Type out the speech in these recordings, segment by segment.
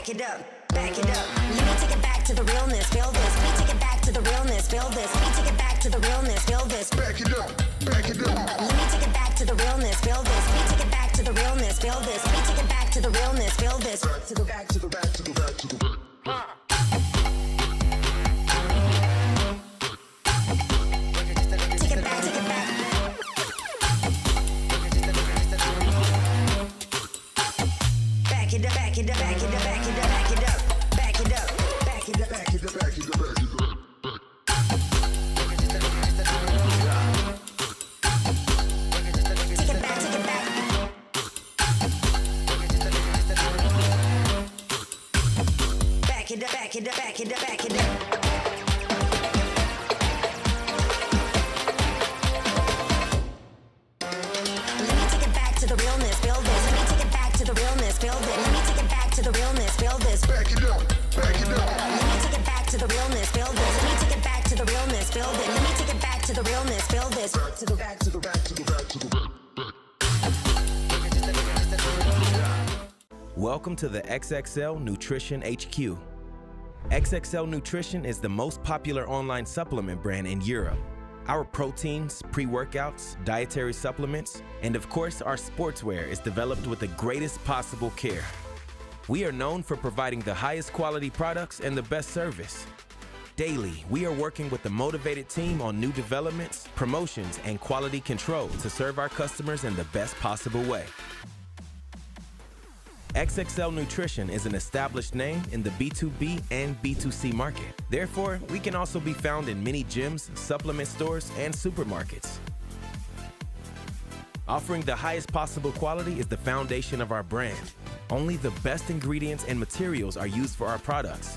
back it up, back it up. Let me take it back to the realness, feel this. Let me take it back to the realness, feel this. Let me take it back to the realness, feel this. Back it up, back it up. Let me take it back to the realness, feel this. Let me take it back to the realness, feel this. Let me take it back to the realness, feel this. Back to the back to the back to the back to the back. Take it back, take it back. Back it up, back it up, back it up, back it up, back it up, back it up, back it up, Back it up, back it up, back it up. take it back, take it back. Back it up, back it up, back it up, back it up. Let me take it back to the realness, feel this. Let me take it back to the realness, feel this. Let me take it back to the realness, feel this. Back it up, back it up. Let me take it back to the realness, feel this. Let me take it back to the realness, feel this. Let me take it back to the realness, feel this. Back to the back to the back to the back to the back. Welcome to the XXL Nutrition HQ. XXL Nutrition is the most popular online supplement brand in Europe. Our proteins, pre-workouts, dietary supplements, and of course our sportswear is developed with the greatest possible care. We are known for providing the highest quality products and the best service. Daily, we are working with a motivated team on new developments, promotions, and quality control to serve our customers in the best possible way. XXL Nutrition is an established name in the B2B and B2C market. Therefore, we can also be found in many gyms, supplement stores, and supermarkets. Offering the highest possible quality is the foundation of our brand. Only the best ingredients and materials are used for our products.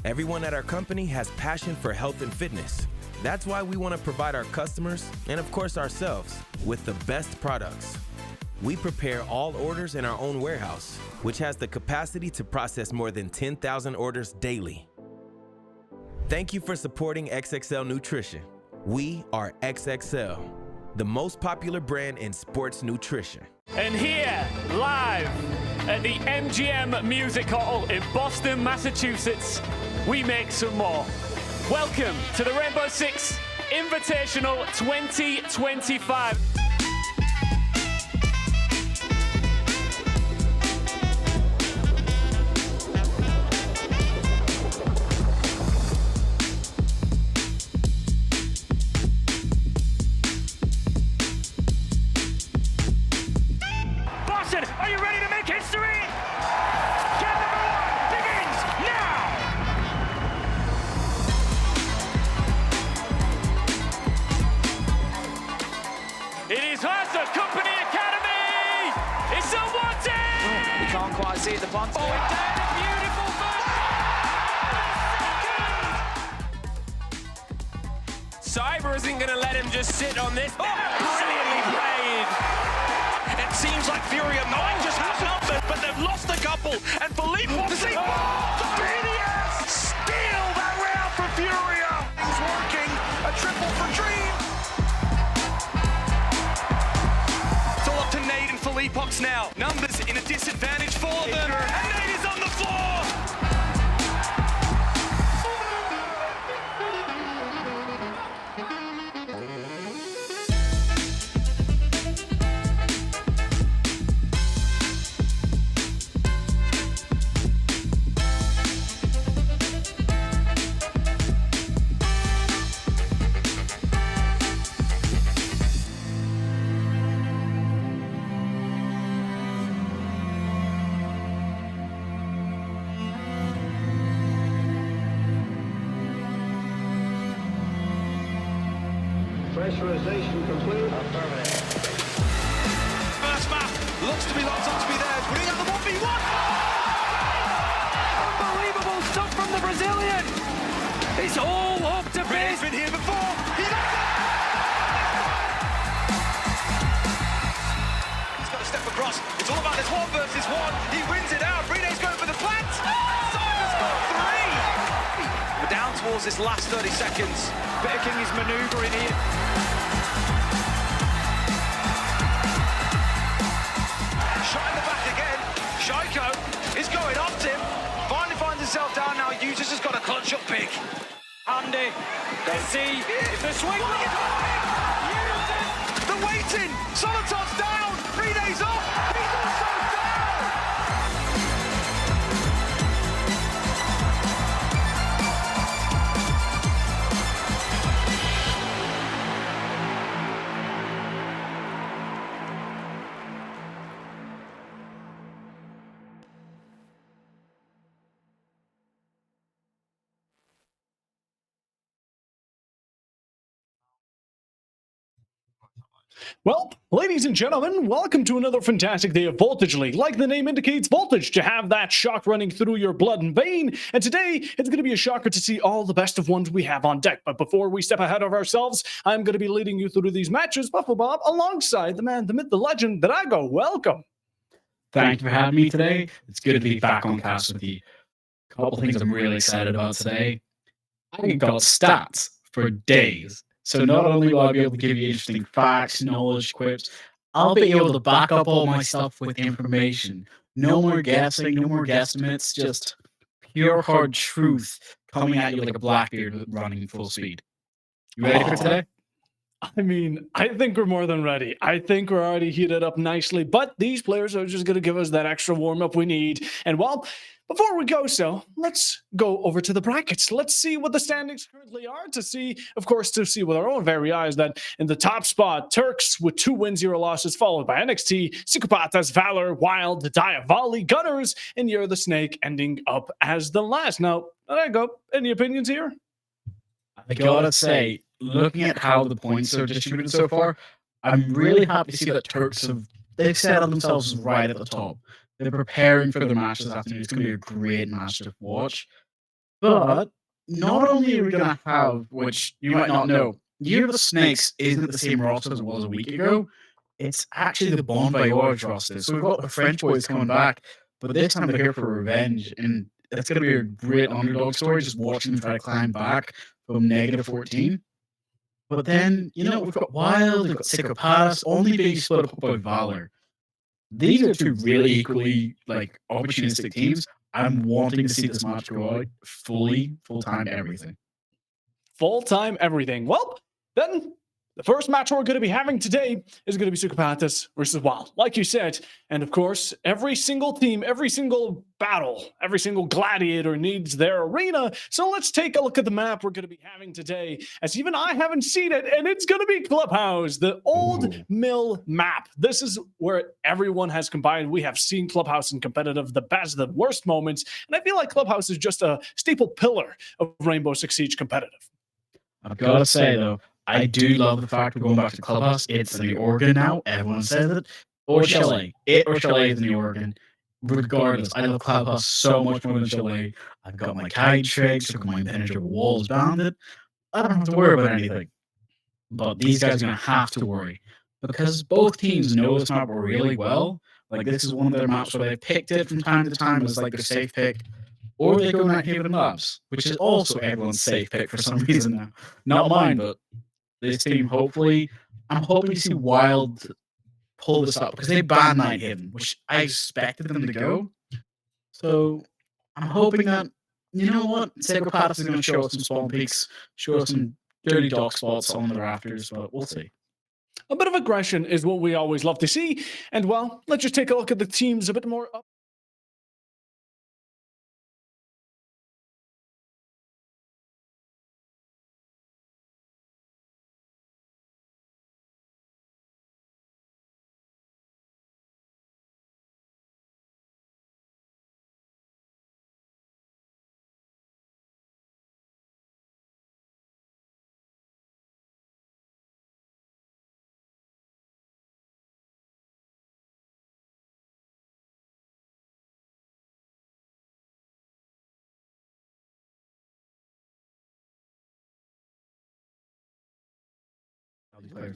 Everyone at our company has passion for health and fitness. That's why we want to provide our customers, and of course ourselves, with the best products. We prepare all orders in our own warehouse, which has the capacity to process more than 10,000 orders daily. Thank you for supporting XXL Nutrition. We are XXL, the most popular brand in sports nutrition. And here, live at the MGM Music Hall in Boston, Massachusetts, we make some more. Welcome to the Rainbow Six Invitational 2025. Boston, are you ready to make history? Game number 1 begins now! It is Hazard Company Academy! It's a one-team! We can't quite see it, the punt. Oh, it down, a beautiful Cyber isn't going to let him just sit on this. Oh, brilliantly played. It seems like Fury are not just outnumbered, but they've lost a couple. And Philippe Foxy, BDS, steal that round for Furia. He's working a triple for Dream. It's all up to Nate and Philippe Fox now. Numbers in a disadvantage for them. And Nate is on the floor. Pressurization complete. First map looks to be locked up to be there. Putting out the 1v1. Unbelievable stuff from the Brazilian! It's all up to He's been here before. He's got to step across. It's all about this 1 versus 1. He wins it out. Rene's going for the plant. Cyber's got 3. We're down towards this last 30 seconds. King is manoeuvring here. Shot in the back again. Shaiko is going up to him. Finally finds himself down now. Users has got to clutch up big. Andy, let's see if the swing. The waiting. Solitov's down. Rene's off. He's also down. Well, ladies and gentlemen, welcome to another fantastic day of Voltage League. Like the name indicates, voltage, to have that shock running through your blood and vein. And today, it's going to be a shocker to see all the best of ones we have on deck. But before we step ahead of ourselves, I'm going to be leading you through these matches, Buffalo Bob, alongside the man, the myth, the legend, Drago. Welcome. Thank you for having me today. It's good to be back on cast with you. A couple things I'm really excited about today. I got stats for days. So not only will I be able to give you interesting facts, knowledge, quips, I'll be able to back up all my stuff with information. No more guessing, no more guesstimates, just pure hard truth coming at you like a Blackbeard running full speed. You ready for today? I mean, I think we're more than ready. I think we're already heated up nicely, but these players are just going to give us that extra warm-up we need. And well, before we go, let's go over to the brackets. Let's see what the standings currently are to see, of course, to see with our own very eyes that in the top spot, Turks with 2 wins, 0 losses, followed by NXT, Psychopatas, Valor, Wild, Diavali, Gunners, and You're the Snake ending up as the last. Now, there you go. Any opinions here? I gotta say, looking at how the points are distributed so far, I'm really happy to see that they've set on themselves right at the top. They're preparing for their match this afternoon. It's going to be a great match to watch. But not only are we going to have, which you might not know, Year of the Snakes isn't the same roster as it was a week ago. It's actually the Bon Voyage roster. So we've got the French boys coming back, but this time they're here for revenge. And it's going to be a great underdog story, just watching them try to climb back from -14. But then, we've got Wild, we've got Psychopaths, only being split up by Valor. These are two really equally opportunistic teams. I'm wanting to see this match go out full-time everything. Full-time everything. Well, then The first match we're going to be having today is going to be Sukapatas versus Wild, like you said. And of course, every single team, every single battle, every single gladiator needs their arena. So let's take a look at the map we're going to be having today, as even I haven't seen it, and it's going to be Clubhouse, the old mill map. This is where everyone has combined. We have seen Clubhouse in competitive, the best, the worst moments, and I feel like Clubhouse is just a staple pillar of Rainbow Six Siege competitive. I've got to say, though, I do love the fact we're going back to Clubhouse. It's the new organ now. Everyone says it. Or Chalet. It or Chalet is the new organ. Regardless, I love Clubhouse so much more than Chalet. I've got my kite tricks. I've got my impenetrable walls banded. I don't have to worry about anything. But these guys are going to have to worry. Because both teams know this map really well. Like, this is one of their maps where they picked it from time to time as like their safe pick. Or they go Matt Haven Labs, which is also everyone's safe pick for some reason now. Not mine, but this team, hopefully, I'm hoping to see Wild pull this up because they banned Night Haven, which I expected them to go. So I'm hoping that, you know what, Psychopaths is going to show us some spawn peaks, show us some dirty dock spots on the rafters, but we'll see. A bit of aggression is what we always love to see. And well, let's just take a look at the teams a bit more up.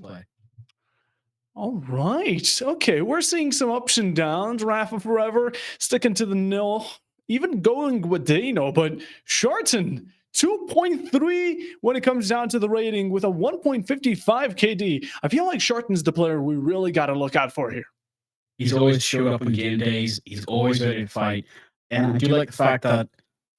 Play. All right. Okay, we're seeing some ups and downs. Rafa forever sticking to the nil, even going with Dano, but Sharton 2.3 when it comes down to the rating with a 1.55 KD. I feel like Sharton's the player we really got to look out for here. He's always showed up on game days. He's always ready to fight. And I do like the fact that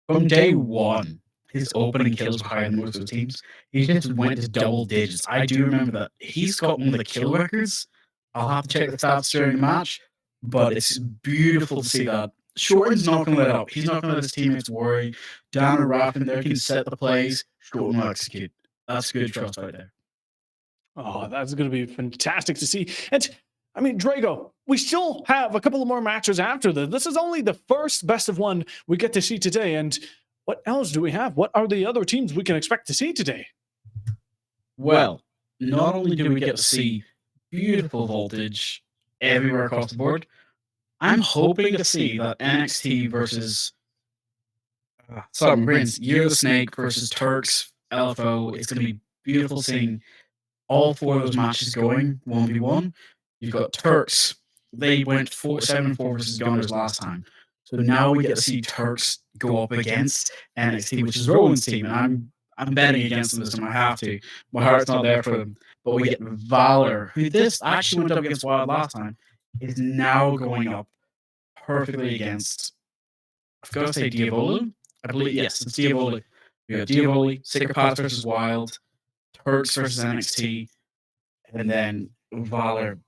from day one, his opening kills were higher than most of the teams. He just went to double digits. I do remember that. He's got one of the kill records. I'll have to check the stats during the match, but it's beautiful to see that. Shorten's not going to let up. He's not going to let his teammates worry. Down and Raffin there can set the plays. Shorten will execute. That's good trust right there. Oh, that's going to be fantastic to see. And I mean, Drago, we still have a couple of more matches after this. This is only the first best of one we get to see today. And what else do we have? What are the other teams we can expect to see today? Well, not only do we get to see beautiful voltage everywhere across the board, I'm hoping to see that NXT versus Year of the Snake versus Turks, LFO. It's going to be beautiful seeing all four of those matches going 1v1. You've got Turks. They went 7-4 versus Gunners last time. So now we get to see Turks go up against NXT, which is Rowan's team, and I'm betting against them this time. I have to. My heart's not there for them. But we get Valor, who this actually went up against Wild last time, is now going up perfectly against, I've got to say Diavolo. I believe, yes, it's Diavolo. We got Diavolo, Psychopaths versus Wild, Turks versus NXT, and then Valor.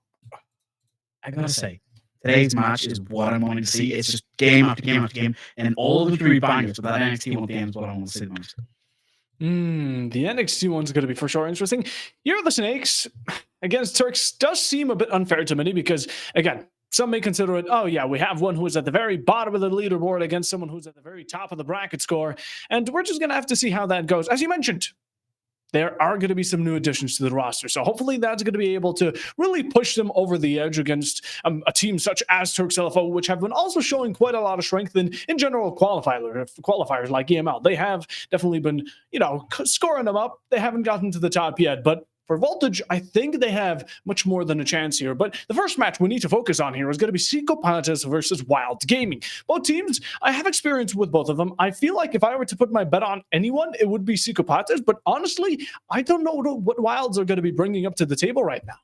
I gotta say, today's match is what I'm wanting to see. It's just game after game after game, and all of the three bangers, but that NXT one at the end is what I want to see the most. The NXT one's going to be for sure interesting. Year of the Snakes against Turks does seem a bit unfair to many because, again, some may consider it, oh yeah, we have one who is at the very bottom of the leaderboard against someone who's at the very top of the bracket score, and we're just going to have to see how that goes. As you mentioned, there are going to be some new additions to the roster. So hopefully that's going to be able to really push them over the edge against a team such as Turks LFO, which have been also showing quite a lot of strength in general qualifiers like EML. They have definitely been, scoring them up. They haven't gotten to the top yet, but for Voltage, I think they have much more than a chance here. But the first match we need to focus on here is going to be Psychopaths versus Wild Gaming. Both teams, I have experience with both of them. I feel like if I were to put my bet on anyone, it would be Psychopaths. But honestly, I don't know what Wilds are going to be bringing up to the table right now.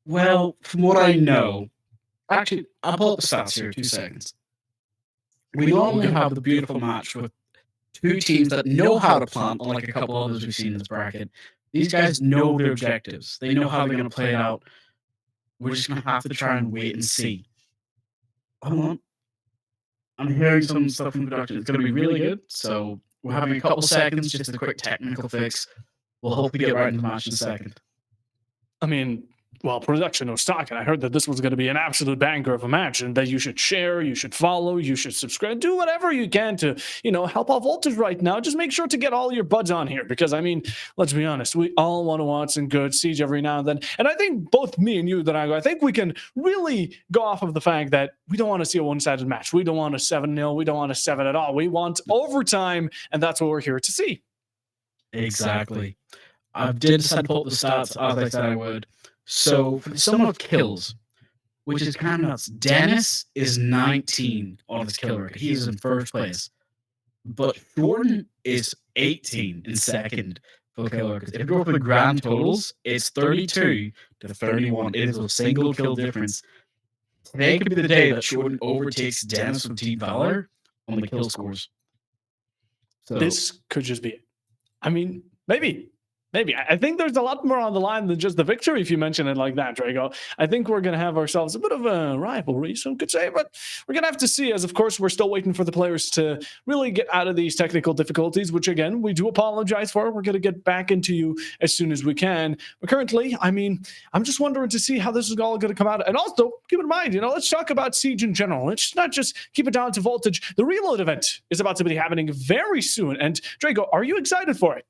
Well, from what I know, actually, I'll pull up the stats here, 2 seconds. We normally have the beautiful match with two teams that know how to plant, unlike a couple others we've seen in this bracket. These guys know their objectives. They know how they're going to play it out. We're just going to have to try and wait and see. Hold on. I'm hearing some stuff from production. It's going to be really good. So we're having a couple seconds, just a quick technical fix. We'll hope we get right into the match in a second. I mean, well, production was talking. I heard that this was going to be an absolute banger of a match and that you should share, you should follow, you should subscribe, do whatever you can to, help out Voltage right now. Just make sure to get all your buds on here because, I mean, let's be honest, we all want to watch some good Siege every now and then. And I think both me and you, I think we can really go off of the fact that we don't want to see a one-sided match. We don't want a 7-0. We don't want a 7 at all. We want overtime, and that's what we're here to see. Exactly. I did decide to pull up the stats as I said I would. So, for the sum of kills, which is kind of nuts, Dennis is 19 on his kill record. He's in first place. But Jordan is 18 in second for the kill record. If you go for the grand totals, it's 32 to 31. It is a single kill difference. Today could be the day that Jordan overtakes Dennis with Team Valor on the kill scores. So, this could just be it. I mean, maybe. I think there's a lot more on the line than just the victory if you mention it like that, Drago. I think we're going to have ourselves a bit of a rivalry, some could say, but we're going to have to see as, of course, we're still waiting for the players to really get out of these technical difficulties, which, again, we do apologize for. We're going to get back into you as soon as we can. But currently, I mean, I'm just wondering to see how this is all going to come out. And also, keep in mind, let's talk about Siege in general. Let's not just keep it down to Voltage. The Reload event is about to be happening very soon. And, Drago, are you excited for it?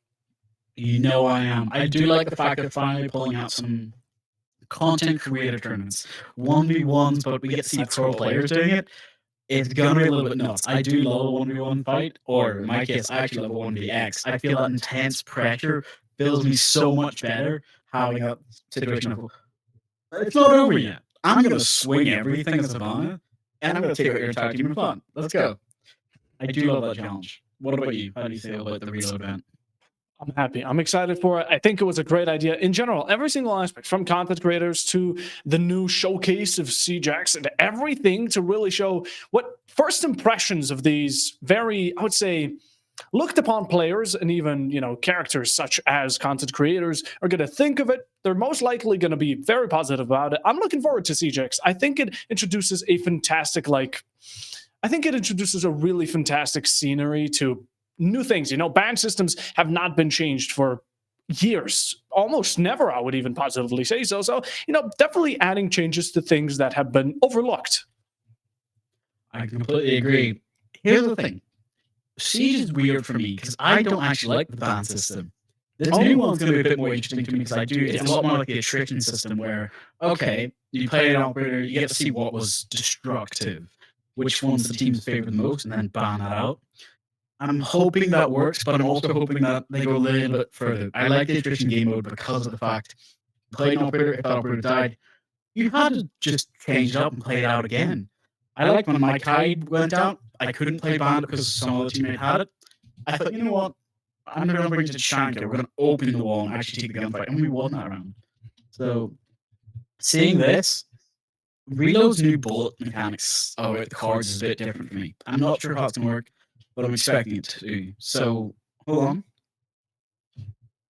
You know I am. I do like the fact they're finally pulling out some content creator tournaments. 1v1s, but we get to see pro players doing it. It's gonna be a little bit nuts. I do love a 1v1 fight, or in my case, I actually love a 1vx. I feel that intense pressure feels me so much better having a situation of, it's not over yet. I'm gonna swing everything as a banner, and I'm gonna take out your entire team in fun. Let's go. I do love that challenge. What about you? How do you feel about the Reload event? I'm happy. I'm excited for it. I think it was a great idea. In general, every single aspect, from content creators to the new showcase of CJax and everything to really show what first impressions of these very, I would say, looked upon players and even, characters such as content creators are going to think of it. They're most likely going to be very positive about it. I'm looking forward to CJax. I think it introduces a fantastic, a really fantastic scenery to new things. Ban systems have not been changed for years, almost never, I would even positively say so. So, definitely adding changes to things that have been overlooked. I completely agree. Here's the thing. Siege is weird for me because I don't actually like the ban system. This new one's going to be a bit more interesting to me because it's a lot more like the attrition system where, okay, you play an operator, you get to see what was destructive, which one's the team's favorite the most, and then ban that out. I'm hoping that works, but I'm also hoping that they go a little bit further. I like the attrition game mode because of the fact, play an operator, if that operator died, you had to just change it up and play it out again. I like when my Tide went out, I couldn't play Bandit because some other teammate had it. I thought, you know what, I'm going to bring it to Shanka, we're going to open the wall and actually take the gunfight, and we won that round. So, seeing this, Reload's new bullet mechanics the cards is a bit different for me. I'm not sure how it's going to work, but I'm expecting it to. So, hold on.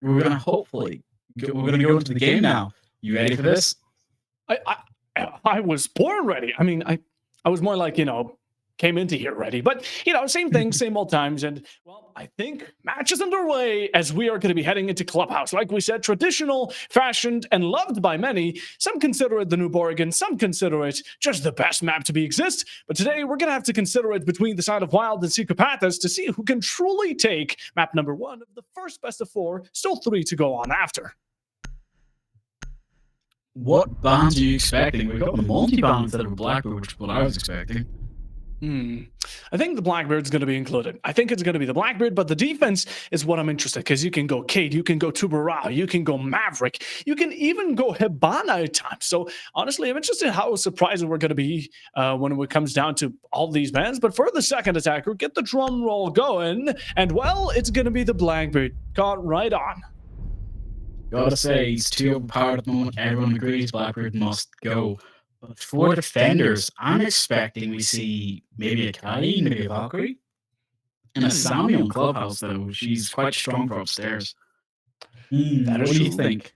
We're going to hopefully, we're going to go into the game now. You ready for this? I was born ready. I mean, I was more like, came into here ready. But, same thing, same old times. And, well, I think match is underway as we are going to be heading into Clubhouse. Like we said, traditional, fashioned, and loved by many. Some consider it the new Borrigan. Some consider it just the best map to be exist. But today, we're going to have to consider it between the side of Wild and Psychopathas to see who can truly take map number 1 of the first best of 4. Still 3 to go on after. What bans are you expecting? We've got the multi-ban instead of a Blackbird, which is what I was expecting. I think the Blackbeard's going to be included. I think it's going to be the Blackbeard, but the defense is what I'm interested in because you can go Cade, you can go Tubarao, you can go Maverick, you can even go Hibana at times. So honestly, I'm interested in how surprising we're going to be when it comes down to all these bans. But for the second attacker, get the drum roll going, and well, it's going to be the Blackbeard. Caught right on. Gotta say, he's too overpowered at the moment. Everyone agrees Blackbeard must go. But for defenders, I'm expecting we see maybe a Kali, maybe a Valkyrie. And a Sammy on Clubhouse, though. She's quite strong for upstairs. That What is do you true. think?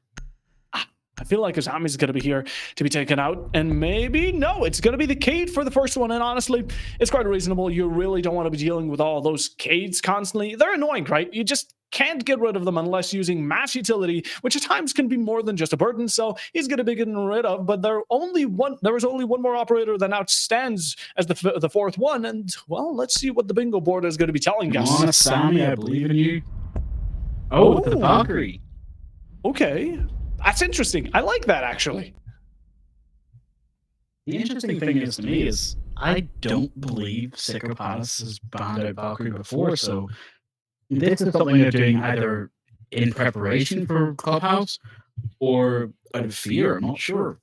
I feel like Azami's going to be here to be taken out, and maybe no, it's going to be the Cade for the first one. And honestly, it's quite reasonable. You really don't want to be dealing with all those Cades constantly. They're annoying, right? You just can't get rid of them unless using mass utility, which at times can be more than just a burden. So he's going to be getting rid of. But there was only one more operator that outstands as the fourth one. And well, let's see what the bingo board is going to be telling Come us. on, Asami, I believe in you. Oh, the Valkyrie. Okay. That's interesting. I like that, actually. The interesting thing is to me is I don't believe Psychopaths has banned out Valkyrie before, so this is something they're doing either in preparation for Clubhouse or out of fear. I'm not sure.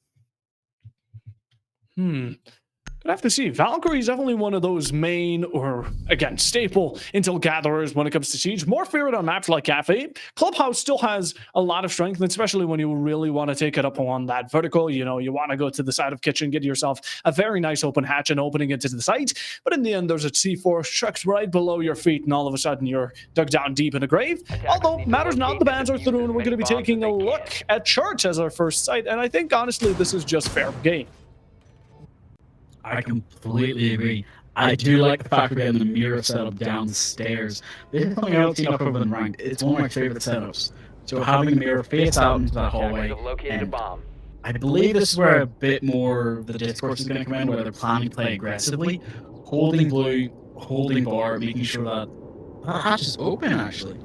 I'd have to see. Valkyrie is definitely one of those main, or again, staple intel gatherers when it comes to Siege. More feared on maps like Cafe. Clubhouse still has a lot of strength, and especially when you really want to take it up on that vertical. You know, you want to go to the side of Kitchen, get yourself a very nice open hatch and opening into the site. But in the end, there's a C4 chucked right below your feet, and all of a sudden you're dug down deep in a grave. Although, matters not, the bans are through, and we're going to be taking a look at Church as our first site. And I think, honestly, this is just fair game. I completely agree. I do like the fact we're getting the mirror setup downstairs. This is something I don't see enough of in ranked. It's one of my favorite setups. So having a mirror face out into that hallway, and I believe this is where a bit more of the discourse is going to come in, where they're planning to play aggressively, holding blue, holding bar, making sure that hatch is open, actually.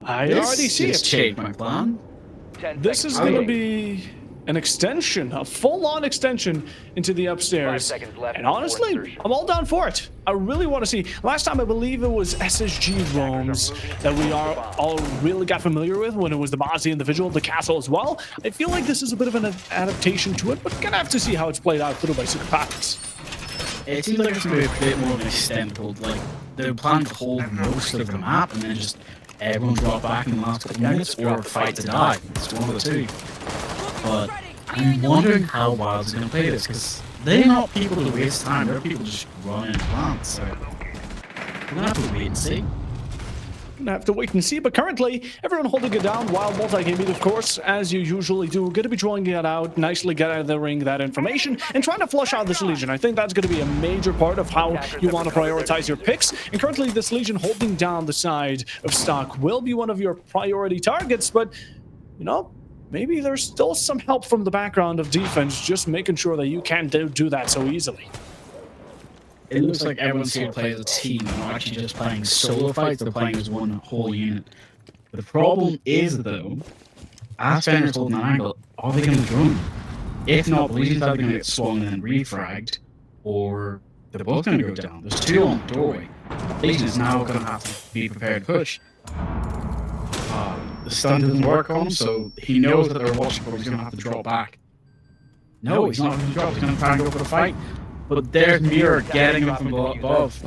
I already see it. Changed my plan. This is going to be an extension, a full-on extension into the upstairs. And honestly, I'm all down for it. I really want to see. Last time, I believe it was SSG roams that we all really got familiar with when it was the Mozzie individual, the castle as well. I feel like this is a bit of an adaptation to it, but gonna have to see how it's played out through by Psychopaths. It seems like it's going to be a bit more of an extended hold. Like, they're planning to hold most of the map and then just everyone drop back in the last couple of minutes or fight to die. It's one of the two. But I'm wondering how Wild's going to play this, because they're not people to waste time, they're people just running and plant, so we're going to have to wait and see. Gonna have to wait and see, but currently everyone holding it down. Wild multi-gaming, of course, as you usually do. Gonna be drawing it out, nicely gathering that information and trying to flush out this Legion. I think that's gonna be a major part of how you want to prioritize your picks. And currently this Legion holding down the side of stock will be one of your priority targets, but you know, maybe there's still some help from the background of defense, just making sure that you can't do that so easily. It looks like everyone's here to play as a team, and not actually just playing solo fights, they're playing as one whole unit. The problem is, though, as Fenrir's holding an angle, are they going to drone? If not, the Legion's either going to get swung and then refragged, or they're both going to go down. There's two on the doorway. Legion is now going to have to be prepared to push. The stun doesn't work on him, so he knows that they're watching for him. He's going to have to drop back. No, he's not going to drop. He's going to try and go for the fight. But there's Mirror getting him from above.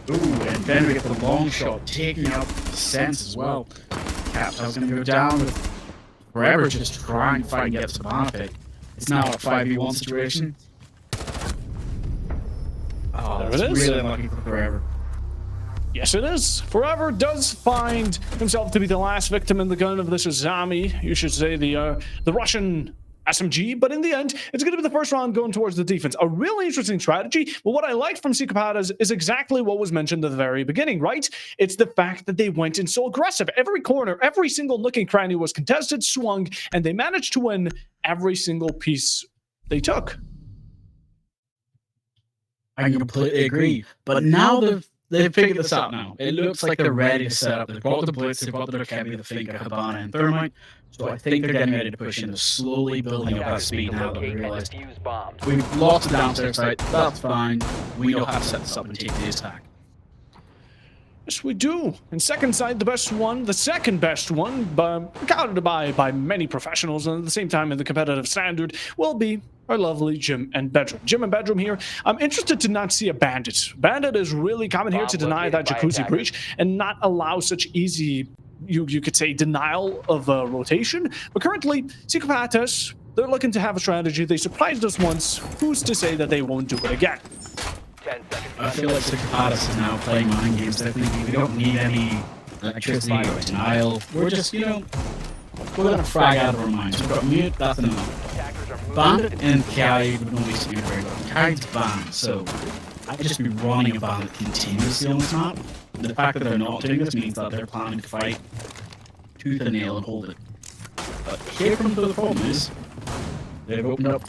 Ooh, and then we get the long shot, taking out the sense as well. Capstar's going to go down with Forever just trying to fight and get to the banner pick. It's now a 5v1 situation. Oh, There that's it is. really unlucky for Forever. Yes, it is. Forever does find himself to be the last victim in the gun of this Azami. You should say the Russian SMG, but in the end, it's going to be the first round going towards the defense. A really interesting strategy, but what I liked from Psychopaths is exactly what was mentioned at the very beginning, right? It's the fact that they went in so aggressive. Every corner, every single nook and cranny was contested, swung, and they managed to win every single piece they took. I completely agree. But now they've figured this out now. It looks like they're ready to set up. They've got the Blitz, they've got the Dokkaebi, the Finka, Hibana, and Thermite. So I think they're getting ready to push in. They're slowly building up that speed now that we realized we've lost the downstairs side. That's fine. We know how to set this up and take the attack. Yes, we do. And second side, the second best one, counted by many professionals, and at the same time in the competitive standard, will be our lovely Jim and Bedroom. Jim and Bedroom here. I'm interested to not see a Bandit. Bandit is really coming here to deny that Jacuzzi breach and not allow such easy, you could say, denial of rotation. But currently, Psychopaths, they're looking to have a strategy. They surprised us once. Who's to say that they won't do it again? I feel like Psychopaths is now playing mind games. I think we don't need any electricity, or denial. We're just, you know, we're gonna frag out of our minds. We've got mute, that's enough. Bandit and Carry would normally see very well. Carry's banned, so I could just be running a bandit continuously on this map. The fact that they're not doing this means that they're planning to fight tooth and nail and hold it. But here comes the problem is, they've opened up,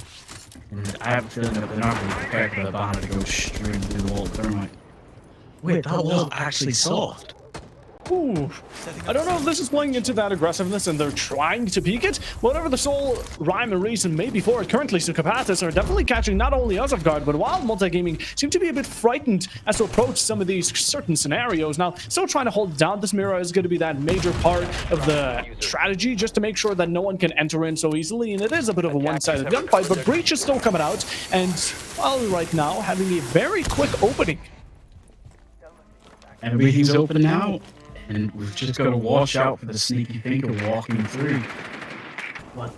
and I have a feeling that they're not going to be prepared for the bandit to go straight through the wall with thermite. Wait, that was actually soft. Ooh. I don't know if this is playing into that aggressiveness and they're trying to peek it. Whatever the sole rhyme and reason may be for it, currently Sukapatas are definitely catching not only us off guard, but Wild Multigaming seem to be a bit frightened as to approach some of these certain scenarios. Now, still trying to hold down this mirror is going to be that major part of the strategy, just to make sure that no one can enter in so easily, and it is a bit of a one-sided gunfight, but Breach is still coming out, and well, right now, having a very quick opening. Everything's open now, and we've just got to watch out for the sneaky thinker walking through. But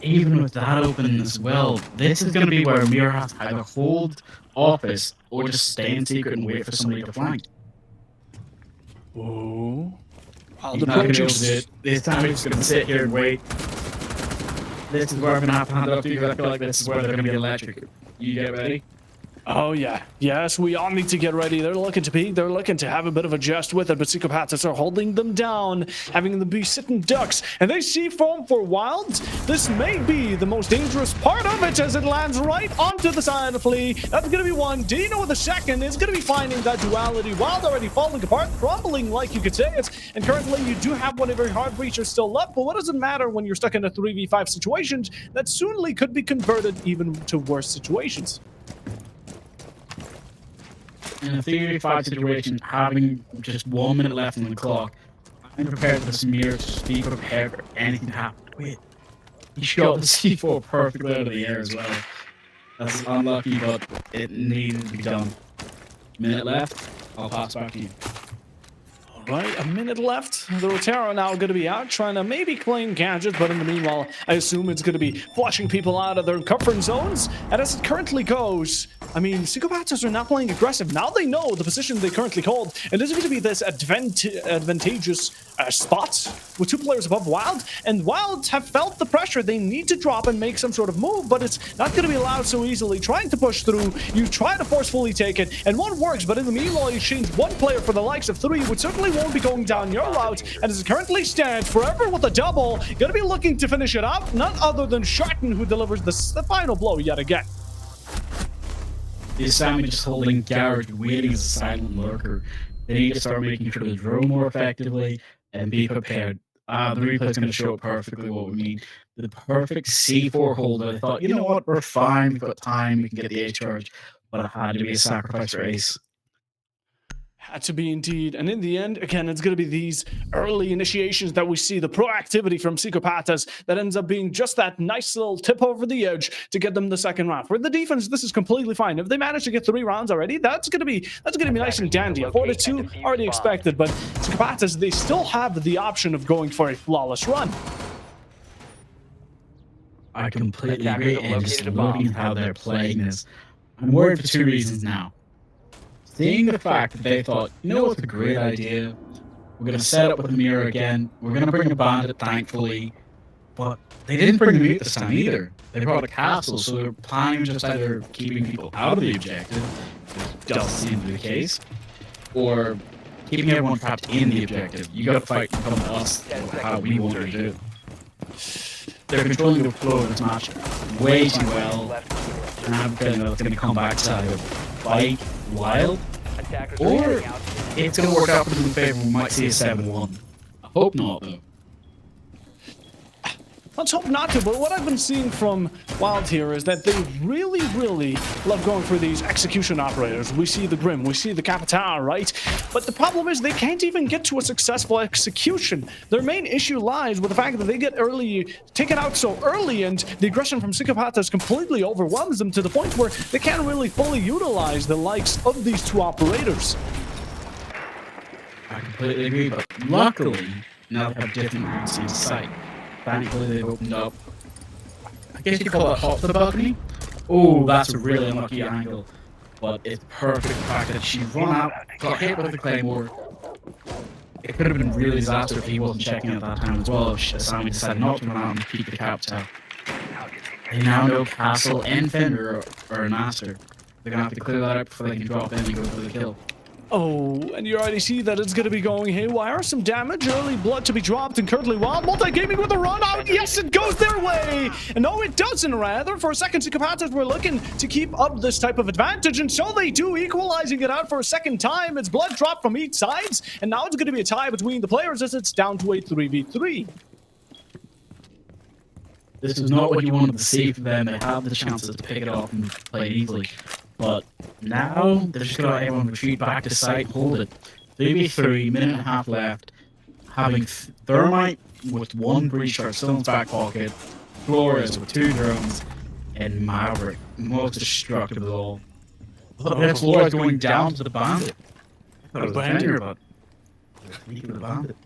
even with that open as well, this is going to be where Mirror has to either hold office or just stay in secret and wait for somebody to flank. Ooh. He's not going to be able to do it. This time he's just going to sit here and wait. This is where I'm going to have to hand it up to you, because I feel like this is where they're going to be electric. You get ready? Oh, yeah. Yes, we all need to get ready. They're looking to peek. They're looking to have a bit of a jest with it, but Psychopaths are holding them down, having them be sitting ducks. And they see foam for Wild. This may be the most dangerous part of it as it lands right onto the side of Flea. That's going to be one. Dino with the second is going to be finding that duality. Wild already falling apart, crumbling like you could say it. And currently you do have one of your hard breachers still left, but what does it matter when you're stuck in a 3v5 situations that soonly could be converted even to worse situations? In a 3v5 situation, having just 1 minute left on the clock, I'm prepared for this mirror to be prepared for anything to happen. Wait, he shot the C4 perfectly out of the air as well. That's unlucky, but it needed to be done. Minute left, I'll pass back to you. Right, a minute left. The Rotero now going to be out trying to maybe claim gadgets, but in the meanwhile, I assume it's going to be flushing people out of their comfort zones. And as it currently goes, I mean, Psychopaths are not playing aggressive. Now they know the position they currently hold, and this is going to be this advantageous spot with 2 players above Wild, and Wild have felt the pressure. They need to drop and make some sort of move, but it's not going to be allowed so easily. Trying to push through, you try to forcefully take it, and one works, but in the meanwhile, you change 1 player for the likes of 3, which certainly won't be going down your route, and as it currently stands, Forever with a double, gonna be looking to finish it up, none other than Sharton, who delivers the final blow yet again. The assignment just holding Garrett, waiting as a silent lurker. They need to start making sure to draw more effectively and be prepared. The replay is going to show perfectly what we mean. The perfect C4 holder. I thought, you know what, we're fine, we've got time, we can get the A charge, but it had to be a sacrifice for Ace. Had to be indeed. And in the end, again, it's going to be these early initiations that we see, the proactivity from Psychopaths that ends up being just that nice little tip over the edge to get them the second round. For the defense, this is completely fine. If they manage to get 3 rounds already, that's going to be nice and dandy. A 4-2 already expected, but Psychopaths, they still have the option of going for a flawless run. I completely agree, and just looking at how they're playing this, I'm worried for 2 reasons now. Seeing the fact that they thought, you know what's a great idea? We're going to set up with a mirror again. We're going to bring a bandit, thankfully. But they didn't bring the mute this time either. They brought a castle, so they're planning just either keeping people out of the objective, which doesn't seem to be the case, or keeping everyone trapped in the objective. You got to fight and come to us how we want to do. They're controlling the flow of this match way too well, and I'm feeling that it's going to come back to either fight Wild, or it's going to work out for them in favor. We might see a 7-1. I hope not, though. Let's hope not to, but what I've been seeing from Wild here is that they really, really love going for these execution operators. We see the Grim, we see the Capital, right? But the problem is they can't even get to a successful execution. Their main issue lies with the fact that they get taken out so early, and the aggression from Psychopaths completely overwhelms them to the point where they can't really fully utilize the likes of these 2 operators. I completely agree, but luckily, now they have different routes in sight. Thankfully, they've opened up. I guess you call it hop to the balcony. Oh, that's a really unlucky angle. But it's perfect the fact that she run out, got hit with the claymore. it could have been really disastrous if he wasn't checking at that time as well. If Sammy decided not to run out and peek the capital. They now know Castle and Fender are in master. They're gonna have to clear that out before they can drop in and go for the kill. Oh, and you already see that it's going to be going haywire. Some damage, early blood to be dropped, and currently Wild Multi-Gaming with a run out. Yes, it goes their way. And no, it doesn't, rather. For a second, Psychopathics were looking to keep up this type of advantage, and so they do, equalizing it out for a second time. It's blood drop from each sides, and now it's going to be a tie between the players as it's down to a 3v3. This is not what you wanted to see for them. They have the chances to pick it off and play it easily. But now, they're just going to let everyone retreat back to site, hold it. 3v3, minute and a half left. Having Thermite with one breach shot still in his back pocket. Flores with 2 drones. And Maverick, most destructive of all. But then Flores going down to the Bandit. I thought it was a Fender, but sneaking the Bandit.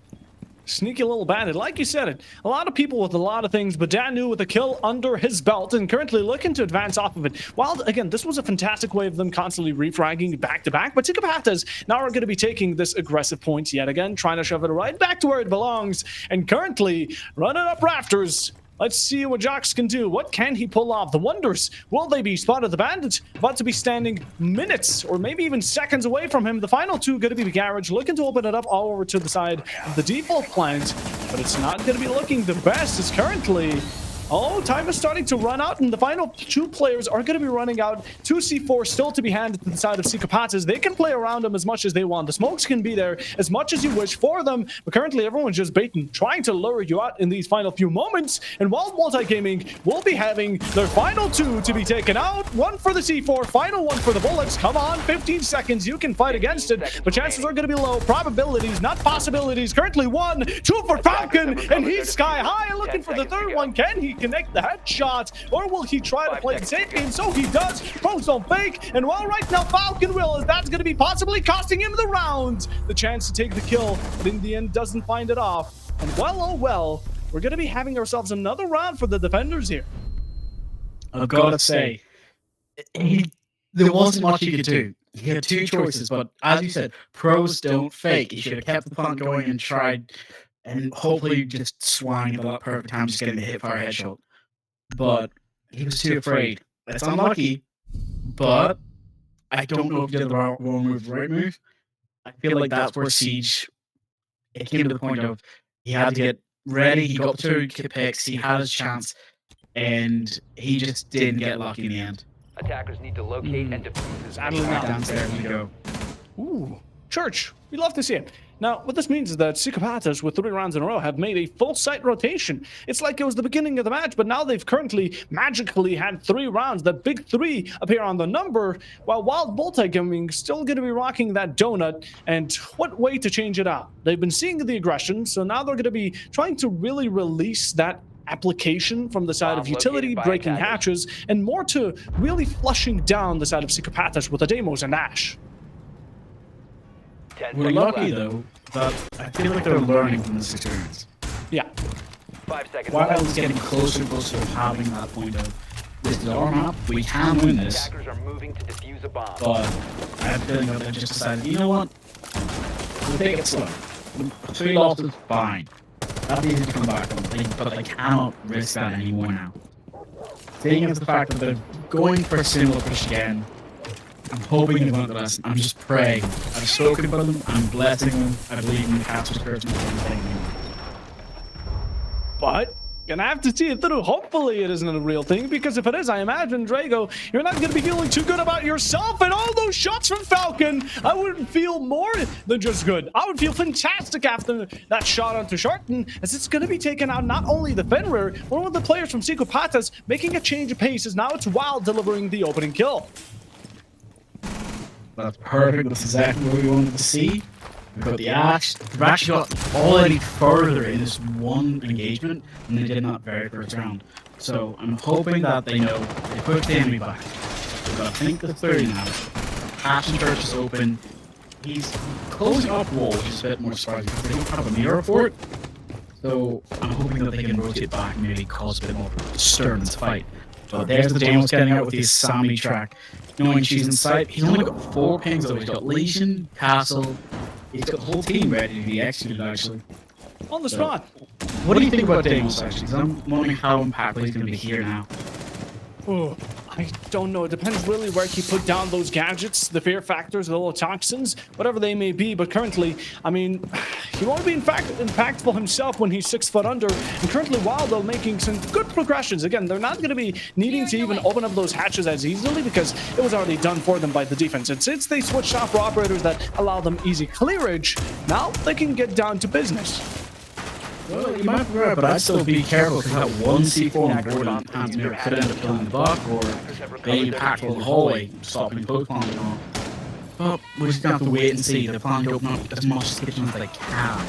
Sneaky little bandit, like you said it. A lot of people with a lot of things, but Danu with a kill under his belt and currently looking to advance off of it. While, again, this was a fantastic way of them constantly refragging back-to-back, but Psychopathics now are going to be taking this aggressive point yet again, trying to shove it right back to where it belongs, and currently running up rafters. Let's see what Jax can do. What can he pull off? The wonders. Will they be spotted? The bandits about to be standing minutes or maybe even seconds away from him. The final two going to be Garage looking to open it up all over to the side of the default plant, but it's not going to be looking the best as currently. Oh, time is starting to run out, and the final 2 players are going to be running out. 2 C4 still to be handed to the side of Psychopathics. They can play around them as much as they want. The smokes can be there as much as you wish for them, but currently everyone's just baiting, trying to lure you out in these final few moments. And Wild Multi-Gaming will be having their final 2 to be taken out. 1 for the C4, final 1 for the bullets. Come on, 15 seconds, you can fight against it, but chances are going to be low. Probabilities, not possibilities. Currently 1, 2 for Falcon, and he's sky high looking for the third one. Can he connect the headshot, or will he try to play it safe? And so he does. Pros don't fake, and well, right now Falcon will, as that's going to be possibly costing him the round. The chance to take the kill, but in the end doesn't find it off. And well, oh well, we're going to be having ourselves another round for the defenders here. I've got to say, there wasn't much he could do. He had 2 choices, but as you said, pros don't fake. He should have kept the plant going and tried, and hopefully just swung at that perfect time, just getting the hip fire headshot. But he was too afraid. It's unlucky, but I don't know if he did the wrong move, right move. I feel like that's where Siege, it came to the point of he had to get ready. He got 2 picks, he had his chance, and he just didn't get lucky in the end. Attackers need to locate and defuse this. Downstairs we go. Ooh, Church, we love to see it. Now, what this means is that Psychopathics, with 3 rounds in a row, have made a full site rotation. It's like it was the beginning of the match, but now they've currently magically had 3 rounds. That big 3 appear on the number, while Wild Multi-Gaming still going to be rocking that donut. And what way to change it out? They've been seeing the aggression, so now they're going to be trying to really release that application from the side of utility, breaking hatches, and more to really flushing down the side of Psychopathics with the Deimos and Ash. We're lucky though that I feel like they're learning from this experience. Yeah. 5 seconds. Wild is getting closer and closer to having that point of this is our map, we can win this. Attackers are moving to defuse a bomb. But I have a feeling that they just decided, you know what? We'll take it slow. 3 losses, fine. That's easy to come back from, but they cannot risk that anymore now. Seeing as the fact that they're going for a similar push again, I'm hoping they learn the lesson. I'm just praying. I've spoken for them. I'm blessing them. I believe in the Castle's curse. But gonna have to see it through. Hopefully it isn't a real thing, because if it is, I imagine, Drago, you're not gonna be feeling too good about yourself. And all those shots from Falcon, I wouldn't feel more than just good. I would feel fantastic after that shot onto Sharton, as it's gonna be taking out not only the Fenrir, one of the players from Psychopathics making a change of pace, as now it's Wild delivering the opening kill. That's perfect. That's exactly what we wanted to see. We've got the Ash. We've actually got already further in this one engagement than they did in that very first round. So I'm hoping that they know they push the enemy back. We've got, I think, the 30 now. Ash and Church is open. He's closing up wall, which is a bit more surprising because they don't have a mirror for it. So I'm hoping that they can rotate back and maybe cause a bit more disturbance fight. But there's the Damos getting out with his Sammy track. Knowing she's in sight, he's only got 4 pings though. He's got Legion, Castle, He's got the whole team ready to be executed, actually. On the spot. What do you think about Deimos, actually? 'Cause I'm wondering how impactful he's going to be here now. Oh, I don't know. It depends really where he put down those gadgets, the fear factors, the little toxins, whatever they may be. But currently, I mean, he won't be impactful himself when he's 6 foot under. And currently, Wildo making some good progressions. Again, they're not going to be needing to even open up those hatches as easily because it was already done for them by the defense. And since they switched off for operators that allow them easy clearage, now they can get down to business. Well, you might be right, but I'd still be careful because that one C4 on board and hands mirror could end up killing the buck or being impactful in the hallway, stopping both plans and all. But we're just going to have to wait and see. They're planning to open up as much kitchen as they can.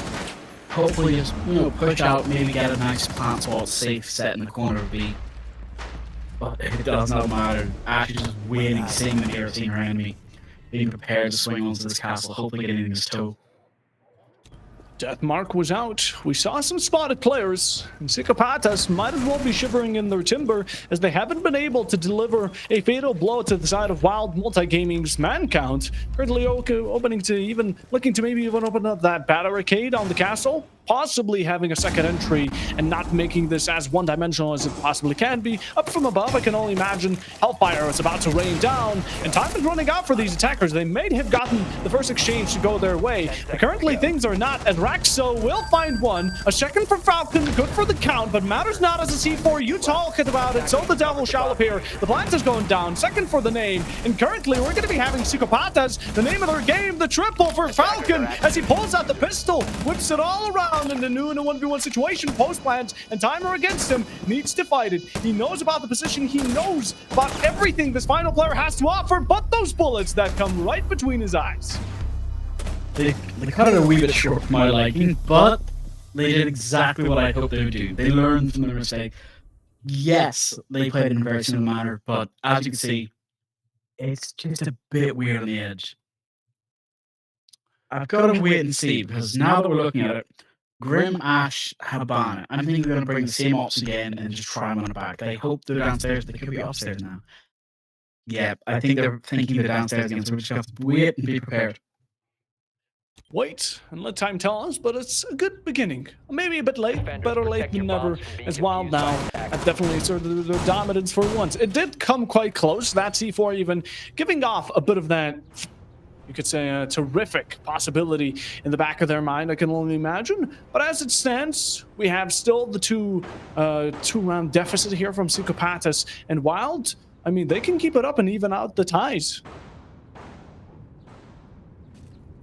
Hopefully just, push out, maybe get a nice plant spot, safe set in the corner of B. But it does not matter. Actually just waiting, seeing the mirror, seeing her enemy, being prepared to swing onto this castle, hopefully getting his toe. Deathmark was out. We saw some spotted players, and Psychopatas might as well be shivering in their timber as they haven't been able to deliver a fatal blow to the side of Wild Multigaming's man count. Currently opening to even looking to maybe even open up that barricade on the castle, possibly having a second entry and not making this as one-dimensional as it possibly can be. Up from above, I can only imagine Hellfire is about to rain down, and time is running out for these attackers. They may have gotten the first exchange to go their way, but currently things are not, as Raxo will find one. A second for Falcon, good for the count, but matters not as a C4. You talk about it, so the devil shall appear. The plant is going down, second for the name, and currently we're going to be having Psychopatas, the name of their game, the triple for Falcon, as he pulls out the pistol, whips it all around in the new in a 1v1 situation. Post plans and timer against him, needs to fight it. He knows about the position, he knows about everything this final player has to offer, but those bullets that come right between his eyes. They cut it a wee bit short for my liking, but they did exactly what I hoped they would do. They learned from their mistake. Yes, they played in a very similar manner, but as you can see, it's just a bit weird on the edge. I've got to wait and see, because now that we're looking at it, Grim, Ash, Habana, I'm thinking they're going to bring the same ops again and just try them on the back. I hope they're downstairs. They could be upstairs now. Yeah, I think they're thinking they're downstairs again, so we just have to wait and be prepared. Wait and let time tell us, but it's a good beginning. Maybe a bit late, better late than never. As Wild now have definitely asserted their dominance for once. It did come quite close, that C4 even giving off a bit of that, you could say, a terrific possibility in the back of their mind, I can only imagine. But as it stands, we have still the two-round deficit here from Psychopatas and Wild. I mean, they can keep it up and even out the ties.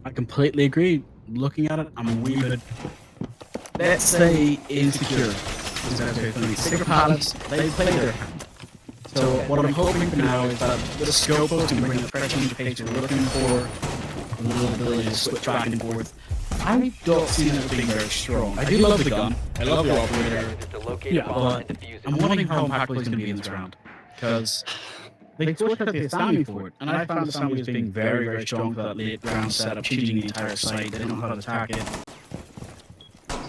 I completely agree. Looking at it, I'm a wee bit, let's say, insecure. Psychopatas, they play their hand. So what I'm hoping for now is that with a scope to bring the pressure into page, we're looking for a little ability to switch back and forth. I don't see them as being very strong. I do love the gun. I love the operator. Yeah, but I'm wondering how impactful he's going to be in this round. Because they switched out the Asami for it, and I found the Asami as being very, very strong for that late round setup, changing the entire site. They don't know how to attack it.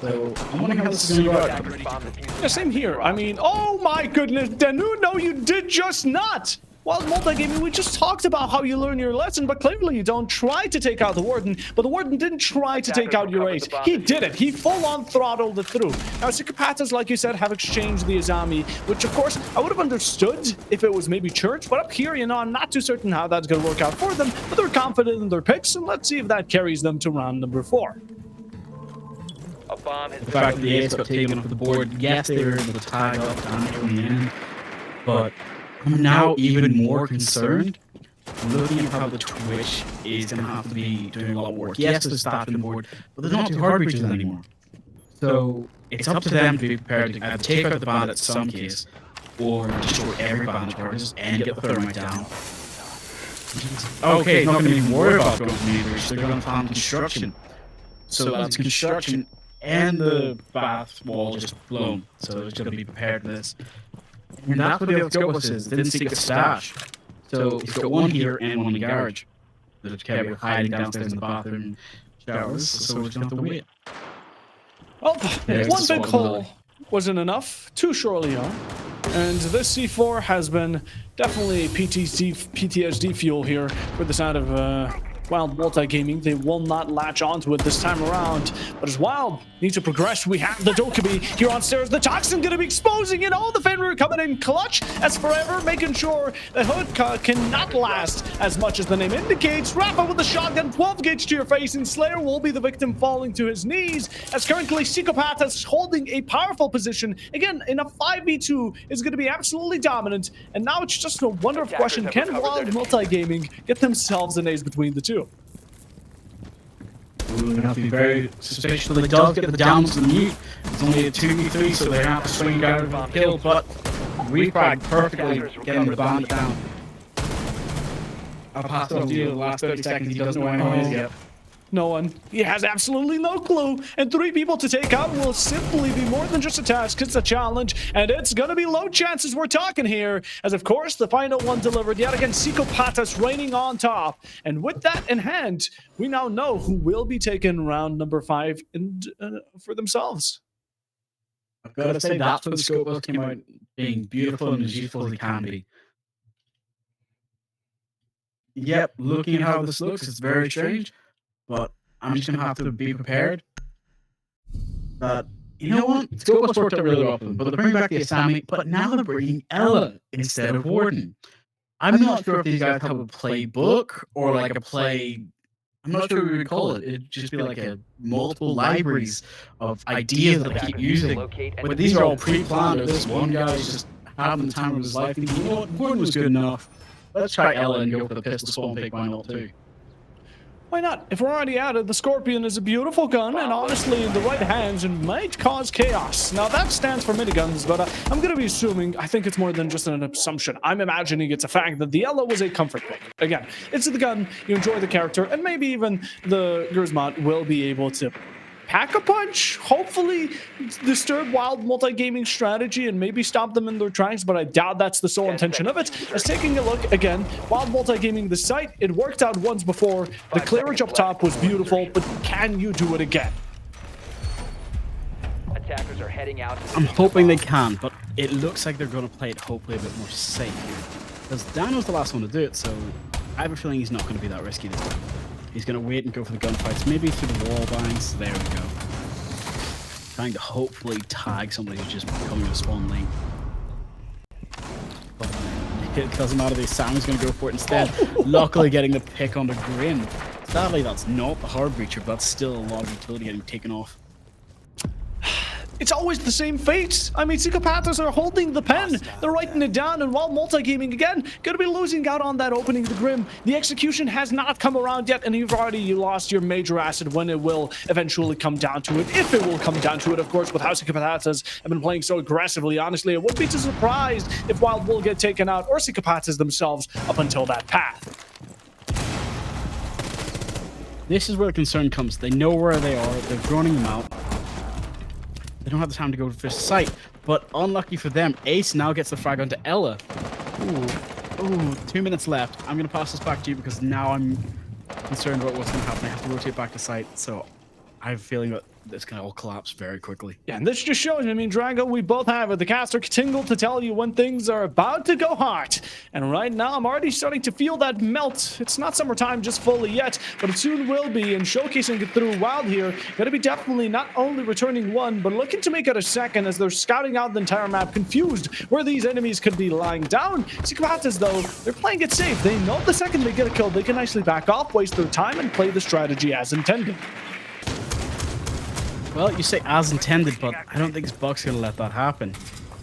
So I'm wondering how this is going to go out. Yeah, same here. I mean, oh my goodness, Danu, no, you did just not. Wild Multigaming, we just talked about how you learn your lesson, but clearly you don't try to take out the Warden, but the Warden didn't try to take out your ace. He did it. He full-on throttled it through. Now, Psychopatas, like you said, have exchanged the Azami, which, of course, I would have understood if it was maybe Church, but up here, you know, I'm not too certain how that's going to work out for them, but they're confident in their picks, and let's see if that carries them to round number 4. A bomb has The fact that the ace got taken off the board, yes, they were able to tag up damage in the end, but I'm now even more concerned looking at how the Twitch is going to have to be doing a lot more work. Yes, there's staff on the board, but they're not too hard breaches anymore. So it's up to them to be prepared to either take out the bandit in some case, or destroy every bandit charges and get the thermite down. Okay, not going to even worry about going to Meteors, they're going to plan construction. So that's construction and the bath wall just blown. So it's going to be prepared for this. And that's what the other scope is. Didn't seek a stash. So he's got one here and one in the garage. There's Kevin hiding downstairs in the bathroom showers, so we're just going to have to wait. Well, one big hole wasn't enough. Two surely are. And this C4 has been definitely PTSD fuel here for the side of Wild Multi-Gaming, they will not latch onto it this time around. But as Wild need to progress, we have the Dokkaebi here on stairs. The Toxin going to be exposing it. All the Fenrir coming in clutch as Forever, making sure that Hood cannot last as much as the name indicates. Rafa with the shotgun, 12 gauge to your face, and Slayer will be the victim falling to his knees. As currently Psychopathas holding a powerful position. Again, in a 5v2 is going to be absolutely dominant. And now it's just a wonderful question. Can Wild Multi-Gaming get themselves an ace between the two? We're gonna have to be very suspicious. They does get the downs and mute. It's only a 2v3, so they're gonna have to swing down and kill, but refrag perfectly, getting the bandit down. I'll pass it off to you in the last 30 seconds. He doesn't know where anyone is yet. No one. He has absolutely no clue. And 3 people to take out will simply be more than just a task. It's a challenge. And it's going to be low chances we're talking here. As, of course, the final one delivered yet again. Psychopathas reigning on top. And with that in hand, we now know who will be taking round number 5 for themselves. I've got to say, that's when the scope was came out being beautiful and as useful as it can be. Yep, looking at how this looks, it's very strange. But I'm just going to have to be prepared that, you know what? Scope was worked out really well for them, but they're bringing back the Asami, but now they're bringing Ela instead of Warden. I'm not sure if these guys have a playbook or like a play. I'm not sure what we would call it. It'd just be like a multiple libraries of ideas that they keep using. But these are all pre-planned. This one guy's just having the time of his life. Thinking, you know what? Warden was good enough. Let's try Ela and go for the pistol spawn pick. Why not too? Why not? If we're already at it, the Scorpion is a beautiful gun, and honestly, in the right hands, it might cause chaos. Now, that stands for miniguns, but I'm going to be assuming, I think it's more than just an assumption. I'm imagining it's a fact that the Ela was a comfort pick. Again, it's the gun, you enjoy the character, and maybe even the Guzman will be able to pack a punch, hopefully disturb Wild Multi-Gaming strategy and maybe stop them in their tracks, but I doubt that's the sole intention of it. As taking a look again, Wild Multi-Gaming, the site, it worked out once before. The clearage up top was beautiful, but can you do it again? Attackers are heading out. I'm hoping they can, but it looks like they're going to play it hopefully a bit more safe here. Because Dan was the last one to do it, so I have a feeling he's not going to be that risky this time. He's going to wait and go for the gunfights, maybe through the wall bangs. There we go. Trying to hopefully tag somebody who's just coming to spawn lane. But it doesn't matter, the Sam's going to go for it instead. Luckily getting the pick on the Grim. Sadly, that's not the hard breacher, but that's still a lot of utility getting taken off. It's always the same fate. I mean, Psychopathas are holding the pen. They're writing it down, and Wild Multi-Gaming, again, going to be losing out on that opening the Grim. The execution has not come around yet, and you've already lost your major asset when it will eventually come down to it. If it will come down to it, of course, with how Psychopathas have been playing so aggressively. Honestly, it wouldn't be too surprised if Wild will get taken out, or Psychopathas themselves, up until that path. This is where the concern comes. They know where they are. They're running them out. They don't have the time to go to first sight, but unlucky for them, Ace now gets the frag onto Ela. Ooh, 2 minutes left. I'm going to pass this back to you because now I'm concerned about what's going to happen. I have to rotate back to sight, so I have a feeling that this can all collapse very quickly. Yeah, and this just shows, I mean, Drago, we both have it. The caster can tingle to tell you when things are about to go hot. And right now, I'm already starting to feel that melt. It's not summertime just fully yet, but it soon will be. And showcasing it through Wild here, going to be definitely not only returning one, but looking to make it a second as they're scouting out the entire map, confused where these enemies could be lying down. Psychopathas, though, they're playing it safe. They know the second they get a kill, they can nicely back off, waste their time, and play the strategy as intended. Well, you say as intended, but I don't think Buck's going to let that happen.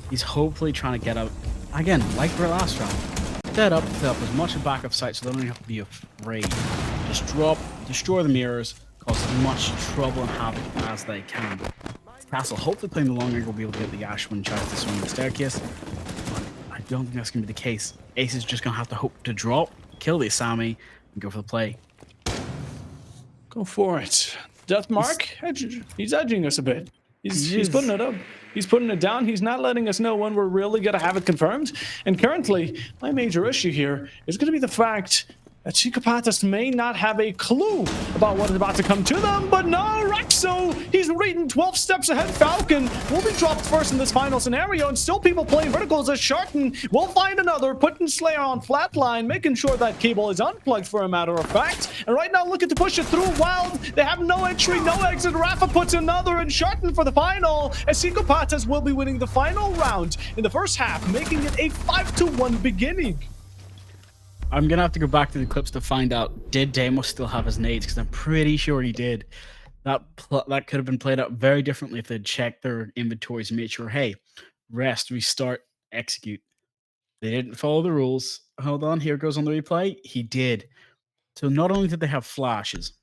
He's hopefully trying to get out, again, like for last round. Set up as much a backup site so they don't have to be afraid. Just drop, destroy the mirrors, cause as much trouble and havoc as they can. Castle, hopefully playing the long range will be able to get the Ash when tries to swing the staircase. But I don't think that's going to be the case. Ace is just going to have to hope to drop, kill the Asami, and go for the play. Go for it. Deathmark, he's edging us a bit. He's putting it up. He's putting it down. He's not letting us know when we're really going to have it confirmed. And currently, my major issue here is going to be the fact that Chicopatas may not have a clue about what is about to come to them, but no, Rexo, he's reading 12 steps ahead. Falcon will be dropped first in this final scenario, and still people playing verticals as Sharton will find another, putting Slayer on flatline, making sure that cable is unplugged for a matter of fact. And right now looking to push it through Wild. They have no entry, no exit. Rafa puts another, and Sharton for the final, as Chicopatas will be winning the final round in the first half, making it a 5-1 beginning. I'm gonna have to go back to the clips to find out, did Deimos still have his nades? Because I'm pretty sure he did. That could have been played out very differently if they'd checked their inventories and made sure, hey, rest, restart, execute. They didn't follow the rules. Hold on, here goes on the replay. He did. So not only did they have flashes,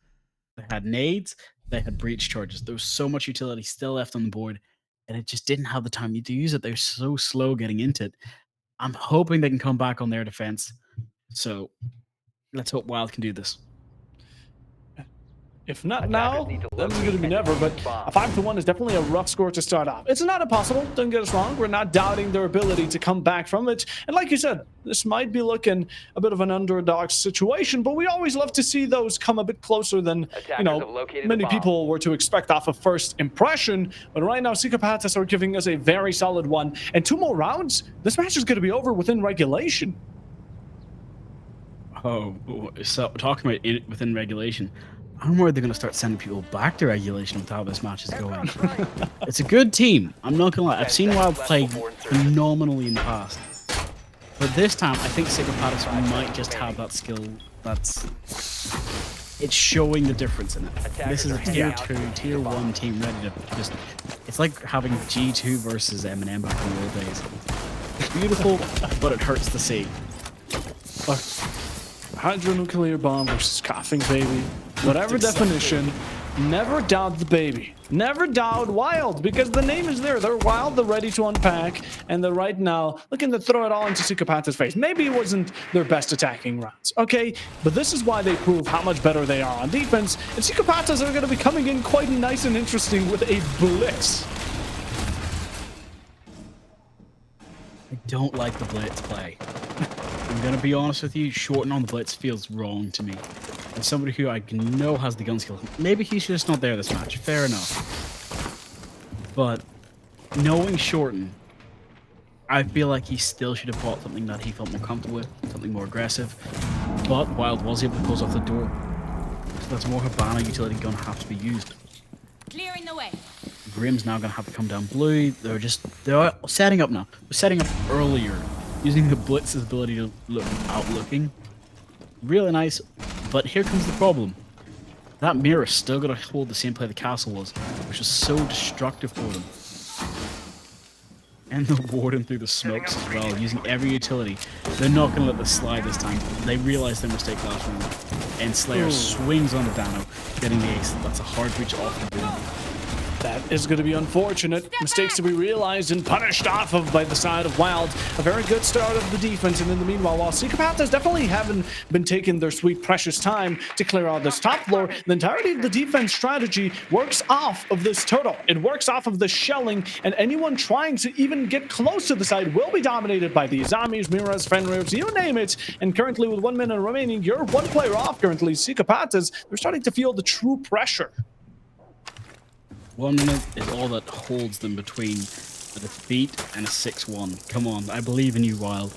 they had nades, they had breach charges. There was so much utility still left on the board, and it just didn't have the time to use it. They're so slow getting into it. I'm hoping they can come back on their defense. So let's hope Wild can do this. If not now, then it's going to be never, but a 5-1 is definitely a rough score to start off. It's not impossible, don't get us wrong. We're not doubting their ability to come back from it. And like you said, this might be looking a bit of an underdog situation, but we always love to see those come a bit closer than, many people were to expect off of first impression. But right now, Chicopatas are giving us a very solid one. And 2 more rounds, this match is going to be over within regulation. Oh, so talking about it within regulation, I'm worried they're going to start sending people back to regulation with how this match is going. It's a good team. I'm not going to lie. I've seen Wild play phenomenally in the past. But this time, I think Chicopatas might just have that skill that's... It's showing the difference in it. This is a tier 2, tier 1 team ready to just... It's like having G2 versus Eminem back in the old days. It's beautiful, but it hurts to see. Hydronuclear bomb versus coughing baby. Whatever definition, never doubt the baby. Never doubt Wild, because the name is there. They're Wild, they're ready to unpack, and they're right now looking to throw it all into Chicopatas' face. Maybe it wasn't their best attacking rounds, okay? But this is why they prove how much better they are on defense, and Chicopatas are going to be coming in quite nice and interesting with a blitz. I don't like the blitz play. I'm going to be honest with you, shorting on the blitz feels wrong to me. As somebody who I know has the gun skill, maybe he's just not there this match, fair enough. But knowing Shorten, I feel like he still should have bought something that he felt more comfortable with, something more aggressive. But Wild was able to close off the door. So that's more Hibana utility going to have to be used. Clearing the way. Grim's now going to have to come down blue. They're setting up now. They're setting up earlier, using the Blitz's ability to look outlooking. Really nice, but here comes the problem. That mirror still going to hold the same play the castle was, which was so destructive for them. And the Warden through the smokes as well, using every utility. They're not going to let this slide this time. They realize their mistake last round. And Slayer swings on the Dano, getting the ace. That's a hard reach off the board. That is going to be unfortunate. Mistakes to be realized and punished off of by the side of Wild. A very good start of the defense, and in the meanwhile, while Chicopatas definitely haven't been taking their sweet precious time to clear out this top floor, the entirety of the defense strategy works off of this turtle. It works off of the shelling, and anyone trying to even get close to the side will be dominated by the Izamis, Miras, Fenrirs, you name it. And currently with 1 minute remaining, you're one player off currently. Chicopatas, they're starting to feel the true pressure. 1 minute is all that holds them between a defeat and a 6-1. Come on, I believe in you, Wild.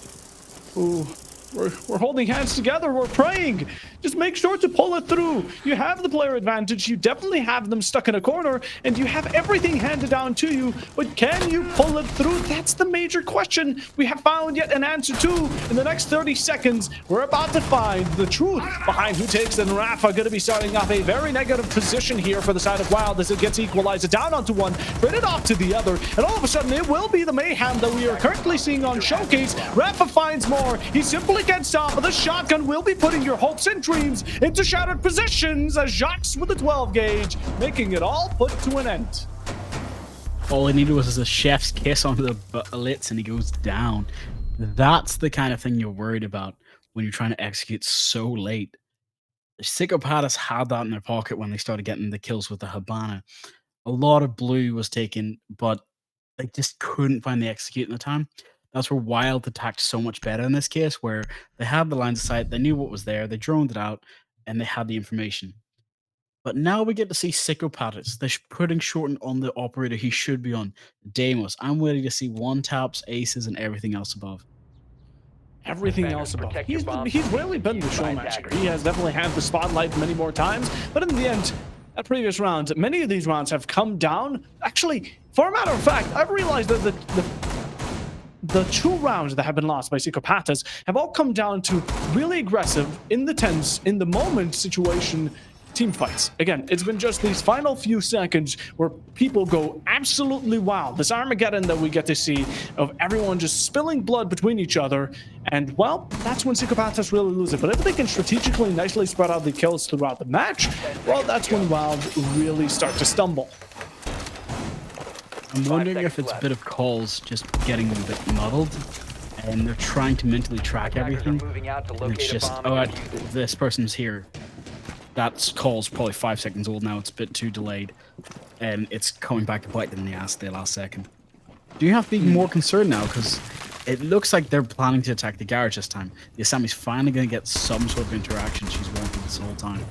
Ooh, we're holding hands together. We're praying. Just make sure to pull it through. You have the player advantage. You definitely have them stuck in a corner, and you have everything handed down to you. But can you pull it through? That's the major question we have found yet an answer to. In the next 30 seconds, we're about to find the truth behind who takes it. And Rafa going to be starting off a very negative position here for the side of Wild as it gets equalized down onto one, traded off to the other, and all of a sudden it will be the mayhem that we are currently seeing on Showcase. Rafa finds more. He simply gets off, but the shotgun will be putting your hopes and dreams into shattered positions as Jacques with a 12 gauge, making it all put to an end. All he needed was a chef's kiss on the lips and he goes down. That's the kind of thing you're worried about when you're trying to execute so late. Chicopatas had that in their pocket when they started getting the kills with the Hibana. A lot of blue was taken, but they just couldn't find the execute in the time. That's where Wild attacked so much better in this case, where they had the lines of sight, they knew what was there, they droned it out, and they had the information. But now we get to see Psychopathus. They're putting Shorten on the operator he should be on, Deimos. I'm waiting to see one taps, aces, and everything else above. Everything else above. He's really been the showmatcher. He has definitely had the spotlight many more times, but in the end, at previous rounds, many of these rounds have come down. Actually, for a matter of fact, I've realized that the 2 rounds that have been lost by Psychopathus have all come down to really aggressive, in the tense, in the moment situation team fights. Again, it's been just these final few seconds where people go absolutely wild. This Armageddon that we get to see of everyone just spilling blood between each other. And, well, that's when Psychopathus really lose it. But if they can strategically nicely spread out the kills throughout the match, well, that's when Wild really start to stumble. I'm wondering if it's a bit of calls just getting them a bit muddled, and they're trying to mentally track everything. And it's just, oh, this person's here. That call's probably 5 seconds old now. It's a bit too delayed, and it's coming back to bite them in the ass the last second. Do you have to be more concerned now? Because it looks like they're planning to attack the garage this time. The Asami's finally going to get some sort of interaction she's wanted this whole time.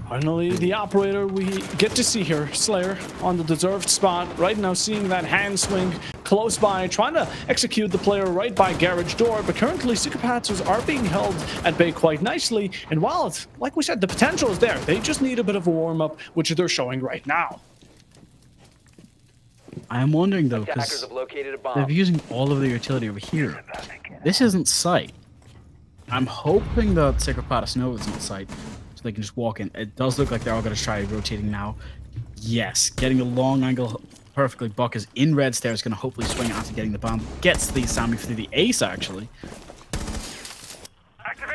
Finally, the operator, we get to see her, Slayer, on the deserved spot. Right now, seeing that hand swing close by, trying to execute the player right by garage door. But currently, Psychopaths are being held at bay quite nicely. And while it's, like we said, the potential is there, they just need a bit of a warm-up, which they're showing right now. I am wondering, though, because they're using all of their utility over here. This isn't sight. I'm hoping that Psychopaths know it's not sight, so they can just walk in. It does look like they're all going to try rotating now. Yes, getting a long angle perfectly. Buck is in red stairs, going to hopefully swing after getting the bomb. Gets the Asami through the ace, actually.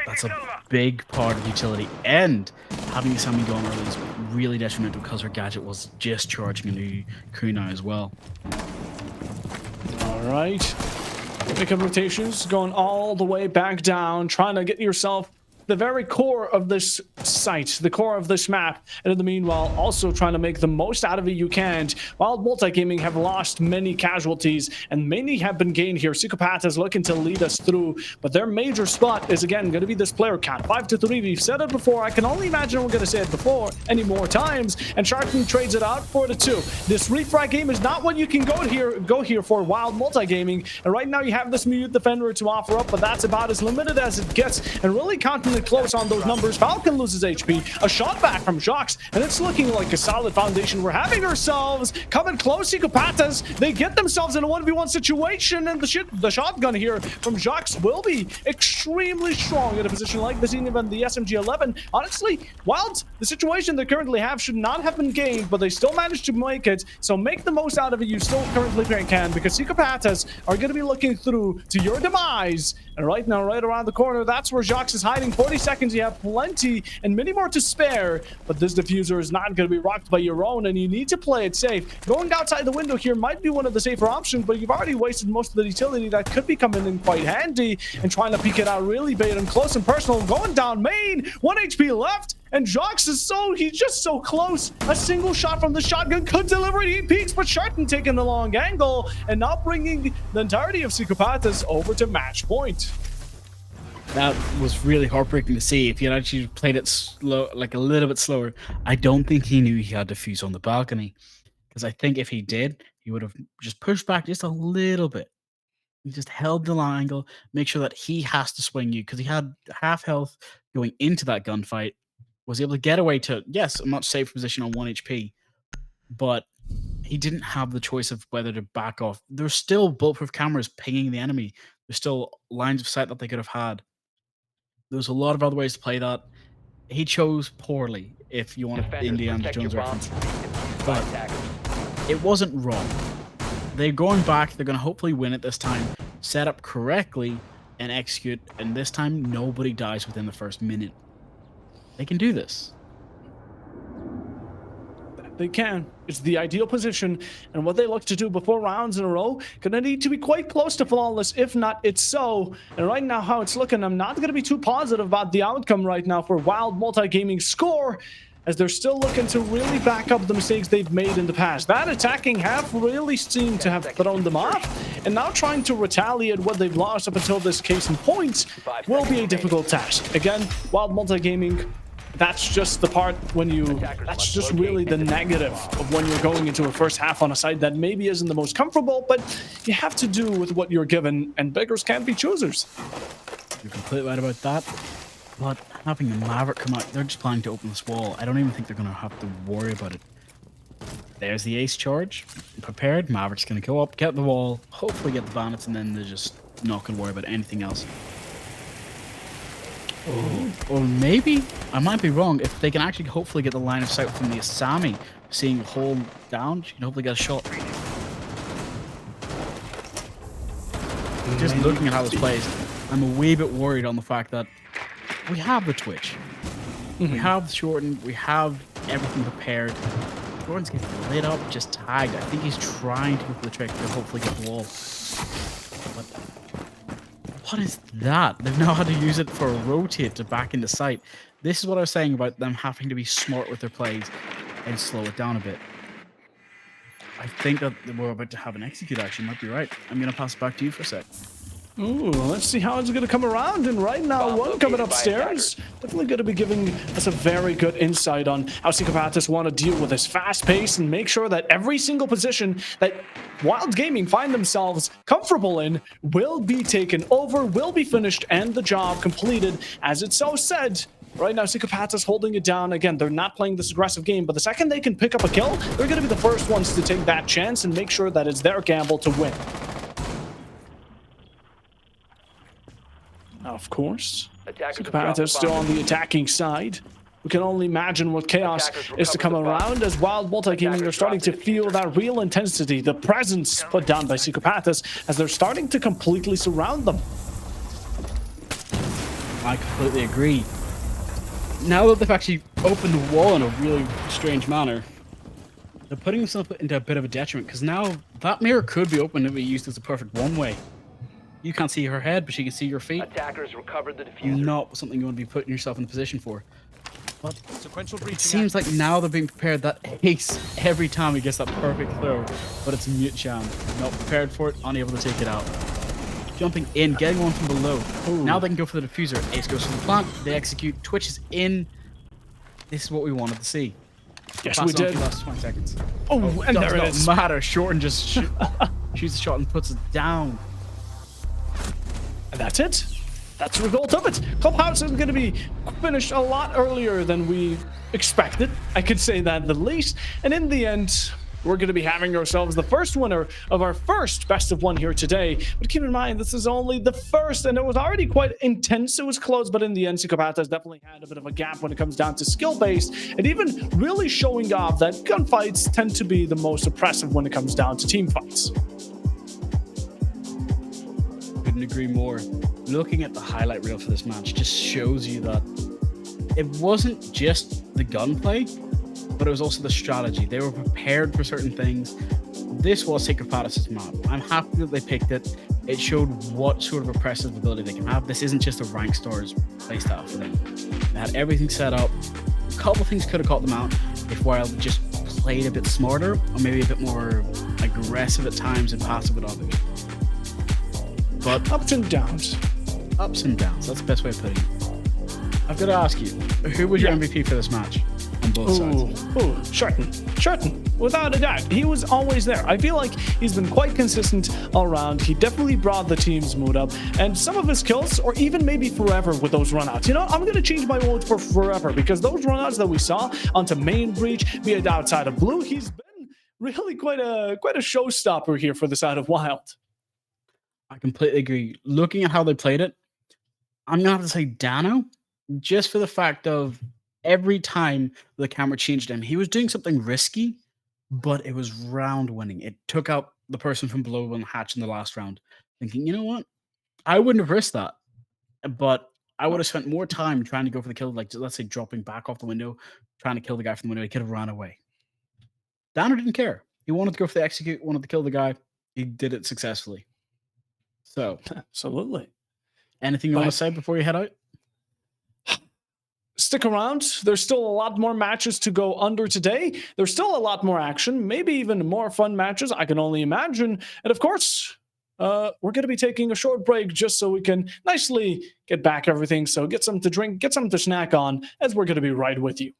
That's a big part of utility. And having Asami going early is really detrimental because her gadget was just charging a new kunai as well. All right. Pick up rotations, going all the way back down, trying to get yourself the very core of this site, the core of this map, and in the meanwhile also trying to make the most out of it you can. Wild Multigaming have lost many casualties and many have been gained here. Psychopath is looking to lead us through, but their major spot is again going to be this player count, 5-3. We've said it before, I can only imagine we're going to say it before any more times, and Sharkman trades it out for the 2. This refrag game is not what you can go here for Wild Multigaming, and right now you have this Mute Defender to offer up, but that's about as limited as it gets, and really counting close on those numbers. Falcon loses HP, a shot back from Jox, and it's looking like a solid foundation. We're having ourselves coming close. Psychopaths, they get themselves in a 1v1 situation, and the shotgun here from Jox will be extremely strong in a position like this, even the SMG-11. Honestly, Wild, the situation they currently have should not have been gained, but they still managed to make it, so make the most out of it you still currently can, because Psychopaths are going to be looking through to your demise, and right now, right around the corner, that's where Jox is hiding. 40 seconds, you have plenty and many more to spare, but this diffuser is not going to be rocked by your own, and you need to play it safe. Going outside the window here might be one of the safer options, but you've already wasted most of the utility that could be coming in quite handy, and trying to peek it out really bait and close and personal. Going down main, 1 HP left, and Jox is he's just so close. A single shot from the shotgun could deliver it. He peeks, but Sharton taking the long angle and not bringing the entirety of Psychopaths over to match point. That was really heartbreaking to see. If he had actually played it slow, like a little bit slower, I don't think he knew he had defuse on the balcony. Because I think if he did, he would have just pushed back just a little bit. He just held the line angle, make sure that he has to swing you, because he had half health going into that gunfight. Was able to get away to, yes, a much safer position on 1 HP, but he didn't have the choice of whether to back off. There's still bulletproof cameras pinging the enemy. There's still lines of sight that they could have had. There's a lot of other ways to play that. He chose poorly, if you want an Indiana Jones reference. But it wasn't wrong. They're going back. They're going to hopefully win it this time. Set up correctly and execute. And this time, nobody dies within the first minute. They can do this. They can. It's the ideal position, and what they look to do before rounds in a row gonna need to be quite close to flawless, if not it's so. And right now, how it's looking, I'm not gonna be too positive about the outcome right now for Wild Multigaming score. as they're still looking to really back up the mistakes they've made in the past. That attacking half really seemed to have thrown them off, and now trying to retaliate what they've lost up until this case in points will be a difficult task. Again, Wild Multigaming, that's just the part when you, that's just really the negative of when you're going into a first half on a side that maybe isn't the most comfortable, but you have to do with what you're given, and beggars can't be choosers. You're completely right about that. But having the Maverick come out, they're just planning to open this wall. I don't even think they're going to have to worry about it. There's the ace charge. Prepared. Maverick's going to go up, get the wall, hopefully get the bandits, and then they're just not going to worry about anything else. Or maybe, I might be wrong, if they can actually hopefully get the line of sight from the Asami, seeing the hole down, she can hopefully get a shot. Just looking at how this plays, I'm a wee bit worried on the fact that we have the Twitch. We have Shorten, we have everything prepared. Jordan's getting lit up, just tagged. I think he's trying to go for the trick to hopefully get the wall. But what is that? They've now had to use it for a rotate to back into sight. This is what I was saying about them having to be smart with their plays and slow it down a bit. I think that we're about to have an execute, actually. Might be right. I'm going to pass it back to you for a sec. Ooh, let's see how it's going to come around. And right now, one coming upstairs. Definitely going to be giving us a very good insight on how Psychopathists want to deal with this fast pace and make sure that every single position that Wild Gaming find themselves comfortable in will be taken over, will be finished, and the job completed. As it's so said, right now, Psychopathists holding it down. Again, they're not playing this aggressive game, but the second they can pick up a kill, they're going to be the first ones to take that chance and make sure that it's their gamble to win. Of course, Psychopathists still on the attacking side. We can only imagine what chaos is to come around as Wild Multigaming are starting to feel that real intensity, the presence put down by Psychopathists as they're starting to completely surround them. I completely agree. Now that they've actually opened the wall in a really strange manner, they're putting themselves into a bit of a detriment because now that mirror could be open and be used as a perfect one-way. You can't see her head, but she can see your feet. Attackers recovered the diffuser. Not something you want to be putting yourself in the position for. But it seems like now they're being prepared that ace every time he gets that perfect throw, but it's Mute Jam. Not prepared for it, unable to take it out. Jumping in, getting one from below. Ooh. Now they can go for the diffuser. Ace goes for the plant, they execute, Twitch is in. This is what we wanted to see. Yes, we did. Last 20 seconds. Oh, and there it is. Does not matter. Shorten just shoots the shot and puts it down. And that's it. That's the result of it. Clubhouse is going to be finished a lot earlier than we expected. I could say that the least. And in the end, we're going to be having ourselves the first winner of our first best of one here today. But keep in mind, this is only the first, and it was already quite intense. It was close, but in the end, Psychopathists definitely had a bit of a gap when it comes down to skill-based, and even really showing off that gunfights tend to be the most oppressive when it comes down to team fights. Couldn't agree more. Looking at the highlight reel for this match just shows you that it wasn't just the gunplay, but it was also the strategy. They were prepared for certain things. This was Psychopathists' map. I'm happy that they picked it. It showed what sort of oppressive ability they can have. This isn't just a rank stars playstyle for them. They had everything set up. A couple things could have caught them out if Wild just played a bit smarter, or maybe a bit more aggressive at times and passive with others. But ups and downs. Ups and downs. That's the best way of putting it. I've got to ask you, who was your MVP for this match on both sides? Shorten, without a doubt. He was always there. I feel like he's been quite consistent all around. He definitely brought the team's mood up. And some of his kills, or even maybe forever with those runouts. You know, I'm going to change my vote for forever because those runouts that we saw onto main breach, be it outside of blue, he's been really quite a showstopper here for the side of Wild. I completely agree. Looking at how they played it, I'm going to have to say Dano, just for the fact of every time the camera changed him, he was doing something risky, but it was round winning. It took out the person from below on the hatch in the last round, thinking, you know what? I wouldn't have risked that, but I would have spent more time trying to go for the kill, like let's say dropping back off the window, trying to kill the guy from the window. He could have ran away. Dano didn't care. He wanted to go for the execute, wanted to kill the guy. He did it successfully. So, absolutely. Anything you want to say before you head out? stick around. There's still a lot more matches to go under today. There's still a lot more action, maybe even more fun matches, I can only imagine. And of course, we're going to be taking a short break just so we can nicely get back everything. So get something to drink, get something to snack on, as we're going to be right with you.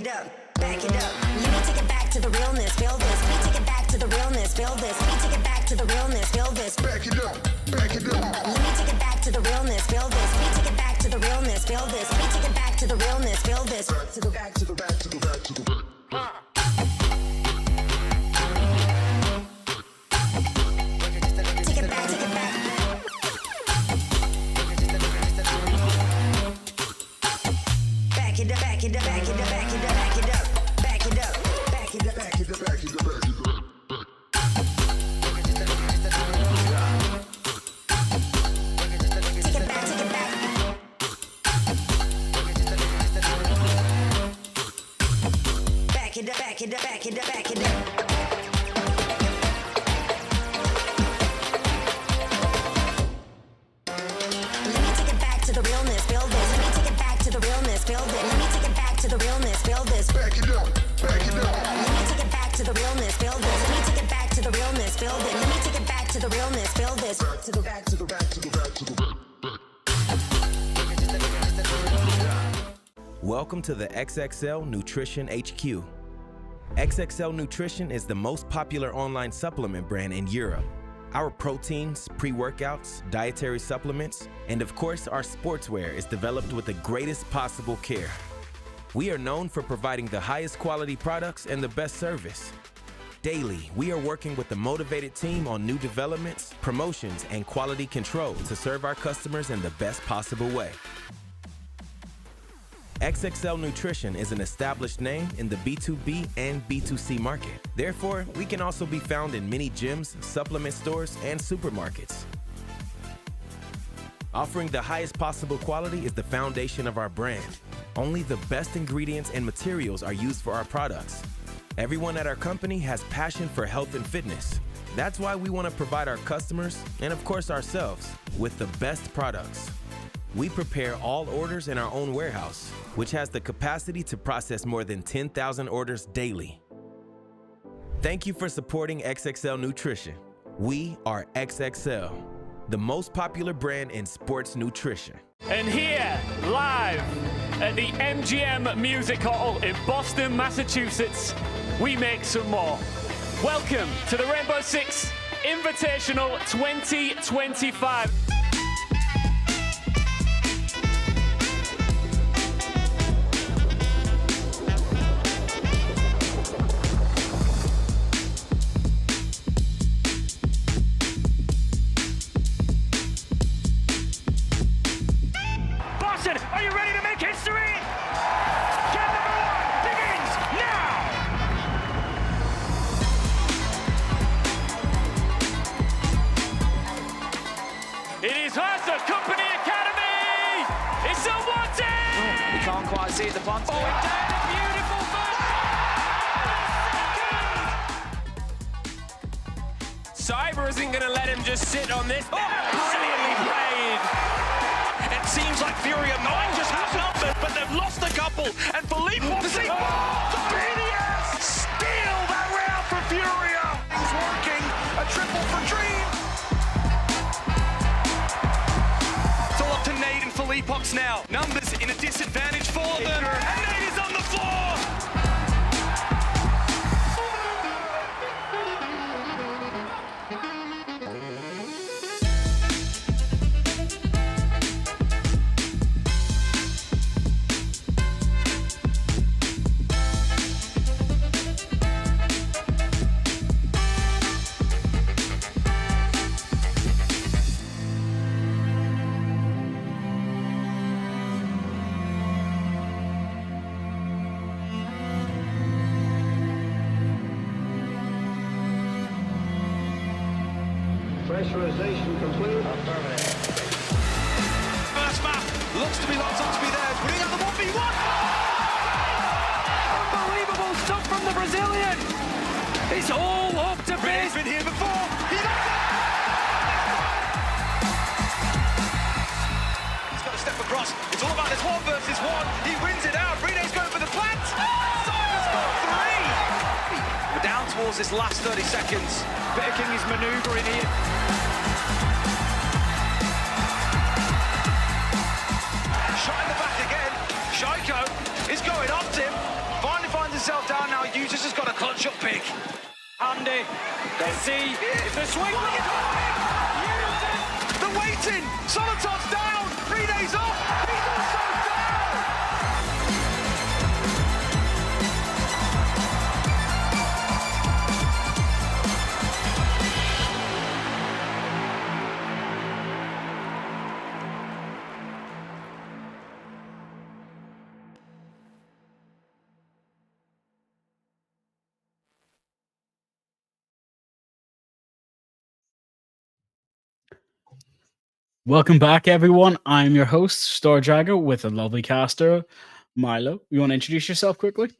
it up, back it up. Let me take it back to the realness, feel this. Let me take it back to the realness, feel this. Let me take it back to the realness, feel this. Back it up, back it up. Let me take it back to the realness, feel this. Let me take it back to the realness, feel this. Let me take it back to the realness, feel this. Back to the back to the back to the back to the back. Take it back, take it back. Back it up, back it up, back it up, back it up, back it up, back it up, back it up, Back it up, back it up, back it up. take it back, take it back. Back it up, back it up, back it up, back it up. Let me take it back to the realness, feel this. Let me take it back to the realness, feel this. Let me take it back to the realness, feel this. Back it up, back it up. Let me take it back to the realness, feel this. Let me take it back to the realness, feel this. Let me take it back to the realness, feel this. Back to the back to the back to the back to the back. Welcome to the XXL Nutrition HQ. XXL Nutrition is the most popular online supplement brand in Europe. Our proteins, pre-workouts, dietary supplements, and of course our sportswear is developed with the greatest possible care. We are known for providing the highest quality products and the best service. Daily, we are working with a motivated team on new developments, promotions, and quality control to serve our customers in the best possible way. XXL Nutrition is an established name in the B2B and B2C market. Therefore, we can also be found in many gyms, supplement stores, and supermarkets. Offering the highest possible quality is the foundation of our brand. Only the best ingredients and materials are used for our products. Everyone at our company has passion for health and fitness. That's why we want to provide our customers, and of course ourselves, with the best products. We prepare all orders in our own warehouse, which has the capacity to process more than 10,000 orders daily. Thank you for supporting XXL Nutrition. We are XXL, the most popular brand in sports nutrition. And here, live at the MGM Music Hall in Boston, Massachusetts, we make some more. Welcome to the Rainbow Six Invitational 2025. Boston, are you ready to make history? Game number one begins now! It is Hunter Company Academy! It's a one-team! We can't quite see the punt. Oh, it did a beautiful Cyber isn't going to let him just sit on this. Brilliantly played. It seems like Fury are not just outnumbered, but they've lost a couple. And Philippe Foxy, BDS steal that round for Furia. He's working a triple for Dream. It's all up to Nate and Philippe Fox now. Numbers in a disadvantage for them. And Nate is on the floor. Pressurization complete. First map looks to be locked up to be there. Putting out the 1v1. Unbelievable stuff from the Brazilian! It's all up to He's been here before. He's got to step across. It's all about this 1 versus 1. He wins it out. Rene's going for the plant. Simon's got 3. We're down towards this last 30 seconds. Picking his manoeuvre in here. Shot in the back again. Shaiko is going up to him. Finally matchup pick. Andy, let's see if the swing. They're waiting. Solotov's down. 3 days off. He's also down. Welcome back, everyone. I'm your host, Star Drago, with a lovely caster, Milo. You want to introduce yourself quickly?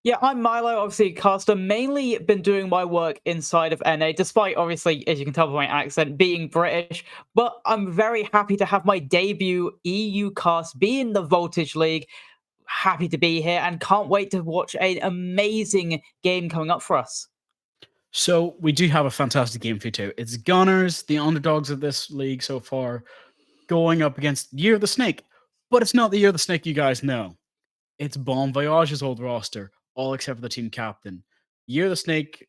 Yeah, I'm Milo, obviously caster. Mainly been doing my work inside of NA, despite obviously, as you can tell by my accent, being British. But I'm very happy to have my debut EU cast be in the Voltage League. Happy to be here and can't wait to watch an amazing game coming up for us. So we do have a fantastic game for you too. It's Gunners, the underdogs of this league so far, going up against Year of the Snake. But it's not the Year of the Snake you guys know. It's Bon Voyage's old roster, all except for the team captain. Year of the Snake,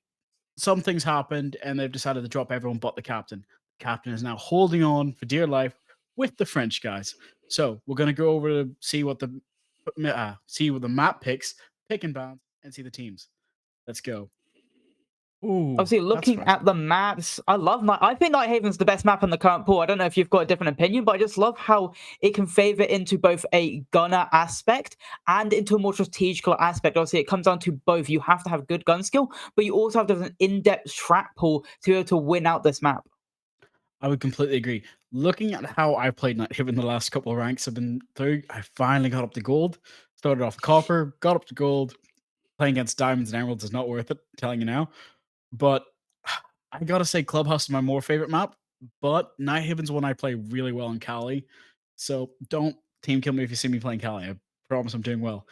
some things happened and they've decided to drop everyone but the captain. The captain is now holding on for dear life with the French guys. So we're going to go over to see what the map picks, pick and bounce, and see the teams. Let's go. Ooh, Obviously, looking at the maps, I think Nighthaven's the best map in the current pool. I don't know if you've got a different opinion, but I just love how it can favor into both a gunner aspect and into a more strategical aspect. Obviously, it comes down to both. You have to have good gun skill, but you also have to have an in-depth strat pool to be able to win out this map. I would completely agree. Looking at how I played Nighthaven the last couple of ranks I've been through, I finally got up to gold. Started off copper, got up to gold. Playing against diamonds and emeralds is not worth it, I'm telling you now. But I gotta say, Clubhouse is my more favorite map. But Nighthaven's one I play really well in Cali. So don't team kill me if you see me playing Cali. I promise I'm doing well.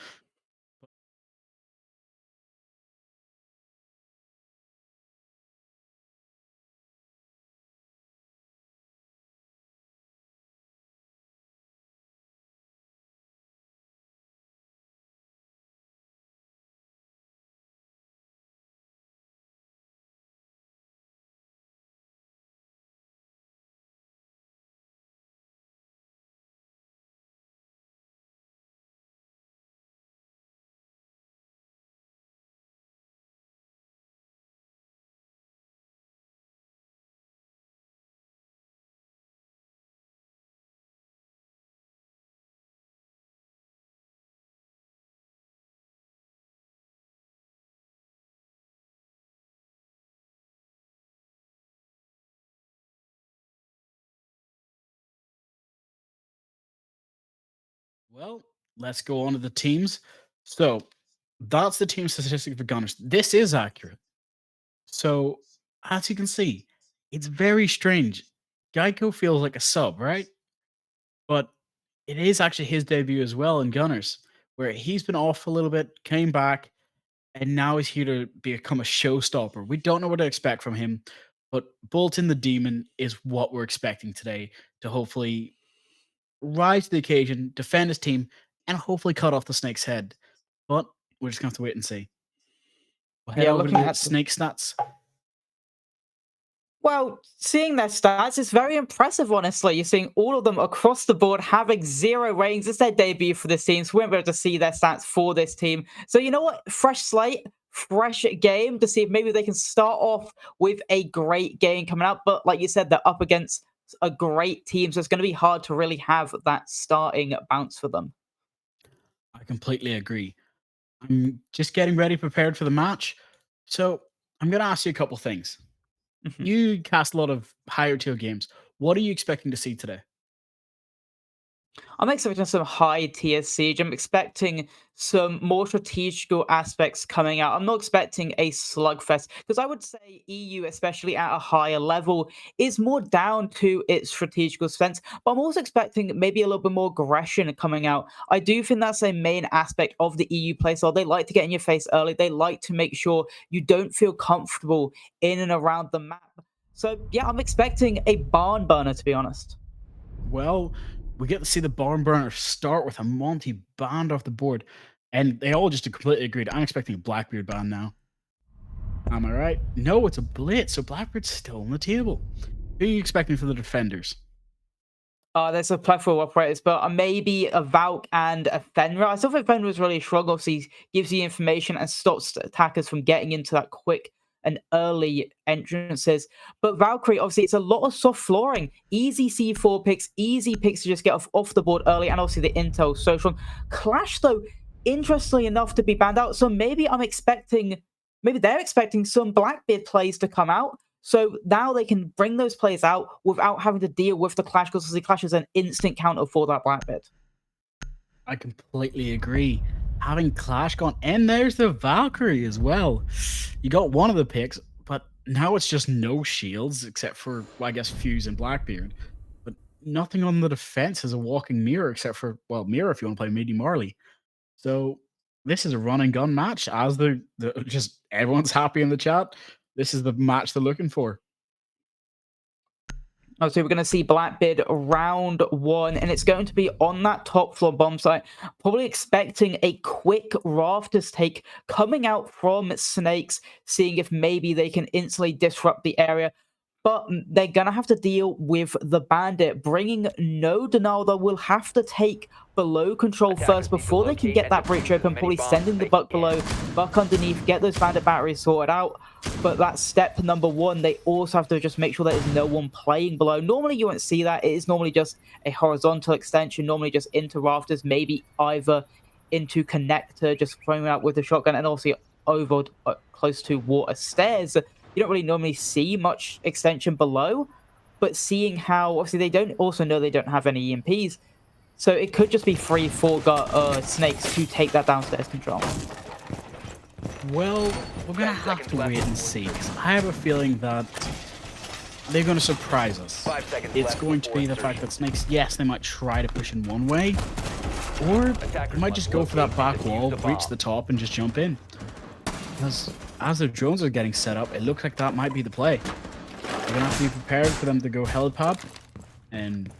Well, let's go on to the teams. So that's the team statistic for Gunners. This is accurate. So as you can see, it's very strange. Geico feels like a sub, right? But it is actually his debut as well in Gunners, where he's been off a little bit, came back, and now he's here to become a showstopper. We don't know what to expect from him, but Bolton the Demon is what we're expecting today to hopefully rise to the occasion, defend his team, and hopefully cut off the Snake's head. But we're just going to have to wait and see. We'll head over to the Snake stats. Well, seeing their stats is very impressive, honestly. You're seeing all of them across the board having 0 ratings. It's their debut for this team, so we won't be able to see their stats for this team. So you know what? Fresh slate, fresh game to see if maybe they can start off with a great game coming up. But like you said, they're up against a great team, so it's going to be hard to really have that starting bounce for them. I completely agree. I'm just getting ready, prepared for the match. So I'm going to ask you a couple things. You cast a lot of higher tier games. What are you expecting to see today? I'm expecting some high tier siege. I'm expecting some more strategical aspects coming out. I'm not expecting a slugfest because I would say EU, especially at a higher level, is more down to its strategical sense. But I'm also expecting maybe a little bit more aggression coming out. I do think that's a main aspect of the EU playstyle. They like to get in your face early. They like to make sure you don't feel comfortable in and around the map. So yeah, I'm expecting a barn burner, to be honest. Well, we get to see the barn burner start with a Monty banned off the board. And they all just completely agreed. I'm expecting a Blackbeard ban now. Am I right? No, it's a blitz, so Blackbird's still on the table. Who are you expecting for the defenders? There's a plethora of operators, but maybe a Valk and a Fenrir. I still think Fenrir's really strong. Obviously, he gives you information and stops attackers from getting into that quick and early entrances. But Valkyrie, obviously, it's a lot of soft flooring. Easy C4 picks, easy picks to just get off the board early, and obviously the intel so strong. Clash, though, interestingly enough, to be banned out. So maybe they're expecting some Blackbeard plays to come out. So now they can bring those players out without having to deal with the Clash, because the Clash is an instant counter for that Blackbeard. I completely agree. Having Clash gone, and there's the Valkyrie as well. You got one of the picks, but now it's just no shields except for, well, I guess, Fuse and Blackbeard. But nothing on the defense as a walking mirror except for, well, mirror if you want to play Meaty Marley. So this is a run and gun match. As the just everyone's happy in the chat. This is the match they're looking for. So we're going to see Blackbeard round 1, and it's going to be on that top floor bomb site. Probably expecting a quick Rafters take coming out from Snakes, seeing if maybe they can instantly disrupt the area. But they're going to have to deal with the Bandit, bringing no denial. They will have to take below control first before they can get that breach open, probably sending the Buck below, Buck underneath, get those Bandit batteries sorted out. But that's step number 1. They also have to just make sure there's no one playing below. Normally, you won't see that. It is normally just a horizontal extension, normally just into Rafters, maybe either into Connector, just throwing out with the shotgun, and also over close to water stairs. You don't really normally see much extension below, but seeing how, obviously, they don't have any EMPs, so it could just be free for Snakes to take that downstairs control. Well, we're going to have to wait and see, because I have a feeling that they're going to surprise us. It's going to be the fact that Snakes, yes, they might try to push in one way, or they might just go for that back wall, reach the top, and just jump in. Because as their drones are getting set up, it looks like that might be the play. They're going to have to be prepared for them to go helipad, and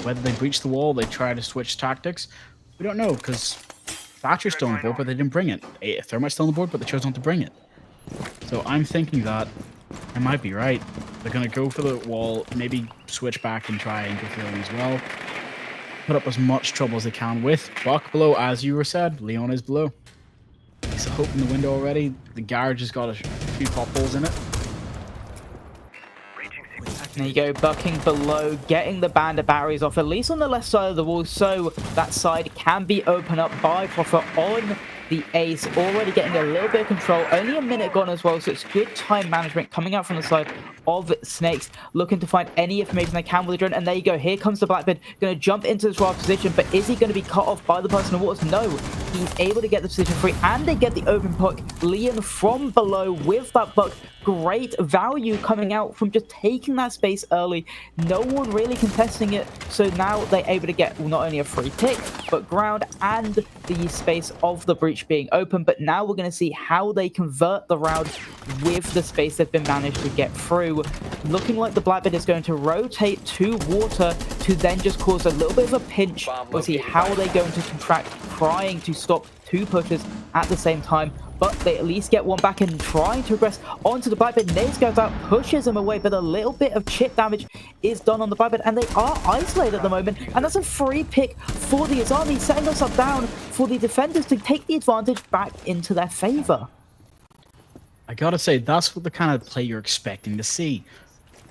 whether they breach the wall, they try to switch tactics. We don't know, because Thatcher's still on the board, but they didn't bring it. Thermite's still on the board, but they chose not to bring it. So I'm thinking that I might be right. They're going to go for the wall, maybe switch back and try and go for them as well. Put up as much trouble as they can with Buck below, as you were said. Leon is below. He's opened the window already. The garage has got a few pop holes in it. There you go, bucking below, getting the Bandit batteries off, at least on the left side of the wall, so that side can be opened up by Prophet on the Ace, already getting a little bit of control. Only a minute gone as well, so it's good time management coming out from the side of Snakes, looking to find any information they can with the drone. And there you go, here comes the Blackbeard, going to jump into this raw position, but is he going to be cut off by the person in the waters? No, he's able to get the position free, and they get the open puck. Leon from below with that Buck. Great value coming out from just taking that space early. No one really contesting it, so now they're able to get not only a free pick, but ground and the space of the breach being open. But now we're going to see how they convert the round with the space they've been managed to get through. Looking like the Blackbeard is going to rotate to water to then just cause a little bit of a pinch. We'll see how are they going to contract, trying to stop 2 pushes at the same time. But they at least get one back and trying to progress onto the Blackbeard. Naze goes out, pushes him away, but a little bit of chip damage is done on the Blackbeard, and they are isolated at the moment. And that's a free pick for the Azami, setting us up down for the defenders to take the advantage back into their favor. I gotta say, that's what the kind of play you're expecting to see.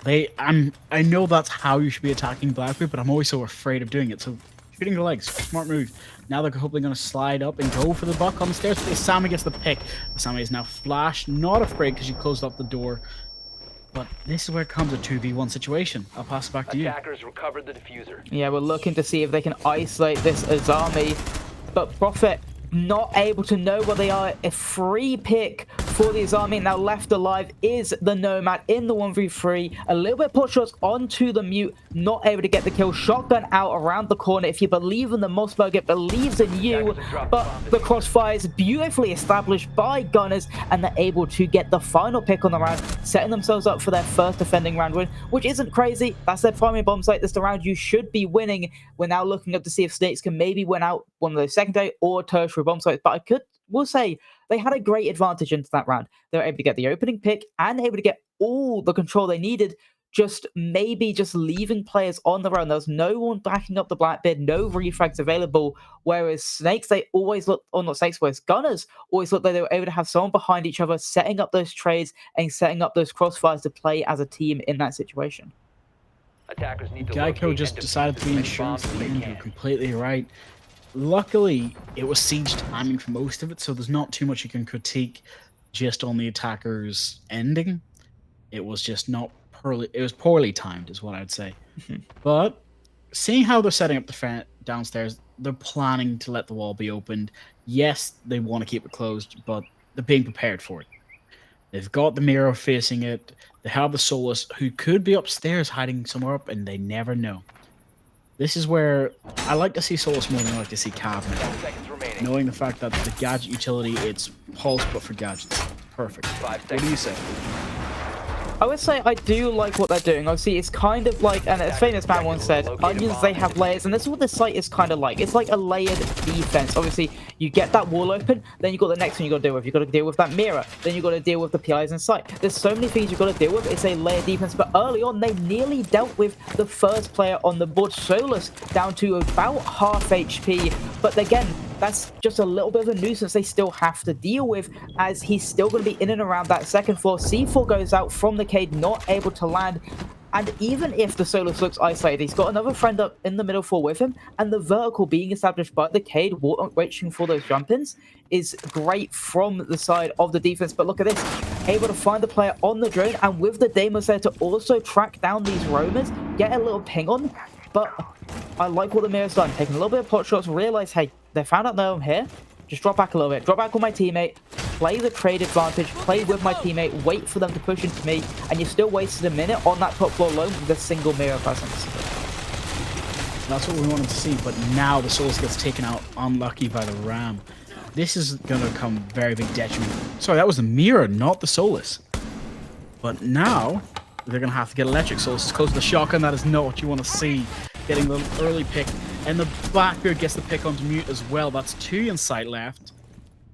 I know that's how you should be attacking Blackbeard, but I'm always so afraid of doing it. So shooting the legs, smart move. Now they're hopefully going to slide up and go for the Buck on the stairs. But Asami gets the pick. Asami is now flashed, not afraid because she closed off the door. But this is where it comes a 2v1 situation. I'll pass it back to you. Attackers recovered the diffuser. Yeah, we're looking to see if they can isolate this Azami. But Prophet not able to know where they are. A free pick for the Azami. Now left alive is the Nomad in the 1v3. A little bit push shots onto the Mute. Not able to get the kill. Shotgun out around the corner. If you believe in the Mossberg, it believes in you. But the crossfire is beautifully established by Gunners, and they're able to get the final pick on the round, setting themselves up for their first defending round win, which isn't crazy. That's their primary bomb site. That's the round you should be winning. We're now looking up to see if Snakes can maybe win out one of those secondary or tertiary bomb sites, but we'll say they had a great advantage into that round. They were able to get the opening pick and able to get all the control they needed, just maybe just leaving players on their own. There was no one backing up the Blackbeard, no refrags available. Whereas Snakes, they always looked, or not Snakes, whereas Gunners always looked like they were able to have someone behind each other, setting up those trades and setting up those crossfires to play as a team in that situation. Attackers need to Geico locate just and decided to be defuse insurance bombs at the if end. they You're can. completely right. Luckily, it was siege timing for most of it, so there's not too much you can critique just on the attacker's ending. It was just not it was poorly timed, is what I'd say. But seeing how they're setting up the downstairs, they're planning to let the wall be opened. Yes, they want to keep it closed, but they're being prepared for it. They've got the mirror facing it. They have the Solus, who could be upstairs hiding somewhere up, and they never know. This is where I like to see Solus more than I like to see Cav now. Knowing the fact that the gadget utility, it's Pulse, but for gadgets. Perfect. What do you say? I would say I do like what they're doing. Obviously, it's kind of like, and as Famous Man once said, onions, they have layers, and this is what this site is kind of like. It's like a layered defense. Obviously, you get that wall open, then you got the next thing you got to deal with. You got to deal with that mirror, then you got to deal with the PIs in sight. There's so many things you've got to deal with. It's a layered defense, but early on, they nearly dealt with the first player on the board, Solus, down to about half HP. But again, that's just a little bit of a nuisance they still have to deal with, as he's still going to be in and around that second floor. C4 goes out from the Cade, not able to land. And even if the Solus looks isolated, he's got another friend up in the middle floor with him, and the vertical being established by the Cade, waiting for those jump-ins, is great from the side of the defense. But look at this, able to find the player on the drone, and with the Deimos there to also track down these roamers, get a little ping on. But I like what the Mirror's done, taking a little bit of pot shots, realize, hey, they found out that I'm here, just drop back a little bit, drop back with my teammate, play the trade advantage, play with my teammate, wait for them to push into me, and you still wasted a minute on that top floor alone with a single Mirror presence. That's what we wanted to see, but now the Solus gets taken out unlucky by the Ram. This is going to become very big detriment. Sorry, that was the Mirror, not the Solus. But now, they're going to have to get Electric Solus close to the shotgun. That is not what you want to see. Getting the early pick, and the Blackbeard gets the pick onto mute as well. That's 2 in sight left.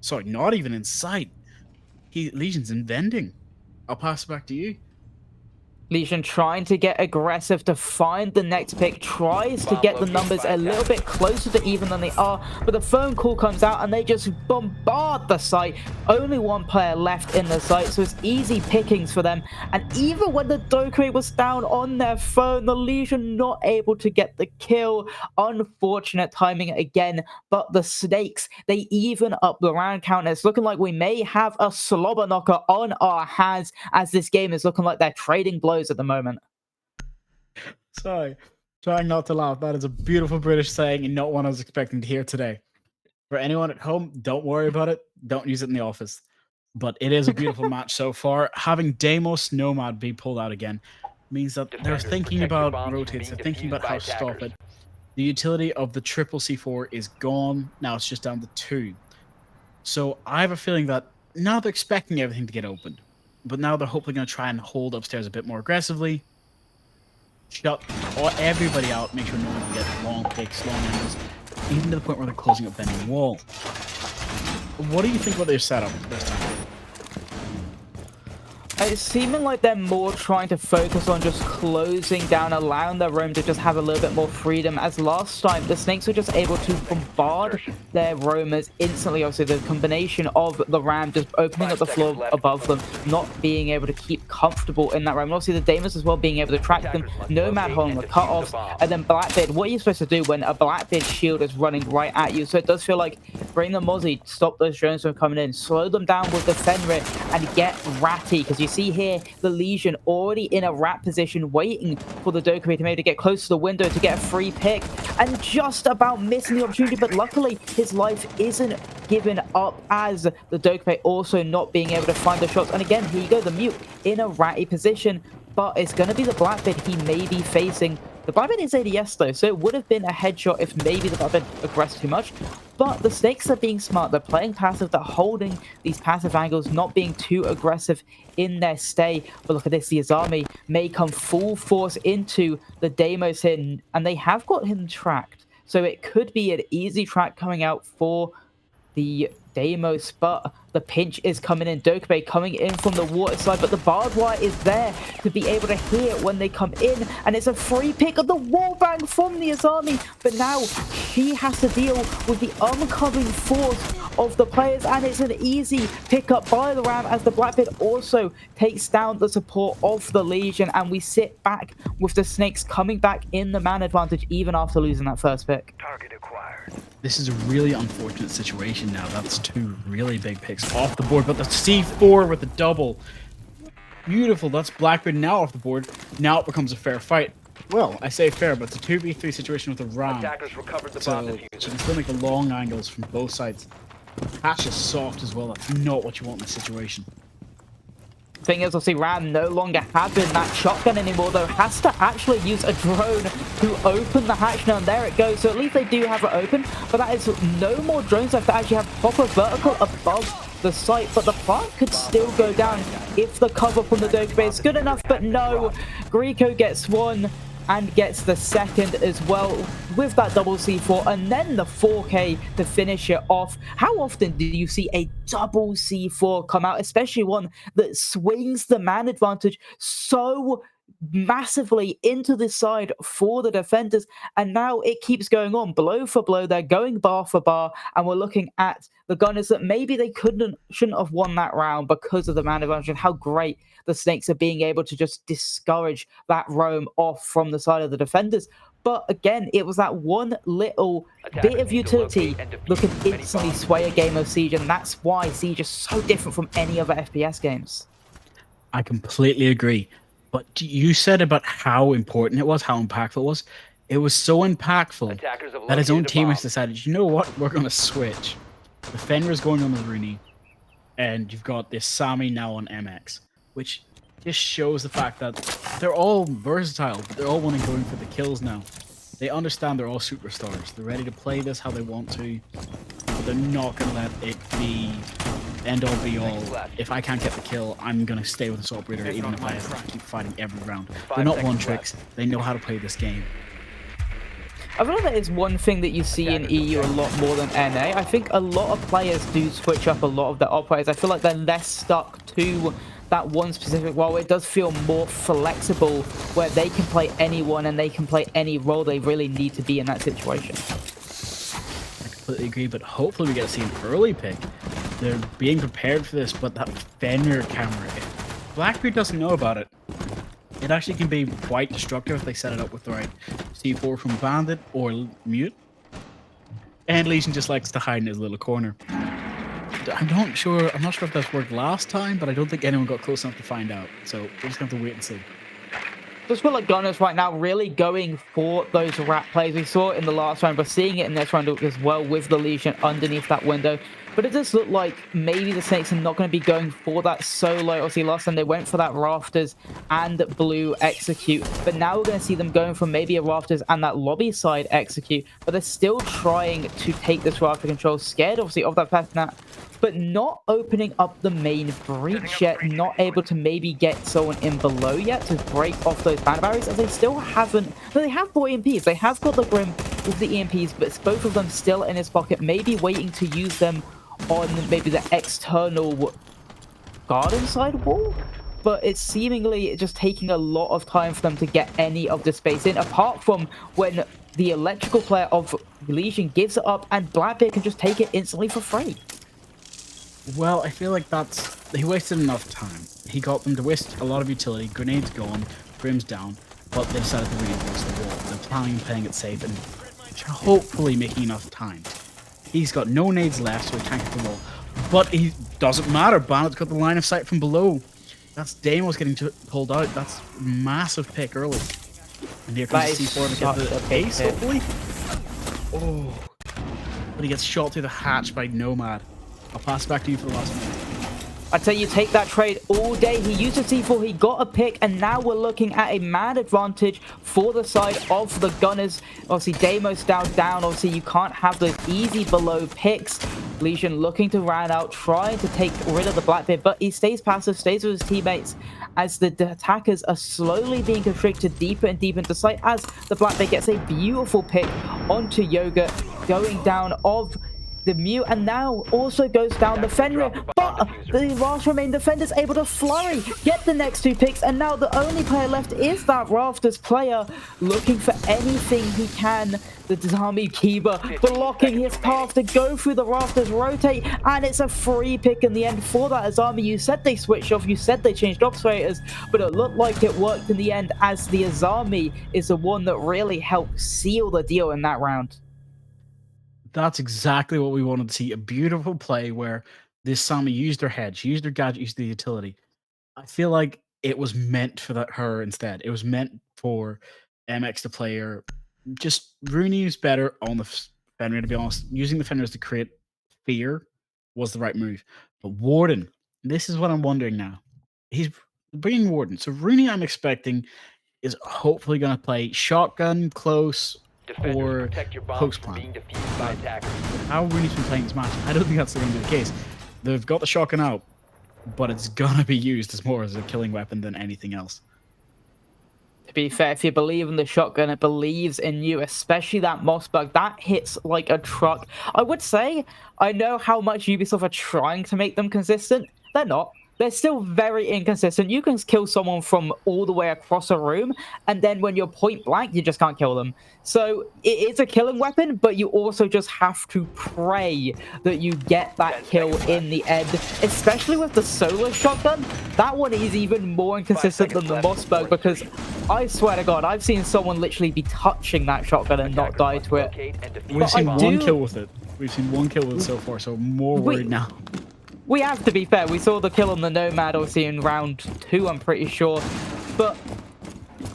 Sorry, not even in sight. Legion's in vending. I'll pass it back to you. Legion trying to get aggressive to find the next pick, tries to get the numbers a little bit closer to even than they are, but the phone call comes out and they just bombard the site. Only one player left in the site, so it's easy pickings for them. And even when the Dokkan was down on their phone, the Legion not able to get the kill. Unfortunate timing again, but the Snakes, they even up the round count. It's looking like we may have a slobber knocker on our hands, as this game is looking like they're trading blows at the moment. Sorry, trying not to laugh. That is a beautiful British saying and not one I was expecting to hear today. For anyone at home, don't worry about it. Don't use it in the office. But it is a beautiful match so far. Having Deimos Nomad be pulled out again means that they're thinking about rotates. They're thinking about how to stop it. The utility of the triple C4 is gone. Now it's just down to 2. So I have a feeling that now they're expecting everything to get opened. But now they're hopefully going to try and hold upstairs a bit more aggressively. Shut everybody out. Make sure no one can get long picks, long angles. Even to the point where they're closing up bending wall. What do you think about their setup this time? It's seeming like they're more trying to focus on just closing down, allowing their roam to just have a little bit more freedom. As last time, the Snakes were just able to bombard their roamers instantly. Obviously, the combination of the Ram just opening up the floor above them, not being able to keep comfortable in that roam. And obviously, the Deimos as well being able to track them. Nomad holding the cutoffs, and then Blackbeard. What are you supposed to do when a Blackbeard shield is running right at you? So it does feel like bring the Mozzie, stop those drones from coming in, slow them down with the Fenrir, and get ratty, because you see here the Legion already in a rat position waiting for the Dokkan to maybe get close to the window to get a free pick, and just about missing the opportunity. But luckily his life isn't given up, as the Dokkan also not being able to find the shots. And again, here you go, the Mute in a ratty position, but it's going to be the Blackbeard he may be facing. The Blackbeard is ADS though, so it would have been a headshot if maybe the Blackbeard aggressed too much. But the Snakes are being smart. They're playing passive. They're holding these passive angles, not being too aggressive in their stay. But look at this. The Azami may come full force into the Deimos here, and they have got him tracked. So it could be an easy track coming out for the Deimos, but the pinch is coming in. Dokkaebi coming in from the water side, but the barbed wire is there to be able to hear when they come in, and it's a free pick of the wallbang from the Azami, but now she has to deal with the oncoming force of the players, and it's an easy pickup by the Ram as the Blackbeard also takes down the support of the Legion, and we sit back with the Snakes coming back in the man advantage even after losing that first pick. Target acquired. This is a really unfortunate situation now. That's two really big picks off the board, but the C4 with the double. Beautiful. That's Blackbeard now off the board. Now it becomes a fair fight. Well, I say fair, but it's a 2v3 situation with a Ram. Attackers recovered the So bomb you diffuser. can still make the long angles from both sides. Hatch is soft as well. That's not what you want in this situation. Thing is, obviously, Ram no longer having that shotgun anymore, though, has to actually use a drone to open the hatch now, and there it goes. So at least they do have it open, but that is no more drones left to actually have proper vertical above the site, but the plant could still go down if the cover from the Dokkaebi is good enough, but no. Grieco gets one and gets the second as well with that double C4 and then the 4K to finish it off. How often do you see a double C4 come out, especially one that swings the man advantage so massively into the side for the defenders? And now it keeps going on blow for blow. They're going bar for bar, and we're looking at the Gunners that maybe they shouldn't have won that round because of the man advantage and how great the Snakes are being able to just discourage that roam off from the side of the defenders. But again, it was that one little bit of utility that could instantly sway a game of Siege, and that's why Siege is so different from any other FPS games. I completely agree. But you said about how important it was, how impactful it was. It was so impactful that his own teammates decided, you know what, we're going to switch. The Fenrir is going on the Rooney, and you've got this Sami now on MX, which just shows the fact that they're all versatile, but they're all wanting going for the kills now. They understand they're all superstars. They're ready to play this how they want to, but they're not going to let it be end all be all. If I can't get the kill, I'm going to stay with the Assault Breeder even if I have to keep fighting every round. They're not one tricks. They know how to play this game. I feel like that is one thing that you see in EU a lot more than NA. I think a lot of players do switch up a lot of their operators. I feel like they're less stuck to that one specific role. It does feel more flexible where they can play anyone and they can play any role they really need to be in that situation. I completely agree, but hopefully we get to see an early pick. They're being prepared for this, but that Fenrir camera, if Blackbeard doesn't know about it, it actually can be quite destructive if they set it up with the right C4 from Bandit or Mute. And Legion just likes to hide in his little corner. I'm not sure if that's worked last time, but I don't think anyone got close enough to find out. So we're just going to have to wait and see. Just feel like Gunners right now really going for those rat plays. We saw it in the last round, but seeing it in this round as well with the Legion underneath that window. But it does look like maybe the Snakes are not going to be going for that solo. Obviously, last time they went for that Rafters and Blue execute. But now we're going to see them going for maybe a Rafters and that lobby side execute. But they're still trying to take this Rafter control. Scared, obviously, of that Pathnat, but not opening up the main breach yet. Not able to maybe get someone in below yet to break off those banner barriers, as they still haven't. No, they have bought EMPs. They have got the Grim with the EMPs, but it's both of them still in his pocket, maybe waiting to use them on maybe the external garden side wall. But it's seemingly just taking a lot of time for them to get any of the space in, apart from when the electrical player of Legion gives it up and Blackbeard can just take it instantly for free. Well, I feel like he wasted enough time. He got them to waste a lot of utility. Grenades gone, Brim's down, but they decided to reinforce the wall. They're planning on playing it safe and hopefully making enough time. He's got no nades left, so he can't get the wall. But he doesn't matter. Bandit's got the line of sight from below. That's Deimos getting pulled out. That's massive pick early. And here comes the C4 to get the base, hopefully. Oh. But he gets shot through the hatch by Nomad. I'll pass it back to you for the last minute. I tell you, take that trade all day. He used a C4, he got a pick, and now we're looking at a man advantage for the side of the Gunners. Obviously, Deimos down. Obviously, you can't have those easy below picks. Legion looking to round out, trying to take rid of the Blackbeard, but he stays passive, stays with his teammates as the attackers are slowly being constricted deeper and deeper into sight as the Blackbeard gets a beautiful pick onto Yoga, going down of the Mew, and now also goes down the Fenrir, but the last remaining defender's able to flurry, get the next 2 picks, and now the only player left is that Rafters player, looking for anything he can. The Zami Kiba blocking his path to go through the Rafters, rotate, and it's a free pick in the end for that Azami. You said they switched off, you said they changed operators, but it looked like it worked in the end, as the Azami is the one that really helped seal the deal in that round. That's exactly what we wanted to see. A beautiful play where this Sami used her head, she used her gadget, used the utility. I feel like it was meant for her instead. It was meant for MX to play her. Just Rooney is better on the Fenrir, to be honest. Using the Fenris to create fear was the right move. But Warden, this is what I'm wondering now. He's bringing Warden. So Rooney, I'm expecting, is hopefully going to play shotgun, close, or post plant. How Rooney's been playing this match, I don't think that's going to be the case. They've got the shotgun out, but it's going to be used as more as a killing weapon than anything else. To be fair, if you believe in the shotgun, it believes in you, especially that Mossberg. That hits like a truck. I would say, I know how much Ubisoft are trying to make them consistent. They're not. They're still very inconsistent. You can kill someone from all the way across a room, and then when you're point blank, you just can't kill them. So it's a killing weapon, but you also just have to pray that you get that kill in the end, especially with the solo shotgun. That one is even more inconsistent than the Mossberg, because I swear to God, I've seen someone literally be touching that shotgun and not die to it. We've seen one kill with it. We've seen one kill with it so far, so I'm more worried now. We have to be fair. We saw the kill on the Nomad, obviously, in round 2, I'm pretty sure. But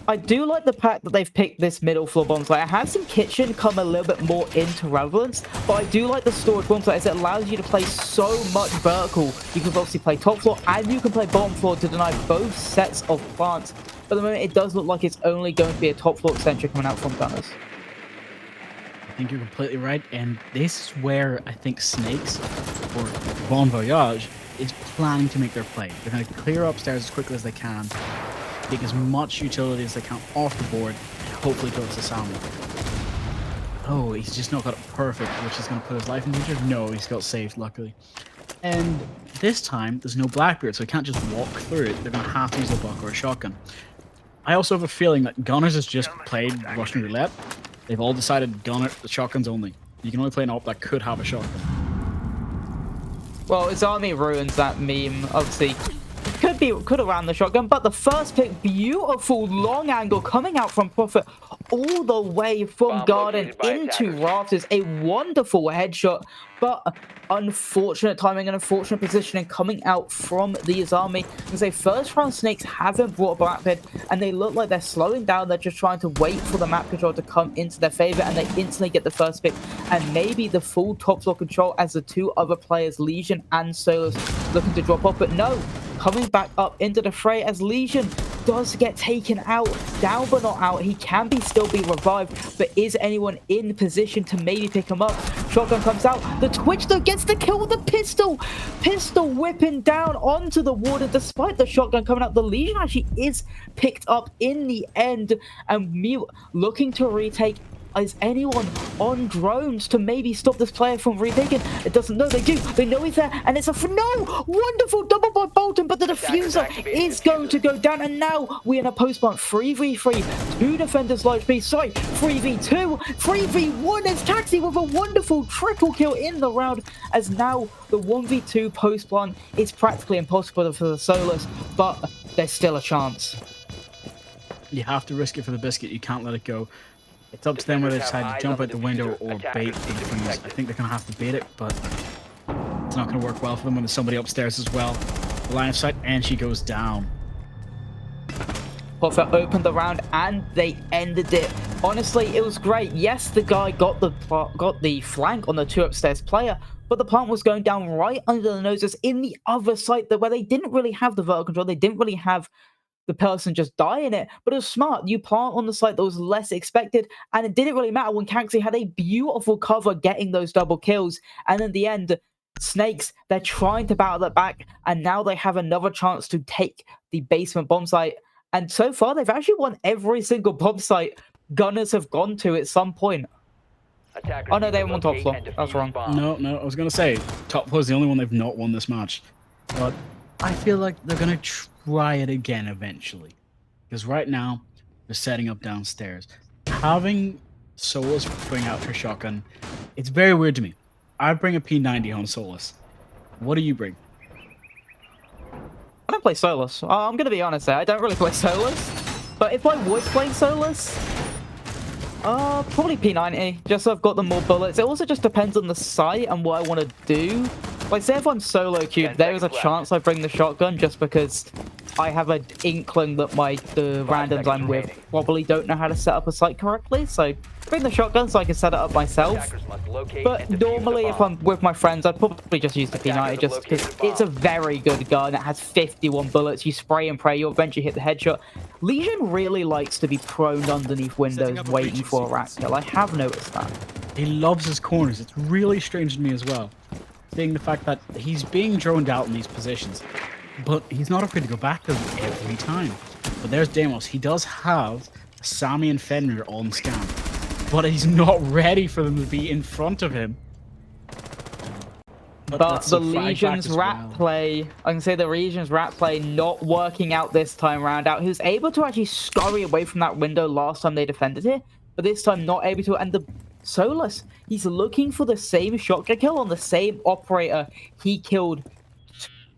I do like the fact that they've picked this middle floor bomb site. It has some kitchen come a little bit more into relevance, but I do like the storage bomb site as it allows you to play so much vertical. You can obviously play top floor and you can play bottom floor to deny both sets of plants. But at the moment, it does look like it's only going to be a top floor extension coming out from Gunners. I think you're completely right, and this is where I think Snakes, or Bon Voyage, is planning to make their play. They're going to clear upstairs as quickly as they can, take as much utility as they can off the board, and hopefully go to Sami. Oh, he's just not got it perfect, which is going to put his life in danger. No, he's got saved, luckily. And this time, there's no Blackbeard, so he can't just walk through it. They're going to have to use a buck or a shotgun. I also have a feeling that Gunners has just played Russian Roulette. They've all decided gunner, the shotguns only. You can only play an op that could have a shotgun. Well, Azami ruins that meme, obviously. Could have ran the shotgun, but the first pick, beautiful long angle coming out from Prophet all the way from Garden into Rafters. A wonderful headshot, but unfortunate timing and unfortunate positioning coming out from the Azami. Because say first round Snakes haven't brought a Blackbeard, and they look like they're slowing down. They're just trying to wait for the map control to come into their favor, and they instantly get the first pick and maybe the full top floor control as the 2 other players, Legion and Solus, looking to drop off. But no, coming back up into the fray as Legion does get taken out, down but not out. He can still be revived, but is anyone in position to maybe pick him up? Shotgun comes out. The Twitch though gets the kill with the pistol. Pistol whipping down onto the Warden despite the shotgun coming out. The Legion actually is picked up in the end, and Mew looking to retake. Is anyone on drones to maybe stop this player from retaking? It doesn't know. They do. They know he's there, and it's a no! Wonderful double by Bolton, but the diffuser is going to go down, and now we're in a post-plant 3v3. 2 defenders large B. Sorry, 3v2, 3v1 as Taxi with a wonderful triple kill in the round, as now the 1v2 post-plant is practically impossible for the Solus, but there's still a chance. You have to risk it for the biscuit. You can't let it go. It's up to them whether they decide to jump out the window or bait the defuse. I think they're going to have to bait it, but it's not going to work well for them when there's somebody upstairs as well. Line of sight, and she goes down. Prophet opened the round, and they ended it. Honestly, it was great. Yes, the guy got the flank on the 2 upstairs player, but the plant was going down right under the noses in the other site where they didn't really have the vertical control. They didn't really have the person just die in it, but it was smart. You plant on the site that was less expected, and it didn't really matter when Caxi had a beautiful cover getting those double kills. And in the end, Snakes, they're trying to battle that back, and now they have another chance to take the basement bomb site. And so far, they've actually won every single bomb site Gunners have gone to at some point. Oh no, they won top floor. That's wrong. No, I was gonna say top floor is the only one they've not won this match, but I feel like they're gonna try it again eventually, because right now they're setting up downstairs. Having Solus bring out her shotgun, it's very weird to me. I bring a P90 on Solus. What do you bring? I don't play Solus. I'm gonna be honest there. I don't really play Solus, but if I was playing Solus, probably P90, just so I've got the more bullets. It also just depends on the site and what I want to do. Like, say if I'm solo queued, there is a chance I bring the shotgun just because I have an inkling that the randoms I'm with probably don't know how to set up a site correctly. So bring the shotgun so I can set it up myself. But normally if I'm with my friends, I'd probably just use the P90 just because it's a very good gun. It has 51 bullets. You spray and pray, you'll eventually hit the headshot. Legion really likes to be prone underneath windows waiting for a rat kill. I have noticed that. He loves his corners. It's really strange to me as well, seeing the fact that he's being droned out in these positions, but he's not afraid to go back to them every time. But there's Deimos. He does have Sammy and Fenrir on scan, but he's not ready for them to be in front of him. But the Legion's rat play, I can say the Legion's rat play not working out this time round out. He was able to actually scurry away from that window last time they defended it, but this time not able to. And the Solus, he's looking for the same shotgun kill on the same operator he killed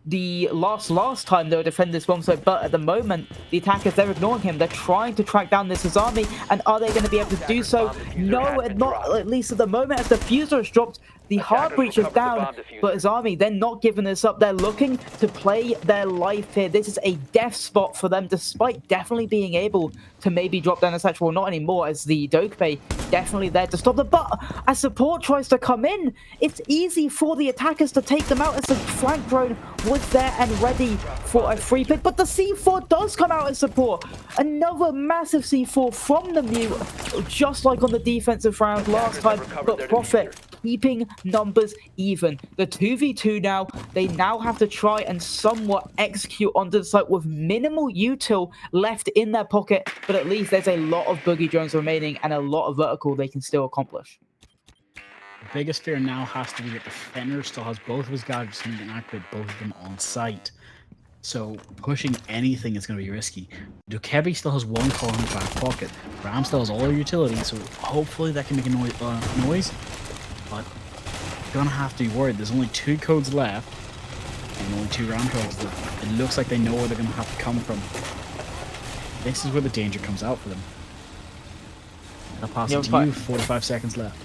the last time they were defending this one. So, but at the moment, the attackers, they're ignoring him. They're trying to track down this army, and are they going to be able to do so? No, not at least at the moment. As the fuser has dropped, the hard breach is down, but his army, they're not giving this up. They're looking to play their life here. This is a death spot for them, despite definitely being able to maybe drop down a satchel. Well, not anymore, as the Dokkaebi definitely there to stop them. But as support tries to come in, it's easy for the attackers to take them out, as the flank drone was there and ready for a free pick. But the C4 does come out as support. Another massive C4 from the Mute, just like on the defensive round last time, but Prophet keeping numbers even. The 2v2 now, they now have to try and somewhat execute onto the site with minimal util left in their pocket, but at least there's a lot of boogie drones remaining and a lot of vertical they can still accomplish. The biggest fear now has to be that the Fenrir still has both of his gadgets and he can activate both of them on site. So pushing anything is going to be risky. Dokkaebi still has one call in his back pocket. Ram still has all their utility, so hopefully that can make a noise. But you're gonna have to be worried. There's only 2 codes left and only 2 round codes. It looks like they know where they're gonna have to come from. This is where the danger comes out for them. I'll pass it to you. 45 seconds left.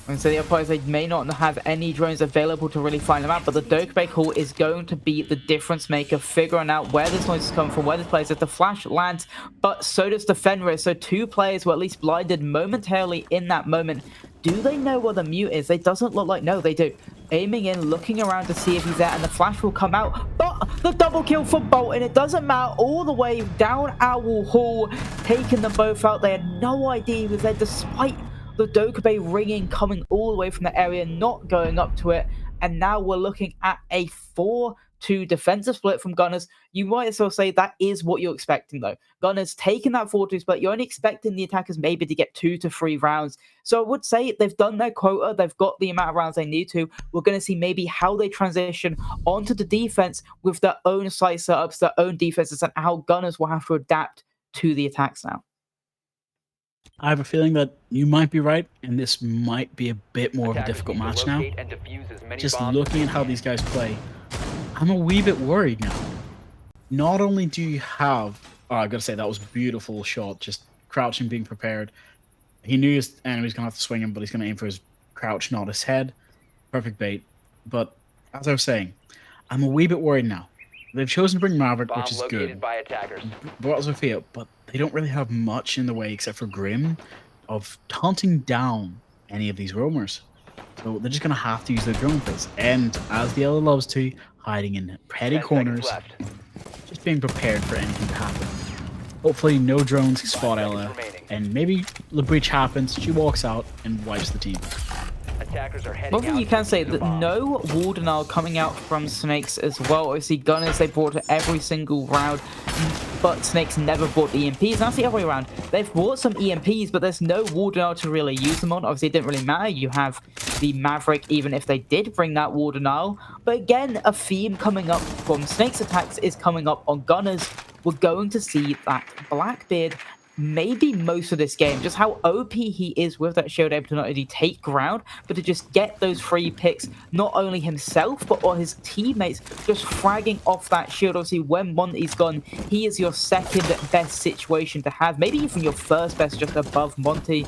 And so the other part is they may not have any drones available to really find them out, but the Dokkaebi call is going to be the difference maker, figuring out where this noise is coming from, where this plays. If the flash lands, but so does the Fenrir. So 2 players were at least blinded momentarily in that moment. Do they know where the Mute is? It doesn't look like, no, they do. Aiming in, looking around to see if he's there, and the flash will come out. But the double kill for Boltyn, it doesn't matter, all the way down Owl Hall, taking them both out. They had no idea he was there, despite the Dokkaebi ringing coming all the way from the area, not going up to it. And now we're looking at a 4-2 defensive split from Gunners. You might as well say that is what you're expecting, though. Gunners taking that 4-2 split. You're only expecting the attackers maybe to get 2 to 3 rounds. So I would say they've done their quota. They've got the amount of rounds they need to. We're going to see maybe how they transition onto the defense with their own site setups, their own defenses, and how Gunners will have to adapt to the attacks now. I have a feeling that you might be right, and this might be a bit more of a difficult match now. Just looking at how these guys play, I'm a wee bit worried now. Not only do you have... Oh, I've got to say, that was a beautiful shot, just crouching, being prepared. He knew his enemy's going to have to swing him, but he's going to aim for his crouch, not his head. Perfect bait. But, as I was saying, I'm a wee bit worried now. They've chosen to bring Maverick, which is good. Brought Zofia, but they don't really have much in the way, except for Grim, of hunting down any of these roamers. So they're just going to have to use their drone plays. And, as the Ela loves to, hiding in petty corners, just being prepared for anything to happen. Hopefully no drones spot Ela, and maybe the breach happens, she walks out, and wipes the team. One thing you can say that no Warden are coming out from Snakes as well. Obviously, Gunners they brought to every single round. but Snakes never brought the EMPs. That's the other way around. They've brought some EMPs, but there's no Warden to really use them on. Obviously, it didn't really matter. You have the Maverick, even if they did bring that Warden. But again, a theme coming up from Snakes attacks is coming up on Gunners. We're going to see that Blackbeard maybe most of this game, just how OP he is with that shield, able to not only take ground, but to just get those free picks, not only himself, but all his teammates, just fragging off that shield. Obviously, when Monty's gone, he is your second best situation to have, maybe even your first best, just above Monty.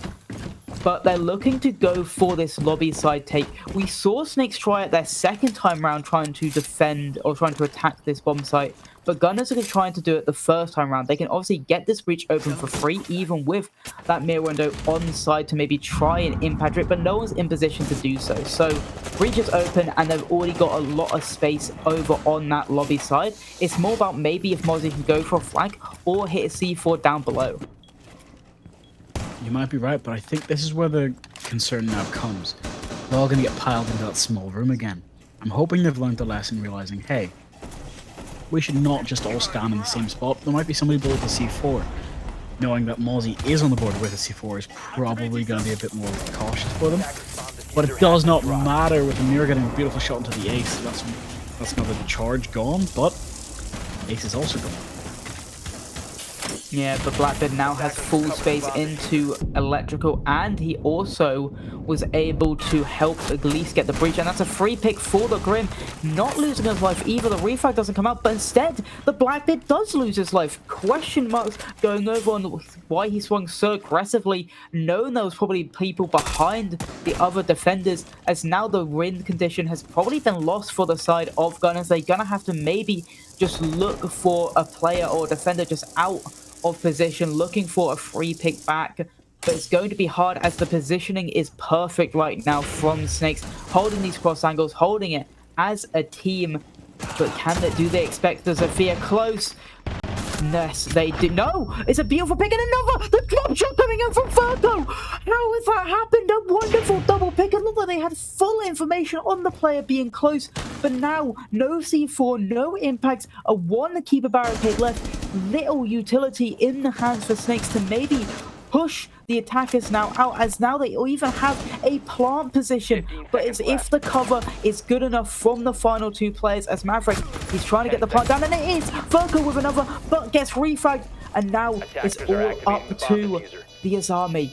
But they're looking to go for this lobby side take. We saw Snakes try it their second time round trying to defend or trying to attack this bomb site. But Gunners are trying to do it the first time round. They can obviously get this breach open for free, even with that mirror window on side to maybe try and impact it, but no one's in position to do so. So breach is open and they've already got a lot of space over on that lobby side. It's more about maybe if Mozzie can go for a flank or hit a C4 down below. You might be right, but I think this is where the concern now comes. They're all going to get piled into that small room again. I'm hoping they've learned the lesson, realizing, hey, we should not just all stand in the same spot. There might be somebody below the C4. Knowing that Mozzie is on the board with a C4 is probably going to be a bit more cautious for them. But it does not matter with the mirror getting a beautiful shot into the ace. That's not the charge gone, but ace is also gone. Yeah, but Blackbeard now has full space into electrical, and he also was able to help at least get the breach, and that's a free pick for the Grim, not losing his life either. The refrag doesn't come out, but instead the Blackbeard does lose his life. Question marks going over on why he swung so aggressively, knowing there was probably people behind the other defenders, as now the wind condition has probably been lost for the side of Gunners. They're gonna have to maybe just look for a player or a defender just out of position, looking for a free pick back, but it's going to be hard as the positioning is perfect right now from Snakes, holding these cross angles, holding it as a team. But do they expect the Zofia close? Yes, they do. No, it's a beautiful pick and another. The drop shot coming in from Virgo. How has that happened? A wonderful double pick. And look like they had full information on the player being close. But now, no C4, no impacts, a one keeper barricade left. Little utility in the hands for Snakes to maybe push the attackers now out, as now they even have a plant position. But it's if the cover is good enough from the final two players, as Maverick, he's trying to get the plant down, and it is Virgo with another, but gets refragged, and now it's all up to the Azami.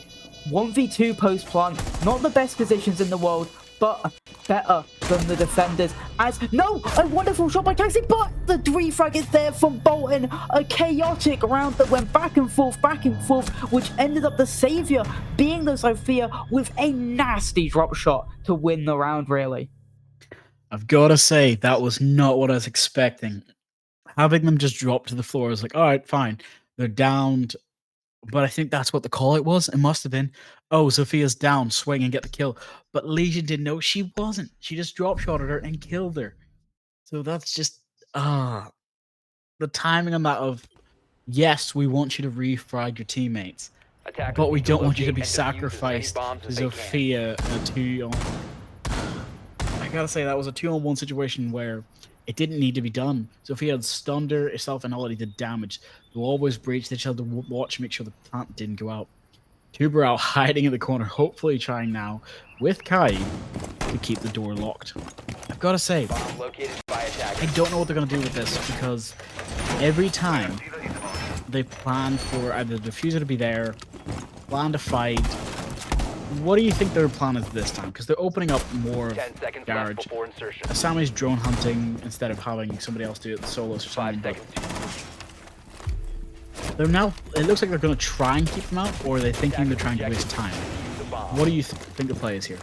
1v2 post plant, not the best positions in the world, but better than the defenders. As no, a wonderful shot by Cassie, but the refrag is there from Bolton. A chaotic round that went back and forth, which ended up the savior being the Zofia with a nasty drop shot to win the round, really. I've got to say, that was not what I was expecting. Having them just drop to the floor is like, all right, fine. They're downed. But I think that's what the call it was. It must have been, oh, Zofia's down, swing and get the kill. But Legion didn't know she wasn't. She just drop shotted her and killed her. So that's just, the timing on that of, yes, we want you to refrag your teammates, but we don't want you to be sacrificed to Zofia in a 2-on. I gotta say, that was a 2-on-1 situation where it didn't need to be done. Zofia had stunned herself and already did damage. They'll always breach. They just had to watch, make sure the plant didn't go out. Tuber out hiding in the corner, hopefully trying now with Kai to keep the door locked. I've got to say, I don't know what they're going to do with this, because every time they plan for either the diffuser to be there, plan to fight. What do you think their plan is this time? Because they're opening up more of garage. Asami's drone hunting instead of having somebody else do it solos or something. They're now, it looks like they're going to try and keep them out, or are they thinking they're trying to waste time? What do you think the play is here?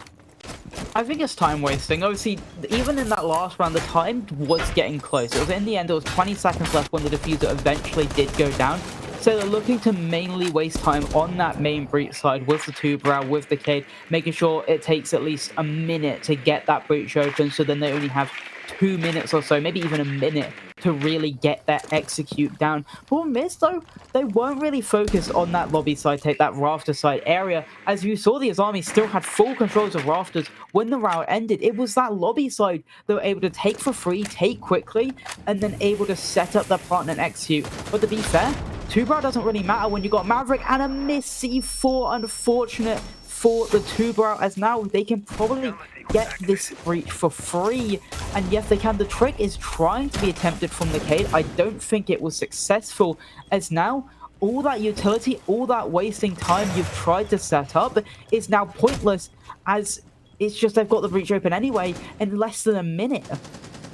I think it's time wasting. Obviously, even in that last round, the time was getting close. It was in the end, there was 20 seconds left when the diffuser eventually did go down. So they're looking to mainly waste time on that main breach side with the Tuber, with the Cade, making sure it takes at least a minute to get that breach open, so then they only have 2 minutes or so, maybe even a minute to really get that execute down. Problem is, though, they weren't really focused on that lobby side take, that rafter side area. As you saw, the Azami still had full controls of rafters when the round ended. It was that lobby side they were able to take for free, take quickly, and then able to set up their plant and execute. But to be fair, Two-Brow doesn't really matter when you got Maverick and a miss C4. Unfortunate for the Two-Brow, as now they can probably get this breach for free. And yes, they can. The trick is trying to be attempted from the Cade. I don't think it was successful, as now all that utility, all that wasting time you've tried to set up is now pointless, as it's just they've got the breach open anyway in less than a minute.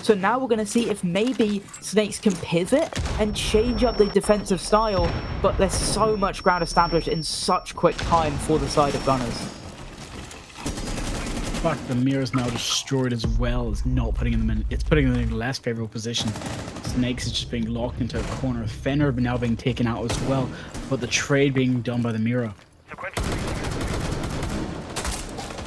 So now we're going to see if maybe Snakes can pivot and change up the defensive style, but there's so much ground established in such quick time for the side of Gunners. In fact, the mirror's now destroyed as well as not putting them in. It's putting them in a less favorable position. Snakes is just being locked into a corner. Fenner now being taken out as well, but the trade being done by the mirror.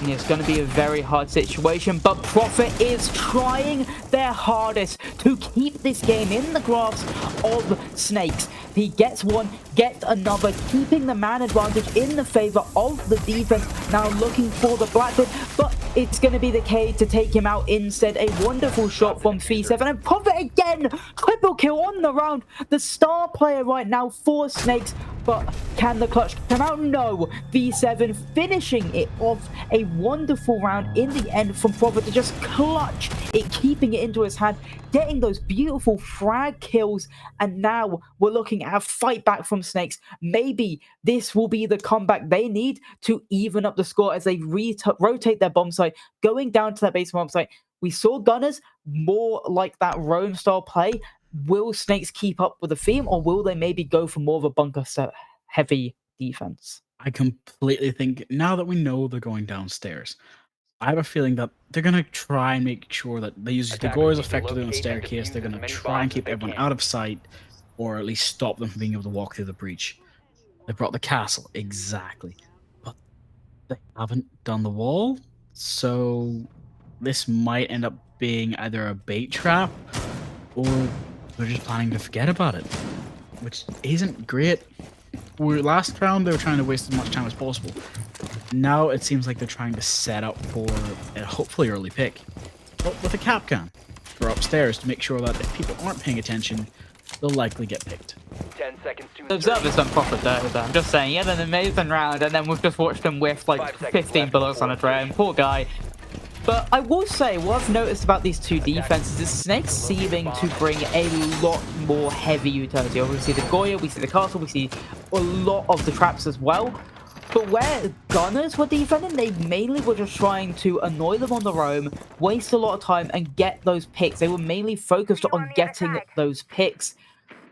It's going to be a very hard situation, but Prophet is trying their hardest to keep this game in the grasp of Snakes. He gets one, gets another, keeping the man advantage in the favor of the defense. Now looking for the Blackbird, but it's going to be the Cade to take him out instead. A wonderful shot from V7, and Prophet again, triple kill on the round. The star player right now for Snakes, but can the clutch come out? No. V7 finishing it off. A wonderful round in the end from Prophet to just clutch it, keeping it into his hand, getting those beautiful frag kills, and now we're looking at a fight back from Snakes. Maybe this will be the comeback they need to even up the score as they rotate their bomb site, going down to their base bomb site. We saw Gunners more like that roam style play. Will Snakes keep up with the theme, or will they maybe go for more of a bunker set heavy defense? I completely think, now that we know they're going downstairs, I have a feeling that they're going to try and make sure that they use the Goyles effectively on the staircase. They're going to try and keep everyone out of sight, or at least stop them from being able to walk through the breach. They brought the castle, exactly. But they haven't done the wall, so this might end up being either a bait trap, or they're just planning to forget about it, which isn't great. Last round, they were trying to waste as much time as possible. Now it seems like they're trying to set up for a hopefully early pick, but with a Kapkan for upstairs to make sure that if people aren't paying attention, they'll likely get picked. 10 seconds to The observers done Prophet though. I'm just saying, he had an amazing round, and then we've just watched him whiff like 15 bullets on a drone. Poor guy. But I will say, what I've noticed about these two defenses is Snakes seeming to bring a lot more heavy utility. Obviously the Goya, we see the castle, we see a lot of the traps as well. But where Gunners were defending, they mainly were just trying to annoy them on the roam, waste a lot of time, and get those picks. They were mainly focused on getting those picks.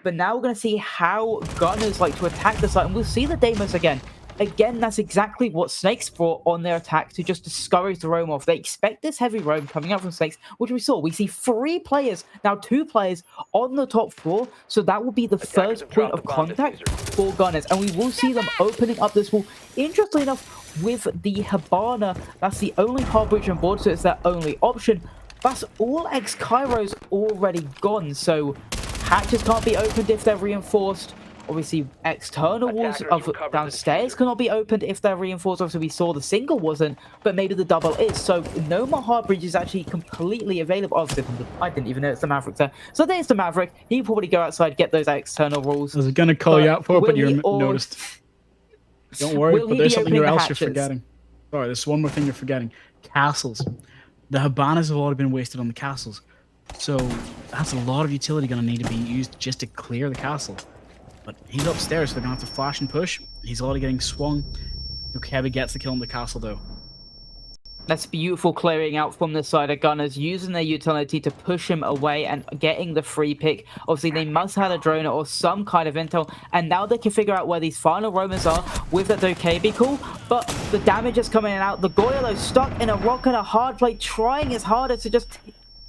But now we're going to see how Gunners like to attack the site, and we'll see the Deimos again. Again, that's exactly what Snakes brought on their attack to just discourage the roam off. They expect this heavy roam coming out from Snakes, which we saw. We see 3 players, now 2 players, on the top floor. So that will be the first point of contact for Gunners. And we will see them opening up this wall. Interestingly enough, with the Hibana, that's the only hard breach on board, so it's their only option. That's all ex-Kairos already gone. So hatches can't be opened if they're reinforced. Obviously, external walls of downstairs cannot be opened if they're reinforced. Obviously, we saw the single wasn't, but maybe the double is. So no more hard bridge is actually completely available. Obviously, I didn't even know it's the Maverick there. So there's the Maverick. He'll probably go outside, get those external walls. I was going to call you out for it, but you noticed. Don't worry, but there's something else you're forgetting. Sorry, there's one more thing you're forgetting. Castles. The Hibanas have already been wasted on the castles. So that's a lot of utility going to need to be used just to clear the castle. But he's upstairs, so they're going to have to flash and push. He's already getting swung. Ukebi gets the kill in the castle, though. That's beautiful clearing out from the side of Gunners, using their utility to push him away and getting the free pick. Obviously, they must have a drone or some kind of intel, and now they can figure out where these final Romans are with the Ukebi call. But the damage is coming out. The Goya, though, stuck in a rock and a hard play, trying his hardest to just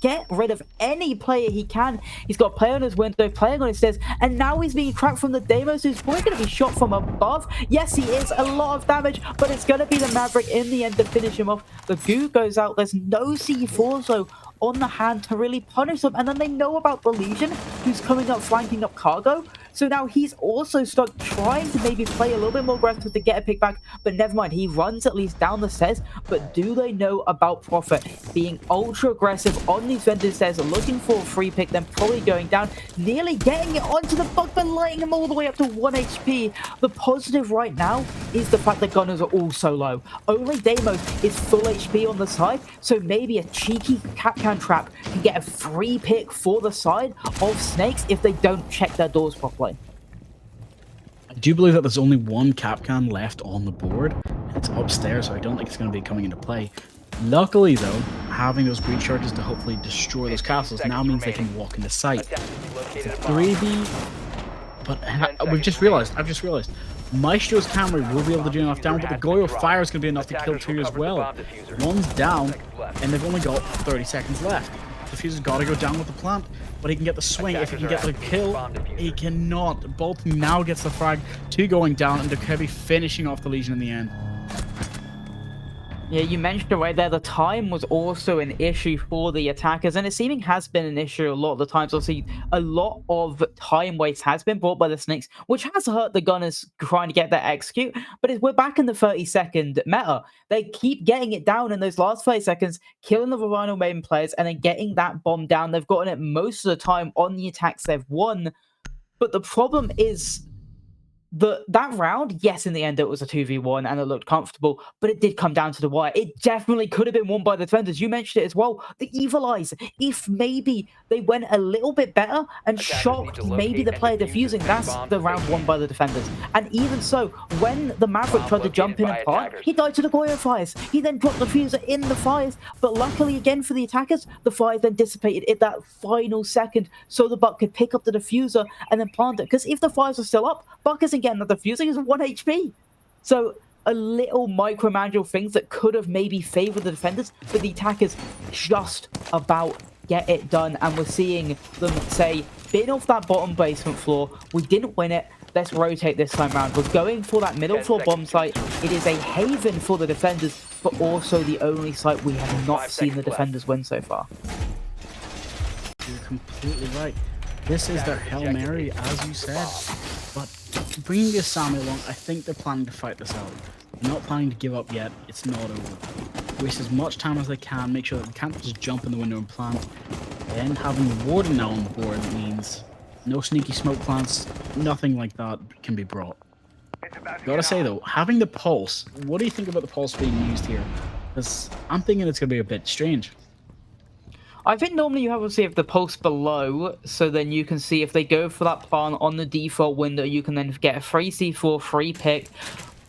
get rid of any player he can. He's got a player on his window, playing on his stairs, and now he's being tracked from the Deimos, who's probably going to be shot from above. Yes, he is. A lot of damage, but it's going to be the Maverick in the end to finish him off. The goo goes out. There's no C4, so on the hand to really punish them. And then they know about the Legion, who's coming up, flanking up Cargo. So now he's also stuck trying to maybe play a little bit more aggressive to get a pick back, but never mind. He runs at least down the stairs, but do they know about Prophet being ultra aggressive on these vendor stairs, looking for a free pick, then probably going down, nearly getting it onto the bug, but lighting him all the way up to 1 HP. The positive right now is the fact that Gunners are all so low. Only Deimos is full HP on the side, so maybe a cheeky Kapkan trap can get a free pick for the side of Snakes if they don't check their doors properly. I do believe that there's only one Kapkan left on the board. It's upstairs, so I don't think it's going to be coming into play. Luckily, though, having those breach charges to hopefully destroy those castles now means they can walk into sight. It's a 3v, but I've just realized, Maestro's camera will be able to do enough damage, but the Goyo fire is going to be enough to kill 2 as well. One's down, and they've only got 30 seconds left. The Fuser's got to go down with the plant, but he can get the swing. If he can get the kill, he cannot. Bolton now gets the frag, 2 going down, and Dokkaebi finishing off the Legion in the end. Yeah, you mentioned it right there. The time was also an issue for the attackers, and it seeming has been an issue a lot of the times. Obviously, a lot of time waste has been brought by the Snakes, which has hurt the Gunners trying to get that execute. But we're back in the 30-second meta. They keep getting it down in those last 30 seconds, killing the Rhino Maiden players, and then getting that bomb down. They've gotten it most of the time on the attacks they've won. But the problem is that round, yes, in the end it was a 2v1 and it looked comfortable, but it did come down to the wire. It definitely could have been won by the defenders. You mentioned it as well. The Evil Eyes, if maybe they went a little bit better and shocked maybe the player defusing, that's the round won by the defenders. And even so, when the Maverick tried to jump in and fire, he died to the Goyo fires. He then dropped the fuser in the fires, but luckily again for the attackers, the fires then dissipated at that final second, so the Buck could pick up the diffuser and then plant it. Because if the fires are still up, Buck isn't getting the diffuser, is 1 HP. So a little micromanagerial things that could have maybe favored the defenders, but the attackers just about get it done. And we're seeing them say, been off that bottom basement floor, we didn't win it, let's rotate this time around. We're going for that middle floor bomb site. It is a haven for the defenders, but also the only site we have not seen the defenders win so far. You're completely right. This is their Hail Mary, as you said. But bringing this Sammy along, I think they're planning to fight this out. They're not planning to give up yet. It's not over. Waste as much time as they can, make sure that they can't just jump in the window and plant. And having the Warden now on the board means no sneaky smoke plants, nothing like that can be brought. Gotta say though, having the Pulse, what do you think about the Pulse being used here? Because I'm thinking it's gonna be a bit strange. I think normally you have to see if the pulse below, so then you can see if they go for that plant on the default window, you can then get a free C4, free pick.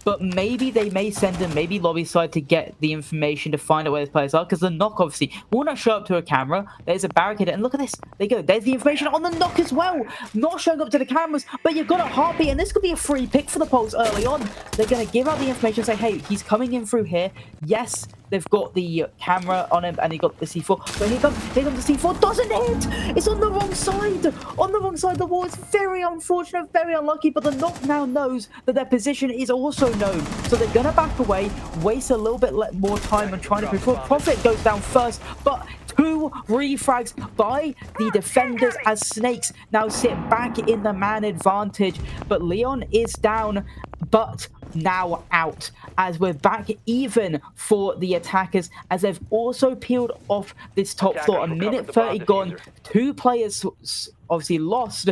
But maybe they may send them, maybe lobby side to get the information to find out where the players are, because the knock obviously will not show up to a camera. There's a barricade, and look at this. There you go. There's the information on the knock as well. Not showing up to the cameras, but you've got a heartbeat, and this could be a free pick for the Pulse early on. They're going to give out the information, say, hey, he's coming in through here. Yes, they've got the camera on him, and he got the C4. But here comes the C4. Doesn't hit! It's on the wrong side. On the wrong side of the wall. It's very unfortunate, very unlucky, but the knock now knows that their position is also known. So they're going to back away, waste a little bit more time on trying to control. Prophet goes down first, but 2 refrags by the defenders as Snakes now sit back in the man advantage. But Leon is down, but now out, as we're back even for the attackers, as they've also peeled off this top floor. A minute 30 gone, 2 players obviously lost,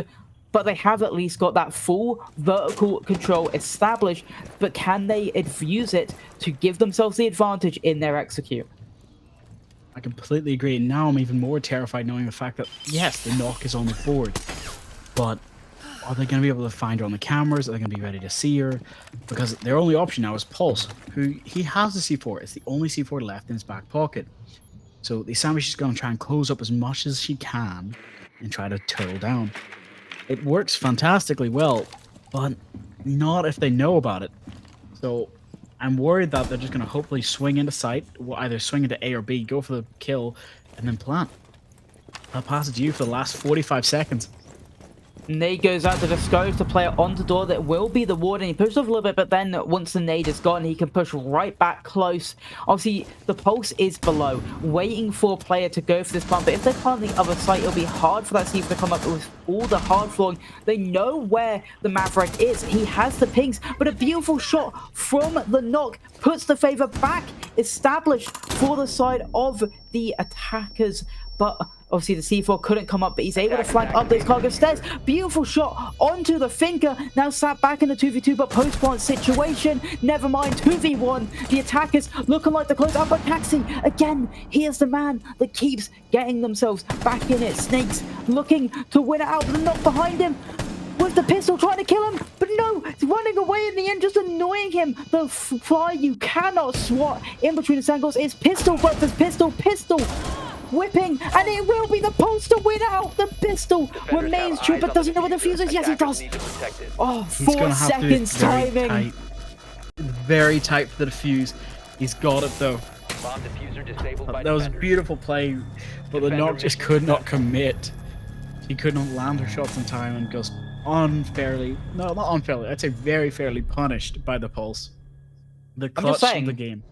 but they have at least got that full vertical control established. But can they infuse it to give themselves the advantage in their execute? I completely agree. Now I'm even more terrified knowing the fact that, yes, the knock is on the board, but are they going to be able to find her on the cameras? Are they going to be ready to see her? Because their only option now is Pulse, who he has the C4. It's the only C4 left in his back pocket. So the Sandwich is going to try and close up as much as she can and try to turtle down. It works fantastically well, but not if they know about it. So I'm worried that they're just going to hopefully swing into sight, either swing into A or B, go for the kill, and then plant. I'll pass it to you for the last 45 seconds. Nade goes out to discourage the player onto door. That will be the Warden. He pushes off a little bit, but then once the nade is gone, he can push right back close. Obviously, the pulse is below, waiting for a player to go for this plant. But if they come on the other side, it'll be hard for that Seaver to come up with all the hard flooring. They know where the Maverick is. He has the pings, but a beautiful shot from the knock puts the favor back established for the side of the attackers. But obviously the C4 couldn't come up, but he's able to flank up those cargo stairs. Beautiful shot onto the Finker. Now sat back in the 2v2, but post-plant situation. Never mind, 2v1. The attackers looking like the close up, but Taxi, again, he is the man that keeps getting themselves back in it. Snakes looking to win it out, but not behind him. With the pistol trying to kill him, but no, it's running away in the end, just annoying him. The fly you cannot swat in between the angles is pistol versus pistol, whipping, and it will be the pulse to win out. The pistol remains true, but doesn't know where the fuse is. Yes, he does. Oh, 4 seconds timing. Very tight for the defuse. He's got it though. That was a beautiful play, but the knock just could not commit. He could not land her shots in time and goes unfairly, no, not unfairly, I'd say very fairly punished by the pulse. The clutch of the game.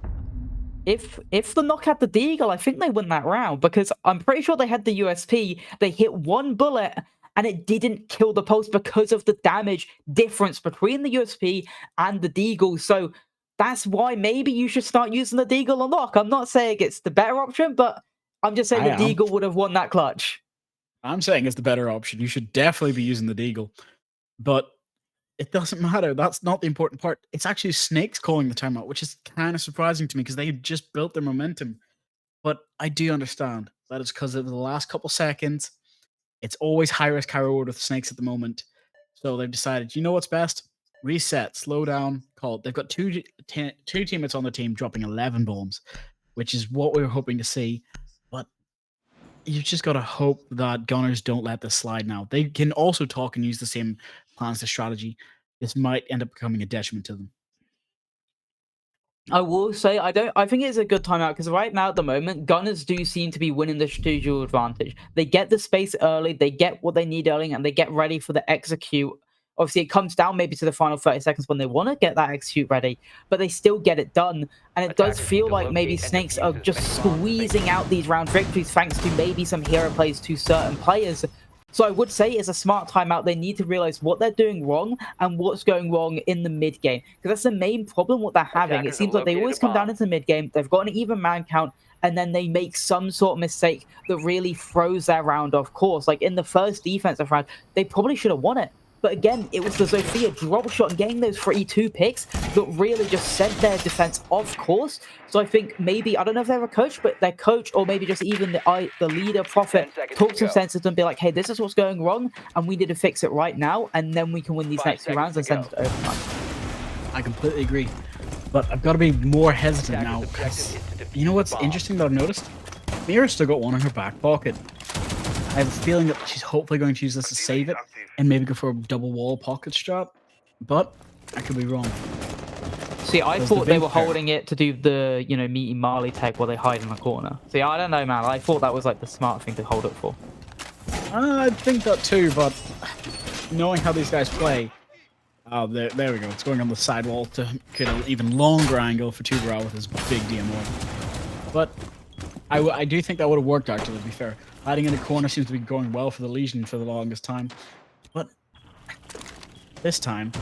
If the knock had the deagle, I think they win that round, because I'm pretty sure they had the USP. They hit one bullet and it didn't kill the pulse because of the damage difference between the USP and the deagle. So that's why maybe you should start using the deagle on knock. I'm not saying it's the better option, but I'm just saying the deagle would have won that clutch. I'm saying it's the better option. You should definitely be using the deagle, but it doesn't matter. That's not the important part. It's actually Snakes calling the timeout, which is kind of surprising to me because they just built their momentum. But I do understand that it's because of the last couple seconds. It's always high risk, high reward with Snakes at the moment. So they've decided, you know what's best? Reset, slow down, call it. They've got two teammates on the team dropping 11 bombs, which is what we were hoping to see. But you've just got to hope that Gunners don't let this slide now. They can also talk and use the same plans to strategy. This might end up becoming a detriment to them. I will say I think it's a good timeout because right now at the moment Gunners do seem to be winning the strategical advantage. They get the space early, they get what they need early, and they get ready for the execute. Obviously, it comes down maybe to the final 30 seconds when they want to get that execute ready, but they still get it done. And it does feel like maybe Snakes are just squeezing out these round victories thanks to maybe some hero plays to certain players. So I would say it's a smart timeout. They need to realize what they're doing wrong and what's going wrong in the mid game, because that's the main problem what they're having. It seems like they always come down into the mid game. They've got an even man count, and then they make some sort of mistake that really throws their round off course. Like in the first defensive round, they probably should have won it. But again, it was the Zofia drop shot and getting those 3-2 picks that really just sent their defense off course. So I think maybe, I don't know if they're a coach, but their coach or maybe just even the leader, Prophet, talk some sense to them and be like, hey, this is what's going wrong and we need to fix it right now. And then we can win these next 2 rounds and send it to overtime. I completely agree. But I've got to be more hesitant now. You know what's interesting that I've noticed? Mira's still got one in her back pocket. I have a feeling that she's hopefully going to use this to save it and maybe go for a double wall pocket strat, but I could be wrong. See, I thought they were holding it to do the, meaty Marley tag while they hide in the corner. See, I don't know, man. I thought that was like the smart thing to hold it for. I think that too, but knowing how these guys play, there we go. It's going on the sidewall to get an even longer angle for Tuberal with his big DMR. But I do think that would have worked, actually, to be fair. Hiding in the corner seems to be going well for the Legion for the longest time. But this time,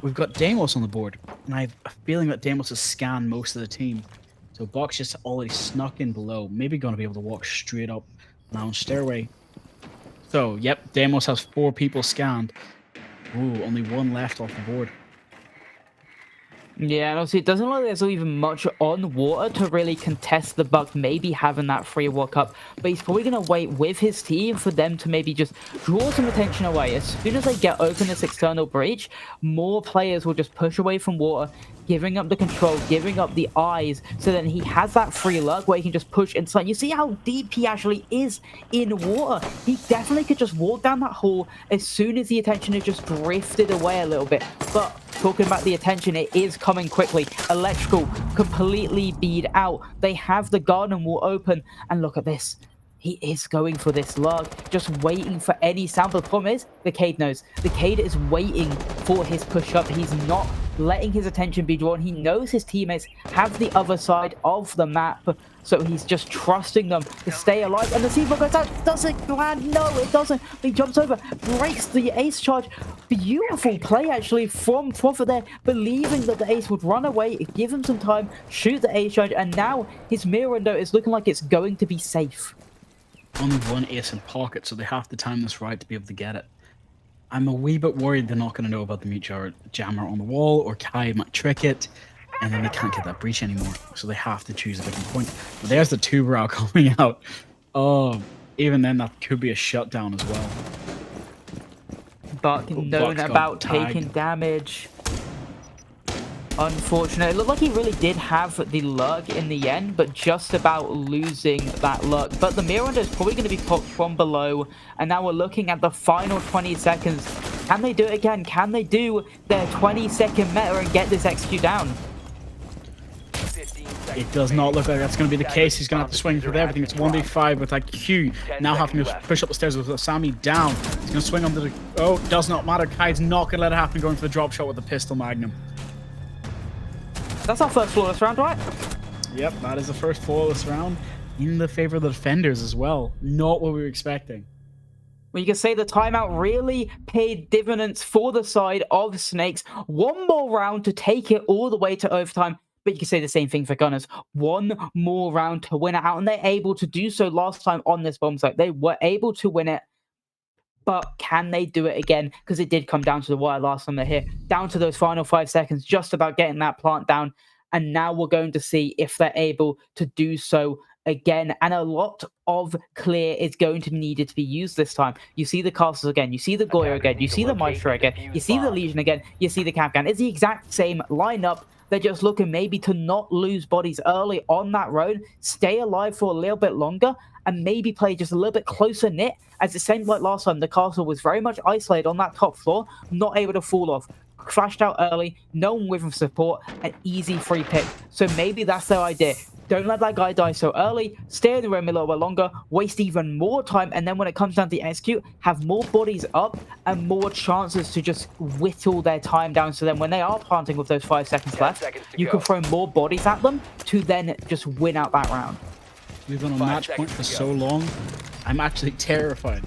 we've got Deimos on the board. And I have a feeling that Deimos has scanned most of the team. So Box just already snuck in below. Maybe going to be able to walk straight up lounge stairway. So, yep, Deimos has 4 people scanned. Ooh, only 1 left off the board. Yeah, and obviously it doesn't look like there's even much on water to really contest the Buck maybe having that free walk up, but he's probably going to wait with his team for them to maybe just draw some attention away. As soon as they get open this external breach, more players will just push away from water, giving up the control, giving up the eyes, so then he has that free lurk where he can just push inside. You see how deep he actually is in water. He definitely could just walk down that hall as soon as the attention has just drifted away a little bit. But talking about the attention, it is coming quickly. Electrical completely beat out. They have the garden wall open, and look at this. He is going for this lurk, just waiting for any sound. But the problem is, the Cade knows. The Cade is waiting for his push-up. He's not letting his attention be drawn. He knows his teammates have the other side of the map, so he's just trusting them to stay alive. And the C4 goes out. Does it land? No, it doesn't. He jumps over, breaks the ace charge. Beautiful play, actually, from Prophet there, believing that the ace would run away, give him some time, shoot the ace charge, and now his mirror window is looking like it's going to be safe. Only one ace in pocket, so they have to time this right to be able to get it. I'm a wee bit worried they're not going to know about the mute jammer on the wall, or Kai might trick it, and then they can't get that breach anymore. So they have to choose a different point. But there's the Tuberow coming out. Oh, even then that could be a shutdown as well. But known about taking damage. Unfortunate. It looked like he really did have the lurk in the end, but just about losing that lurk. But the mirror window is probably going to be popped from below, and now we're looking at the final 20 seconds. Can they do it again? Can they do their 20-second meta and get this execute down? It does not look like that's going to be the case. He's going to have to swing for everything. It's 1v5 with that Q. Now having to push up the stairs with Sami down. He's going to swing onto the... Oh, does not matter. Kai's not going to let it happen, going for the drop shot with the pistol magnum. That's our first flawless round, right? Yep, that is the first flawless round in the favor of the defenders as well. Not what we were expecting. Well, you can say the timeout really paid dividends for the side of Snakes. One more round to take it all the way to overtime. But you can say the same thing for Gunners. One more round to win it out, and they're able to do so last time on this bomb site. They were able to win it. But can they do it again? Because it did come down to the wire last time they're here. Down to those final 5 seconds, just about getting that plant down. And now we're going to see if they're able to do so again. And a lot of clear is going to be needed to be used this time. You see the castles again. You see the Goyo again. You see the Maestro again. You see the Legion again. You see the Kapkan. It's the exact same lineup. They're just looking maybe to not lose bodies early on that road, stay alive for a little bit longer, and maybe play just a little bit closer knit. As it seemed like last time, the castle was very much isolated on that top floor, not able to fall off. Crashed out early, no one with him support, an easy free pick. So maybe that's their idea. Don't let that guy die so early, stay in the room a little bit longer, waste even more time, and then when it comes down to execute, have more bodies up and more chances to just whittle their time down. So then when they are planting with those 5 seconds left, you can throw more bodies at them to then just win out that round. We've been on match point for so long, I'm actually terrified.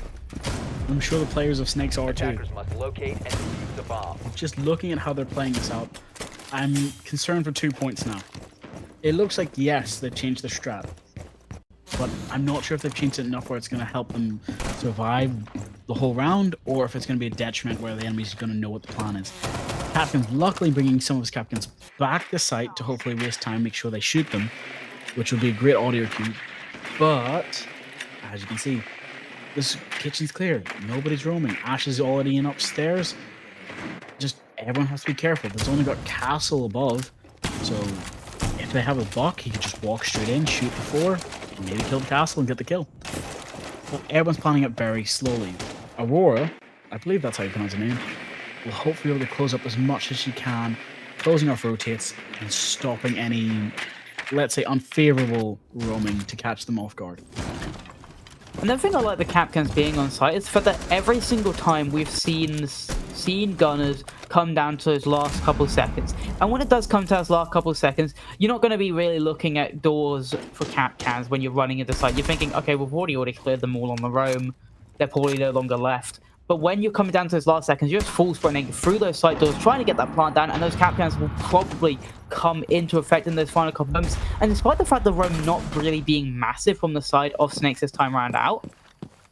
I'm sure the players of Snakes are too. Just looking at how they're playing this out, I'm concerned for 2 points now. It looks like, yes, they've changed their strat, but I'm not sure if they've changed it enough where it's going to help them survive the whole round, or if it's going to be a detriment where the enemy's going to know what the plan is. Kapkan's luckily bringing some of his Kapkans back to site to hopefully waste time, make sure they shoot them, which would be a great audio cue. But, as you can see, this kitchen's clear. Nobody's roaming. Ash is already in upstairs. Just, everyone has to be careful. There's only got Castle above, so if they have a buck, he could just walk straight in, shoot the 4, and maybe kill the castle and get the kill. But everyone's planning it very slowly. Aurora, I believe that's how you pronounce her name, will hopefully be able to close up as much as she can, closing off rotates and stopping any, let's say, unfavorable roaming to catch them off guard. Another thing I like the Kapkans being on site is for that every single time we've seen Gunners come down to those last couple of seconds. And when it does come to those last couple of seconds, you're not going to be really looking at doors for Kapkans when you're running into site. You're thinking, okay, we've already cleared them all on the roam. They're probably no longer left. But when you're coming down to those last seconds, you're just full sprinting through those side doors, trying to get that plant down, and those Kapkans will probably come into effect in those final couple moments. And despite the fact the roam not really being massive from the side of Snakes this time round out,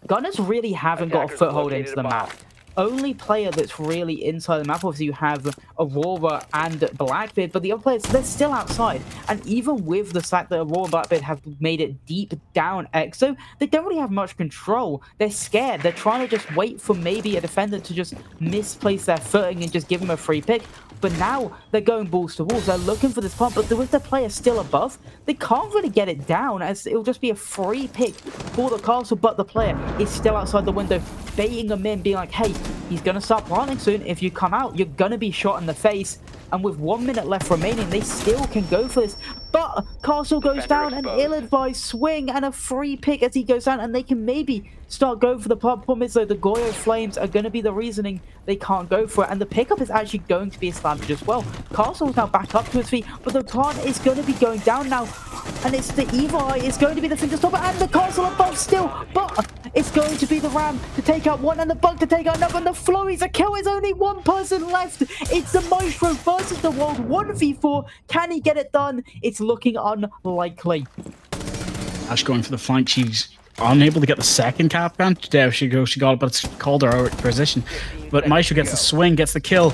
Gunners really haven't got a foothold into the map. Only player that's really inside the map, obviously you have Aurora and Blackbeard, but the other players, they're still outside. And even with the fact that Aurora and Blackbeard have made it deep down EXO, they don't really have much control. They're scared. They're trying to just wait for maybe a defender to just misplace their footing and just give them a free pick. But now they're going balls to walls. They're looking for this pump, but with the player still above, they can't really get it down, as it'll just be a free pick for the castle. But the player is still outside the window, baiting them in, being like, hey, he's going to start planting soon. If you come out, you're going to be shot in the face. And with 1 minute left remaining, they still can go for this. But But Castle goes Defender down, an exposed. ill-advised swing and a free pick as he goes down, and they can maybe start going for the problem is though the Goyo Flames are going to be the reasoning they can't go for it, and the pickup is actually going to be a slamage as well. Castle's now back up to his feet, but the plant is going to be going down now, and it's the Evil Eye is going to be the thing to stop it, and the Castle above still, but it's going to be the Ram to take out one and the Bug to take out another, and the Flurry's a kill. There's only one person left. It's the Maestro versus the World 1v4. Can he get it done? It's looking unlikely. Ash going for the flank. She's unable to get the second cap gun. There she goes. She got it, but it's called her out of position. But Maestro gets the swing, gets the kill.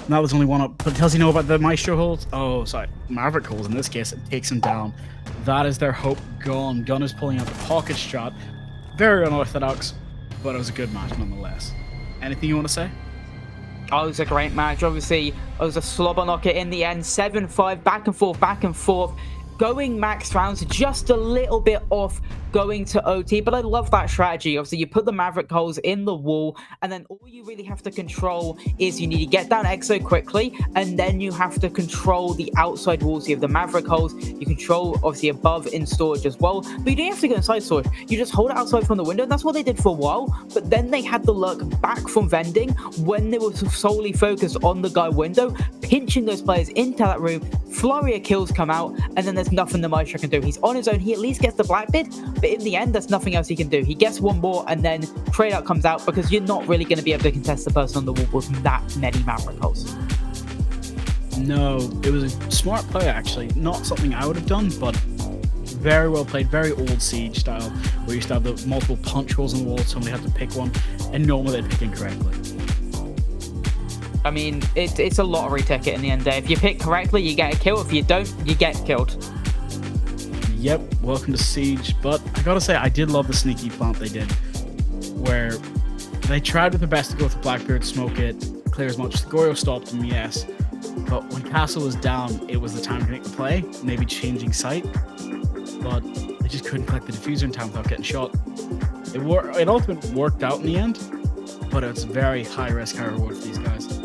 Now there's only one up. But does he know about the Maestro holds? Oh, sorry. Maverick holds in this case. It takes him down. That is their hope gone. Gun is pulling out the pocket shot. Very unorthodox, but it was a good match nonetheless. Anything you want to say? Oh, it was a great match. Obviously, it was a slobber knocker in the end. 7-5, back and forth. Going max rounds, just a little bit off going to OT, but I love that strategy. Obviously, you put the Maverick holes in the wall, and then all you really have to control is you need to get down EXO quickly, and then you have to control the outside walls. You have the Maverick holes, you control, obviously, above in storage as well, but you don't have to go inside storage. You just hold it outside from the window, and that's what they did for a while, but then they had the luck back from vending when they were solely focused on the guy window, pinching those players into that room. Flurry of kills come out, and then there's nothing the Maestro can do. He's on his own. He at least gets the black bid, but in the end, there's nothing else he can do. He gets one more, and then trade out comes out because you're not really going to be able to contest the person on the wall with that many Maverick holes. No, it was a smart play actually. Not something I would have done, but very well played. Very old Siege style, where you used to have the multiple punch holes in the wall. Somebody had to pick one, and normally they'd pick incorrectly. I mean, it's a lottery ticket in the end. If you pick correctly, you get a kill. If you don't, you get killed. Yep, welcome to Siege. But I gotta say, I did love the sneaky plant they did, where they tried with their best to go with Blackbeard, smoke it, clear as much. Goyo stopped them, yes. But when Castle was down, it was the time to make the play, maybe changing site. But they just couldn't collect the diffuser in time without getting shot. It ultimately worked out in the end, but it's very high risk, high reward for these guys.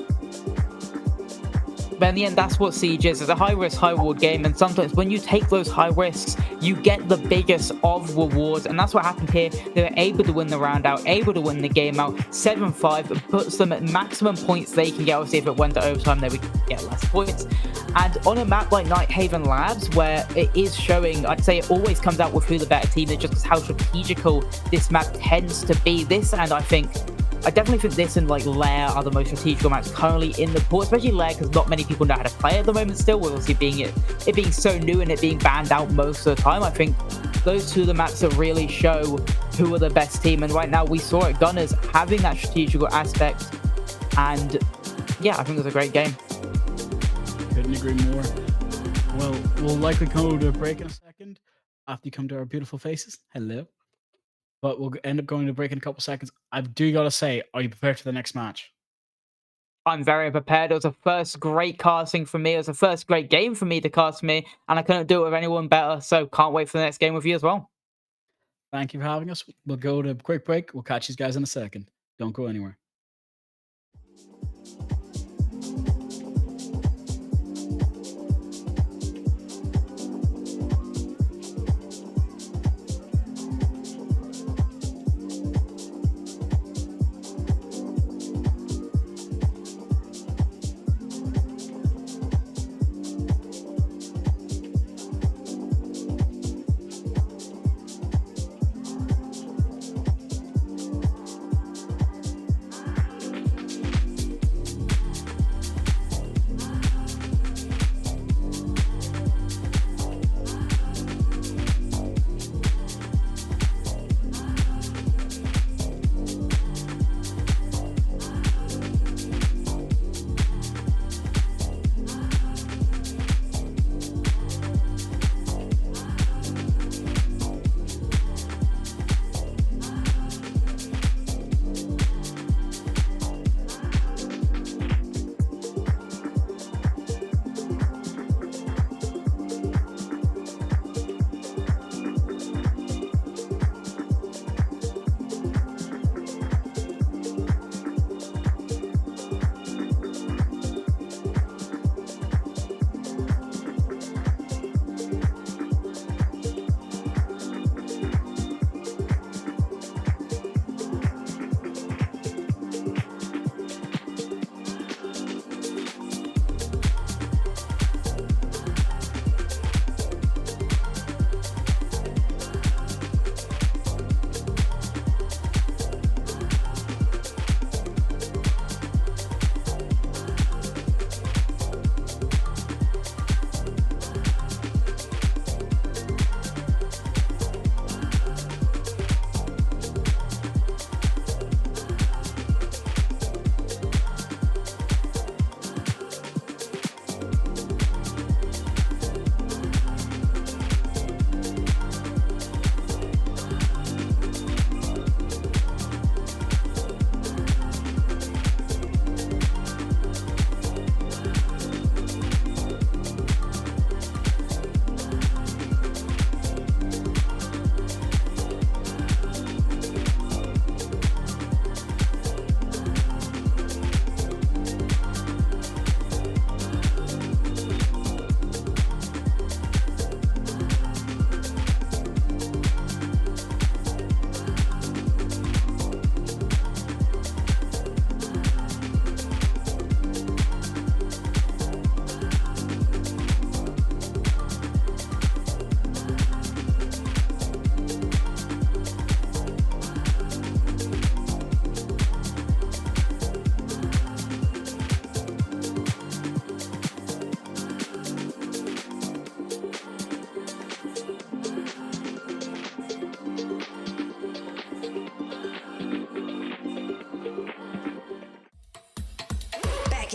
But in the end, that's what Siege is. It's a high-risk, high-reward game, and sometimes when you take those high risks, you get the biggest of rewards, and that's what happened here. They were able to win the round out, able to win the game out. 7-5 puts them at maximum points they can get. Obviously, if it went to overtime, they would get less points. And on a map like Nighthaven Labs, where it is showing, I'd say it always comes out with who the better team is, just because how strategical this map tends to be. This, and I definitely think this and like Lair are the most strategical maps currently in the pool, especially Lair because not many people know how to play at the moment still, with obviously it being so new and it being banned out most of the time. I think those two are the maps that really show who are the best team, and right now we saw it, Gunners having that strategical aspect, and yeah, I think it was a great game. Couldn't agree more. Well, we'll likely come to a break in a second after you come to our beautiful faces. Hello. But we'll end up going to break in a couple seconds. I do gotta say, are you prepared for the next match? I'm very prepared. It was the first great casting for me. It was the first great game for me to cast me, and I couldn't do it with anyone better, so can't wait for the next game with you as well. Thank you for having us. We'll go to a quick break. We'll catch you guys in a second. Don't go anywhere.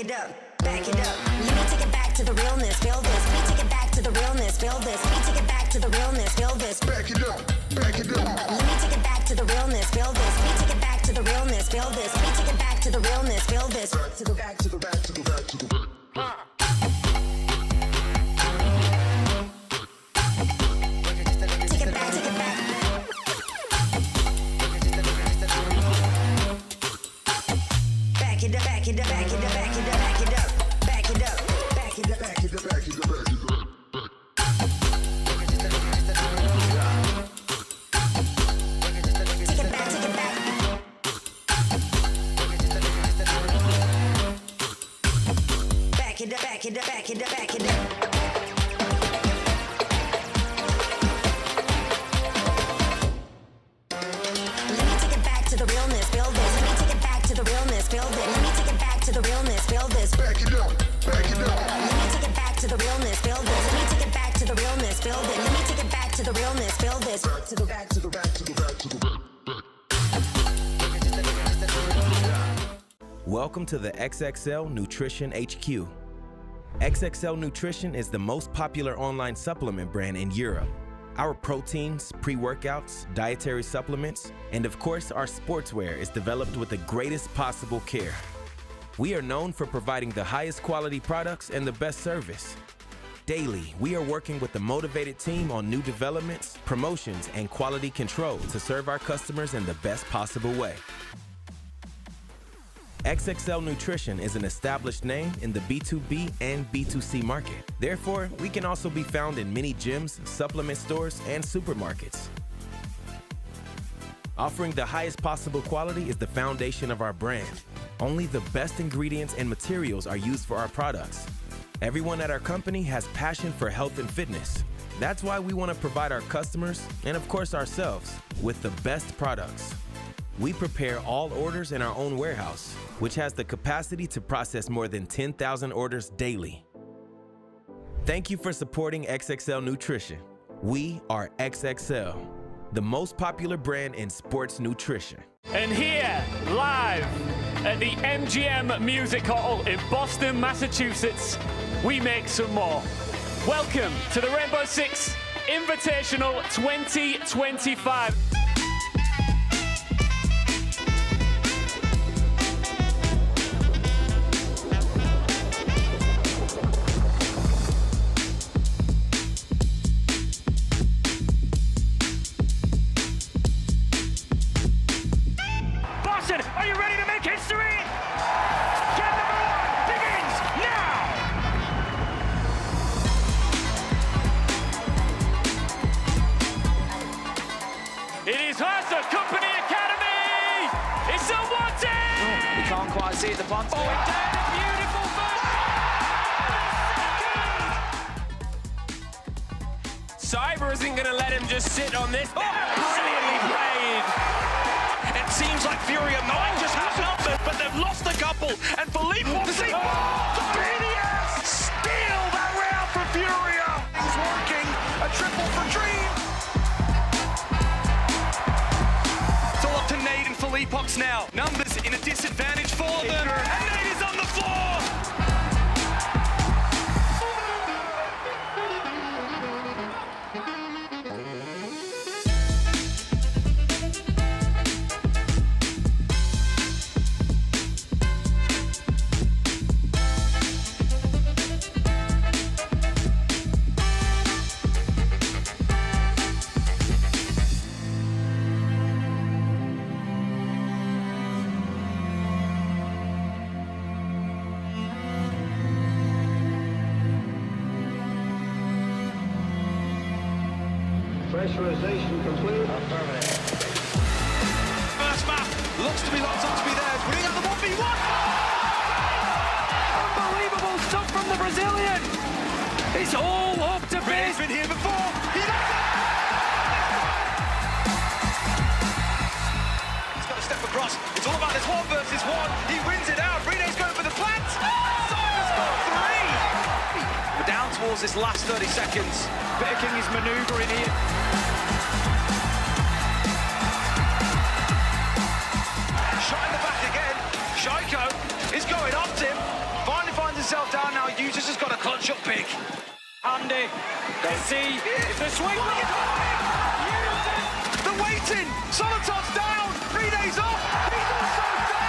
Back it up, back it up. Let me take it back to the realness, feel this. Let me take it back to the realness, feel this. Let me take it back to the realness, feel this. Back it up, back it up. Let me take it back to the realness, feel this. Let me take it back to the realness, feel this. Let me take it back to the realness, feel this. Back to the back to the back to the back to the back. Take it back, take it back. Back it up, back it up, back it up, back it up, back it up, back it up, back it up, Back it up, back it up, back it up. take it back, take it back. Back it up, back it up, back it up, back it up. Let me take it back to the realness, feel this. Let me take it back to the realness, feel this. Let me take it back to the realness, feel this. Back it up, back it up. Let me take it back to the realness, feel this. Let me take it back to the realness, feel this. Let me take it back to the realness, feel this. Back to the back to the back to the back to the back. Welcome to the XXL Nutrition HQ. XXL Nutrition is the most popular online supplement brand in Europe. Our proteins, pre-workouts, dietary supplements, and of course our sportswear is developed with the greatest possible care. We are known for providing the highest quality products and the best service. Daily, we are working with a motivated team on new developments, promotions, and quality control to serve our customers in the best possible way. XXL Nutrition is an established name in the B2B and B2C market. Therefore, we can also be found in many gyms, supplement stores, and supermarkets. Offering the highest possible quality is the foundation of our brand. Only the best ingredients and materials are used for our products. Everyone at our company has passion for health and fitness. That's why we want to provide our customers, and of course ourselves, with the best products. We prepare all orders in our own warehouse, which has the capacity to process more than 10,000 orders daily. Thank you for supporting XXL Nutrition. We are XXL, the most popular brand in sports nutrition. And here, live at the MGM Music Hall in Boston, Massachusetts, we make some more. Welcome to the Rainbow Six Invitational 2025. Boston, are you ready to make history? Game number one begins now! It is Haza Company Academy! It's a one-team! We can't quite see it, the punt. Oh, it down, a beautiful Cyber isn't going to let him just sit on this. Oh, brilliantly played. It seems like Furia might just have numbers, but they've lost a couple. And Philippe Foxy, the BDS steal that round for Furia. He's working a triple for Dream. It's all up to Nate and Philippe Fox now. Numbers in a disadvantage for them. And Nate is on the floor. Pressurization complete. First map looks to be locked on to be theirs. Putting up the 1v1. Unbelievable stuff from the Brazilian. It's all up to bid. He's been here before. He does it. He's got to step across. It's all about this 1 versus 1. He wins it out. Rene's going for the plant. Cyber's got 3. We're down towards this last 30 seconds. Better King is manoeuvring here. Shot in the back again. Shaiko is going up Tim. Forces has got to clutch up big. Andy, let's see if the swing. The waiting. Solotov's down. 3 days off. He's also down.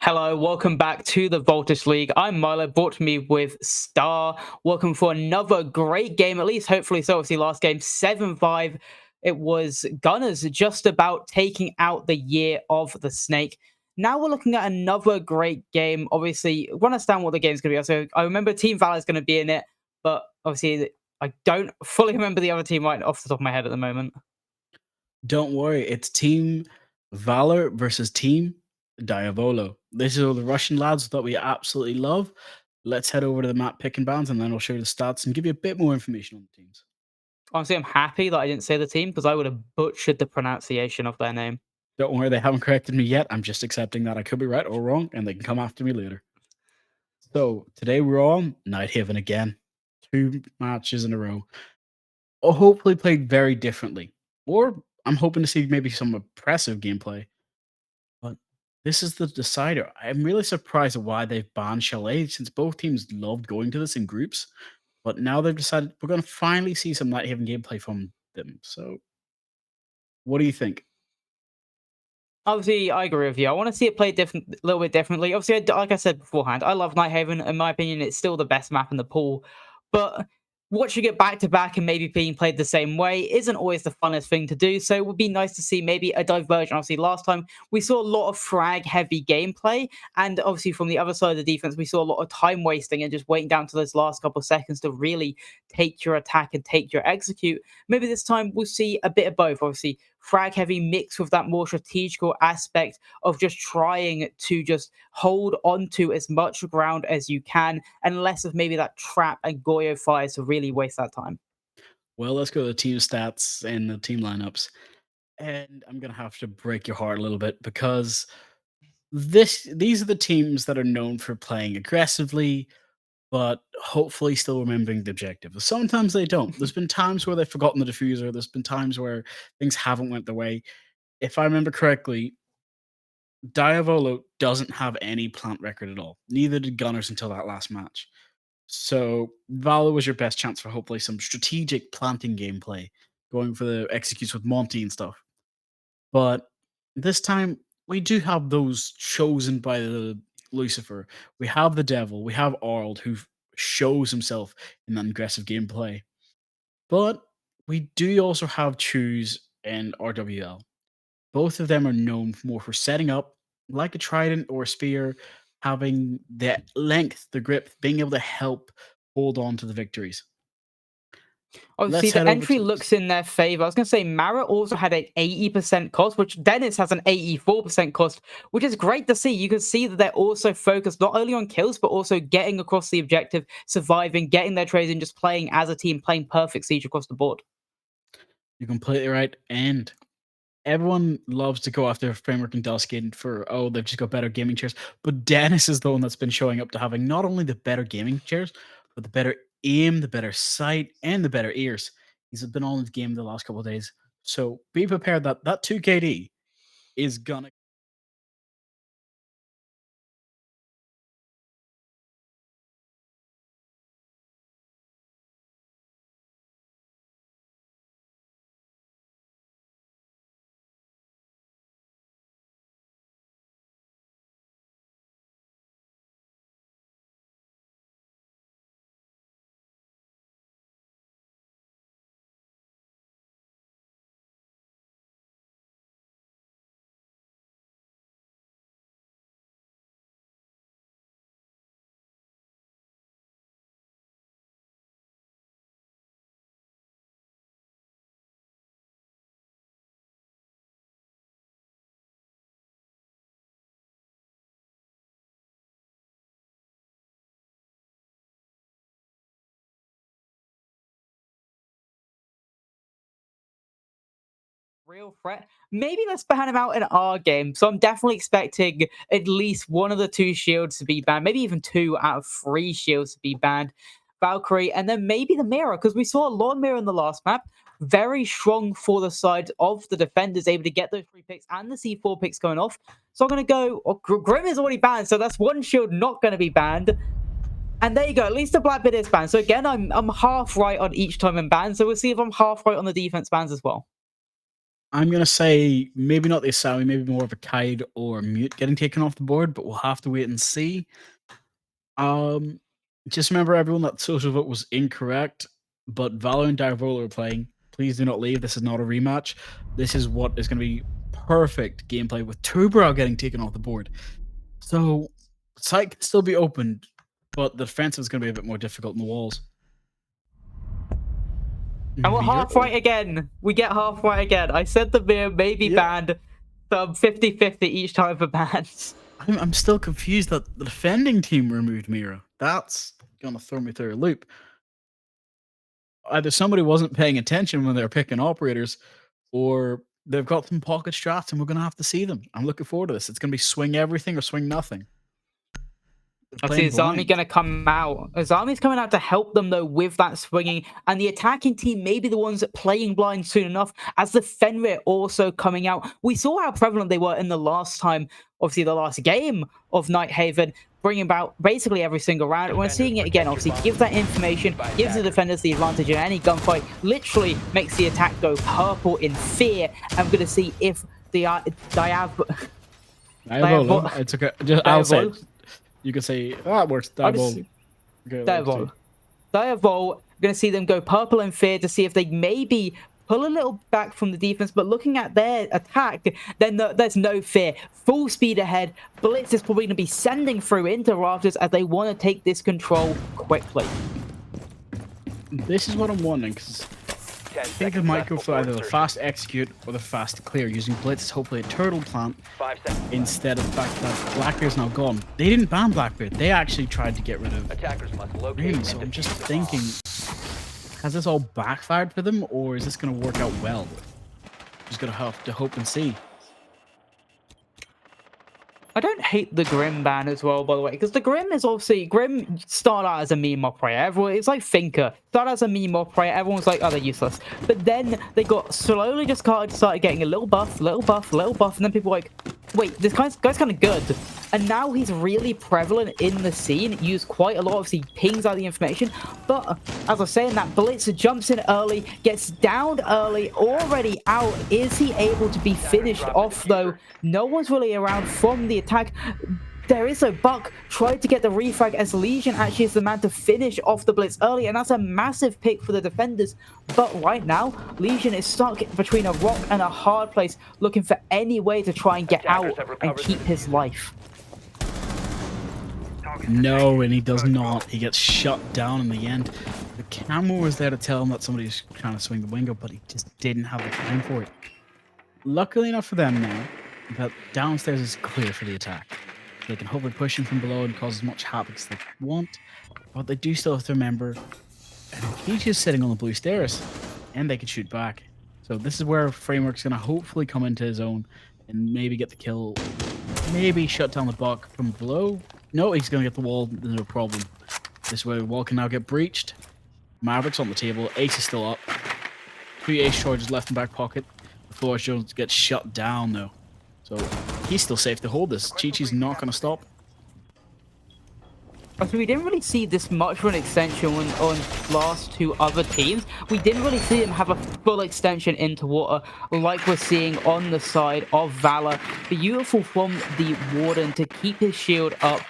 Hello, welcome back to the Voltage League. I'm Milo, brought to me with Star. Welcome for another great game, at least hopefully so. Obviously, last game, 7-5. It was Gunners just about taking out the Year of the Snake. Now we're looking at another great game. Obviously, we understand what the game's going to be. So I remember Team Valor is going to be in it, but obviously I don't fully remember the other team right off the top of my head at the moment. Don't worry, it's Team Valor versus Team Diavolo. This is all the Russian lads that we absolutely love. Let's head over to the map pick and bans, and then I'll show you the stats and give you a bit more information on the teams. Honestly, I'm happy that I didn't say the team because I would have butchered the pronunciation of their name. Don't worry, they haven't corrected me yet. I'm just accepting that I could be right or wrong, and they can come after me later. So today we're on Nighthaven again. 2 matches in a row. Hopefully played very differently. Or I'm hoping to see maybe some impressive gameplay. But this is the decider. I'm really surprised at why they've banned Chalet, since both teams loved going to this in groups. But now they've decided we're going to finally see some Nighthaven gameplay from them. So what do you think? Obviously, I agree with you. I want to see it played a little bit differently. Obviously, like I said beforehand, I love Nighthaven. In my opinion, it's still the best map in the pool. But watching it back to back and maybe being played the same way isn't always the funnest thing to do. So it would be nice to see maybe a diversion. Obviously, last time we saw a lot of frag-heavy gameplay. And obviously, from the other side of the defense, we saw a lot of time wasting and just waiting down to those last couple of seconds to really take your attack and take your execute. Maybe this time we'll see a bit of both. Obviously, frag heavy mixed with that more strategical aspect of just trying to just hold onto as much ground as you can, and less of maybe that trap and Goyo fires to really waste that time. Well, let's go to the team stats and the team lineups. And I'm going to have to break your heart a little bit because these are the teams that are known for playing aggressively, but hopefully still remembering the objective. Sometimes they don't. There's been times where they've forgotten the diffuser. There's been times where things haven't went their way. If I remember correctly, Diavolo doesn't have any plant record at all. Neither did Gunners until that last match. So Valor was your best chance for hopefully some strategic planting gameplay, going for the executes with Monty and stuff. But this time we do have those chosen by the Lucifer. We have the Devil. We have Arld, who shows himself in that aggressive gameplay. But we do also have Choose and RWL. Both of them are known more for setting up, like a trident or a spear, having the length, the grip, being able to help hold on to the victories. Obviously, Let's the head over entry to- looks in their favor. I was going to say Mara also had an 80% cost, which Dennis has an 84% cost, which is great to see. You can see that they're also focused not only on kills, but also getting across the objective, surviving, getting their trades, and just playing as a team, playing perfect siege across the board. You're completely right. And everyone loves to go after Framework and Duskin for, oh, they've just got better gaming chairs. But Dennis is the one that's been showing up to having not only the better gaming chairs, but the better aim, the better sight, and the better ears. He's been on the game the last couple of days. So be prepared that that 2KD is gonna real threat, maybe let's ban him out in our game. So I'm definitely expecting at least one of the 2 shields to be banned, maybe even 2 out of 3 shields to be banned. Valkyrie, and then maybe the mirror, because we saw a lot of mirror in the last map. Very strong for the side of the defenders, able to get those 3 picks and the C4 picks going off. So I'm going to go, Grim is already banned, so that's 1 shield not going to be banned. And there you go, at least the Blackbeard is banned. So again, I'm half right on each time I'm banned, so we'll see if I'm half right on the defense bans as well. I'm going to say maybe not the Asami, maybe more of a Kaid or Mute getting taken off the board, but we'll have to wait and see. Just remember, everyone, that social vote was incorrect, but Valor and Diavola are playing. Please do not leave. This is not a rematch. This is what is going to be perfect gameplay with Tubrow getting taken off the board. So, site can still be opened, but the defensive is going to be a bit more difficult in the walls. And we're half right again. We get half right again. I said the mirror may be banned, so I'm 50-50 each time for bans. I'm still confused that the defending team removed Mira. That's going to throw me through a loop. Either somebody wasn't paying attention when they were picking operators, or they've got some pocket strats and we're going to have to see them. I'm looking forward to this. It's going to be swing everything or swing nothing. I see Azami going to come out. Azami's coming out to help them, though, with that swinging. And the attacking team may be the ones playing blind soon enough, as the Fenrir also coming out. We saw how prevalent they were in the last time, obviously the last game of Nighthaven, bringing about basically every single round. And we're seeing it again, obviously, gives that information, gives the defenders the advantage in any gunfight, literally makes the attack go purple in fear. I'm going to see if the Diavola. It's okay. I'll say it. You can say, oh, it works. Diavola. Diavola. Diavola. Going to see them go purple in fear to see if they maybe pull a little back from the defense, but looking at their attack, then there's no fear. Full speed ahead. Blitz is probably going to be sending through into Rafters as they want to take this control quickly. This is what I'm wondering, because I think it might go for either the fast execute or the fast clear, using Blitz, hopefully a turtle plant, instead of the fact that Blackbeard's now gone. They didn't ban Blackbeard. They actually tried to get rid of him, so I'm just thinking, has this all backfired for them, or is this going to work out well? Just going to have to hope and see. I don't hate the Grim ban as well, by the way, because the Grim is obviously... Grim started out as a meme operator. Everyone, it's like Finker. Started as a meme operator. Everyone's like, oh, they're useless. But then they got slowly just started getting a little buff, little buff, little buff, and then people were like, wait, this guy's kind of good. And now he's really prevalent in the scene, used quite a lot, obviously pings out the information. But as I was saying, that Blitz jumps in early, gets downed early, already out. Is he able to be finished off, though? No one's really around from the attack. There is a Buck tried to get the refrag, as Legion actually is the man to finish off the Blitz early, and that's a massive pick for the defenders. But right now, Legion is stuck between a rock and a hard place, looking for any way to try and get out and keep his life. No, and he does not. He gets shut down in the end. The camera was there to tell him that somebody's trying to swing the window, but he just didn't have the time for it. Luckily enough for them now, that downstairs is clear for the attack. They can hopefully push him from below and cause as much havoc as they want, but they do still have to remember, and he's just sitting on the blue stairs, and they can shoot back. So this is where Framework's going to hopefully come into his own and maybe get the kill, maybe shut down the Buck from below. No, he's going to get the wall, no problem. This way, the wall can now get breached. Maverick's on the table, Ace is still up. 3 Ace charges left in back pocket. Before Jones gets shut down, though. So he's still safe to hold this. Chi-Chi's not going to stop. So we didn't really see this much of an extension on last 2 other teams. We didn't really see him have a full extension into water like we're seeing on the side of Valor. Beautiful from the Warden to keep his shield up,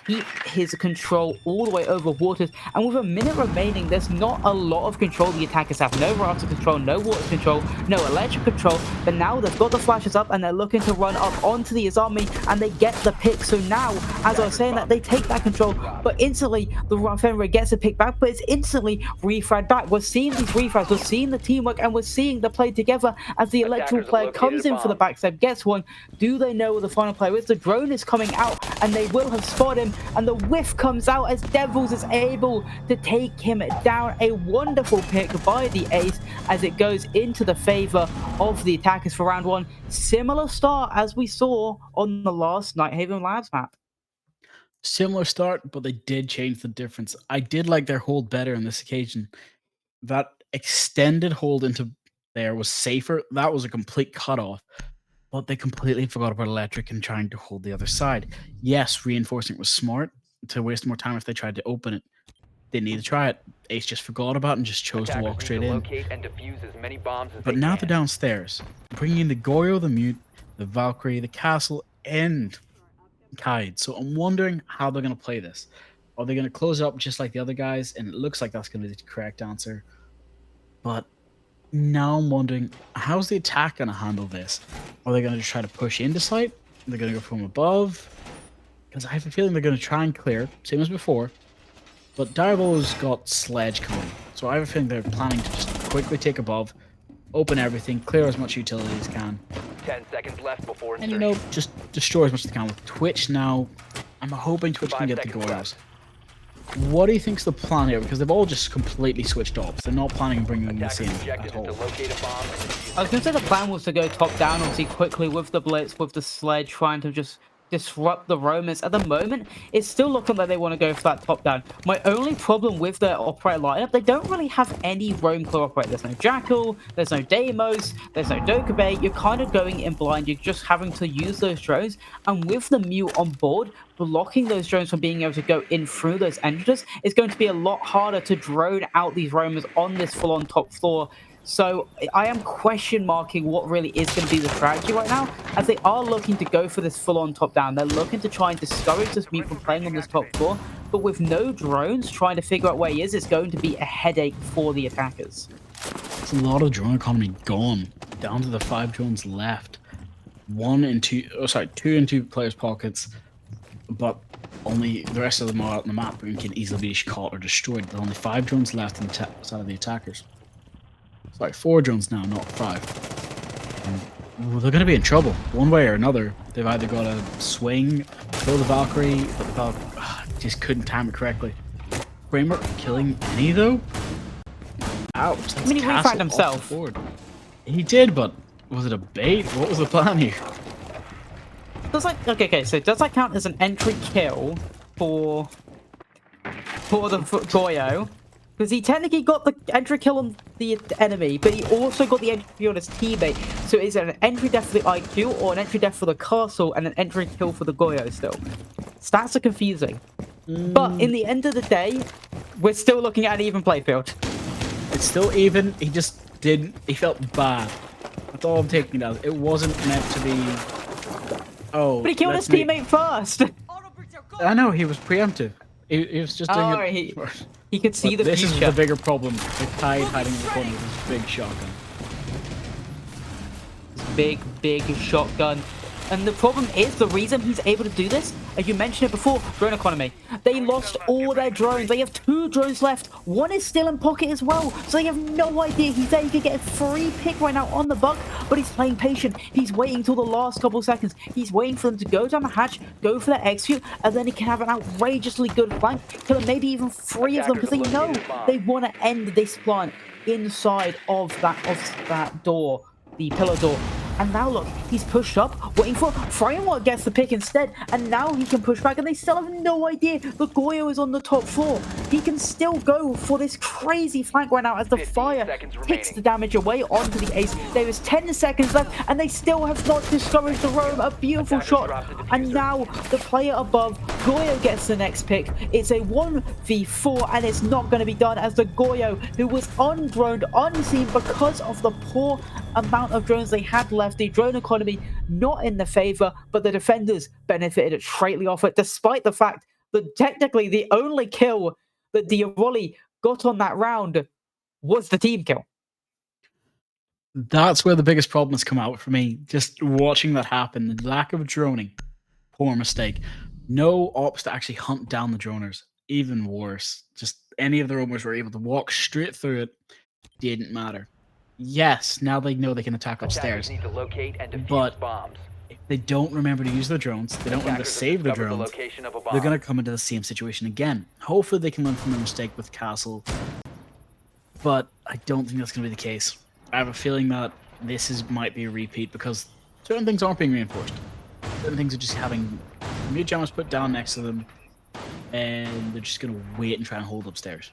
keep his control all the way over waters, and with a minute remaining, there's not a lot of control the attackers have. No rafter control, no water control, no electric control, but now they've got the flashes up and they're looking to run up onto the Azami, and they get the pick. So now, as I was saying, that they take that control, but instantly the Fenrir gets a pick back, but it's instantly refragged back. We're seeing these refrags, we're seeing the teamwork, and we're seeing the play together as the electrical player comes in for the backstab, gets one. Do they know where the final player is? The drone is coming out, and they will have spotted him. position, and the whiff comes out as Devils is able to take him down. A wonderful pick by the ace as it goes into the favor of the attackers for round one. Similar start as we saw on the last Nighthaven Labs map. Similar start, but they did change the difference. I did like their hold better on this occasion. That extended hold into there was safer. That was a complete cutoff. But they completely forgot about electric and trying to hold the other side. Yes, reinforcing it was smart to waste more time if they tried to open it. They need to try it. Ace just forgot about it and just chose to walk straight in. But now they're downstairs, bringing in the Goyo, the Mute, the Valkyrie, the Castle, and Kaid. So I'm wondering how they're going to play this. Are they going to close up just like the other guys? And it looks like that's going to be the correct answer. But now I'm wondering, how's the attack going to handle this? Are they going to just try to push into site? Are they going to go from above? Because I have a feeling they're going to try and clear, same as before. But Diabol's got Sledge coming. So I have a feeling they're planning to just quickly take above, open everything, clear as much utility as can. 10 seconds left before and, you know, just destroy as much as they can. With Twitch now, I'm hoping Twitch can get the Goyos. What do you think's the plan here? Because they've all just completely switched off. They're not planning on bringing this in at all. I was going to say the plan was to go top down, obviously quickly with the Blitz, with the Sledge, trying to just disrupt the Romans. At the moment, it's still looking like they want to go for that top down. My only problem with their operator lineup, they don't really have any roam clear operator. There's no Jackal, there's no Deimos, there's no Dokkaebi. You're kind of going in blind. You're just having to use those drones. And with the Mute on board, blocking those drones from being able to go in through those entrances is going to be a lot harder to drone out these Romans on this full-on top floor. So I am question marking what really is going to be the strategy right now, as they are looking to go for this full-on top down. They're looking to try and discourage this Mute from playing on this top floor, but with no drones trying to figure out where he is, it's going to be a headache for the attackers. It's a lot of drone economy gone, down to the 5 drones left. 2 in 2 players' pockets, but only the rest of them are out on the map and can easily be caught or destroyed. There are only 5 drones left on the side of the attackers. It's like 4 drones now, not 5. And, well, they're going to be in trouble, one way or another. They've either got to swing, kill the Valkyrie, but the Valkyrie just couldn't time it correctly. Framer killing any though? Ouch. I mean, he refied himself. He did, but was it a bait? What was the plan here? Does like okay, so does that count as an entry kill for the Goyo? Because he technically got the entry kill on the enemy, but he also got the entry kill on his teammate. So is it an entry death for the IQ, or an entry death for the castle, and an entry kill for the Goyo still? Stats are confusing. But in the end of the day, we're still looking at an even playfield. It's still even. He just didn't. He felt bad. That's all I'm taking it as. It wasn't meant to be. Oh. But he killed his teammate first. I know, he was preemptive. He was just doing it. He could see the future. This is the bigger problem. The Kaid hiding in the corner with his big shotgun. Big shotgun. And the problem is, the reason he's able to do this, as you mentioned it before, drone economy. They lost all their drones. They have 2 drones left. 1 is still in pocket as well. So they have no idea. He's there. He could get a free pick right now on the buck, but he's playing patient. He's waiting till the last couple of seconds. He's waiting for them to go down the hatch, go for their execute, and then he can have an outrageously good flank. Kill maybe even 3 of them, because they know they want to end this plant inside of that door, the pillar door. And now look, he's pushed up, waiting for Framework gets the pick instead, and now he can push back, and they still have no idea the Goyo is on the top floor. He can still go for this crazy flank right now as the fire takes the damage away onto the ace. There is 10 seconds left, and they still have not discouraged the roam. A beautiful shot, and now the player above, Goyo, gets the next pick. It's a 1v4, and it's not going to be done, as the Goyo, who was undroned, unseen because of the poor amount of drones they had left, the drone economy not in the favor, but the defenders benefited greatly off it, despite the fact that technically the only kill that Diavoli got on that round was the team kill. That's where the biggest problem has come out for me. Just watching that happen, the lack of droning, poor mistake. No ops to actually hunt down the droners. Even worse, just any of the roamers were able to walk straight through it. Didn't matter. Yes, now they know they can attack upstairs, but if they don't remember to use their drones, they don't remember to Attackers have save their discovered the drones, location of a bomb. they're going to come into the same situation again. Hopefully they can learn from their mistake with Castle, but I don't think that's going to be the case. I have a feeling that might be a repeat because certain things aren't being reinforced. Certain things are just having mute jammers put down next to them, and they're just going to wait and try and hold upstairs.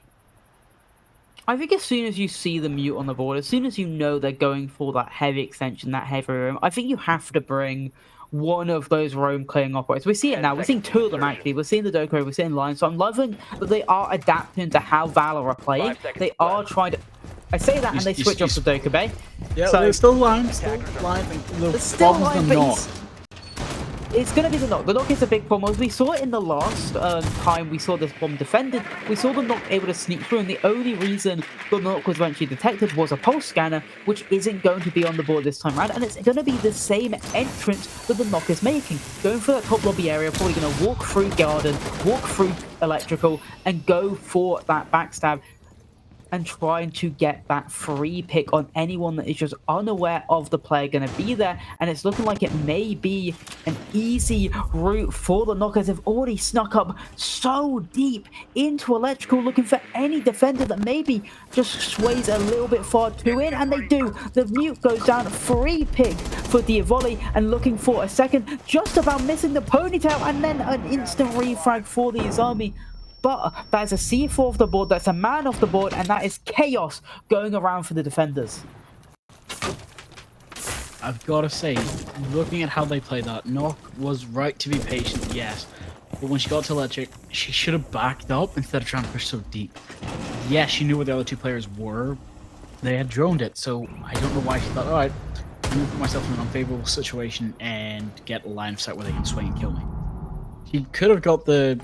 I think as soon as you see the mute on the board, as soon as you know they're going for that heavy extension, that heavy roam, I think you have to bring one of those roam clearing operators. We see it now. We're seeing two of them, actually. We're seeing the Doko, we're seeing Lion. So I'm loving that they are adapting to how Valor are playing. They are trying to... I say that and they switch off the Doka Bay. Yeah, so they're still Lion, still Lion. The still problem's Lion, the but Knock. it's going to be the Knock. The Knock is a big problem. As we saw it in the last time we saw this bomb defended, we saw the Knock able to sneak through, and the only reason the Knock was eventually detected was a pulse scanner, which isn't going to be on the board this time around, and it's going to be the same entrance that the Knock is making. Going for that top lobby area, probably going to walk through Garden, walk through Electrical, and go for that backstab, and trying to get that free pick on anyone that is just unaware of the player going to be there. And it's looking like it may be an easy route for the Knockers. They've already snuck up so deep into Electrical, looking for any defender that maybe just sways a little bit far too in, and they do. The mute goes down, free pick for Diavoli, and looking for a second, just about missing the ponytail, and then an instant refrag for the Izami. But that's a C4 off the board, that's a man off the board, and that is chaos going around for the defenders. I've got to say, looking at how they played that, Knock was right to be patient, yes. But when she got to Electric, she should have backed up instead of trying to push so deep. Yes, she knew where the other two players were. They had droned it, so I don't know why she thought, alright, I'm going to put myself in an unfavorable situation and get a line of sight where they can swing and kill me. She could have got the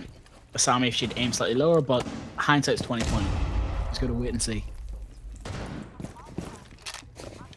Asami if she'd aimed slightly lower, but hindsight's 2020. Just gotta wait and see.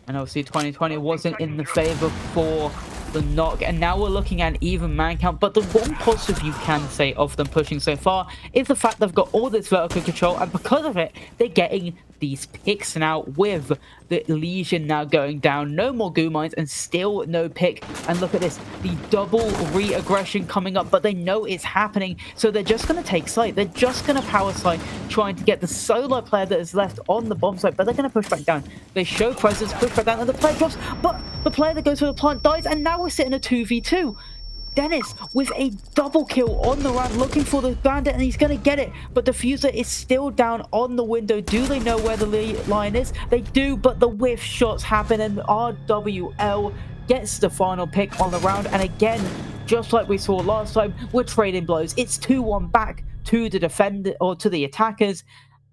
And obviously 2020 wasn't in the favor for the Knock, and now we're looking at an even man count. But the one positive you can say of them pushing so far is the fact they've got all this vertical control, and because of it, they're getting these picks now with the Legion now going down. No more goo mines and still no pick. And look at this, the double re-aggression coming up, but they know it's happening, so they're just going to take site. They're just going to power site, trying to get the solo player that is left on the bomb site, but they're going to push back down. They show presence, push back down, and the player drops, but the player that goes for the plant dies, and now we're sitting a 2v2. Dennis with a double kill on the round, looking for the bandit, and he's going to get it. But Diffuser is still down on the window. Do they know where the line is? They do, but the whiff shots happen, and RWL gets the final pick on the round. And again, just like we saw last time, we're trading blows. It's 2-1 back to the defender, or to the attackers,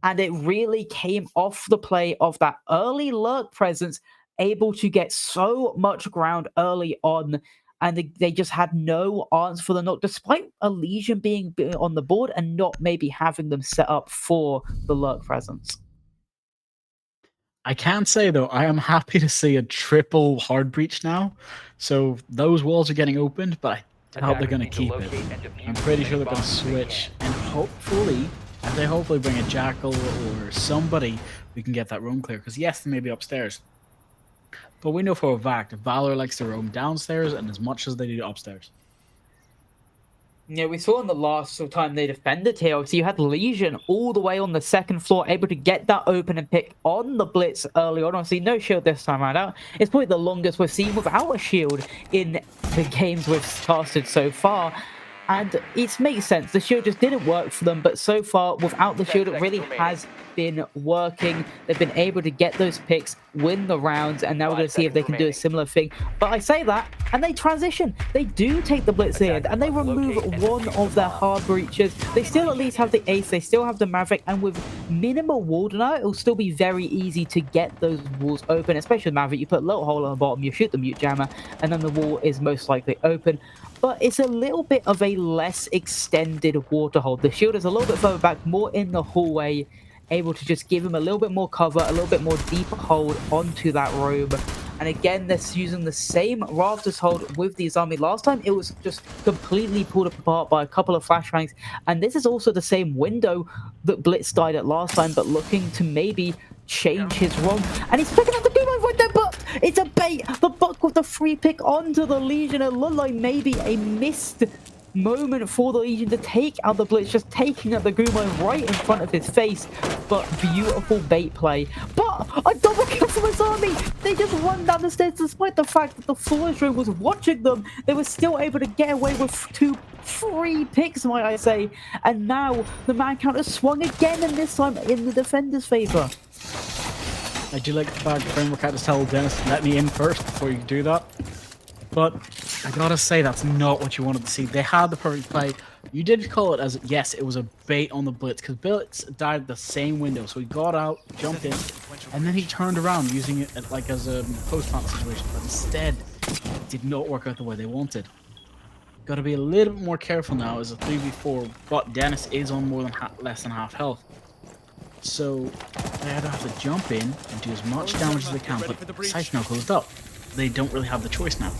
and it really came off the play of that early lurk presence, able to get so much ground early on. And they just had no answer for the Knock, despite a Legion being on the board and not maybe having them set up for the lurk presence. I can say, though, I am happy to see a triple hard breach now. So those walls are getting opened, but I doubt they're going to keep it. I'm pretty sure they're going to switch, and hopefully, if they hopefully bring a Jackal or somebody, we can get that room clear. Because yes, they may be upstairs. But we know for a fact Valor likes to roam downstairs and as much as they do upstairs. Yeah, we saw in the last time they defended here, obviously you had Legion all the way on the second floor, able to get that open and pick on the Blitz early on. Obviously no shield this time out. It's probably the longest we've seen without a shield in the games we've casted so far. And it makes sense. The shield just didn't work for them, but so far, without the shield, it really has been working. They've been able to get those picks, win the rounds, and now we're going to see if they can do a similar thing. But I say that, and they transition. They do take the Blitz in, and they remove one of their hard breaches. They still at least have the Ace, they still have the Maverick, and with minimal wall denial, it'll still be very easy to get those walls open, especially with Maverick. You put a little hole on the bottom, you shoot the mute jammer, and then the wall is most likely open. But it's a little bit of a less extended water hold. The shield is a little bit further back, more in the hallway, able to just give him a little bit more cover, a little bit more deeper hold onto that room. And again, they're using the same rafters hold with the Izami. Last time, it was just completely pulled apart by a couple of flashbangs. And this is also the same window that Blitz died at last time, but looking to maybe change his run. And he's picking up the Doom window, but It's a bait. The Buck with the free pick onto the Legion. It looked like maybe a missed moment for the Legion to take out the Blitz, just taking out the Gumo right in front of his face. But beautiful bait play. But a double kill from his army. They just run down the stairs despite the fact that the Forge Room was watching them. They were still able to get away with 2 free picks, might I say. And now the man count has swung again, and this time in the defender's favor. I do like the fact Framework had to tell Dennis, let me in first before you do that. But I gotta say, that's not what you wanted to see. They had the perfect play. You did call it as, yes, it was a bait on the Blitz, because Blitz died the same window. So he got out, jumped in, and then he turned around using it like as a post-plant situation. But instead, it did not work out the way they wanted. Gotta be a little bit more careful now as a 3v4, but Dennis is on more than less than half health. So they either have to jump in and do as much damage as they can, but the site's now closed up. They don't really have the choice now.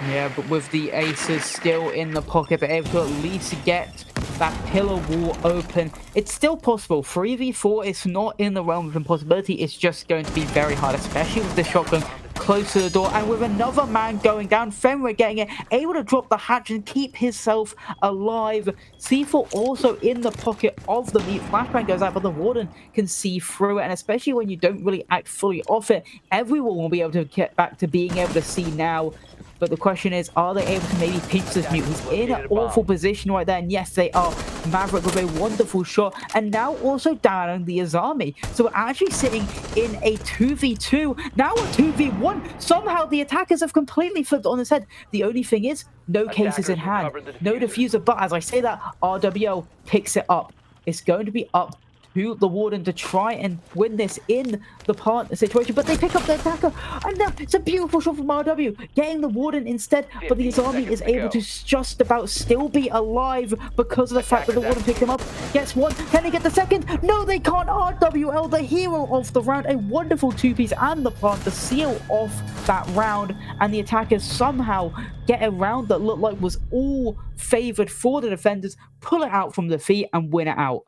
Yeah, but with the aces still in the pocket, but able to at least get that pillar wall open, it's still possible. 3v4 is not in the realm of impossibility. It's just going to be very hard, especially with the shotgun close to the door, and with another man going down, Fenrir getting it, able to drop the hatch and keep himself alive. C4 also in the pocket of the meat. Flashbang goes out, but the Warden can see through it, and especially when you don't really act fully off it, everyone will be able to get back to being able to see now. But the question is, are they able to maybe pinch this mute? He's in an awful position right there, and yes, they are. Maverick with a wonderful shot, and now also downing the Azami. So we're actually sitting in a 2v2, now a 2v1. Somehow the attackers have completely flipped on his head. The only thing is, no cases in hand, no diffuser, but as I say that, RWL picks it up. It's going to be up to the Warden to try and win this in the partner situation, but they pick up the attacker, and now it's a beautiful shot from RW, getting the Warden instead, but the Azami is able to just about still be alive because of the fact that the Warden picked him up. Gets one, can they get the second? No, they can't. RWL, the hero of the round, a wonderful two-piece and the plant to seal off that round, and the attackers somehow get a round that looked like was all favored for the defenders, pull it out from defeat and win it out.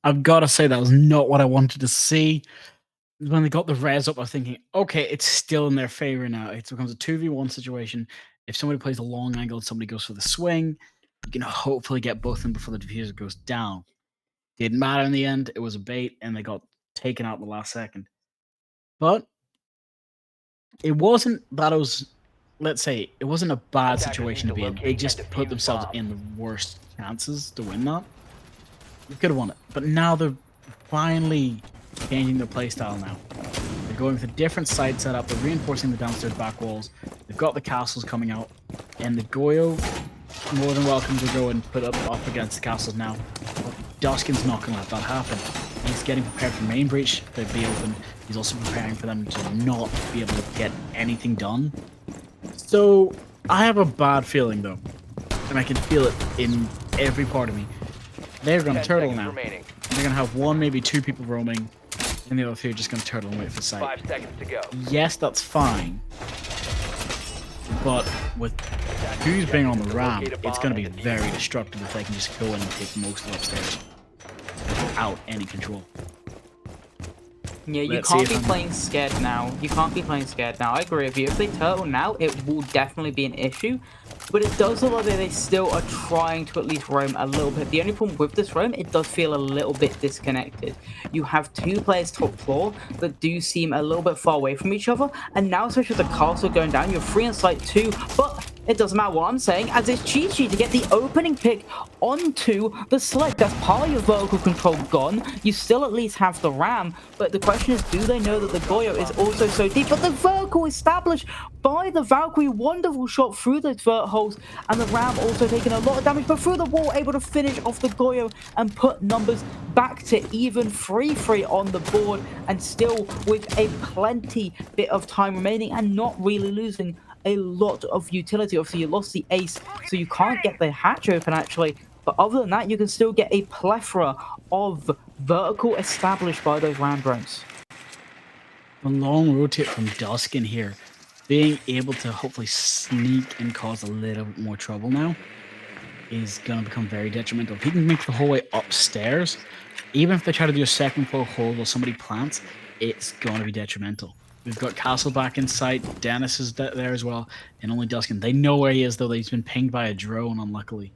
I've got to say, that was not what I wanted to see. When they got the res up, I was thinking, okay, it's still in their favor now. It becomes a 2v1 situation. If somebody plays a long angle and somebody goes for the swing, you can hopefully get both of them before the diffuser goes down. Didn't matter in the end. It was a bait, and they got taken out in the last second. But it wasn't that it was, let's say, it wasn't a bad situation to be in. They just put themselves in the worst chances to win that. They could have won it, but now they're finally changing their playstyle now. They're going with a different side setup, they're reinforcing the downstairs back walls, they've got the castles coming out, and the Goyo more than welcome to go and put up against the castles now. But Duskin's not going to let that happen. He's getting prepared for main breach to be open, he's also preparing for them to not be able to get anything done. So, I have a bad feeling though, and I can feel it in every part of me. They're going to turtle now. They're going to have one, maybe two people roaming, and the other three are just going to turtle and wait for sight. 5 seconds to go. Yes, that's fine. But with who's being on the ram, it's going to be very destructive if they can just go in and take most of upstairs without any control. Yeah, you can't be playing scared now. You can't be playing scared now. I agree with you. If they turtle now, it will definitely be an issue. But it does look like they still are trying to at least roam a little bit. The only problem with this roam, it does feel a little bit disconnected. You have two players top floor that do seem a little bit far away from each other. And now, especially with the castle going down, you're 3 on site 2. But it doesn't matter what I'm saying, as it's cheat to get the opening pick onto the select. That's part of your vertical control gone. You still at least have the ram, but the question is, do they know that the Goyo is also so deep? But the vertical established by the Valkyrie, wonderful shot through the vert holes, and the ram also taking a lot of damage, but through the wall, able to finish off the Goyo and put numbers back to even 3-3 on the board, and still with a plenty bit of time remaining and not really losing a lot of utility. Obviously, you lost the ace, so you can't get the hatch open actually, but other than that, you can still get a plethora of vertical established by those ram drones. The long rotate from Duskin here, being able to hopefully sneak and cause a little bit more trouble now, is going to become very detrimental. If he can make the whole way upstairs, even if they try to do a second floor hold while somebody plants, it's going to be detrimental. We've got Castle back in sight. Dennis is there as well, and only Duskin. They know where he is, though. He's been pinged by a drone, unluckily.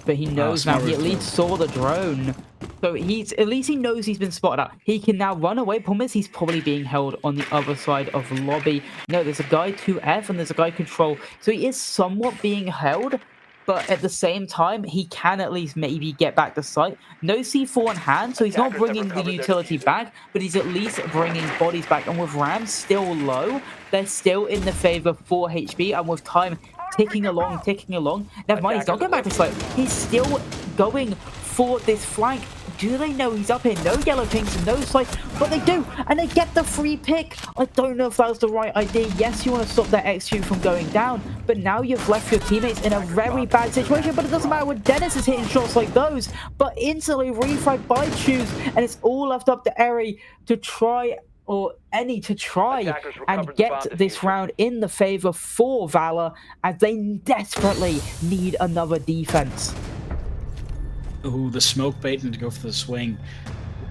But he knows now. He at least saw the drone. So at least he knows he's been spotted out. He can now run away. Problem is, he's probably being held on the other side of the lobby. No, there's a guy 2F and there's a guy control. So he is somewhat being held. But at the same time, he can at least maybe get back to site. No C4 in hand, so he's not bringing the utility back, but he's at least bringing bodies back. And with Rams still low, they're still in the favor for HB, and with time ticking along. Never mind, he's not going back to site. He's still going for this flank. Do they know he's up here? No yellow pings, no sight, but they do, and they get the free pick. I don't know if that was the right idea. Yes, you want to stop that X2 from going down, but now you've left your teammates in a very bad situation. But it doesn't matter when Dennis is hitting shots like those, but instantly refrag by Choose, and it's all left up to Eri to try, or any to try and get this round in the favor for Valor, as they desperately need another defense. Ooh, the smoke baiting to go for the swing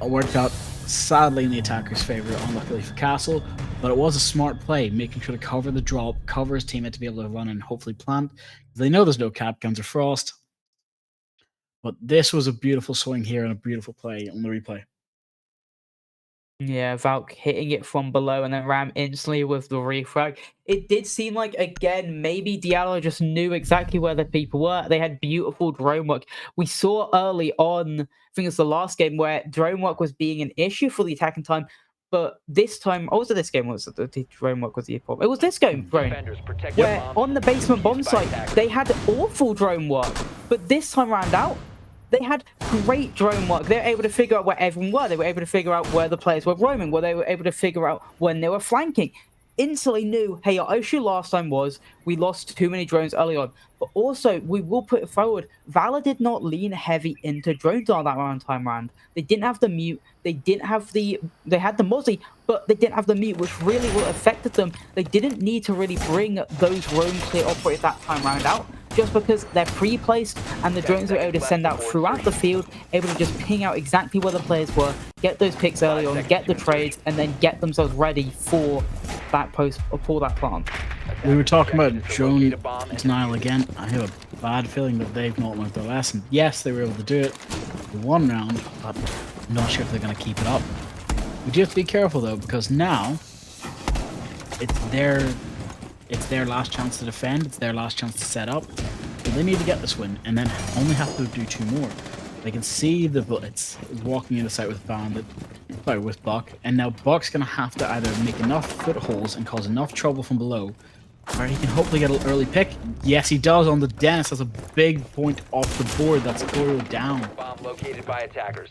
worked out sadly in the attacker's favor, unluckily for Castle, but it was a smart play, making sure to cover the drop, cover his teammate to be able to run and hopefully plant. They know there's no cap guns or frost, but this was a beautiful swing here and a beautiful play on the replay. Yeah, Valk hitting it from below and then Ram instantly with the refrag. It did seem like, again, maybe Diallo just knew exactly where the people were. They had beautiful drone work. We saw early on, I think it's the last game, where drone work was being an issue for the attacking time. But this time, oh, was it this game? Was it the drone work was the problem? It was this game, drone, where on the basement bomb site, they had awful drone work. But this time round out, they had great drone work. They were able to figure out where everyone were. They were able to figure out where the players were roaming, where they were able to figure out when they were flanking. Instantly knew, hey, our issue last time was we lost too many drones early on. But also, we will put it forward, Valor did not lean heavy into drones on that time round. They didn't have the mute. They had the Mozzie, but they didn't have the mute, which really would have affected them. They didn't need to really bring those roam clear operators that time round out, just because they're pre-placed and the drones are able to send out throughout the field, able to just ping out exactly where the players were, get those picks early on, get the trades, and then get themselves ready for that post or for that plant. We were talking about drone denial again. I have a bad feeling that they've not learned their lesson. Yes, they were able to do it for one round, but I'm not sure if they're going to keep it up. We do have to be careful though, because now it's their last chance to defend, it's their last chance to set up. So they need to get this win, and then only have to do two more. They can see the Blitz walking into sight with Bandit, sorry, with Buck, and now Buck's going to have to either make enough footholds and cause enough trouble from below, where he can hopefully get an early pick. Yes, he does on the Dennis. That's a big point off the board. That's Goyo down. Bomb located by attackers.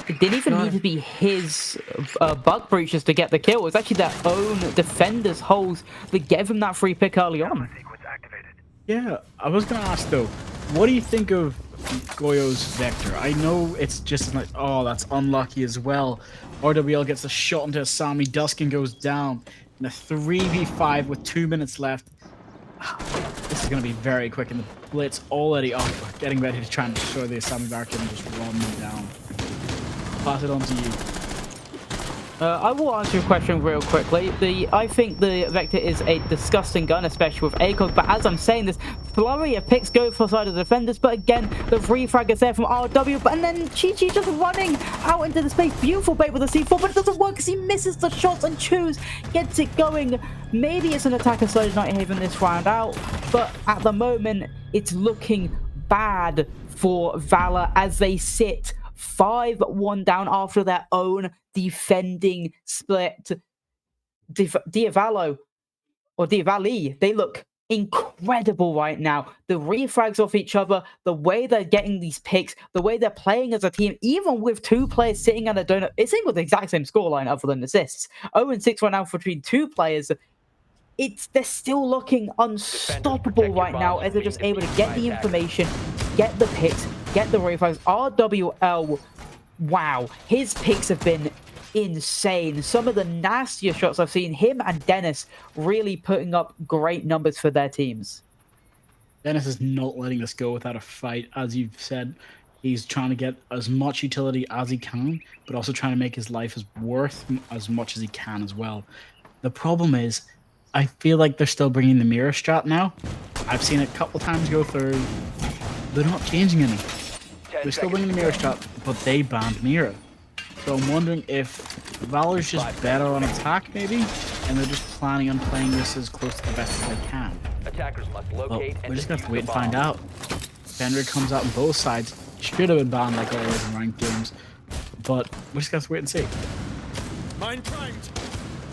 It didn't even need to be his bug breaches to get the kill. It was actually their own defenders' holes that gave him that free pick early on. Yeah, I was going to ask though, what do you think of Goyo's Vector? I know it's just like, oh, that's unlucky as well. RWL gets a shot into Asami, Duskin goes down in a 3v5 with 2 minutes left. This is going to be very quick, and the Blitz already up, getting ready to try and destroy the Asami Barricade and just run them down. Pass it on to you. I will answer your question real quickly. I think the Vector is a disgusting gun, especially with ACOG, but as I'm saying this, flurry of picks go for the side of the defenders, but again, the refrag is there from RW, and then Chi-Chi just running out into the space. Beautiful bait with the C4, but it doesn't work because he misses the shots, and Choose gets it going. Maybe it's an attacker side of Nighthaven this round out, but at the moment, it's looking bad for Valor as they sit 5-1 down after their own defending split. Diavalo, or Diavali, they look incredible right now. The refrags off each other, the way they're getting these picks, the way they're playing as a team, even with two players sitting at a donut, it's with the exact same scoreline other than assists. 0-6 right now between two players. They're still looking unstoppable right now as they're just able to get the information, get the picks, get the refrags. RWL, wow, his picks have been insane. Some of the nastiest shots I've seen, him and Dennis really putting up great numbers for their teams. Dennis is not letting this go without a fight, as you've said. He's trying to get as much utility as he can, but also trying to make his life worth as much as he can as well. The problem is, I feel like they're still bringing the mirror strat now. I've seen it a couple times go through. They're not changing any. They're still bringing the mirror strat, but they banned mirror. So I'm wondering if Valor's just better on attack, maybe, and they're just planning on playing this as close to the best as they can. Attackers must Well, locate we're and just gonna have to defuse wait and the find bomb. out. Fenrir comes out on both sides. Should have been banned like always in ranked games, but we're just gonna have to wait and see.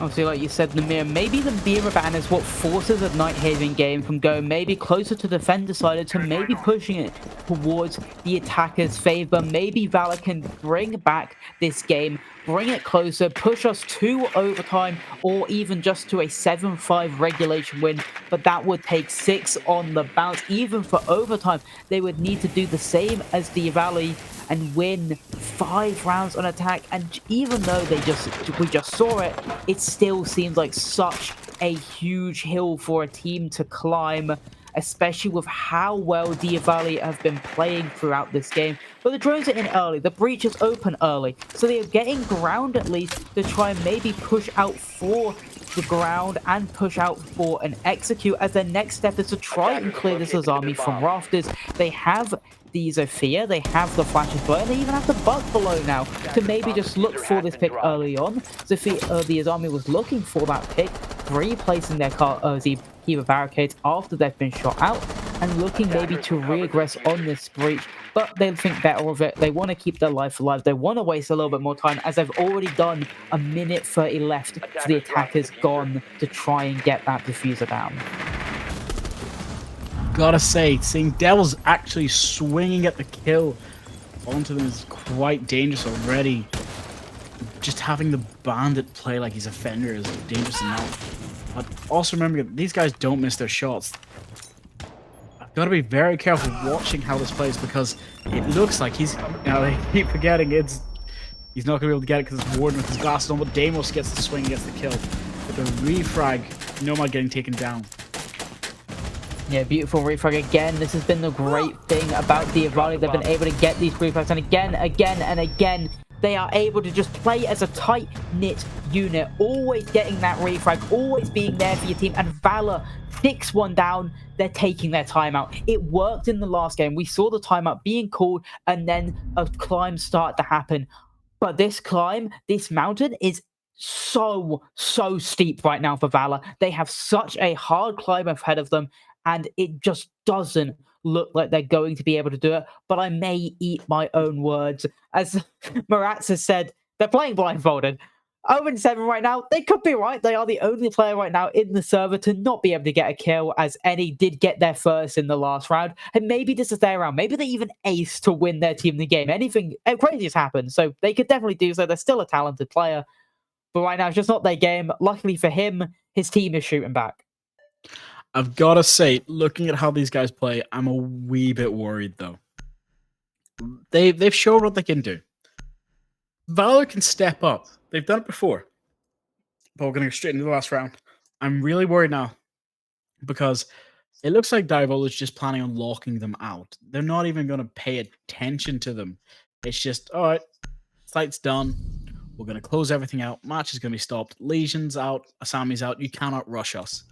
Obviously, like you said, Namir, maybe the mirror ban is what forces a Nighthaven game from going maybe closer to the defender side to maybe pushing it towards the attacker's favor. Maybe Valor can bring back this game, bring it closer, push us to overtime, or even just to a 7-5 regulation win. But that would take 6 on the bounce. Even for overtime, they would need to do the same as the Valley and win 5 rounds on attack. And even though we just saw it, it still seems like such a huge hill for a team to climb, especially with how well Diavali have been playing throughout this game. But the drones are in early, the breach is open early, so they are getting ground at least to try and maybe push out for the ground and push out for an execute, as their next step is to try and clear this army from rafters. They have the Zofia, they have the flashes below, and they even have the buck below now to maybe just look for this pick early on. Zofia, the army was looking for that pick, replacing their Kiva barricades after they've been shot out, and looking maybe to regress on this breach. But they think better of it. They want to keep their life alive. They want to waste a little bit more time, as they've already done a minute 30 left for the attackers gone to try and get that diffuser down. Gotta say, seeing Devils actually swinging at the kill onto them is quite dangerous already. Just having the Bandit play like he's a Fender is dangerous enough. But also remember, these guys don't miss their shots. I've got to be very careful watching how this plays, because it looks like he's, they keep forgetting he's not going to be able to get it because it's Warden with his glasses on, but Deimos gets the swing, gets the kill. But the refrag, Nomad getting taken down. Yeah, beautiful refrag again. This has been the great thing about Diavali. They've been able to get these refrags, and again, and again, they are able to just play as a tight-knit unit, always getting that refrag, always being there for your team, and Valor picks one down. They're taking their timeout. It worked in the last game. We saw the timeout being called, and then a climb start to happen. But this climb, this mountain is so steep right now for Valor. They have such a hard climb ahead of them, and it just doesn't look like they're going to be able to do it. But I may eat my own words. As Maratz has said, they're playing blindfolded. 0-7 right now. They could be right. They are the only player right now in the server to not be able to get a kill, as Any did get their first in the last round. And maybe this is their round. Maybe they even ace to win their team the game. Anything crazy has happened. So they could definitely do so. They're still a talented player. But right now, it's just not their game. Luckily for him, his team is shooting back. I've got to say, looking at how these guys play, I'm a wee bit worried, though. They've shown what they can do. Valor can step up. They've done it before. But we're going to go straight into the last round. I'm really worried now, because it looks like Diavol is just planning on locking them out. They're not even going to pay attention to them. It's just, all right, fight's done. We're going to close everything out. Match is going to be stopped. Legion's out. Asami's out. You cannot rush us.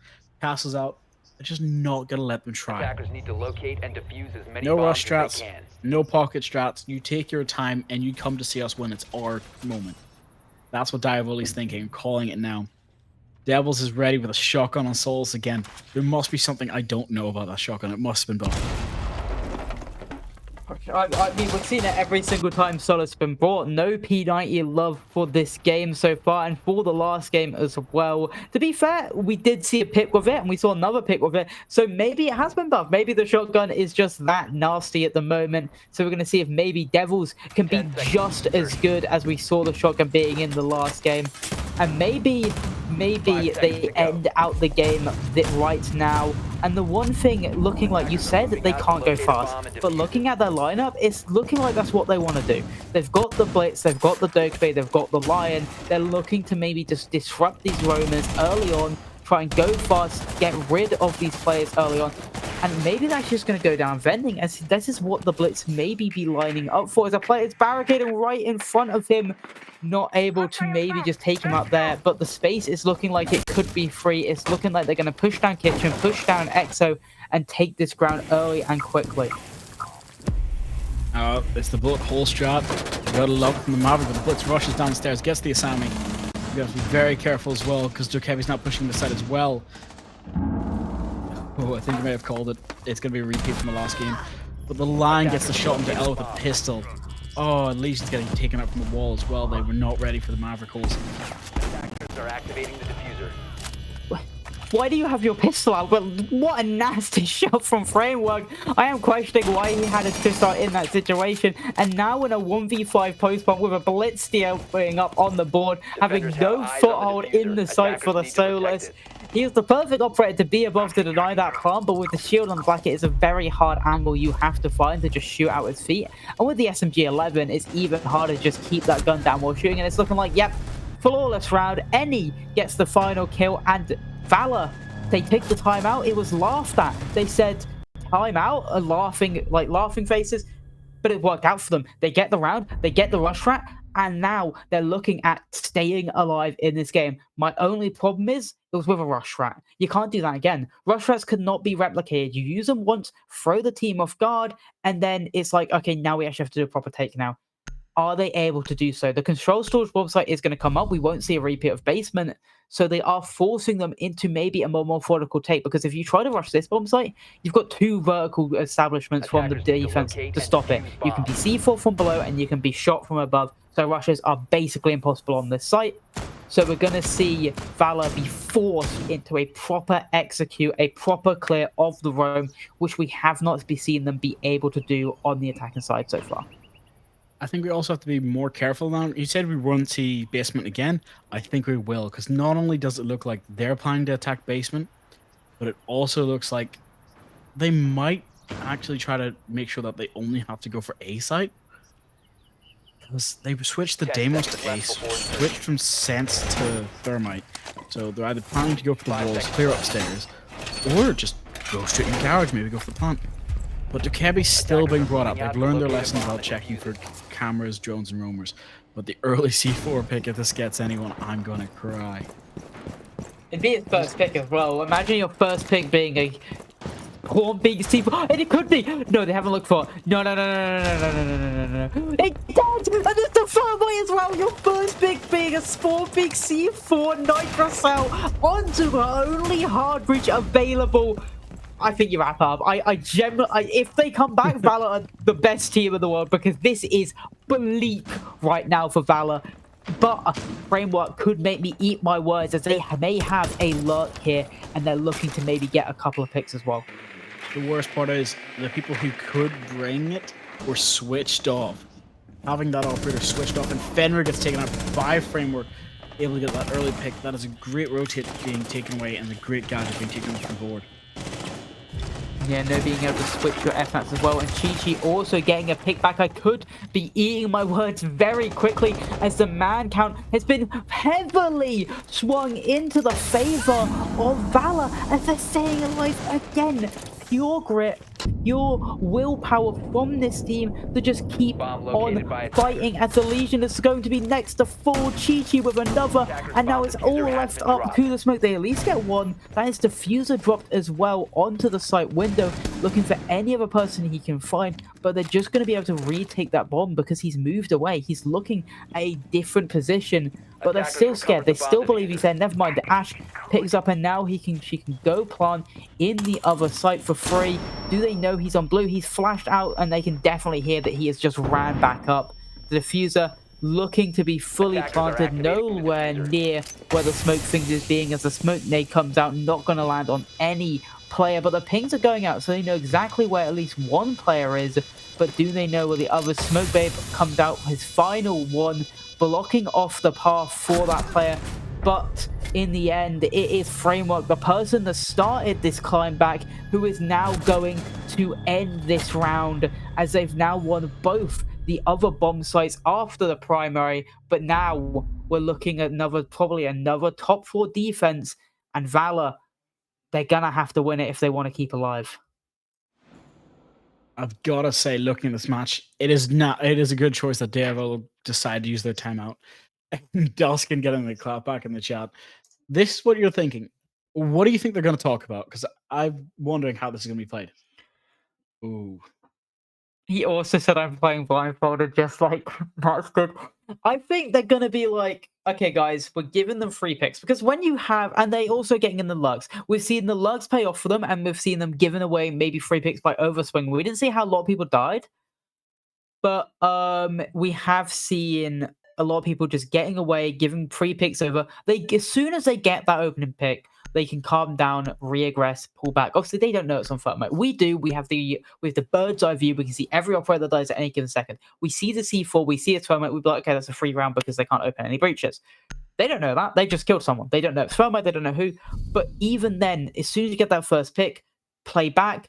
Castle's out. They're just not going to let them try. Attackers need to locate and defuse as many No bombs rush as they strats, can. no pocket strats. You take your time and you come to see us when it's our moment. That's what Diavoli's thinking. I'm calling it now. Devils is ready with a shotgun on Souls again. There must be something I don't know about that shotgun. It must have been buffed. I mean, we've seen it every single time Solus been brought. No P90 love for this game so far, and for the last game as well. To be fair, we did see a pick with it, and we saw another pick with it. So maybe it has been buffed. Maybe the shotgun is just that nasty at the moment. So we're going to see if maybe Devils can be just as good as we saw the shotgun being in the last game. And maybe they end out the game right now. And the one thing, looking like you said, they can't go fast. But looking at their lineup, it's looking like that's what they want to do. They've got the Blitz, they've got the Dokkaebi, they've got the Lion. They're looking to maybe just disrupt these Romans early on, try and go fast, get rid of these players early on. And maybe that's just going to go down vending, as this is what the Blitz maybe be lining up for, as a player is barricading right in front of him, not able to maybe just take him out there, but the space is looking like it could be free. It's looking like they're going to push down Kitchen, push down Exo, and take this ground early and quickly. It's the bullet hole strat. You gotta love from the Maverick, but the Blitz rushes downstairs, gets the Asami. You have to be very careful as well, because Jokevi's not pushing the side as well. Oh, I think I may have called it. It's going to be a repeat from the last game. But the line gets the shot into L with a pistol. Oh, and Legion's getting taken out from the wall as well. They were not ready for the Maverick holes. Attackers are activating the diffuser. Why do you have your pistol out? But what a nasty shot from Framework. I am questioning why he had his pistol out in that situation. And now in a 1v5 post-bomb with a Blitz steal being up on the board, having no foothold in the site for the Solus. He was the perfect operator to be above to deny that plant, but with the shield on the back, it is a very hard angle you have to find to just shoot out his feet. And with the SMG-11, it's even harder to just keep that gun down while shooting. And it's looking like, yep, flawless round. Eni gets the final kill, and Valor, they take the timeout. It was laughed at. They said timeout, laughing faces, but it worked out for them. They get the round, they get the rush rat, and now they're looking at staying alive in this game. My only problem is it was with a rush rat. You can't do that again. Rush rats could not be replicated. You use them once, throw the team off guard, and then it's like, okay, now we actually have to do a proper take now. Are they able to do so? The control storage website is going to come up. We won't see a repeat of basement. So they are forcing them into maybe a more methodical take, because if you try to rush this bomb site, you've got two vertical establishments from the defense to stop it. You can be C4 from below and you can be shot from above. So rushes are basically impossible on this site. So we're going to see Valor be forced into a proper execute, a proper clear of the roam, which we have not seen them be able to do on the attacking side so far. I think we also have to be more careful now. You said we won't see basement again. I think we will, because not only does it look like they're planning to attack basement, but it also looks like they might actually try to make sure that they only have to go for A site. Because they switched the Deimos to Ace, switched from Sense to Thermite. So they're either planning to go for the walls, clear upstairs, or just go straight in the garage, maybe go for the plant. But Dokebi's still being brought up. They've learned their lesson about checking for cameras, drones, and roamers. But the early C4 pick, if this gets anyone, I'm gonna cry. It'd be his first pick as well. Imagine your first pick being a one big C4, and it could be. No, they haven't looked for it. No. It does, and it's the third way as well. Your first pick being a small big C4 Nitrocell onto the only hard breach available. I think you wrap up. If they come back, Valor are the best team in the world, because this is bleak right now for Valor. But Framework could make me eat my words, as they may have a lurk here, and they're looking to maybe get a couple of picks as well. The worst part is the people who could bring it were switched off. Having that operator switched off, and Fenrir gets taken out by Framework, able to get that early pick. That is a great rotate being taken away, and the great gadget being taken off the board. Yeah, no being able to switch your FMATs as well. And Chi-Chi also getting a pick back. I could be eating my words very quickly, as the man count has been heavily swung into the favor of Valor, as they're staying alive again. Pure grit, pure willpower from this team to just keep on fighting, as the Legion is going to be next to full Chi-Chi with another, and now it's all left up to the smoke. They at least get one. That is Diffuser dropped as well onto the site window, looking for any other person he can find, but they're just going to be able to retake that bomb because he's moved away. He's looking at a different position, but they're still scared. They still believe he's there. Never mind, the Ash picks up, and now she can go plant in the other site for free. Do they know he's on blue? He's flashed out, and they can definitely hear that he has just ran back up. The Diffuser looking to be fully planted, nowhere near where the smoke finger is being, as the smoke nade comes out, not going to land on any player, but the pings are going out, so they know exactly where at least one player is. But do they know where the other? Smoke Babe comes out, his final one, blocking off the path for that player. But in the end, it is Framework, the person that started this climb back, who is now going to end this round, as they've now won both the other bomb sites after the primary. But now we're looking at probably another top 4 defense, and Valor, they're gonna have to win it if they want to keep alive. I've got to say, looking at this match, it is a good choice that Devil decided to use their timeout. Duskin getting the clap back in the chat. This is what you're thinking. What do you think they're going to talk about? Because I'm wondering how this is going to be played. Ooh. He also said I'm playing blindfolded, just like Max did. I think they're going to be like, okay, guys, we're giving them free picks. Because when you have, and they also getting in the lugs. We've seen the lugs pay off for them, and we've seen them giving away maybe free picks by overswing. We didn't see how a lot of people died. But we have seen a lot of people just getting away, giving free picks over. As soon as they get that opening pick, they can calm down, re-aggress, pull back. Obviously, they don't know it's on thermite. We do. We have the bird's eye view. We can see every operator that dies at any given second. We see the C4. We see a thermite. We'd be like, okay, that's a free round because they can't open any breaches. They don't know that. They just killed someone. They don't know it's thermite. They don't know who. But even then, as soon as you get that first pick, play back,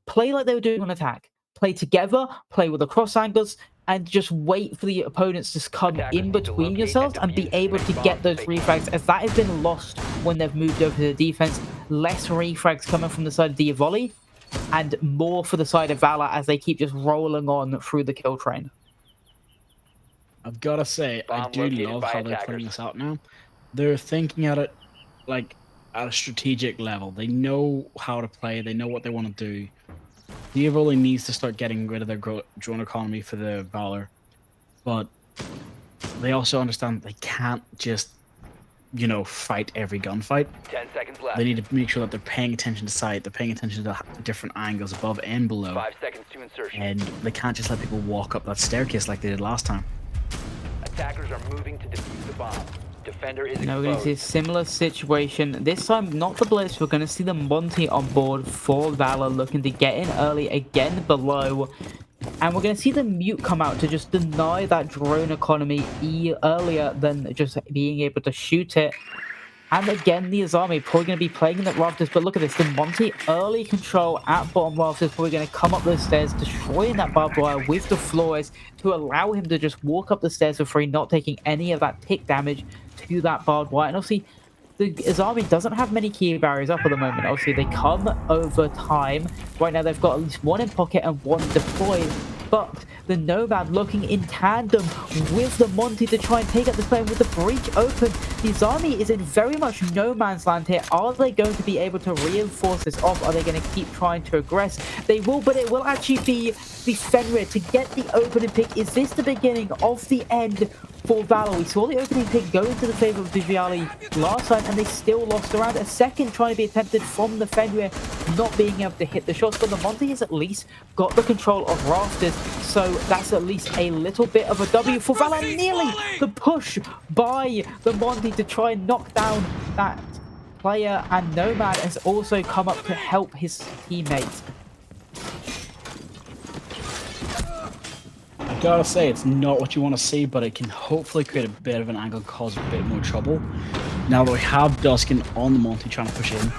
play like they were doing on attack. Play together, play with the cross angles, and just wait for the opponents to come in between yourselves and be able to get those refrags, as that has been lost when they've moved over to the defense. Less refrags coming from the side of Diavoli, and more for the side of Valor as they keep just rolling on through the kill train. I've got to say, I do love how they're playing this out now. They're thinking at it like at a strategic level. They know how to play. They know what they want to do. Diavoli needs to start getting rid of their drone economy for the Valor, but they also understand that they can't just, fight every gunfight. 10 seconds left. They need to make sure that they're paying attention to sight, they're paying attention to different angles above and below. 5 seconds to insertion. And they can't just let people walk up that staircase like they did last time. Attackers are moving to defuse the bomb. Defender is Now we're going to see a similar situation. This time, not the Blitz. We're going to see the Monty on board for Valor, looking to get in early again below. And we're going to see the Mute come out to just deny that drone economy earlier than just being able to shoot it. And again, the Azami probably going to be playing in the rafters. But look at this. The Monty early control at bottom rafters. Probably going to come up those stairs, destroying that barbed wire with the floors to allow him to just walk up the stairs for free, not taking any of that tick damage to that barbed wire. And obviously, the Azami doesn't have many key barriers up at the moment. Obviously, they come over time. Right now, they've got at least one in pocket and one deployed. But the Nomad looking in tandem with the Monty to try and take out this plane with the breach open. The Azami is in very much no man's land here. Are they going to be able to reinforce this off? Are they going to keep trying to aggress? They will, but it will actually be the Fenrir to get the opening pick. Is this the beginning of the end for Valor? We saw the opening pick go into the favor of Viviali last time, and they still lost around a second trying to be attempted from the Fenrir, not being able to hit the shots. But the Monty has at least got the control of rafters, so that's at least a little bit of a W for Valor. Nearly the push by the Monty to try and knock down that player, and Nomad has also come up to help his teammates. I gotta say, it's not what you want to see, but it can hopefully create a bit of an angle, cause a bit more trouble. Now that we have Duskin on the Monty trying to push in,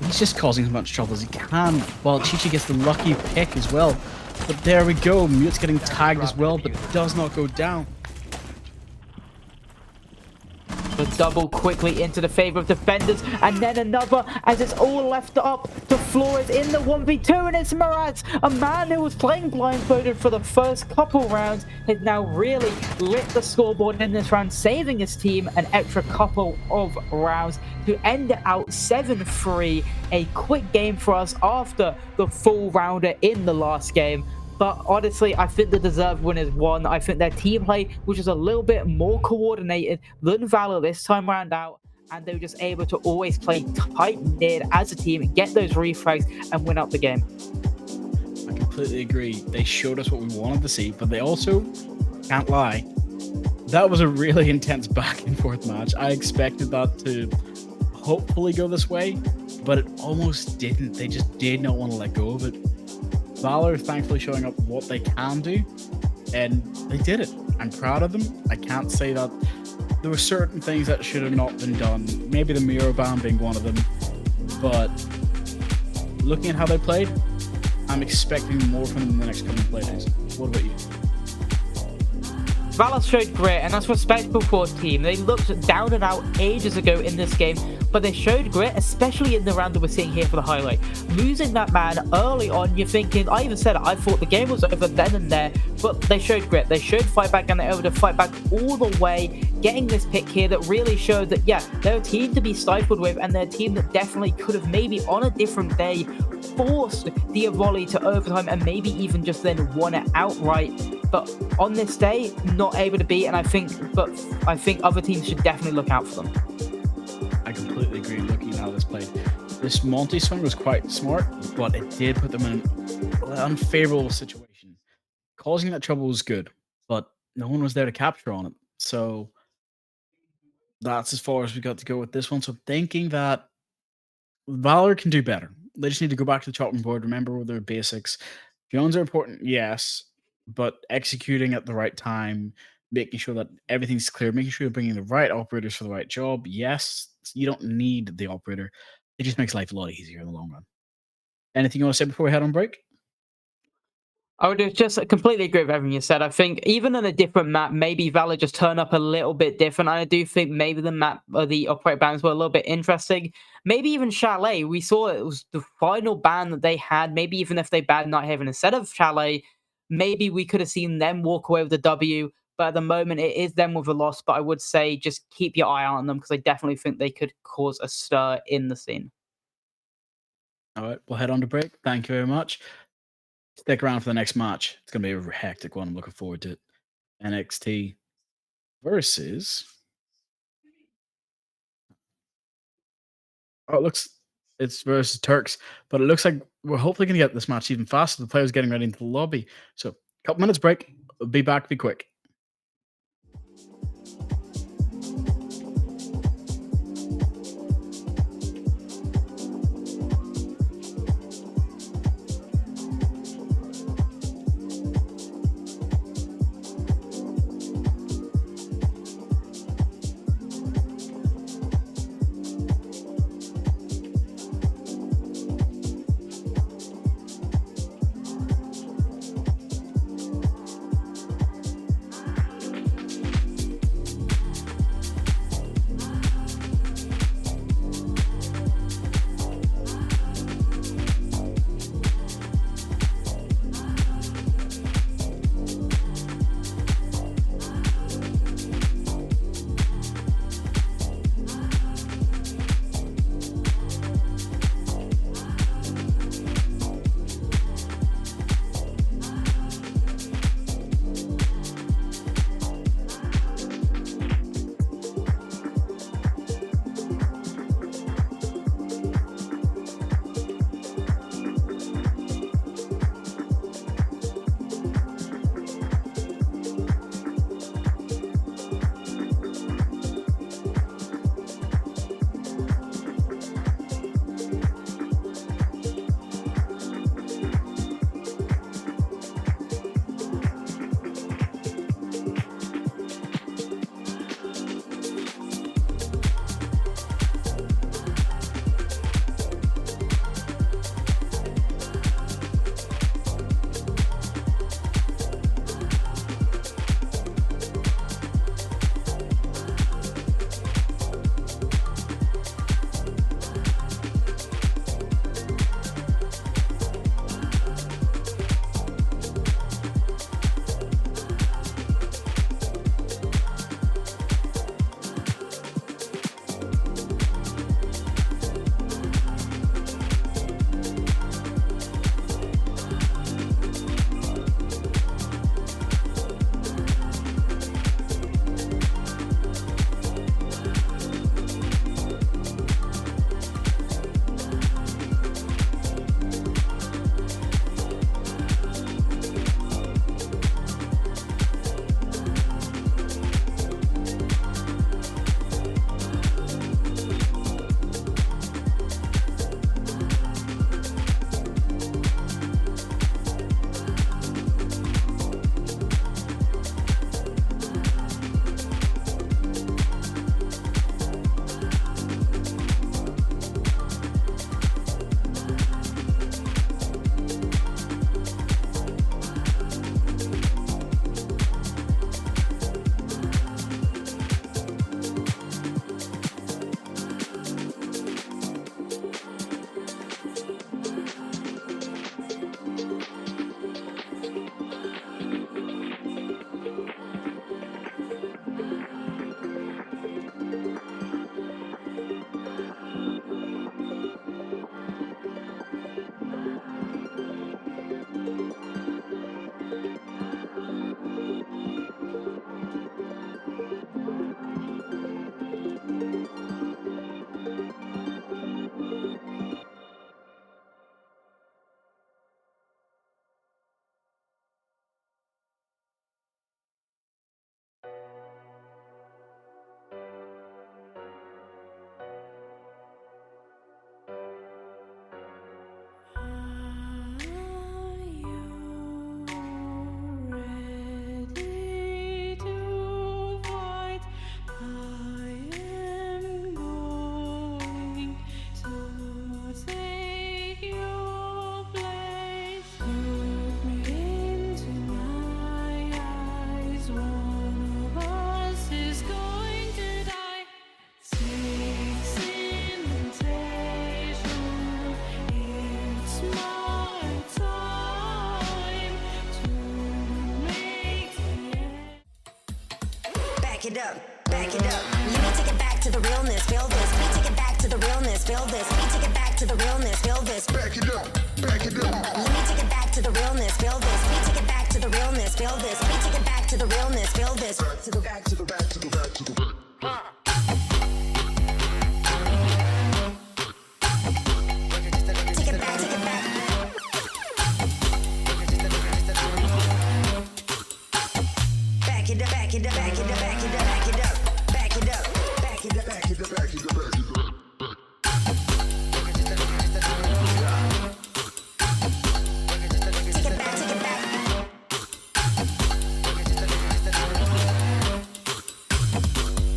he's just causing as much trouble as he can, while Chichi gets the lucky pick as well. But there we go, Mute's getting tagged as well, but does not go down. The double quickly into the favor of defenders, and then another as it's all left up to Flores in the 1v2, and it's Maraz, a man who was playing blindfolded for the first couple rounds, has now really lit the scoreboard in this round, saving his team an extra couple of rounds to end it out 7-3. A quick game for us after the full rounder in the last game. But honestly, I think the deserved winners won. I think their team play, which is a little bit more coordinated than Valor this time round out, and they were just able to always play tight-knit as a team, get those refrags, and win up the game. I completely agree. They showed us what we wanted to see, but they also, can't lie, that was a really intense back and forth match. I expected that to hopefully go this way, but it almost didn't. They just did not want to let go of it. Valor thankfully showing up what they can do, and they did it. I'm proud of them. I can't say that there were certain things that should have not been done, maybe the Miro ban being one of them, but looking at how they played, I'm expecting more from them in the next couple of playdays. What about you? Valor showed grit, and that's respectable for a team. They looked down and out ages ago in this game, but they showed grit, especially in the round that we're seeing here for the highlight. Losing that man early on, you're thinking, I even said it, I thought the game was over then and there, but they showed grit, they showed fight back, and they were able to fight back all the way, getting this pick here that really showed that, yeah, they're a team to be stifled with, and they're a team that definitely could have maybe on a different day forced the volley to overtime and maybe even just then won it outright. But on this day, not able to beat, and I think other teams should definitely look out for them. I completely agree looking at how this played. This Monty swing was quite smart, but it did put them in an unfavorable situation. Causing that trouble was good, but no one was there to capture on it. So that's as far as we got to go with this one. So thinking that Valor can do better. They just need to go back to the chopping board, remember their basics. Jones are important, yes, but executing at the right time, making sure that everything's clear, making sure you're bringing the right operators for the right job. Yes, you don't need the operator. It just makes life a lot easier in the long run. Anything you want to say before we head on break? I would just completely agree with everything you said. I think even on a different map, maybe Valor just turn up a little bit different. I do think maybe the map or the operator bans were a little bit interesting. Maybe even Chalet. We saw it was the final ban that they had. Maybe even if they banned Nighthaven instead of Chalet, maybe we could have seen them walk away with the W. But at the moment, it is them with a loss. But I would say just keep your eye out on them because I definitely think they could cause a stir in the scene. All right, we'll head on to break. Thank you very much. Stick around for the next match. It's going to be a hectic one. I'm looking forward to it. NXT versus... Oh, it looks... It's versus Turks, but it looks like we're hopefully going to get this match even faster. The players getting ready into the lobby. So, a couple minutes break. We'll be back. Be quick. it up, back it up. Let me take it back to the realness, feel this. Let me take it back to the realness, feel this. Let me take it back to the realness, feel this. Back it up, back it up. Let me take it back to the realness, feel this. Let me take it back to the realness, feel this. Let me take it back to the realness, feel this. Back to the back to the back to the back to the back. Take it back, take it back. Back it up, back it up, back it up, back it up, back it up, back it up, back it up,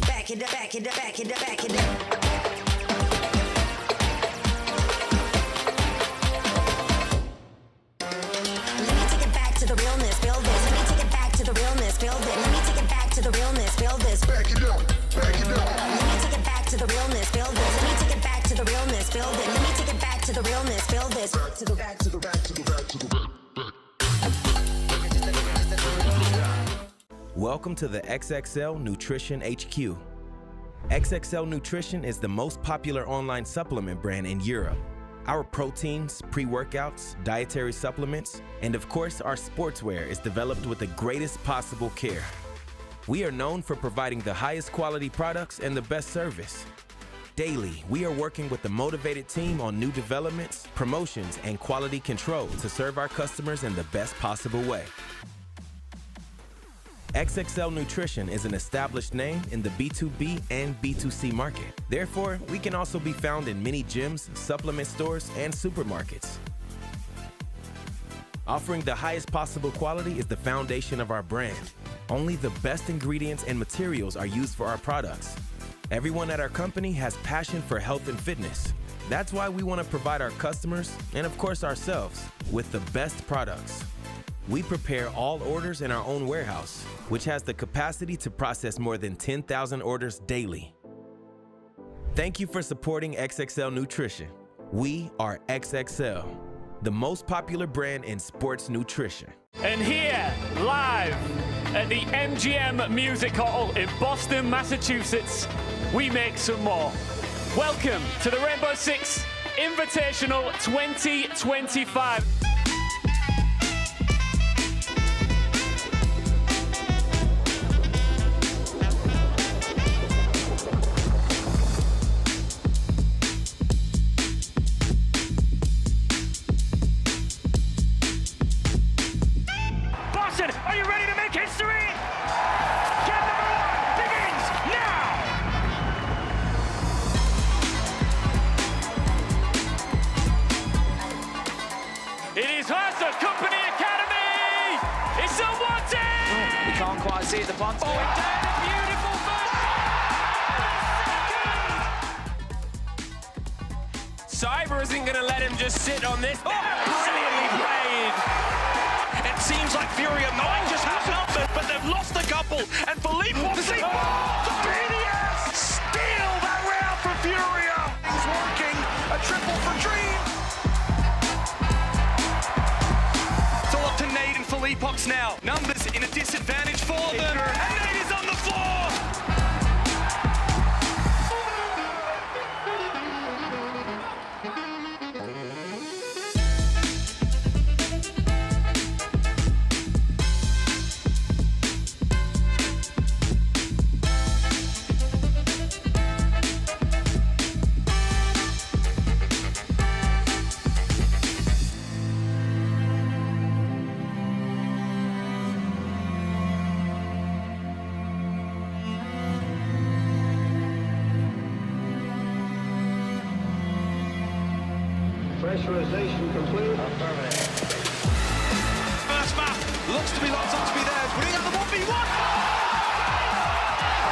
Back it up, back it up, back it up. take it back, take it back. Back it up, back it up, back it up, back it up. Let me take it back to the realness, feel this. Let me take it back to the realness, feel this. Let me take it back to the realness, feel this. Back it up, back it up. Let me take it back to the realness, feel this. Let me take it back to the realness, feel this. Let me take it back to the realness, feel this. Back to the back to the back to the back to the back. Welcome to the XXL Nutrition HQ. XXL Nutrition is the most popular online supplement brand in Europe. Our proteins, pre-workouts, dietary supplements, and of course our sportswear is developed with the greatest possible care. We are known for providing the highest quality products and the best service. Daily, we are working with a motivated team on new developments, promotions, and quality control to serve our customers in the best possible way. XXL Nutrition is an established name in the B2B and B2C market. Therefore, we can also be found in many gyms, supplement stores, and supermarkets. Offering the highest possible quality is the foundation of our brand. Only the best ingredients and materials are used for our products. Everyone at our company has passion for health and fitness. That's why we want to provide our customers, and of course ourselves, with the best products. We prepare all orders in our own warehouse, which has the capacity to process more than 10,000 orders daily. Thank you for supporting XXL Nutrition. We are XXL, the most popular brand in sports nutrition. And here, live at the MGM Music Hall in Boston, Massachusetts, we make some more. Welcome to the Rainbow Six Invitational 2025. Boston, are you ready to make history? Game number 1 begins now! It is Haas Company Academy! It's a one-team! We can't quite see the punt. Oh, it down a beautiful Cyber isn't going to let him just sit on this. Oh, brilliantly played. It seems like Furia might just have numbers, but they've lost a couple. And Philippe Rossi, the BDS steal that round for Furia. He's working a triple for Dream. It's all up to Nate and Philippe Ox now. Numbers in a disadvantage for them. And Nate is on the floor. Pressurization complete. First map looks to be locked up to be theirs. Putting out the 1v1.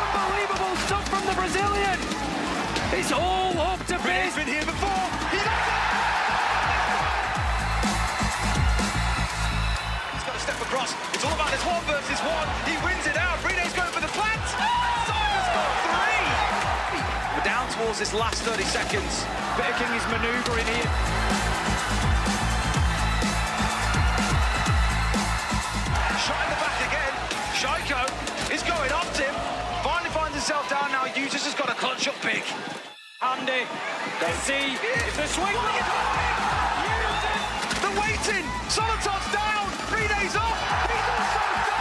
Unbelievable stuff from the Brazilian! It's all up to He's been here before. He's got to step across. It's all about this 1 versus 1. He wins it out. Rene's going for the plant. Cyber's got 3. We're down towards this last 30 seconds. King is manoeuvring here. Shot in the back again. Shaiko is going up Tim. Finally matchup big. Andy, let's see if the swing. The waiting. Solotov's down. 3 days off. He's also down.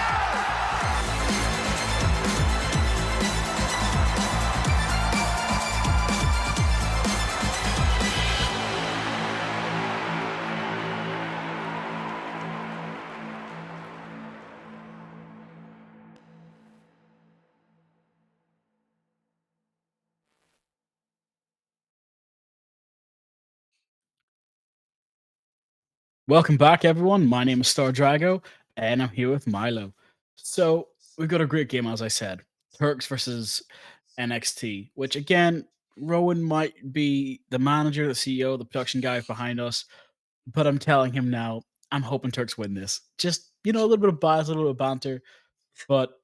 Welcome back, everyone. My name is Star Drago, and I'm here with Milo. So we've got a great game, as I said. Turks versus NXT, which again, Rowan might be the manager, the CEO, the production guy behind us, but I'm telling him now, I'm hoping Turks win this. Just, a little bit of bias, a little bit of banter, but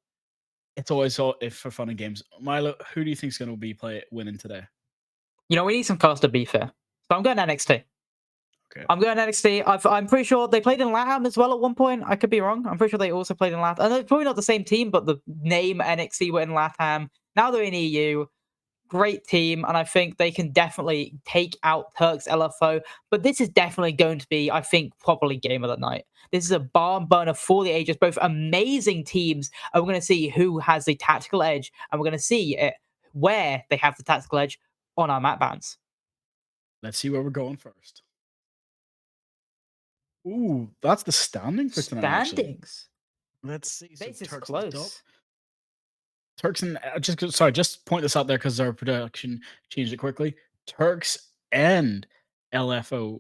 it's always all if for fun and games. Milo, who do you think is going to be winning today? We need some cars to be fair. So I'm going NXT. Okay. I'm going NXT. I'm pretty sure they played in LATAM as well at one point. I could be wrong. I'm pretty sure they also played in LATAM. And they're probably not the same team, but the name NXT were in LATAM. Now they're in EU. Great team, and I think they can definitely take out Turks LFO. But this is definitely going to be, I think, properly game of the night. This is a barn burner for the ages. Both amazing teams, and we're going to see who has the tactical edge, and we're going to see where they have the tactical edge on our map bands. Let's see where we're going first. Ooh, that's the standing for tonight. Standings. Actually. Let's see. So This is Turks close. Turks and just point this out there because our production changed it quickly. Turks and LFO.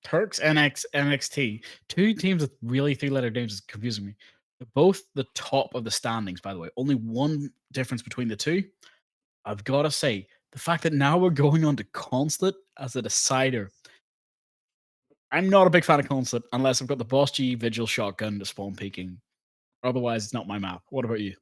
Turks and NXT. Two teams with really three-letter names is confusing me. They're both the top of the standings, by the way. Only one difference between the two. I've got to say, the fact that now we're going on to Consulate as a decider. I'm not a big fan of Consulate unless I've got the Boss G Vigil shotgun to spawn peeking. Otherwise, it's not my map. What about you?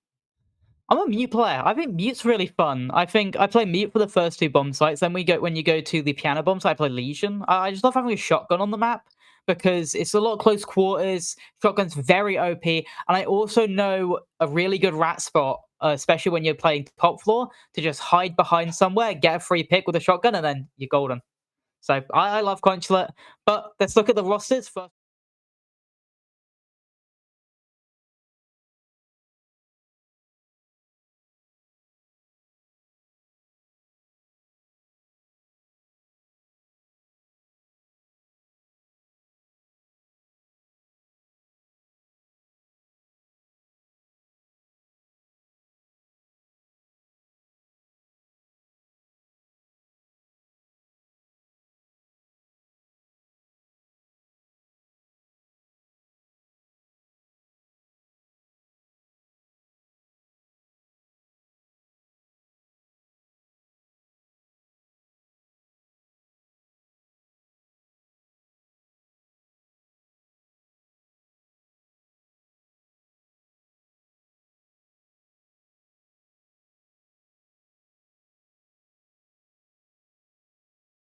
I'm a Mute player. I think Mute's really fun. I think I play Mute for the first two bomb sites. Then when you go to the piano bomb site, I play Legion. I just love having a shotgun on the map because it's a lot of close quarters. Shotgun's very OP. And I also know a really good rat spot, especially when you're playing top floor, to just hide behind somewhere, get a free pick with a shotgun, and then you're golden. So I love Consulate. But let's look at the rosters first.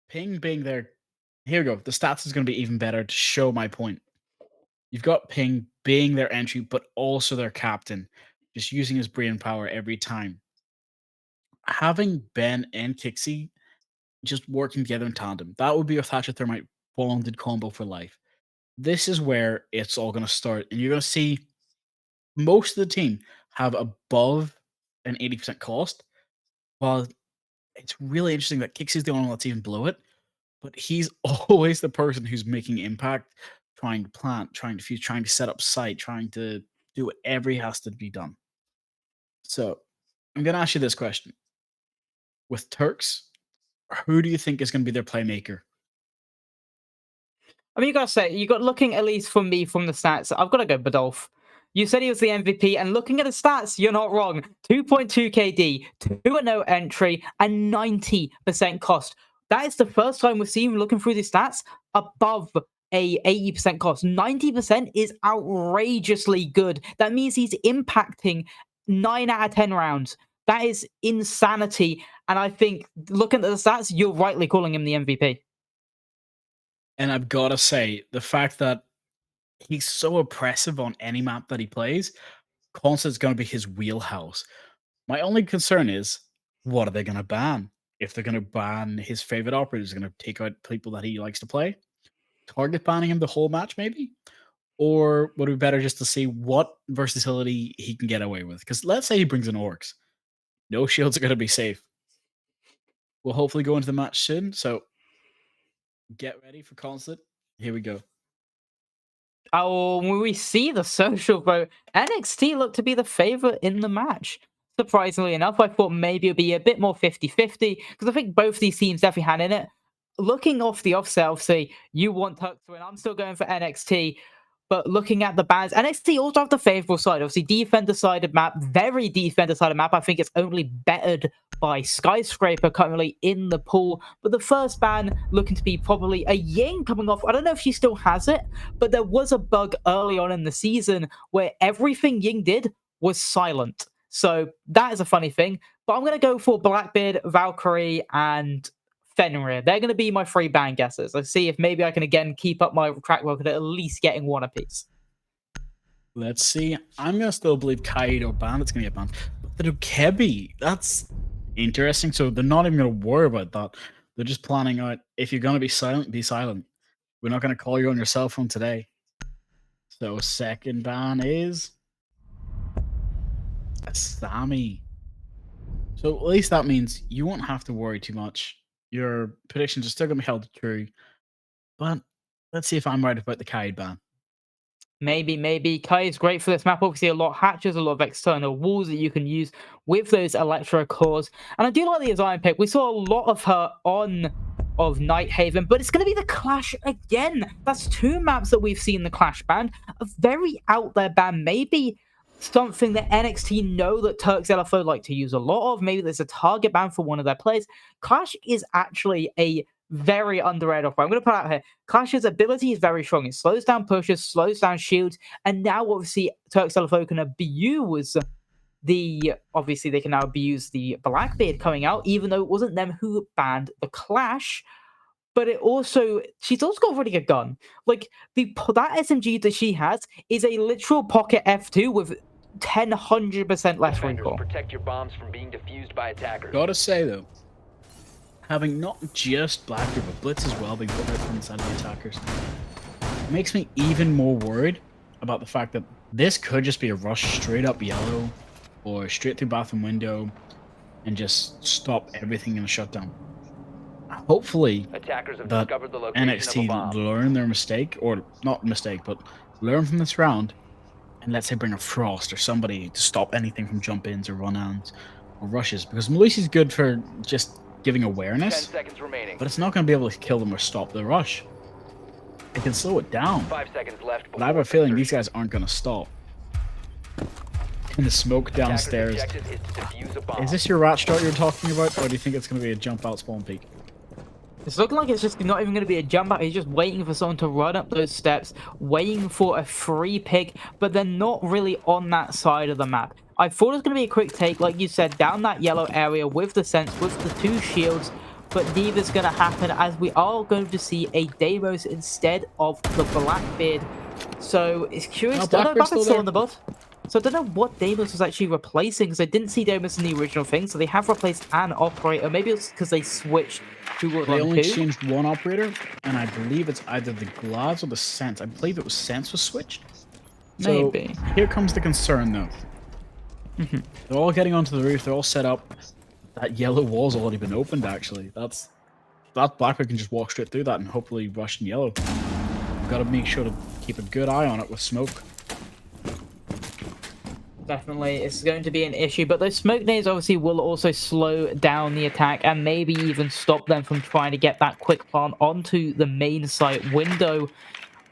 Ping being there. Here we go. The stats is going to be even better to show my point. You've got Ping being their entry, but also their captain, just using his brain power every time. Having Ben and Kixie just working together in tandem, that would be a Thatcher Thermite bonded combo for life. This is where it's all going to start, and you're going to see most of the team have above an 80% cost, while it's really interesting that Kixie's the only one that's even below it, but he's always the person who's making impact, trying to plant, trying to fuse, trying to set up site, trying to do whatever he has to be done. So I'm going to ask you this question. With Turks, who do you think is going to be their playmaker? I mean, you gotta say, looking at least for me from the stats, I've got to go Badolf. You said he was the MVP, and looking at the stats, you're not wrong. 2.2 KD, 2-0 entry, and 90% cost. That is the first time we've seen him looking through the stats above a 80% cost. 90% is outrageously good. That means he's impacting 9 out of 10 rounds. That is insanity. And I think, looking at the stats, you're rightly calling him the MVP. And I've got to say, the fact that he's so oppressive on any map that he plays, Constant's going to be his wheelhouse. My only concern is, what are they going to ban? If they're going to ban his favorite operators, going to take out people that he likes to play, target banning him the whole match, maybe? Or would it be better just to see what versatility he can get away with? Because let's say he brings in orcs. No shields are going to be safe. We'll hopefully go into the match soon. So get ready for Constant. Here we go. Oh, when we see the social vote, NXT looked to be the favorite in the match. Surprisingly enough, I thought maybe it would be a bit more 50-50 because I think both these teams definitely had in it. Looking off the offset, obviously, you want Turks to win. I'm still going for NXT. But looking at the bans, NXT also have the favorable side. Obviously, defender-sided map, very defender-sided map. I think it's only bettered by Skyscraper currently in the pool. But the first ban looking to be probably a Ying coming off. I don't know if she still has it, but there was a bug early on in the season where everything Ying did was silent. So that is a funny thing. But I'm going to go for Blackbeard, Valkyrie, and Fenrir. They're going to be my 3 ban guesses. Let's see if maybe I can again keep up my track record at least getting 1 apiece. Let's see. I'm going to still believe Kaid or Bandit's going to get banned. But the Dokebi, that's interesting. So they're not even going to worry about that. They're just planning out, if you're going to be silent, be silent. We're not going to call you on your cell phone today. So second ban is Asami. So at least that means you won't have to worry too much. Your predictions are still going to be held true. But let's see if I'm right about the Kaid ban. Maybe. Kai is great for this map. Obviously, a lot of hatches, a lot of external walls that you can use with those electro cores. And I do like the Zion pick. We saw a lot of her on of Nighthaven, but it's going to be the Clash again. That's 2 maps that we've seen the Clash ban. A very out there ban. Maybe something that NXT know that Turks LFO like to use a lot of. Maybe there's a target ban for one of their players. Clash is actually a very underrated offer. I'm going to put out here, Clash's ability is very strong. It slows down pushes, slows down shields, and now obviously Turks LFO can abuse obviously they can now abuse the Blackbeard coming out, even though it wasn't them who banned the Clash. But she's also got a really good gun. Like, that SMG that she has is a literal pocket F2 with 100% less recoil. Protect your bombs from being defused by attackers. Gotta say, though, having not just Blackbeard, but Blitz as well being put right from inside of the attackers, makes me even more worried about the fact that this could just be a rush straight up yellow or straight through bathroom window and just stop everything in a shutdown. Hopefully, Attackers have that discovered the location of a NXT bomb. learn their mistake, or not mistake, but learn from this round, and let's say bring a Frost or somebody to stop anything from jump-ins or run-ins or rushes, because Melusi's good for just giving 10 awareness, seconds remaining. but it's not going to be able to kill them or stop the rush. It can slow it down, 5 seconds left. but I have a feeling these guys aren't going to stop. And the smoke downstairs. Objective is to defuse a bomb. Is this your rat start you're talking about, or do you think it's going to be a jump out spawn peak? It's looking like it's just not even going to be a jump out. He's just waiting for someone to run up those steps, waiting for a free pick, but they're not really on that side of the map. I thought it was going to be a quick take, like you said, down that yellow area with the sense, with the 2 shields, but neither's going to happen as we are going to see a Deimos instead of the Blackbeard. So it's curious. Oh, Blackbeard's still still there. on the bot. So I don't know what Deimos was actually replacing, because I didn't see Deimos in the original thing, so they have replaced an operator. Maybe it's because they switched to They only 2. changed one operator, and I believe it's either the Gloves or the Sense. I believe it was Sense was switched. So Maybe. here comes the concern, though. They're all getting onto the roof. They're all set up. That yellow wall's already been opened, actually. That Blackbeard can just walk straight through that and hopefully rush in yellow. We've got to make sure to keep a good eye on it with smoke. Definitely, it's going to be an issue, but those smoke nades obviously will also slow down the attack and maybe even stop them from trying to get that quick plant onto the main site window.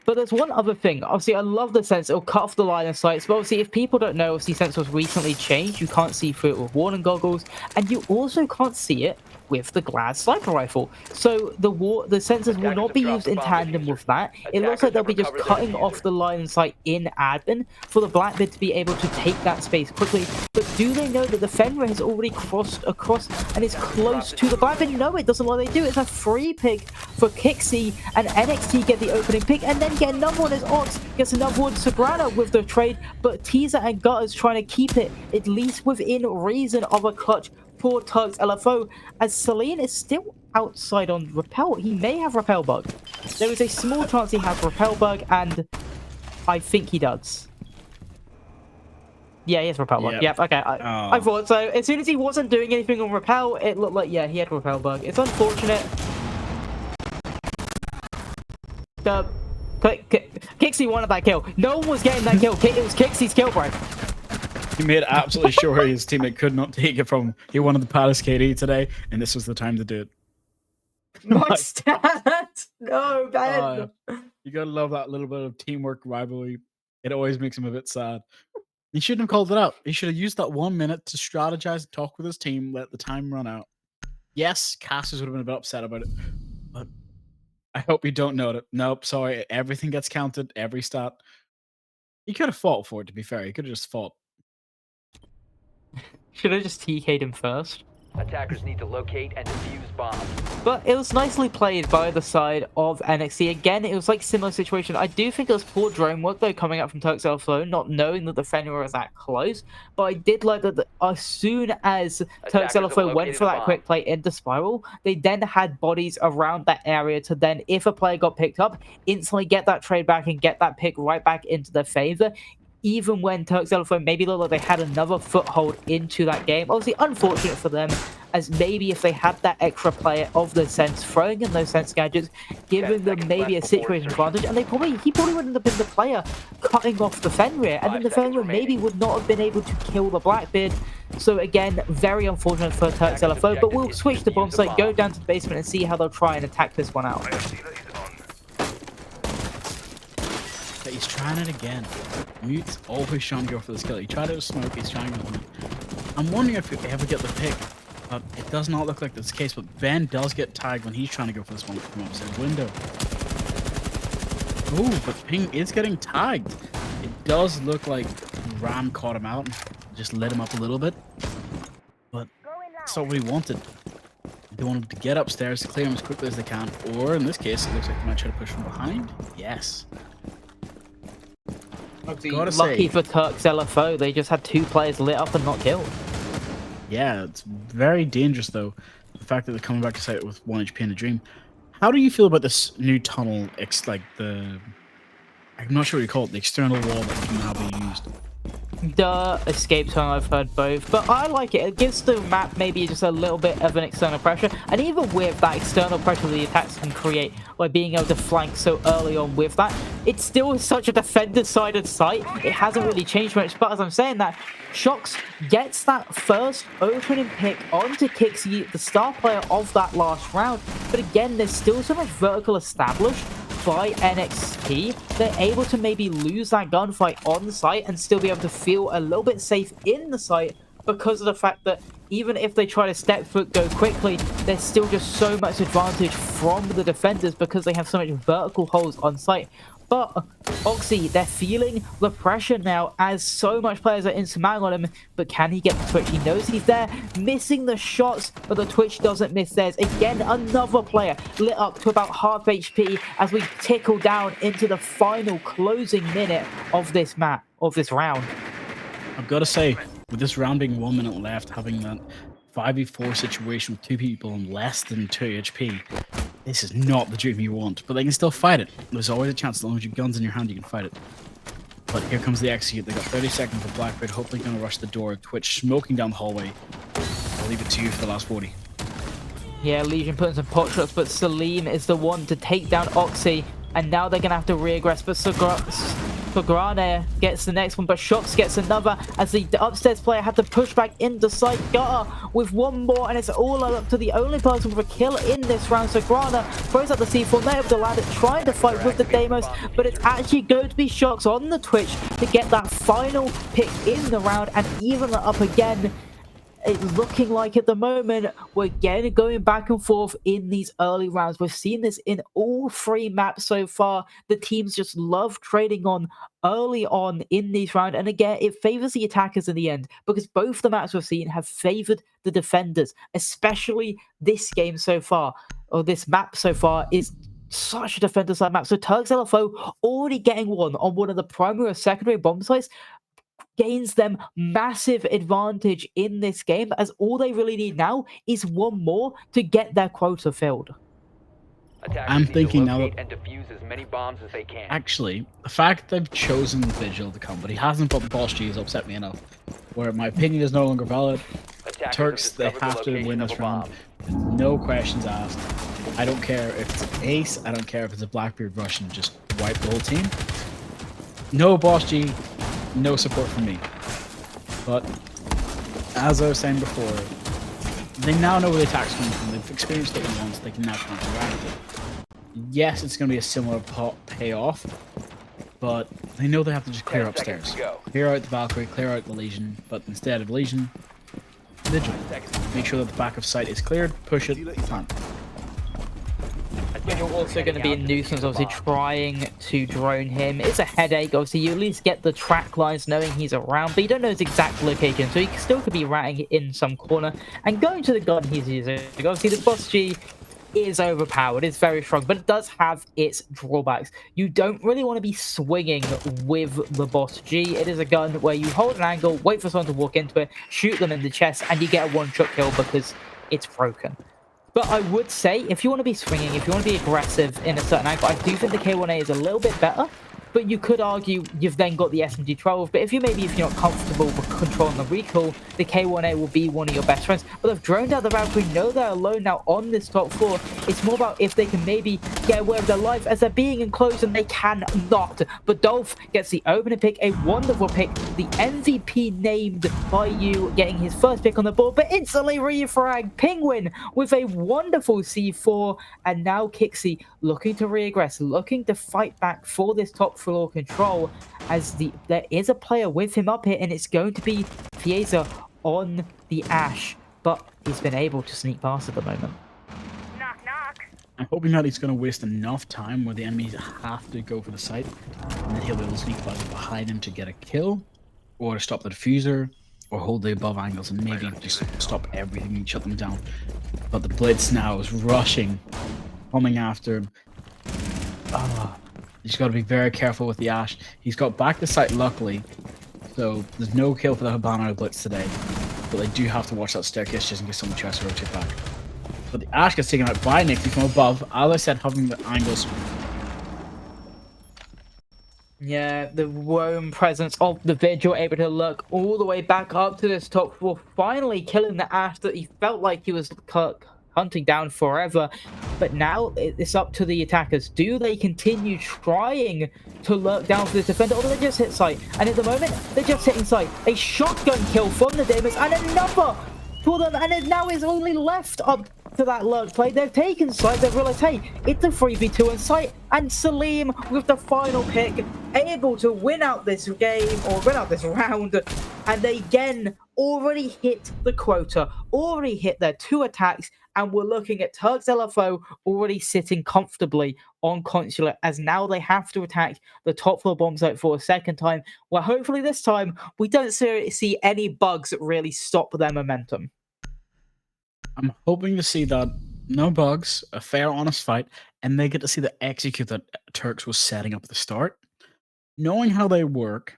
But there's one other thing. Obviously, I love the sense. It'll cut off the line of sight. But obviously, if people don't know, obviously, sense was recently changed. You can't see through it with warning goggles. And you also can't see it with the Glad sniper rifle. So the sensors will not be used in tandem with that. It looks like they'll be just cutting off the line of sight in admin for the Blackbeard to be able to take that space quickly. But do they know that the Fenrir has already crossed across and is close to the Blackbeard? No, it doesn't like they do. It's a free pick for Kixi, and NXT get the opening pick and then get another one as Ox gets another one. Sagrada with the trade, but Teaser and Gutters trying to keep it at least within reason of a clutch poor Turks LFO, as Celine is still outside on Repel. He may have Repel Bug. There is a small chance he has Repel Bug, and I think he does. Yeah, he has Repel Bug. Yep, okay. I thought so. As soon as he wasn't doing anything on Repel, it looked like, yeah, he had Repel Bug. It's unfortunate. Kixie wanted that kill. No one was getting that kill. It was Kixie's kill, bro. He made absolutely sure his teammate could not take it from him. He wanted the Palace KD today, and this was the time to do it. My stat! No, man. You gotta love that little bit of teamwork rivalry. It always makes him a bit sad. He shouldn't have called it out. He should have used that 1 minute to strategize and talk with his team, let the time run out. Yes, Cassius would have been a bit upset about it, but I hope you don't note it. Nope, sorry. Everything gets counted, every stat. He could have fought for it, to be fair. He could have just fought. Should I just TK'd him first? Attackers need to locate and defuse bombs. But it was nicely played by the side of NXT. Again, it was like similar situation. I do think it was poor drone work though coming up from Turks LFO, not knowing that the Fenrir was that close. But I did like that as soon as Turks LFO went for that quick play into Spiral, they then had bodies around that area to then, if a player got picked up, instantly get that trade back and get that pick right back into their favor. Even when Turks LFO maybe looked like they had another foothold into that game. Obviously, unfortunate for them, as maybe if they had that extra player of the sense, throwing in those sense gadgets, giving them maybe a situation advantage, and he probably wouldn't have been the player cutting off the Fenrir, and then the Fenrir maybe would not have been able to kill the Blackbeard. So again, very unfortunate for Turks LFO, but we'll switch the bomb site, go down to the basement, and see how they'll try and attack this one out. But he's trying it again. Mute's always trying to go for this kill. He tried it with Smoke, he's trying it with me. I'm wondering if he'll ever get the pick. But it does not look like that's the case, but Ben does get tagged when he's trying to go for this one from outside window. Oh, but Ping is getting tagged. It does look like Ram caught him out and just lit him up a little bit. But that's not what he wanted. They want him to get upstairs, clear him as quickly as they can, or in this case, it looks like they might try to push from behind. Yes. Lucky for Turks LFO, they just had 2 players lit up and not killed. Yeah, it's very dangerous though. The fact that they're coming back to site with 1 HP in a dream. How do you feel about this new tunnel? It's like I'm not sure what you call it, the external wall that can now be used. The escape tunnel, I've heard both, but I like it. It gives the map maybe just a little bit of an external pressure, and even with that external pressure the attacks can create by being able to flank so early on with that, it's still such a defender-sided site. It hasn't really changed much, but as I'm saying that, Shox gets that first opening pick onto Kixie, the star player of that last round, but again, there's still so much vertical established by NXT. They're able to maybe lose that gunfight on site and still be able to feel a little bit safe in the site because of the fact that even if they try to step foot go quickly, there's still just so much advantage from the defenders because they have so much vertical holes on site. But Oxy, they're feeling the pressure now as so much players are insurmountable on him. But can he get the Twitch? He knows he's there, missing the shots, but the Twitch doesn't miss theirs. Again, another player lit up to about half HP as we tickle down into the final closing minute of this map, of this round. I've got to say, with this round being 1 minute left, having that 5v4 situation with 2 people on less than 2 HP, this is not the dream you want, but they can still fight it. There's always a chance, as long as you have guns in your hand, you can fight it. But here comes the execute. They got 30 seconds for Blackbeard, hopefully going to rush the door. Twitch smoking down the hallway. I'll leave it to you for the last 40. Yeah, Legion putting some pot shots, but Salim is the one to take down Oxy, and now they're going to have to reaggress, but Sagrane gets the next one, but Shox gets another as the upstairs player had to push back into site. Gutter with 1 more, and it's all up to the only person with a kill in this round. Sagrana throws out the C4, they're able to land it, trying to fight with the Deimos, but it's actually going to be Shox on the Twitch to get that final pick in the round and even it up again. It's looking like at the moment we're again going back and forth in these early rounds. We've seen this in all 3 maps so far. The teams just love trading on early on in these rounds, and again it favors the attackers in the end because both the maps we've seen have favored the defenders, especially this game so far, or this map so far is such a defender side map. So Turks LFO already getting one on one of the primary or secondary bomb sites. gains them massive advantage in this game, as all they really need now is one more to get their quota filled. Attackers I'm need to thinking now locate that- and defuse as many bombs as they can. Actually, the fact they've chosen Vigil to come, but he hasn't put the boss G has upset me enough. Where my opinion is no longer valid. Attackers Turks, they discovered the have to location win of this a round. bomb. No questions asked. I don't care if it's an ace. I don't care if it's a Blackbeard Russian. Just wipe the whole team. No boss G. No support from me. But as I was saying before, they now know where the attack's coming from. They've experienced it once. They can now counteract it. Yes, it's going to be a similar payoff, but they know they have to just clear 10 seconds upstairs. to go. Clear out the Valkyrie, clear out the Legion, but instead of Legion, Vigil. Make sure that the back of sight is cleared, push it, plant. You're also going to be a nuisance, obviously, trying to drone him. It's a headache. Obviously, you at least get the track lines knowing he's around, but you don't know his exact location, so he still could be ratting in some corner and going to the gun he's using. Obviously, the boss G is overpowered. It's very strong, but it does have its drawbacks. You don't really want to be swinging with the boss G. It is a gun where you hold an angle, wait for someone to walk into it, shoot them in the chest, and you get a one-shot kill because it's broken. But I would say, if you want to be swinging, if you want to be aggressive in a certain angle, I do think the K1A is a little bit better. But you could argue you've then got the SMG-12. But if you're not comfortable with controlling the recoil, the K1A will be one of your best friends. But they've droned out the Valkyrie. Know they're alone now on this top floor. It's more about if they can maybe get away with their life, as they're being enclosed and they cannot. But Dolph gets the opening pick, a wonderful pick. The MVP named by you, getting his first pick on the board, but instantly refrag Penguin with a wonderful C4. And now Kixi looking to regress, looking to fight back for this top floor control, as there is a player with him up here, and it's going to be Fiesa on the Ash, but he's been able to sneak past at the moment. Knock, knock. I'm hoping that he's going to waste enough time where the enemies have to go for the site, and then he'll be able to sneak behind him to get a kill, or to stop the diffuser, or hold the above angles and maybe just stop everything and shut them down. But the Blitz now is rushing, coming after him. He's got to be very careful with the Ash. He's got back to site luckily, so there's no kill for the Hibana Blitz today. But they do have to watch that staircase just in case someone tries to rotate back. But the Ash gets taken out by Nixie from above. As I said, having the angles. Yeah, the roam presence of the Vigil able to look all the way back up to this top floor, finally killing the Ash that he felt like he was hunting down forever. But now it's up to the attackers. Do they continue trying to lurk down for this defender, or do they just hit sight? And at the moment, they're just hitting sight. A shotgun kill from the Demons, and another for them, and now it's only left up to that lurk play. They've taken sight. They've realized, hey, it's a 3v2 in sight, and Salim with the final pick, able to win out this game, or win out this round, and they again already hit the quota, already hit their 2 attacks, and we're looking at Turks LFO already sitting comfortably on Consulate, as now they have to attack the top floor bomb site for a second time, where hopefully this time we don't see any bugs that really stop their momentum. I'm hoping to see that no bugs, a fair, honest fight, and they get to see the execute that Turks was setting up at the start. Knowing how they work,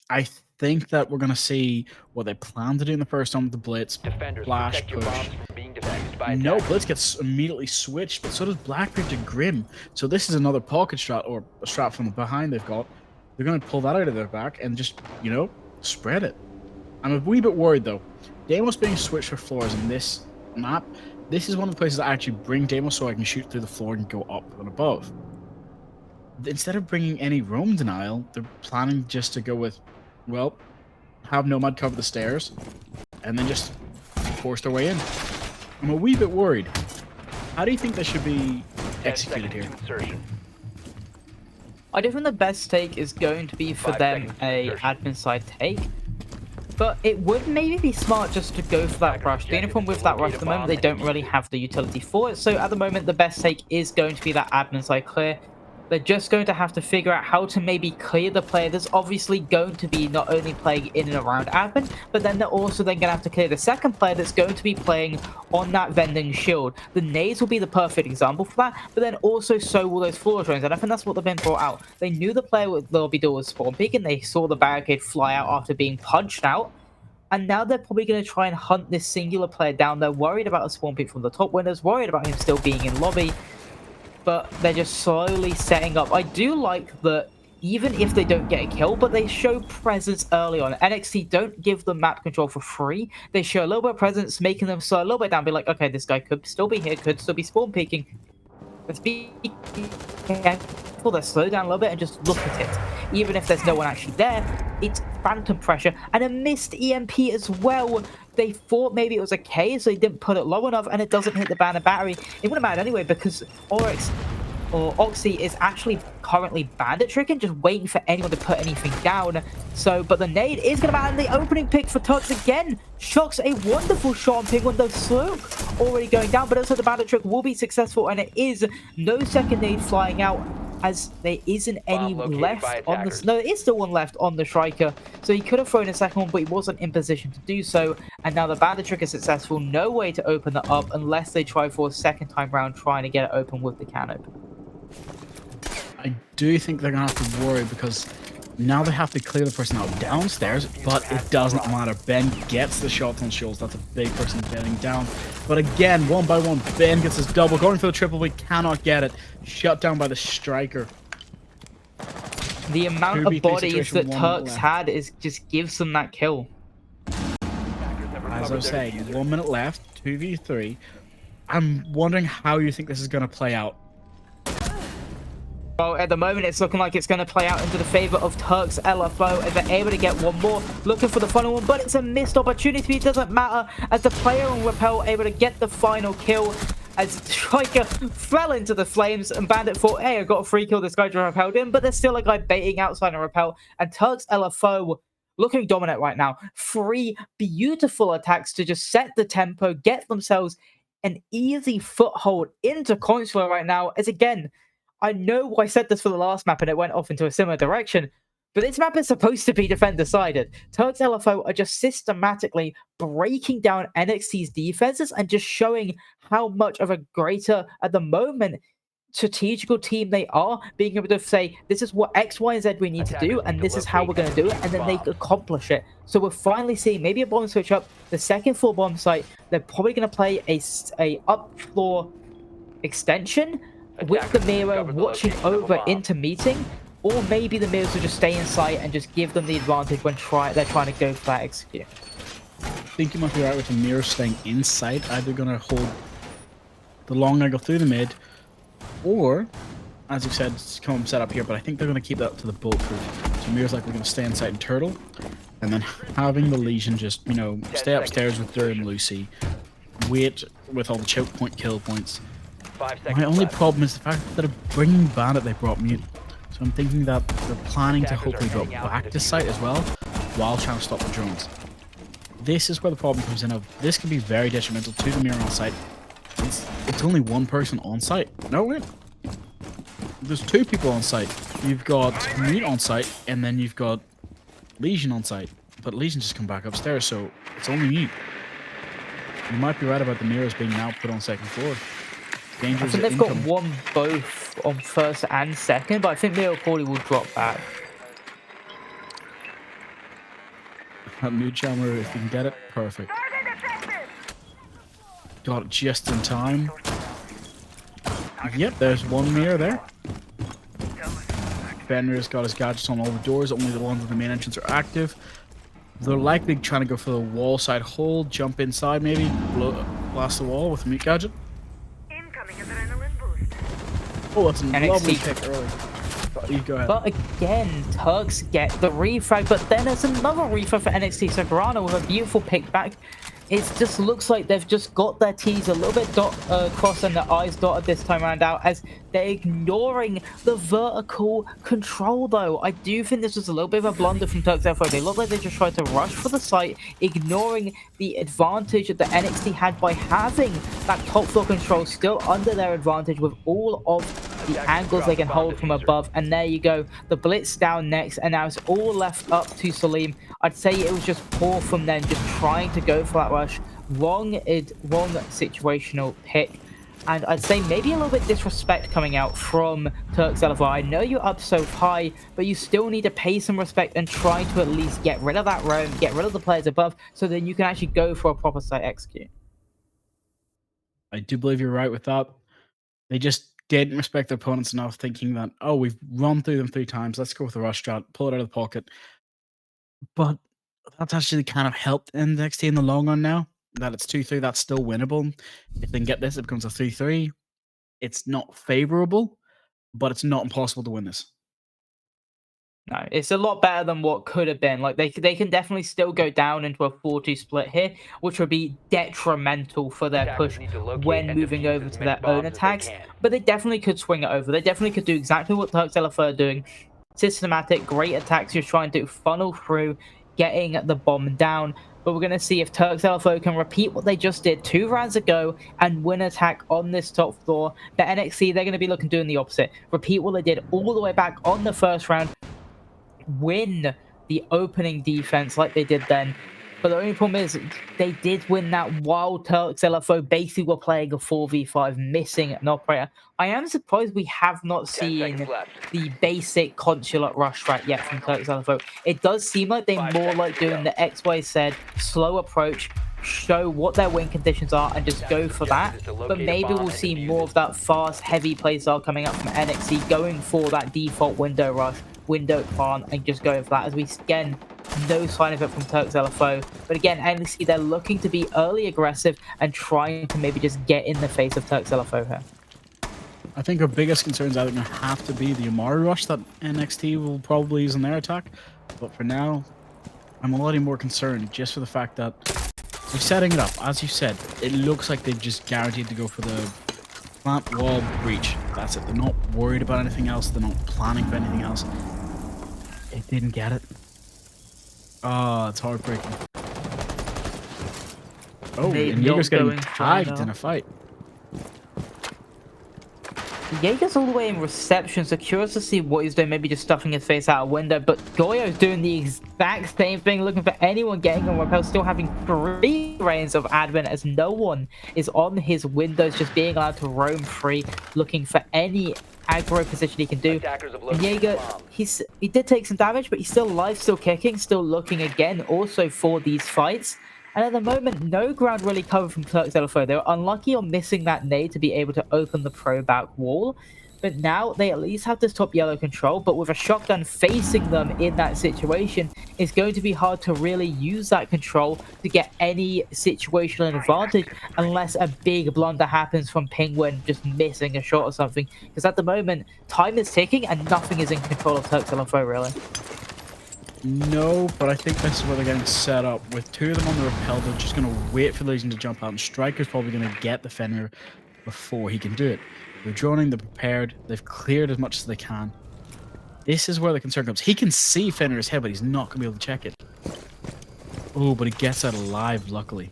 I think that we're going to see what they plan to do in the first time with the Blitz, Defenders, flash, protect your push. bombs from being defused by No, attackers. Blitz gets immediately switched, but so does Blackbeard to Grim. So this is another pocket strat, or a strat from behind they've got. They're going to pull that out of their back and just, spread it. I'm a wee bit worried, though. Deimos being switched for floors in this map, this is one of the places I actually bring Deimos so I can shoot through the floor and go up and above. Instead of bringing any roam denial, they're planning just to go with, well, have Nomad cover the stairs, and then just force their way in. I'm a wee bit worried. How do you think they should be 10 executed seconds here? to insertion. I do think the best take is going to be for 5 them seconds to a insertion. admin side take. But it would maybe be smart just to go for that rush. The only problem with that rush at the moment, they don't really have the utility for it. So at the moment, the best take is going to be that admin side clear. They're just going to have to figure out how to maybe clear the player that's obviously going to be not only playing in and around admin, but then they're also then going to have to clear the second player that's going to be playing on that vending shield. The nades will be the perfect example for that, but then also so will those floor drones, and I think that's what they've been brought out. They knew the player with lobby door was spawn peek, and they saw the barricade fly out after being punched out. And now they're probably going to try and hunt this singular player down. They're worried about a spawn peek from the top windows, worried about him still being in lobby. But they're just slowly setting up. I do like that even if they don't get a kill, but they show presence early on. NXT don't give them map control for free. They show a little bit of presence, making them slow a little bit down, be like, okay, this guy could still be here, could still be spawn peeking. Let's be careful. They slow down a little bit and just look at it. Even if there's no one actually there, it's phantom pressure and a missed EMP as well. They thought maybe it was okay, so they didn't put it low enough, and it doesn't hit the banner battery. It wouldn't matter anyway because Oryx or Oxy is actually currently bandit tricking, just waiting for anyone to put anything down. So, but the nade is going to matter. The opening pick for Tux again shocks a wonderful shot on Penguin, though Slook already going down, but also the bandit trick will be successful, and it is no second nade flying out, as there isn't any left on the... No, there is still one left on the Striker. So he could have thrown a second one, but he wasn't in position to do so. And now the bandit trick is successful. No way to open that up unless they try for a second time round trying to get it open with the can open. I do think they're going to have to worry because now they have to clear the person out downstairs, but it doesn't matter. Ben gets the shots on Schultz. That's a big person getting down. But again, one by one, Ben gets his double. Going for the triple, we cannot get it. Shut down by the Striker. The amount of bodies that Turks had is just gives them that kill. As I was saying, 1 minute left, 2v3. I'm wondering how you think this is going to play out. Well, at the moment, it's looking like it's going to play out into the favor of Turks LFO as they're able to get one more. Looking for the final one, but it's a missed opportunity. It doesn't matter as the player on Repel able to get the final kill as Striker fell into the flames and Bandit thought, hey, I got a free kill. This guy just repelled him, but there's still a guy baiting outside on Repel. And Turks LFO looking dominant right now. 3 beautiful attacks to just set the tempo, get themselves an easy foothold into Consular right now. As again, I know I said this for the last map and it went off into a similar direction, but this map is supposed to be defender-sided. Turks LFO are just systematically breaking down NXT's defenses and just showing how much of a greater, at the moment, strategical team they are, being able to say, this is what X, Y, and Z we need to do, and this is how we're going to do it, and then they accomplish it. So we're finally seeing maybe a bomb switch up, the second floor bomb site. They're probably going to play a up floor extension with the Miro watching over into meeting, or maybe the Miros will just stay in sight and just give them the advantage when they're trying to go for that execute. I think you might be right with the Miro staying inside, either going to hold the long angle through the mid, or, as you said, come set up here, but I think they're going to keep that to the bulletproof. So Miro's like, we're going to stay inside and turtle, and then having the Legion just, you know, stay upstairs with Dur and Lucy, wait with all the choke point kill points. My only problem is the fact that they're bringing Bandit, they brought Mute. So I'm thinking that they're planning to hopefully go back to site as well, while trying to stop the drones. This is where the problem comes in of, this can be very detrimental to the Miro on site. It's only one person on site. No, wait. There's 2 people on site. You've got Mute on site, and then you've got Legion on site. But Legion just come back upstairs, so it's only Mute. You might be right about the Miros being now put on second floor. I think they've got one both on first and second, but I think Miro probably will drop back. That Mute jammer, if you can get it, perfect. Got it just in time. Yep, there's one Miro there. Fenrir's got his gadgets on all the doors, only the ones at the main entrance are active. They're likely trying to go for the wall side hold, jump inside maybe, blast the wall with a Mute gadget. Oh, that's a lovely pick early. You go ahead. But again, Turks get the refrag, but then there's another refrag for NXT Sagrano with a beautiful pick back. It just looks like they've just got their T's a little bit crossed and their I's dotted this time around out as they're ignoring the vertical control though. I do think this was a little bit of a blunder from Turks LFO. They look like they just tried to rush for the site, ignoring the advantage that the NXT had by having that top floor control still under their advantage with all of the angles they can hold from above. And there you go. The blitz down next, and now it's all left up to Salim. I'd say it was just poor from them, just trying to go for that rush. Wrong situational pick. And I'd say maybe a little bit disrespect coming out from Turks LFO. I know you're up so high, but you still need to pay some respect and try to at least get rid of that roam, get rid of the players above, so then you can actually go for a proper site execute. I do believe you're right with that. They just didn't respect their opponents enough, thinking that, oh, we've run through them 3 times. Let's go with the rush strat, pull it out of the pocket. But that's actually kind of helped NXT in the long run now. That it's 2-3, that's still winnable. If they can get this, it becomes a 3-3. It's not favorable, but it's not impossible to win this. No, it's a lot better than what could have been. Like they can definitely still go down into a 4-2 split here, which would be detrimental for their push when moving over to their own attacks. But they definitely could swing it over. They definitely could do exactly what Turks LFO are doing. Systematic, great attacks. You're trying to funnel through, getting the bomb down. But we're going to see if Turks LFO can repeat what they just did 2 rounds ago and win attack on this top floor. But NXT, they're going to be looking doing the opposite. Repeat what they did all the way back on the first round. Win the opening defense like they did then. But the only problem is they did win that while Turks LFO basically were playing a 4v5, missing an operator. I am surprised we have not seen the basic consulate rush strat yet from Turks LFO. It does seem like they more like doing the XY said, slow approach, show what their win conditions are and just go for that. But maybe we'll see more of that fast, heavy playstyle coming up from NXT, going for that default window rush, window plant, and just going for that, as we again no sign of it from Turks LFO. But again, NXT, they're looking to be early aggressive and trying to maybe just get in the face of Turks LFO here. I think our biggest concerns are going to have to be the Amari rush that NXT will probably use in their attack. But for now, I'm a lot more concerned just for the fact that they're setting it up. As you said, it looks like they've just guaranteed to go for the plant wall breach. That's it. They're not worried about anything else. They're not planning for anything else. They didn't get it. Oh, it's heartbreaking. Oh, and Jaeger's getting tagged in a fight. Jaeger's all the way in reception, so curious to see what he's doing, maybe just stuffing his face out a window. But Goyo's doing the exact same thing, looking for anyone getting on rappel, still having 3 reigns of admin as no one is on his windows, just being allowed to roam free, looking for any aggro position he can do. And Jaeger, he did take some damage, but he's still alive, still kicking, still looking again also for these fights. And at the moment, no ground really covered from Turks LFO. They were unlucky on missing that nade to be able to open the pro back wall. But now they at least have this top yellow control. But with a shotgun facing them in that situation, it's going to be hard to really use that control to get any situational advantage unless a big blunder happens from Penguin just missing a shot or something. Because at the moment, time is ticking and nothing is in control of Turks LFO, really. No, but I think this is where they're getting set up. With 2 of them on the rappel, they're just going to wait for Legion to jump out, and Striker's probably going to get the Fenrir before he can do it. They're droning, they're prepared, they've cleared as much as they can. This is where the concern comes. He can see Fenrir's head, but he's not going to be able to check it. Oh, but he gets out alive, luckily.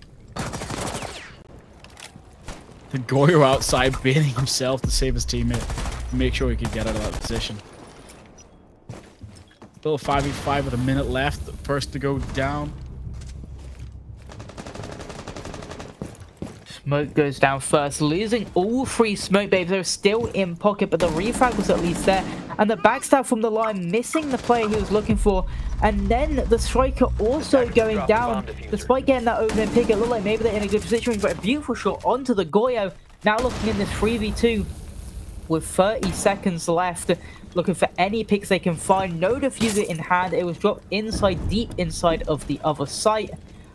The Goyo outside baiting himself to save his teammate, make sure he could get out of that position. Still a 5v5 with a minute left. The first to go down. Smoke goes down first, losing all 3 smoke babes. They're still in pocket, but the refrag was at least there. And the backstab from the line, missing the player he was looking for. And then the Striker also going down. Despite getting that opening pick, it looked like maybe they're in a good position, but a beautiful shot onto the Goyo. Now looking in this 3v2 with 30 seconds left. Looking for any picks they can find. No diffuser in hand. It was dropped inside, deep inside of the other site.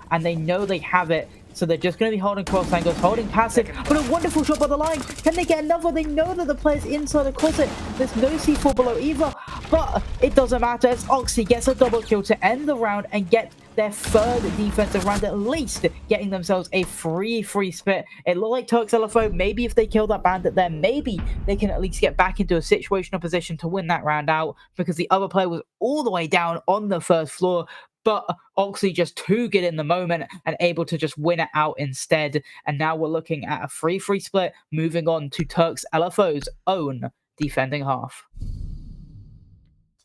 And they know they have it. So they're just going to be holding cross angles, holding passive. But a wonderful shot by the line. Can they get another? They know that the player's inside the closet. There's no C4 below either. But it doesn't matter as Oxy gets a double kill to end the round and get their 3rd defensive round, at least getting themselves a free split. It looked like Turks LFO, maybe if they kill that bandit there, maybe they can at least get back into a situational position to win that round out, because the other player was all the way down on the first floor. But Oxy just too good in the moment and able to just win it out instead. And now we're looking at a 3-3 split, moving on to Turks LFO's own defending half.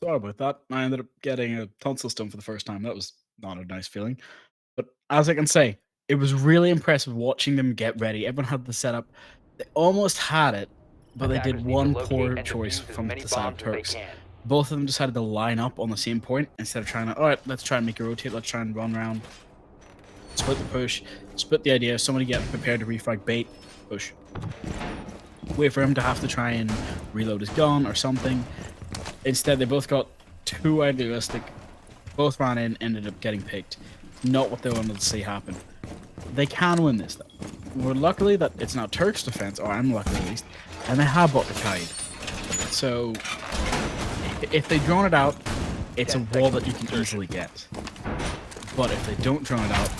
Sorry about that. I ended up getting a tonsil stone for the first time. That was not a nice feeling. But as I can say, it was really impressive watching them get ready. Everyone had the setup. They almost had it, but they did one poor choice from the side of Turks. Both of them decided to line up on the same point instead of trying to, all right, let's try and make a rotate. Let's try and run around. Split the push. Split the idea. Somebody get prepared to refrag bait. Push. Wait for him to have to try and reload his gun or something. Instead, they both got too idealistic. Both ran in, ended up getting picked. Not what they wanted to see happen. They can win this, though. We're luckily that it's not Turks' defense, or I'm lucky at least, and they have bought the Kaid. So, if they drone it out, it's a wall that you can easily get. But if they don't drone it out,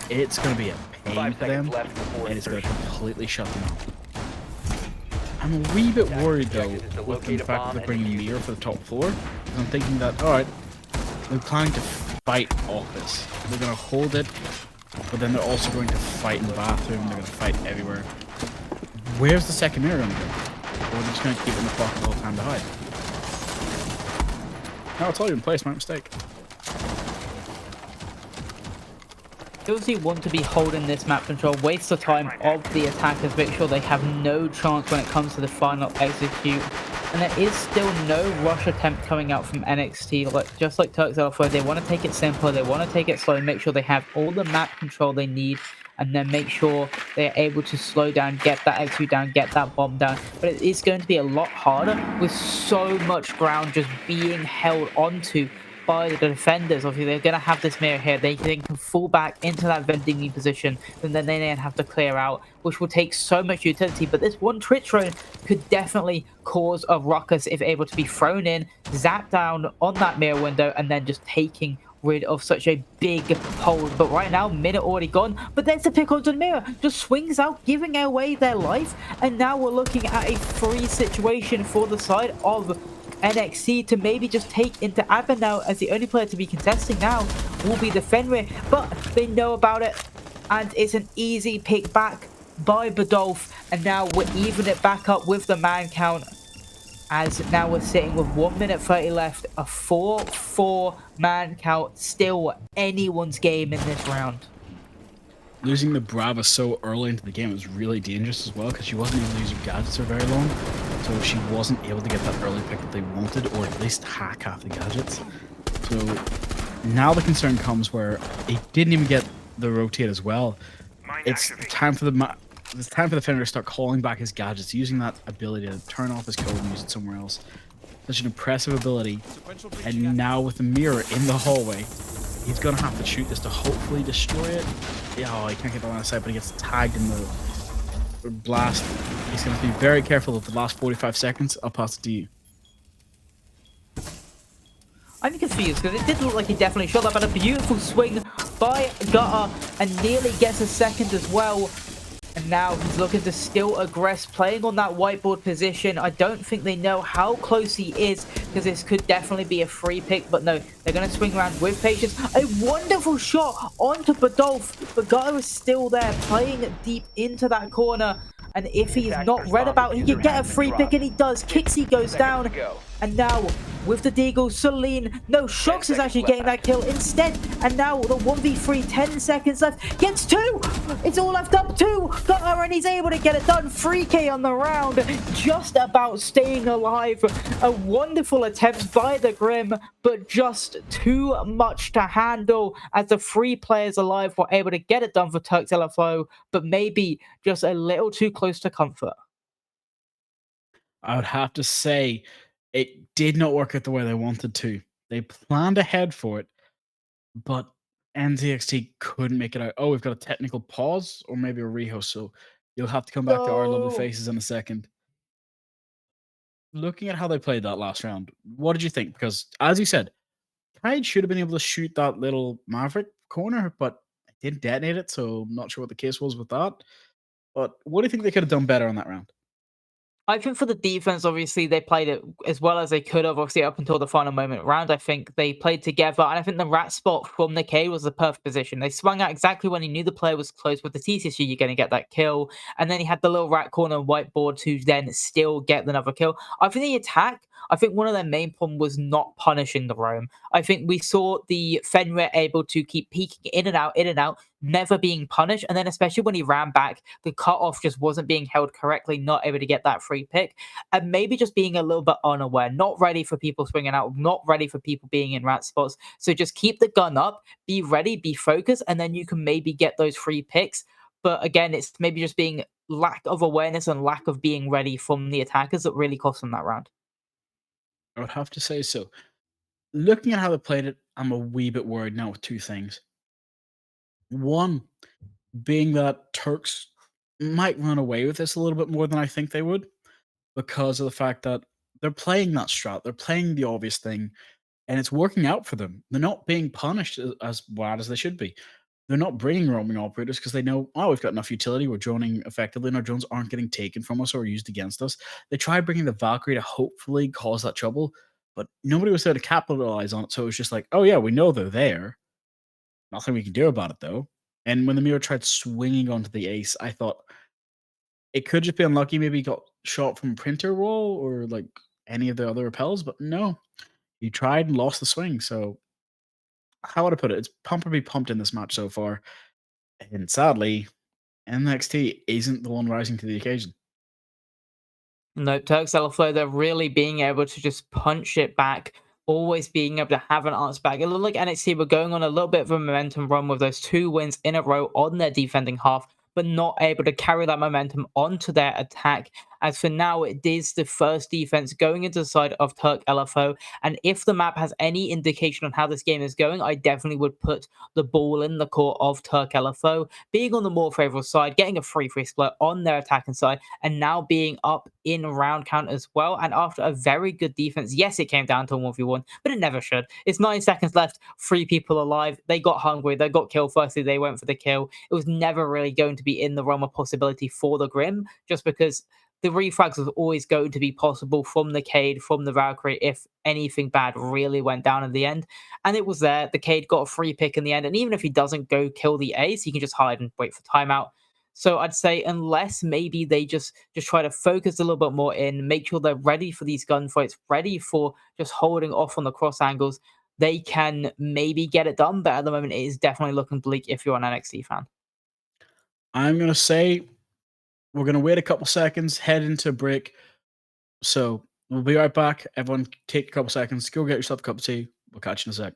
it's going to be a pain for them, and it's going to completely shut them up. I'm a wee bit worried, though, with the fact that they're bringing Mir for the top floor. I'm thinking that, alright, they're planning to fight Office. They're going to hold it, but then they're also going to fight in the bathroom, they're going to fight everywhere. Where's the second Mir going to go? Or are they just going to keep it in the pocket all the time to hide? No, it's already in place, my mistake. Chelsea want to be holding this map control, waste the time of the attackers, make sure they have no chance when it comes to the final execute. And there is still no rush attempt coming out from NXT, just like Turks Elsewhere. They want to take it simple, they want to take it slow, make sure they have all the map control they need, and then make sure they're able to slow down, get that execute down, get that bomb down. But it is going to be a lot harder with so much ground just being held onto by the defenders. Obviously, they're going to have this mirror here. They can fall back into that vending position, and then they have to clear out, which will take so much utility. But this one Twitch drone could definitely cause a ruckus if able to be thrown in, zap down on that mirror window, and then just taking rid of such a big hold. But right now, minute already gone, but there's the pick onto the mirror, just swings out, giving away their life, and now we're looking at a free situation for the side of NXT to maybe just take into Advent now, as the only player to be contesting now will be the Fenrir, but they know about it, and it's an easy pick back by Badolf, and now we're even it back up with the man count, as now we're sitting with 1 minute 30 left, a 4-4 man count, still anyone's game in this round. Losing the Brava so early into the game was really dangerous as well, because she wasn't able to use her gadgets for very long, so she wasn't able to get that early pick that they wanted, or at least hack half the gadgets. So now the concern comes where they didn't even get the rotate as well. It's time for the Fenrir to start calling back his gadgets, using that ability to turn off his code and use it somewhere else. Such an impressive ability, and now with the mirror in the hallway, he's gonna have to shoot this to hopefully destroy it. Oh, he can't get the line of sight, but he gets tagged in the blast. He's gonna have to be very careful of the last 45 seconds. I'll pass it to you. I'm confused because it did look like he definitely shot that, but a beautiful swing by Gutter, and nearly gets a second as well. And now he's looking to still aggress, playing on that whiteboard position. I don't think they know how close he is, because this could definitely be a free pick. But no, they're going to swing around with patience. A wonderful shot onto Badolf. But Gutter is still there, playing deep into that corner. And if he's not read about, he can get a free pick, and he does. Kixie goes down. And now, with the Deagle, Celine, no, Shox is actually getting that kill instead. And now the 1v3, 10 seconds left, gets 2. It's all left up 2. Gutter, and he's able to get it done. 3k on the round, just about staying alive. A wonderful attempt by the Grim, but just too much to handle, as the 3 players alive were able to get it done for Turks LFO, but maybe just a little too close to comfort. I would have to say it did not work out the way they wanted to. They planned ahead for it, but NZXT couldn't make it out. Oh, we've got a technical pause or maybe a rehost, so you'll have to come back to our lovely faces in a second. Looking at how they played that last round, what did you think? Because, as you said, Kaid should have been able to shoot that little Maverick corner, but it didn't detonate it, so I'm not sure what the case was with that. But what do you think they could have done better on that round? I think for the defense, obviously, they played it as well as they could have, obviously, up until the final moment round. I think they played together, and I think the rat spot from Nikkei was the perfect position. They swung out exactly when he knew the player was close with the TCSU, you're going to get that kill. And then he had the little rat corner whiteboard to then still get another kill. I think the attack, I think one of their main problem was not punishing the roam. I think we saw the Fenrir able to keep peeking in and out, never being punished. And then especially when he ran back, the cutoff just wasn't being held correctly, not able to get that free pick. And maybe just being a little bit unaware, not ready for people swinging out, not ready for people being in rat spots. So just keep the gun up, be ready, be focused, and then you can maybe get those free picks. But again, it's maybe just being lack of awareness and lack of being ready from the attackers that really cost them that round. I would have to say so. Looking at how they played it, I'm a wee bit worried now with two things. One, being that Turks might run away with this a little bit more than I think they would, because of the fact that they're playing that strat, they're playing the obvious thing, and it's working out for them. They're not being punished as bad as they should be. They're not bringing roaming operators because they know, oh, we've got enough utility, we're droning effectively, and our drones aren't getting taken from us or used against us. They tried bringing the Valkyrie to hopefully cause that trouble, but nobody was there to capitalize on it. So it was just like, oh yeah, we know they're there. Nothing we can do about it though. And when the mirror tried swinging onto the ace, I thought it could just be unlucky. Maybe he got shot from printer wall or like any of the other repels, but no, he tried and lost the swing. So how would I put it? It's pump or be pumped in this match so far. And sadly, NXT isn't the one rising to the occasion. No, Turks LFO, they're really being able to just punch it back, always being able to have an answer back. It looked like NXT were going on a little bit of a momentum run with those 2 wins in a row on their defending half, but not able to carry that momentum onto their attack. As for now, it is the first defense going into the side of Turk LFO. And if the map has any indication on how this game is going, I definitely would put the ball in the court of Turk LFO, being on the more favorable side, getting a free split on their attacking side, and now being up in round count as well. And after a very good defense, yes, it came down to a 1v1, but it never should. It's 9 seconds left, 3 people alive. They got hungry, they got killed. Firstly, they went for the kill. It was never really going to be in the realm of possibility for the Grim, just because the refrags was always going to be possible from the Cade, from the Valkyrie, if anything bad really went down in the end. And it was there. The Cade got a free pick in the end. And even if he doesn't go kill the ace, he can just hide and wait for timeout. So I'd say unless maybe they just try to focus a little bit more in, make sure they're ready for these gunfights, ready for just holding off on the cross angles, they can maybe get it done. But at the moment, it is definitely looking bleak if you're an NXT fan. I'm going to say we're going to wait a couple seconds, head into break. So we'll be right back. Everyone take a couple seconds, go get yourself a cup of tea. We'll catch you in a sec.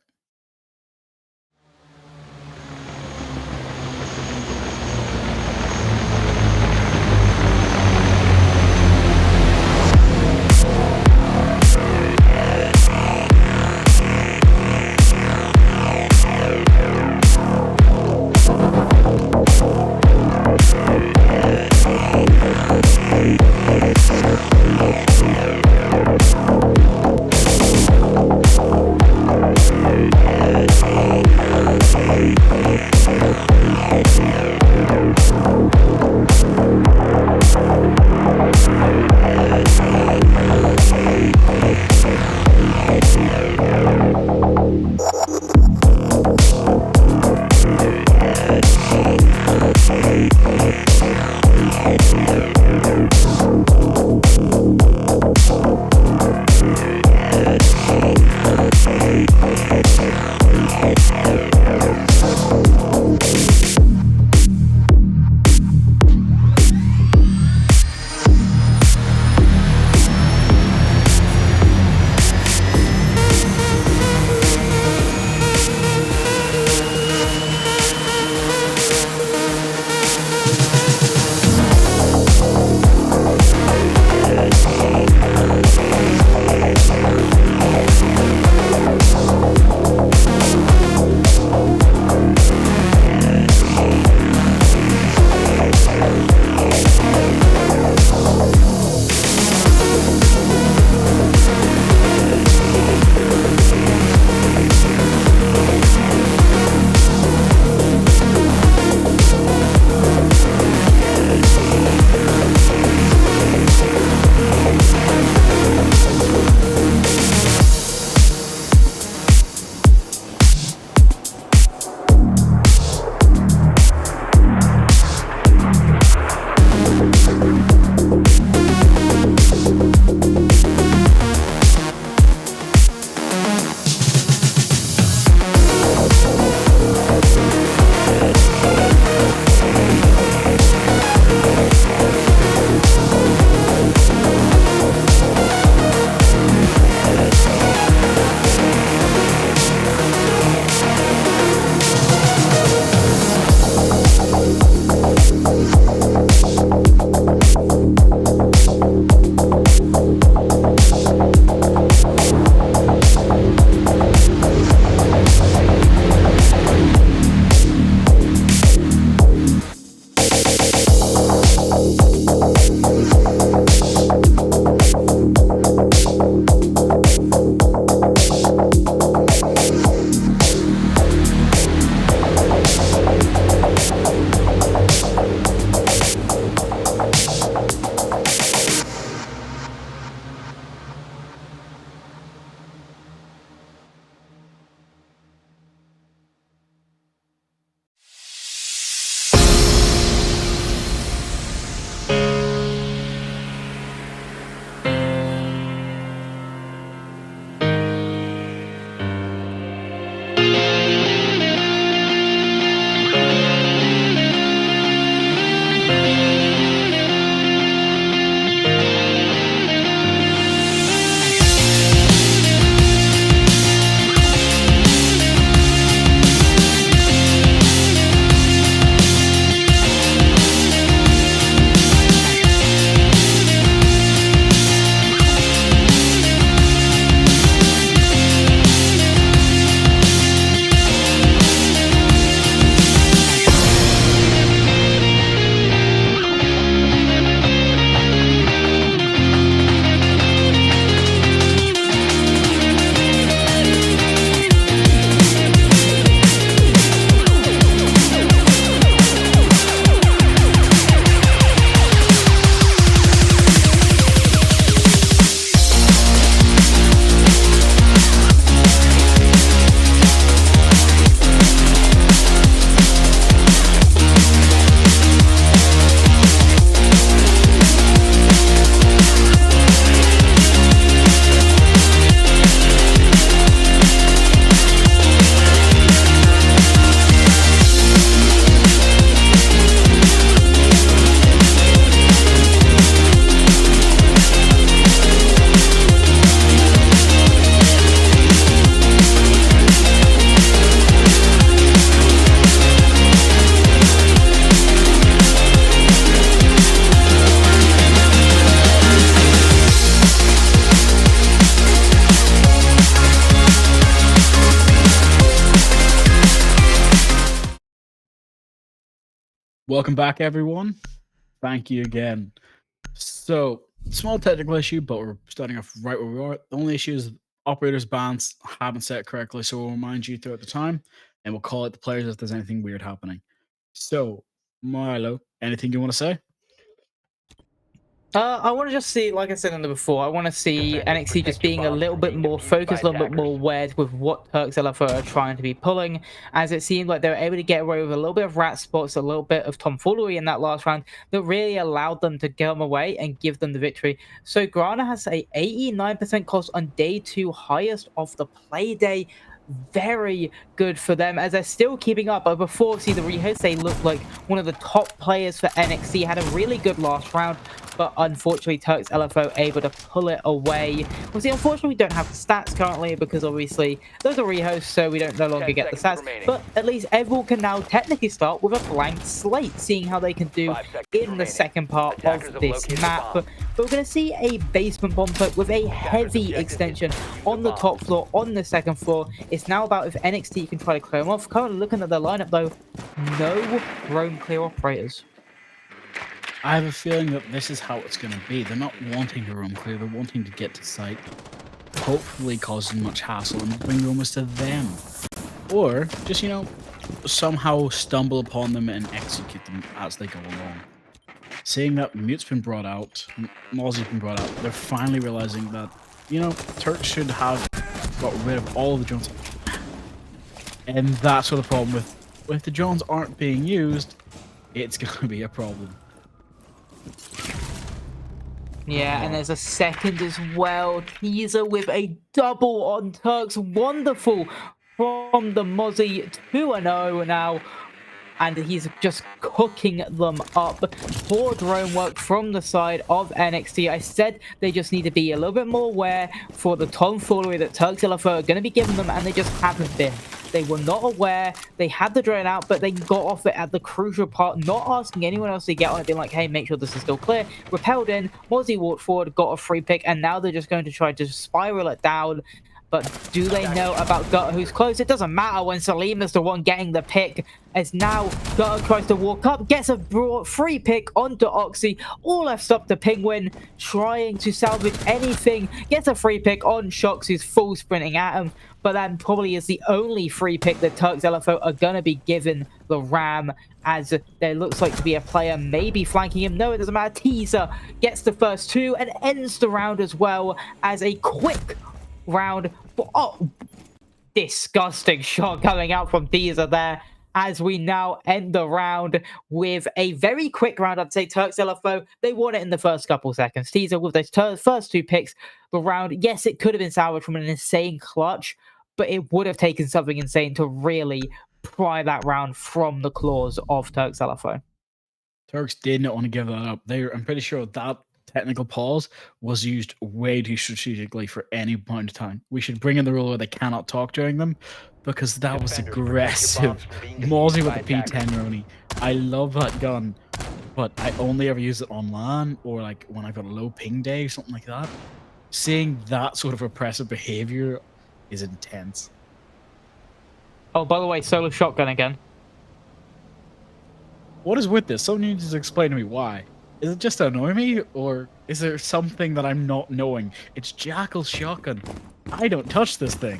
Welcome back, everyone. Thank you again. So, small technical issue, but we're starting off right where we are. The only issue is operators bans haven't set correctly, so we'll remind you throughout the time, and we'll call out the players if there's anything weird happening. So, Milo, anything you want to say? I want to just see, like I said in the before, I want to see NXT just being a little bit more focused, a little bit more aware with what Turks LFO are trying to be pulling, as it seemed like they were able to get away with a little bit of rat spots, a little bit of tomfoolery in that last round that really allowed them to get them away and give them the victory. So Grana has a 89% cost on day 2, highest of the play day. Very good for them as they're still keeping up. But before see the rehost, they looked like one of the top players for NXT, had a really good last round, but unfortunately Turks LFO able to pull it away. Obviously, unfortunately, we don't have the stats currently because obviously those are rehosts, so we don't no longer get the stats. But at least everyone can now technically start with a blank slate, seeing how they can do in the second part of this map. But we're going to see a basement bomb put with a heavy extension on the top floor, on the second floor. It's now about if NXT can try to clear them off. Currently looking at the lineup though, no roam clear operators. I have a feeling that this is how it's going to be. They're not wanting to roam clear, they're wanting to get to site, hopefully causing much hassle and bring roamers to them. Or just, you know, somehow stumble upon them and execute them as they go along. Seeing that Mute's been brought out, Mozzy's been brought out, they're finally realizing that, you know, Turks should have got rid of all of the drones. And that's what the problem with, if the drones aren't being used, it's going to be a problem. Yeah, and there's a second as well. Teaser with a double on Turks. Wonderful from the Mozzie. 2-0 now. And he's just cooking them up. Poor drone work from the side of NXT. I said they just need to be a little bit more aware for the tomfoolery that Turks LFO are going to be giving them, and they just haven't been. They were not aware. They had the drone out, but they got off it at the crucial part, not asking anyone else to get on it, being like, hey, make sure this is still clear. Repelled in, Mozzie walked forward, got a free pick, and now they're just going to try to spiral it down. But do they know about Gutter who's close? It doesn't matter when Salim is the one getting the pick, as now Gutter tries to walk up, gets a free pick onto Oxy, all left up to Penguin, trying to salvage anything, gets a free pick on Shox, who's full sprinting at him, but that probably is the only free pick that Turks LFO are going to be given the Ram, as there looks like to be a player maybe flanking him. No, it doesn't matter. Teaser gets the first 2 and ends the round as well, as a quick round. Oh, disgusting shot coming out from Teaser there, as we now end the round with a very quick round. I'd say Turks LFO, they won it in the first couple seconds. Teaser with those first 2 picks, the round, yes, it could have been salvaged from an insane clutch, but it would have taken something insane to really pry that round from the claws of Turks LFO. Turks did not want to give that up. I'm pretty sure that technical pause was used way too strategically for any point of time. We should bring in the rule where they cannot talk during them, because that was aggressive. Mozzie with the P10 Roni. I love that gun, but I only ever use it on LAN or like when I got a low ping day or something like that. Seeing that sort of oppressive behavior is intense. Oh, by the way, solo shotgun again. What is with this? Someone needs to explain to me why. Is it just to annoy me, or is there something that I'm not knowing? It's Jackal's shotgun. I don't touch this thing.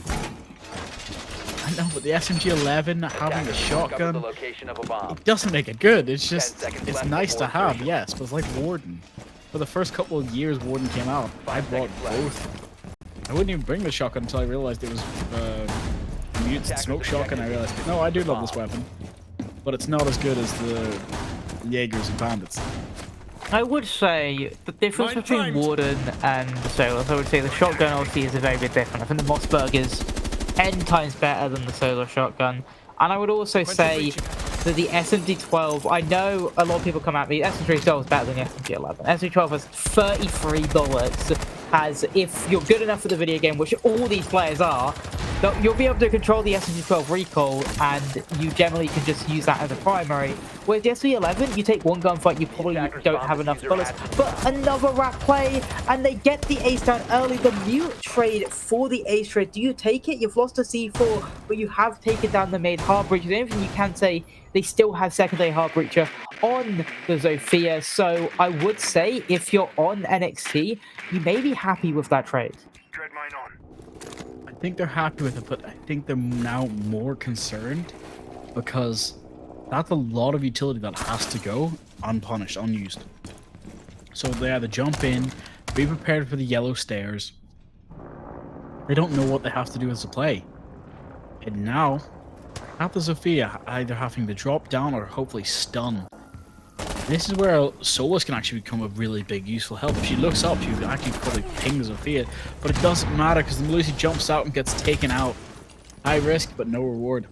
I know, but the SMG-11 having the shotgun, it doesn't make it good. It's just, it's nice to have, yes, but it's like Warden. For the first couple of years Warden came out, I bought both. I wouldn't even bring the shotgun until I realized it was Mute's smoke shotgun. I realized, no, I do love this weapon, but it's not as good as the Jaegers and Bandits. I would say the difference between Warden and the Solos, I would say the shotgun obviously is a very bit different. I think the Mossberg is 10 times better than the Solar shotgun. And I would also say that the SMG-12, I know a lot of people come at me, SMG-12 is better than the SMG-11. SMG-12 has 33 bullets, as if you're good enough for the video game, which all these players are, You'll be able to control the SMG-12 recoil, and you generally can just use that as a primary. Whereas the SV-11, you take one gunfight, you probably don't have enough bullets. But another rat play, and they get the ace down early. The mute trade for the ace trade. Do you take it? You've lost a C4, but you have taken down the main hard breacher. The only thing you can say, they still have secondary hard breacher on the Zofia. So I would say if you're on NXT, you may be happy with that trade. I think they're happy with it, but I think they're now more concerned because that's a lot of utility that has to go unpunished, unused. So they either jump in, be prepared for the yellow stairs. They don't know what they have to do as a play. And now, at the Zofia, either having to drop down or hopefully stun. This is where Solus can actually become a really big useful help. If she looks up, she can actually probably ping the Zofia, but it doesn't matter because the Melusi jumps out and gets taken out. High risk, but no reward.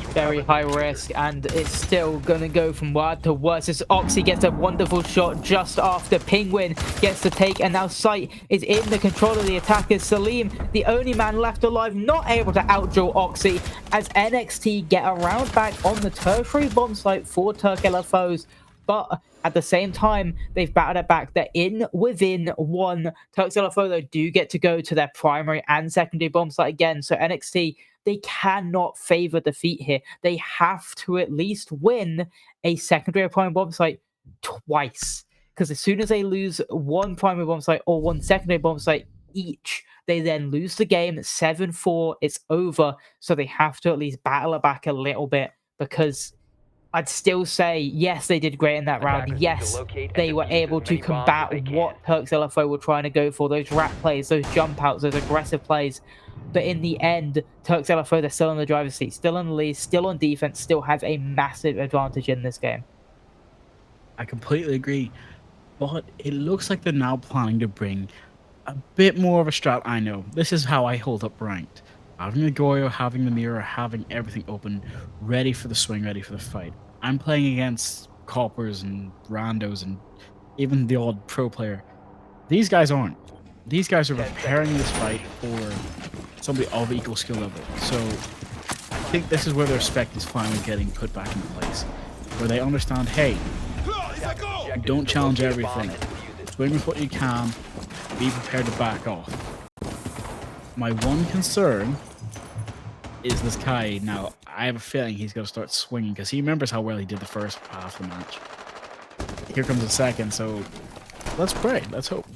Very high risk, and it's still gonna go from bad to worse as Oxy gets a wonderful shot just after Penguin gets the take, and now Sight is in the control of the attackers. Salim, the only man left alive, not able to outdraw Oxy as NXT get around back on the tertiary bomb site for Turk LFOs. But at the same time, they've battled it back. They're in within one. Turks LFO, though, do get to go to their primary and secondary bomb site again. So NXT, they cannot favor defeat here. They have to at least win a secondary or primary bomb site twice. Because as soon as they lose one primary bomb site or one secondary bomb site each, they then lose the game. 7-4, it's over. So they have to at least battle it back a little bit, because I'd still say, yes, they did great in that round. Yes, they were able to combat what Turks LFO were trying to go for. Those rat plays, those jump outs, those aggressive plays. But in the end, Turks LFO, they're still in the driver's seat, still in the lead, still on defense, still have a massive advantage in this game. I completely agree. But it looks like they're now planning to bring a bit more of a strat. I know. This is how I hold up ranked. Having the Goyo, having the mirror, having everything open, ready for the swing, ready for the fight. I'm playing against coppers and randos and even the odd pro player. These guys aren't. These guys are preparing this fight for somebody of equal skill level. So I think this is where their spec is finally getting put back in place. Where they understand, hey, don't challenge everything. Swing with what you can. Be prepared to back off. My one concern is this Kai. Now, I have a feeling he's going to start swinging because he remembers how well he did the first half of the match. Here comes the second, so let's pray. Let's hope.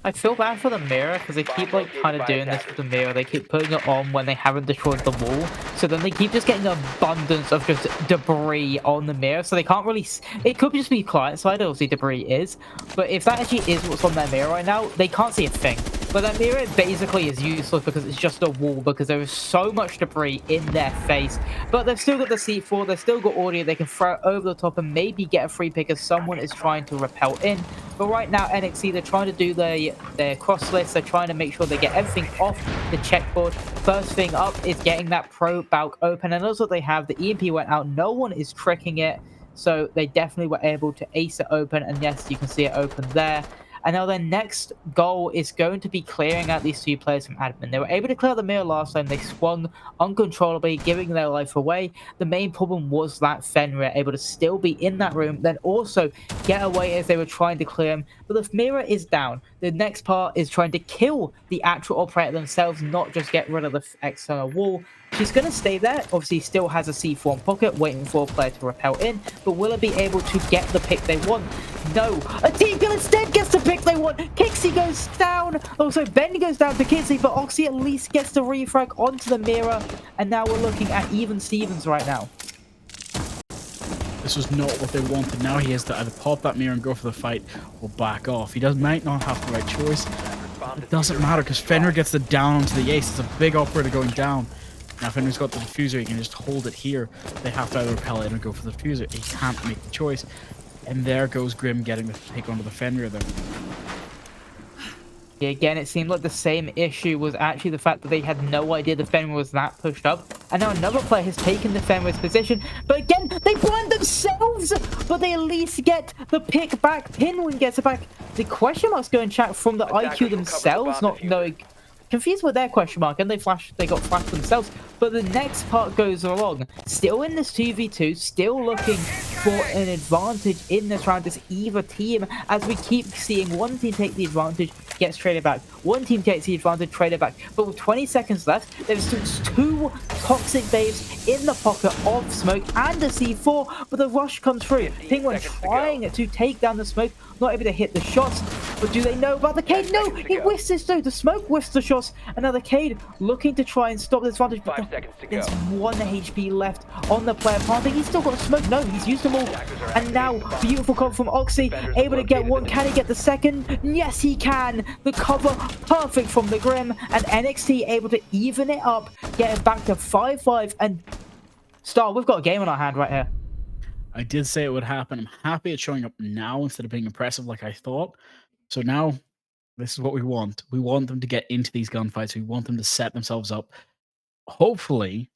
I feel bad for the mirror because they keep like kind of doing this with the mirror. They keep putting it on when they haven't destroyed the wall, so then they keep just getting an abundance of just debris on the mirror, so they can't really it could just be client side, obviously debris is, but if that actually is what's on their mirror right now, they can't see a thing. But that mirror basically is useless because it's just a wall, because there is so much debris in their face. But they've still got the C4, they've still got audio, they can throw it over the top and maybe get a free pick as someone is trying to repel in. But right now, NXT, they're trying to do their cross list, they're trying to make sure they get everything off the checkboard. First thing up is getting that pro bulk open, and also they have the EMP went out, no one is tricking it, so they definitely were able to ace it open, and yes, you can see it open there. And now their next goal is going to be clearing out these two players from admin. They were able to clear the mirror last time. They swung uncontrollably, giving their life away. The main problem was that Fenrir able to still be in that room, then also get away as they were trying to clear him. But the mirror is down. The next part is trying to kill the actual operator themselves, not just get rid of the external wall. She's going to stay there. Obviously, still has a C4 in pocket, waiting for a player to repel in. But will it be able to get the pick they want? No. A team kill instead gets the pick they want. Kixie goes down. Also, Ben goes down to Kixie, but Oxy at least gets the refrag onto the mirror. And now we're looking at even Stevens right now. This was not what they wanted. Now he has to either pop that mirror and go for the fight or back off. He might not have the right choice. It doesn't matter because Fenrir gets the down onto the ace. It's a big operator going down. Now Fenrir's got the diffuser, he can just hold it here. They have to either repel in or go for the diffuser. He can't make the choice. And there goes Grim getting the pick onto the Fenrir there. Yeah, again, it seemed like the same issue was actually the fact that they had no idea the Fenrir was that pushed up. And now another player has taken the Fenrir's position. But again, they blind themselves! But they at least get the pick back. Pinwin gets it back. The question marks go in chat from the IQ themselves, not knowing confused with their question mark, and they got flashed themselves. But the next part goes along, still in this 2v2, still looking for an advantage in this round. It's either team, as we keep seeing one team take the advantage, gets traded back. One team takes the advantage, traded back. But with 20 seconds left, there's still 2 toxic babes in the pocket of smoke and a C4, but the rush comes through. Penguin trying to take down the smoke, not able to hit the shots, but do they know about the Cade? No, he whiffs this though. The smoke whiffs the shots, and now the Cade looking to try and stop this advantage. 5 seconds to go. There's 1 HP left on the player planting. He's still got smoke. No, he's used them all. And now, beautiful cover from Oxy, able to get one. Can he get the second? Yes, he can. The cover perfect from the Grim, and NXT able to even it up, get it back to 5-5. And Star, we've got a game on our hand right here. I did say it would happen. I'm happy it's showing up now instead of being impressive like I thought. So now, this is what we want. We want them to get into these gunfights. We want them to set themselves up. Hopefully,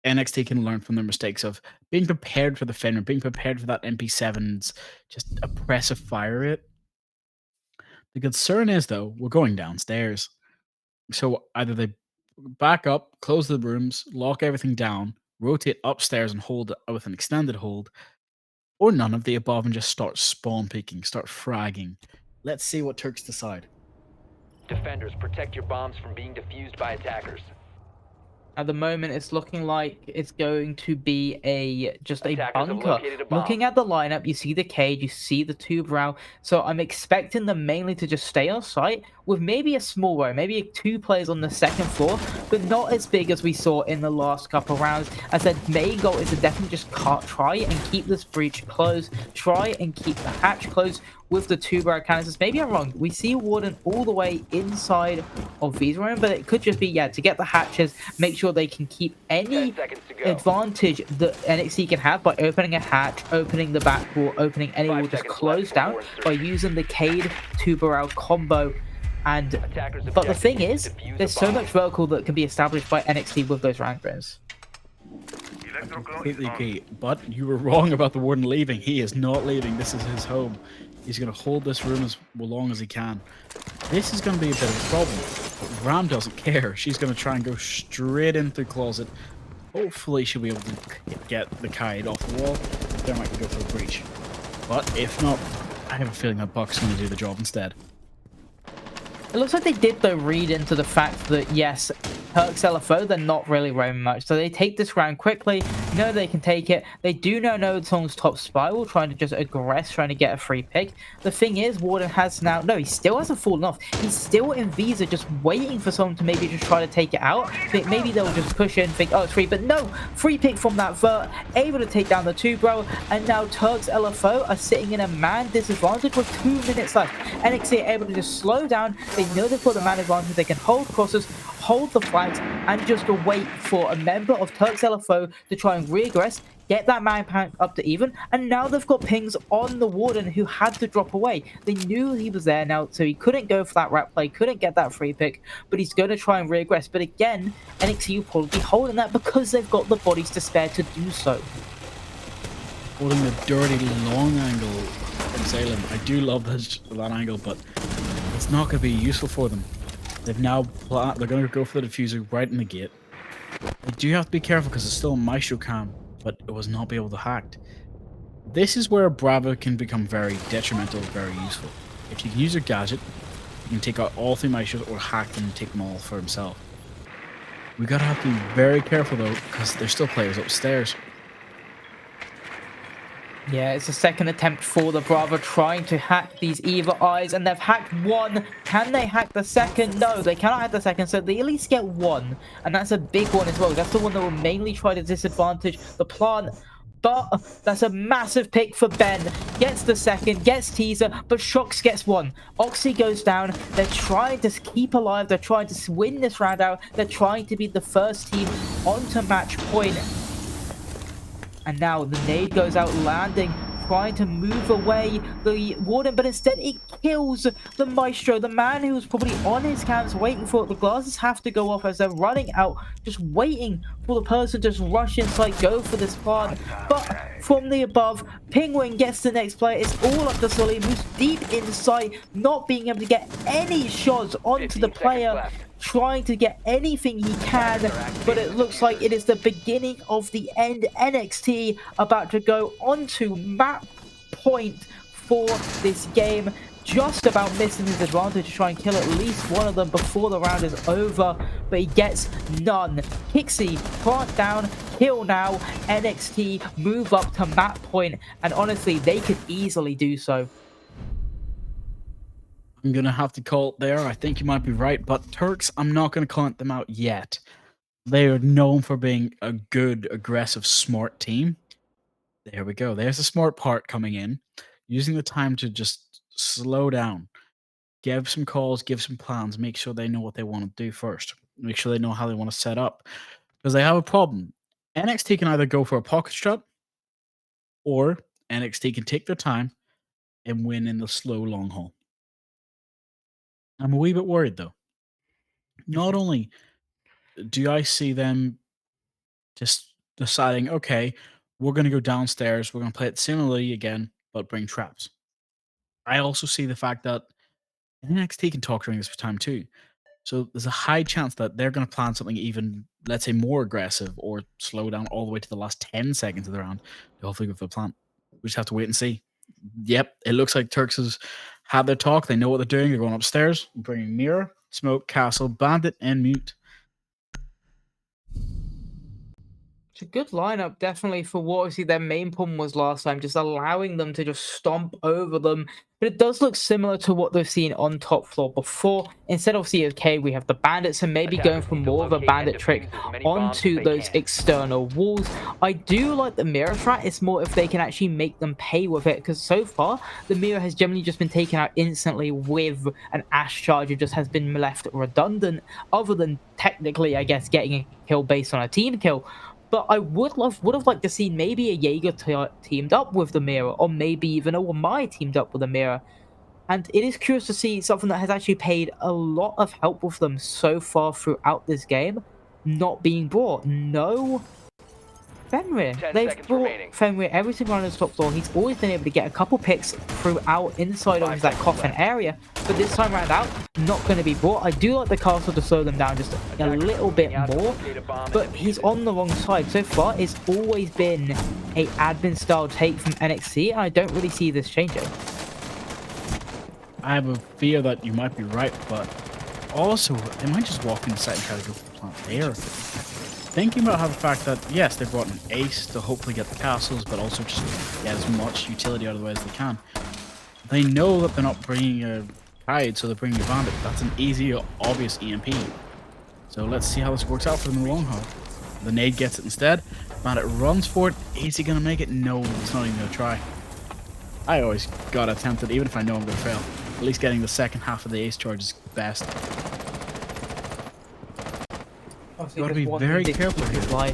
NXT can learn from their mistakes of being prepared for the Fenrir, being prepared for that MP7's just oppressive fire rate. The concern is, though, we're going downstairs. So either they back up, close the rooms, lock everything down, rotate upstairs and hold with an extended hold, or none of the above and just start spawn peeking, start fragging. Let's see what Turks decide. Defenders, protect your bombs from being defused by attackers. At the moment, it's looking like it's going to be just a Attackers have bunker. located a bomb. Looking at the lineup, you see the Cade, you see the 2 Brow. So I'm expecting them mainly to just stay on site with maybe a small row, maybe 2 players on the second floor, but not as big as we saw in the last couple rounds. As their main goal is to definitely just try and keep this breach closed, try and keep the hatch closed with the 2 Brow canisters. Maybe I'm wrong. We see Warden all the way inside of Visa room, but it could just be, yeah, to get the hatches, make sure they can keep any 10 seconds to go. advantage that NXT can have by opening a hatch, opening the back wall, opening any 5 wall, just seconds close left down before by insertion. using the Cade 2 Barrel combo. And Attackers' but the objective thing is is, to defuse there's a so bomb. much vertical that can be established by NXT with those rank rooms. I completely agree, but you were wrong about the Warden leaving. He is not leaving. This is his home. He's going to hold this room as long as he can. This is going to be a bit of a problem. But Ram doesn't care. She's going to try and go straight into the closet. Hopefully she'll be able to get the Kaid off the wall. There might go for a breach. But if not, I have a feeling that Buck's going to do the job instead. It looks like they did, though, read into the fact that, yes, Turks LFO, they're not really roaming much. So they take this round quickly, know they can take it. They do know Tong's top spiral, trying to just aggress, trying to get a free pick. The thing is, Warden has now... No, he still hasn't fallen off. He's still in Visa, just waiting for someone to maybe just try to take it out. Think maybe they'll just push in, think, oh, it's free. But no, free pick from that vert, able to take down the 2 Bro. And now Turks LFO are sitting in a man disadvantage with 2 minutes left. NXT are able to just slow down. They know they've got the man advantage. They can hold crosses, hold the flags, and just wait for a member of Turks LFO to try and regress, get that man count up to even. And now they've got pings on the Warden, who had to drop away. They knew he was there now, so he couldn't go for that rat play, couldn't get that free pick, but he's going to try and regress. But again, NXT will probably be holding that because they've got the bodies to spare to do so. Holding the dirty long angle from Salem. I do love that angle, but it's not going to be useful for them. They've now they're going to go for the diffuser right in the gate. They do have to be careful because it's still a Maestro cam, but it was not be able to hack. This is where Bravo can become very detrimental, very useful. If you can use your gadget, you can take out all 3 Maestros or hack them and take them all for himself. We gotta have to be very careful though, because there's still players upstairs. Yeah, it's a second attempt for the Bravo trying to hack these Eva Eyes, and they've hacked 1. Can they hack the second? No, they cannot hack the second, so they at least get 1. And that's a big one as well. That's the one that will mainly try to disadvantage the plant. But that's a massive pick for Ben. Gets the second, gets teaser, but Shox gets 1. Oxy goes down. They're trying to keep alive. They're trying to win this round out. They're trying to be the first team onto match point. And now the nade goes out, landing, trying to move away the Warden, but instead it kills the Maestro, the man who's probably on his camps waiting for it. The glasses have to go off as they're running out, just waiting for the person to just rush inside, go for this plant. But from the above, Penguin gets the next player. It's all up to Salim, who's deep inside, not being able to get any shots onto the player, trying to get anything he can, but it looks like it is the beginning of the end. NXT about to go onto map point for this game, just about missing his advantage to try and kill at least one of them before the round is over, but he gets none. Kixi, plant down, kill now. NXT move up to map point, and honestly, they could easily do so. I'm going to have to call it there. I think you might be right, but Turks, I'm not going to count them out yet. They are known for being a good, aggressive, smart team. There we go. There's the smart part coming in. Using the time to just slow down. Give some calls, give some plans, make sure they know what they want to do first. Make sure they know how they want to set up. Because they have a problem. NXT can either go for a pocket shot, or NXT can take their time and win in the slow long haul. I'm a wee bit worried, though. Not only do I see them just deciding, okay, we're going to go downstairs, we're going to play it similarly again, but bring traps. I also see the fact that NXT can talk during this time too. So there's a high chance that they're going to plan something even, let's say, more aggressive or slow down all the way to the last 10 seconds of the round to hopefully go for the plan. We just have to wait and see. Yep, it looks like Turks has had their talk. They know what they're doing. They're going upstairs, bringing Mirror, Smoke, Castle, Bandit, and Mute. It's a good lineup, definitely, for what obviously their main problem was last time, just allowing them to just stomp over them. But it does look similar to what they've seen on top floor before. Instead of CFK, we have the Bandits, and maybe going for more of a bandit trick onto those external walls. I do like the Mirror strat. It's more if they can actually make them pay with it, because so far, the Mirror has generally just been taken out instantly with an Ash charge. It just has been left redundant, other than technically, I guess, getting a kill based on a team kill. But I would have liked to see maybe a Jaeger teamed up with the Mirror, or maybe even a Wamai teamed up with the Mirror. And it is curious to see something that has actually paid a lot of help with them so far throughout this game not being brought. No Fenrir. They've brought Fenrir every single round on the top floor. He's always been able to get a couple picks throughout inside of that coffin area. But this time round out, not going to be brought. I do like the castle to slow them down just a little bit more. But he's on the wrong side. So far, it's always been a admin style take from NXT. And I don't really see this changing. I have a fear that you might be right, but also, they might just walk inside and try to go for the plant there. Thinking about how the fact that, yes, they brought an ace to hopefully get the castles, but also just get as much utility out of the way as they can. They know that they're not bringing a Tide, so they're bringing a Bandit. That's an easy, obvious EMP. So let's see how this works out for them in the long haul. The nade gets it instead. Bandit runs for it. Is he going to make it? No, he's not even going to try. I always gotta attempt it, even if I know I'm going to fail. At least getting the second half of the ace charge is best. Gotta be very careful here.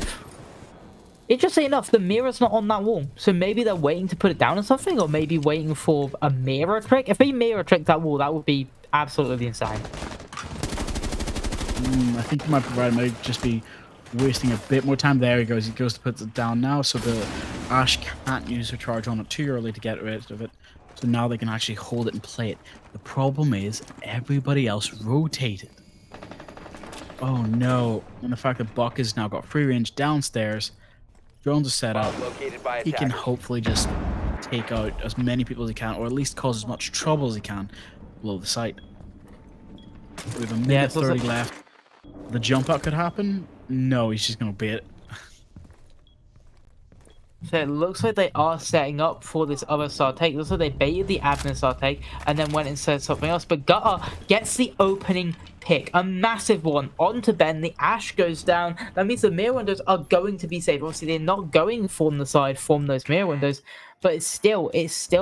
Interesting enough, the Mirror's not on that wall. So maybe they're waiting to put it down or something, or maybe waiting for a mirror trick. If they mirror trick that wall, that would be absolutely insane. I think you might be right. It might just be wasting a bit more time. There he goes. He goes to put it down now, so the Ash can't use her charge on it too early to get rid of it. So now they can actually hold it and play it. The problem is everybody else rotated. Oh no. And the fact that Buck has now got free range downstairs. Drones are set up. He can hopefully just take out as many people as he can, or at least cause as much trouble as he can below the site. We have a minute 30 left. The jump out could happen. No, he's just going to bait it. So it looks like they are setting up for this other star take. It looks like they baited the admin star take and then went and said something else. But Gutter gets the opening pick, a massive one, onto Ben. The Ash goes down. That means the mirror windows are going to be safe. Obviously, they're not going from the side from those mirror windows, but it's still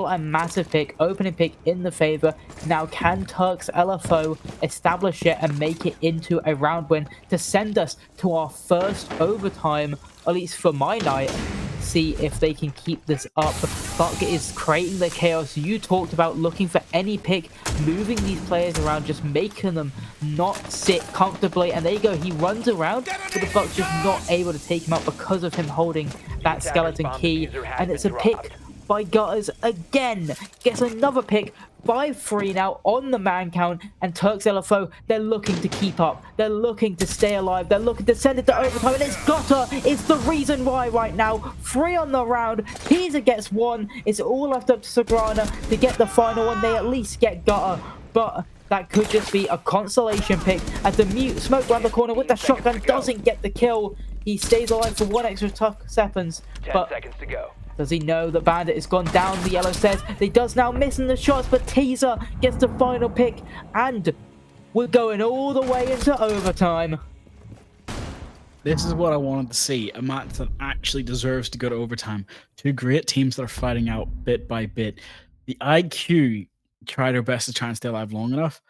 a massive pick, opening pick in the favor. Now, can Turks LFO establish it and make it into a round win to send us to our first overtime, at least for my night? See if they can keep this up. Buck is creating the chaos. You talked about looking for any pick, moving these players around, just making them not sit comfortably. And there you go, he runs around, but the Buck's just not able to take him out because of him holding that skeleton key. And it's a pick by Gutters again. Gets another pick. 5-3 now on the man count, and Turks LFO, they're looking to keep up. They're looking to stay alive. They're looking to send it to overtime, and it's Gutter. It's the reason why right now. 3 on the round. Pisa gets 1. It's all left up to Sagrana to get the final one. They at least get Gutter, but that could just be a consolation pick as the Mute smoke around the corner with the shotgun doesn't get the kill. He stays alive for 1 extra seconds, 10 seconds to go. Does he know the bandit has gone down? The yellow says he does now, missing the shots, but Teaser gets the final pick, and we're going all the way into overtime. This is what I wanted to see. A match that actually deserves to go to overtime. 2 great teams that are fighting out bit by bit. The IQ tried their best to try and stay alive long enough,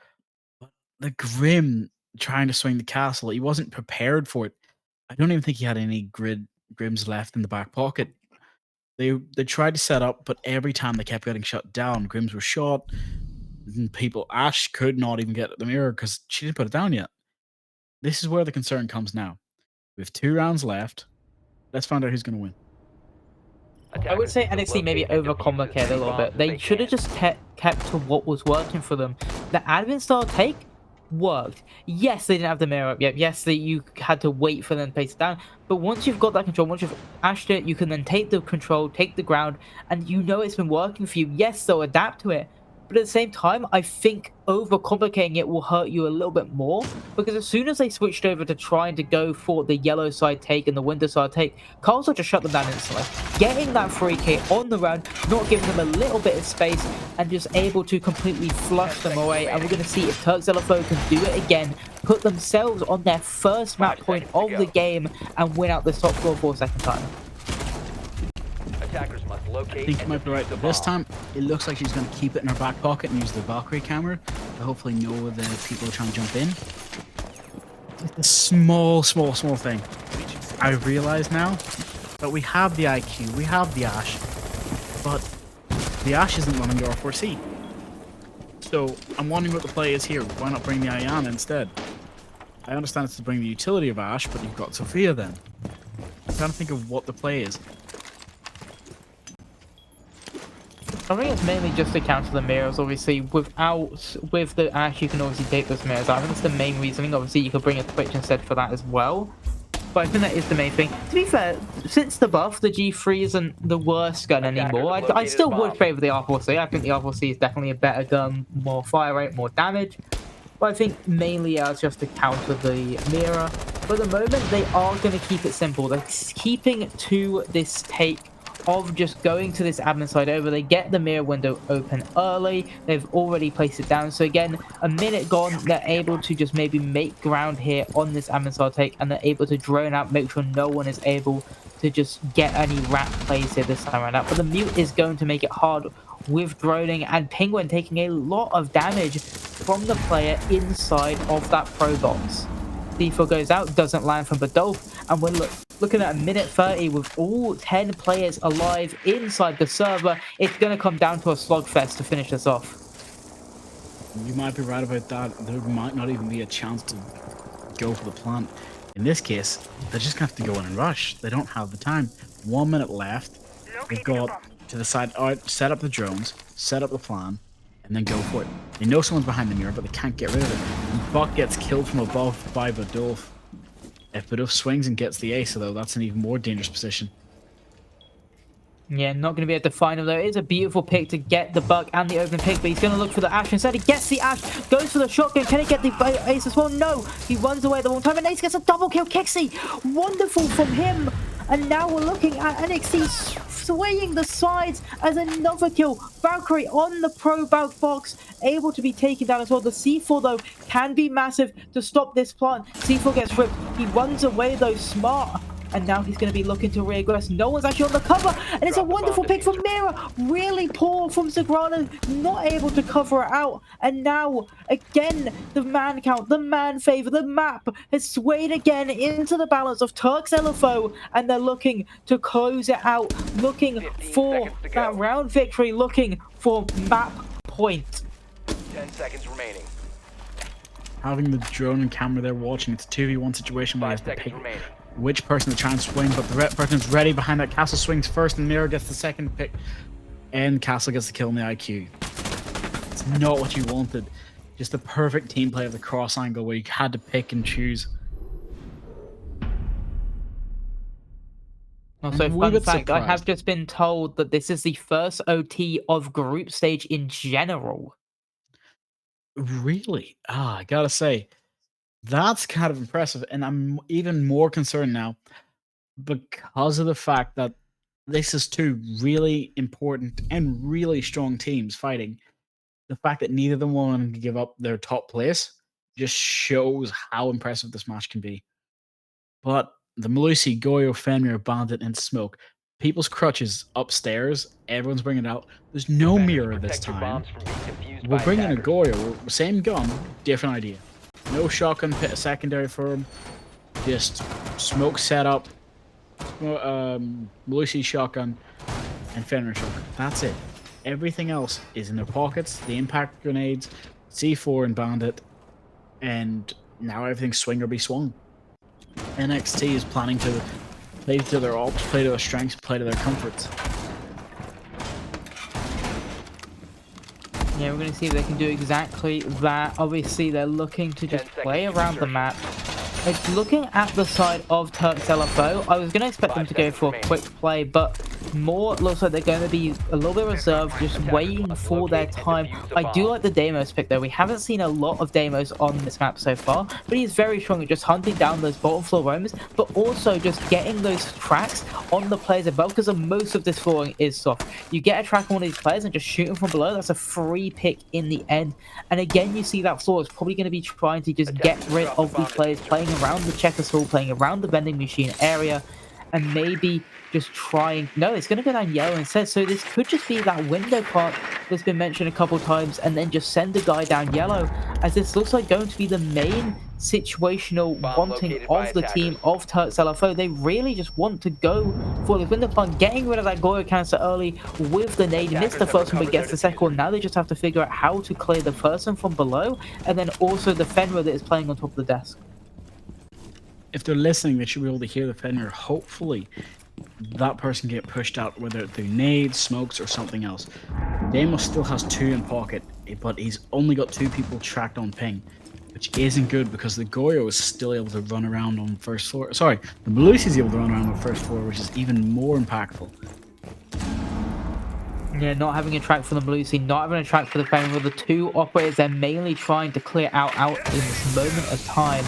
but the Grim trying to swing the castle, he wasn't prepared for it. I don't even think he had any Grims left in the back pocket. They tried to set up, but every time they kept getting shut down. Grims were shot. And Ash could not even get at the mirror because she didn't put it down yet. This is where the concern comes now. We have 2 rounds left. Let's find out who's going to win. I would say NXT maybe overcomplicated a little bit. They should have just kept to what was working for them. The admin style take worked. Yes, they didn't have the mirror up yet. Yes, you had to wait for them to place it down. But once you've got that control, once you've ashed it, you can then take the control, take the ground, and you know it's been working for you. Yes, they'll adapt to it. But at the same time, I think overcomplicating it will hurt you a little bit more, because as soon as they switched over to trying to go for the yellow side take and the winter side take, Carlstar just shut them down instantly. Getting that free kick on the round, not giving them a little bit of space, and just able to completely flush them away. And we're going to see if Turks LFO can do it again, put themselves on their first map point of the game, and win out this top floor for a second time. Attackers must locate. I think you might be right. This time, it looks like she's going to keep it in her back pocket and use the Valkyrie camera to hopefully know the people trying to jump in. Just a small thing. I realize now that we have the IQ, we have the Ash, but the Ash isn't running the R4C. So I'm wondering what the play is here. Why not bring the Iana instead? I understand it's to bring the utility of Ash, but you've got Sophia then. I'm trying to think of what the play is. I think it's mainly just to counter the mirrors. Obviously, with the Ash, you can obviously take those mirrors out. I think that's the main reasoning. Obviously, you could bring a Twitch instead for that as well. But I think that is the main thing. To be fair, since the buff, the G3 isn't the worst gun anymore. I still would favour the R4C. I think the R4C is definitely a better gun, more fire rate, more damage. But I think mainly it's just to counter the mirror. For the moment, they are going to keep it simple. They're keeping to this take of just going to this admin side over. They get the mirror window open early. They've already placed it down. So again, a minute gone, they're able to just maybe make ground here on this admin side take, and they're able to drone out, make sure no one is able to just get any rat plays here this time around out. But the Mute is going to make it hard with droning, and Penguin taking a lot of damage from the player inside of that pro box. D4 goes out, doesn't land from Badolf, and we're looking at a minute 30 with all 10 players alive inside the server. It's going to come down to a slugfest to finish this off. You might be right about that. There might not even be a chance to go for the plant. In this case, they're just going to have to go in and rush. They don't have the time. 1 minute left. They've got to decide, all right, set up the drones, set up the plan, and then go for it. They know someone's behind the mirror, but they can't get rid of it. And Buck gets killed from above by Badolf. If Badolf swings and gets the ace, though, that's an even more dangerous position. Yeah, not going to be able to find him, though. It is a beautiful pick to get the Buck and the open pick, but he's going to look for the Ash. Instead, he gets the Ash, goes for the shotgun. Can he get the ace as well? No. He runs away at the wrong time, and Ace gets a double kill. Kixie, wonderful from him. And now we're looking at NXT swaying the sides as another kill. Valkyrie on the pro back box, able to be taken down as well. The C4, though, can be massive to stop this plant. C4 gets ripped. He runs away, though, smart. and now he's going to be looking to reaggress. No one's actually on the cover, and it's a wonderful pick from Mira. Really poor from Sagrada, not able to cover it out. And now, again, the man count, the man favor, the map has swayed again into the balance of Turks LFO, and they're looking to close it out, looking for that round victory, looking for map point. 10 seconds remaining. Having the drone and camera there watching, it's a 2v1 situation where you 5 have to seconds pick remaining. which person to try and swing, but the person is ready behind that. Castle swings first, and Mira gets the second pick, and Castle gets the kill in the IQ. It's not what you wanted. Just the perfect team play of the cross angle where you had to pick and choose. Also, I'm a wee fun bit fact, I have surprised. just been told that this is the first OT of group stage in general. Really? I gotta say, that's kind of impressive, and I'm even more concerned now because of the fact that this is two really important and really strong teams fighting. The fact that neither of them wanted to give up their top place just shows how impressive this match can be. But the Malusi, Goyo, Fenrir, Bandit, and Smoke, people's crutches upstairs, everyone's bringing it out. There's no mirror this Protect your time. bombs from being defused We're by bringing a attackers. Goyo, same gun, different idea. No shotgun pit, a secondary for him. Just smoke setup, Malusi shotgun, and Fenrir shotgun. That's it. Everything else is in their pockets. The impact grenades, C4 and Bandit, and now everything's swing or be swung. NXT is planning to play to their ops, play to their strengths, play to their comforts. Yeah, we're going to see if they can do exactly that. Obviously, they're looking to just 10 play seconds around the insertion. map. It's looking at the side of Turks LFO. I was going to expect them 5 to go seconds for a remaining. quick play, but more looks like they're going to be a little bit reserved, just waiting for their time. I do like the Deimos pick, though. We haven't seen a lot of Deimos on this map so far, but he's very strong at just hunting down those bottom floor roamers, but also just getting those tracks on the players above, because most of this flooring is soft. You get a track on one of these players and just shoot them from below. That's a free pick in the end. And again, you see that floor is probably going to be trying to just get rid of these players playing around the checker hall, playing around the vending machine area, and maybe just trying. No, it's going to go down yellow instead. So this could just be that window part that's been mentioned a couple times, and then just send the guy down yellow, as this looks like going to be the main situational Bomb wanting located by of the team attackers. of Turks LFO. They really just want to go for the window plant, getting rid of that Goyo canister early with the nade. He missed the Attackers have first one, but recovered gets their the second one. Now they just have to figure out how to clear the first one from below, and then also the Fenrir that is playing on top of the desk. If they're listening, they should be able to hear the Fenrir. Hopefully, that person can get pushed out, whether it's through nades, smokes, or something else. Deimos still has 2 in pocket, but he's only got 2 people tracked on ping, which isn't good because the Goyo is still able to run around on first floor. Sorry, the Malusi is able to run around on first floor, which is even more impactful. Yeah, not having a track for the Malusi, not having a track for the Fenrir. The 2 operators they're mainly trying to clear out in this moment of time.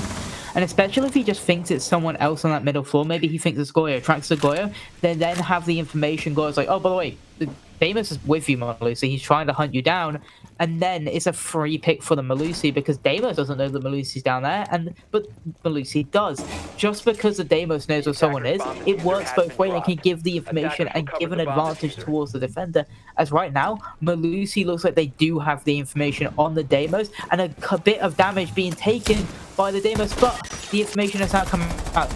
And especially if he just thinks it's someone else on that middle floor, maybe he thinks it's Goyo, tracks the Goyo, then have the information. Goyo's like, oh, by the way, Deimos is with you, Malusi. He's trying to hunt you down. And then it's a free pick for the Malusi because Deimos doesn't know that Malusi's down there, but Malusi does. Just because the Deimos knows where someone is, it works both ways and can give the information and give an advantage towards the defender. As right now, Malusi looks like they do have the information on the Deimos, and a bit of damage being taken by the Deimos, but the information is not coming out.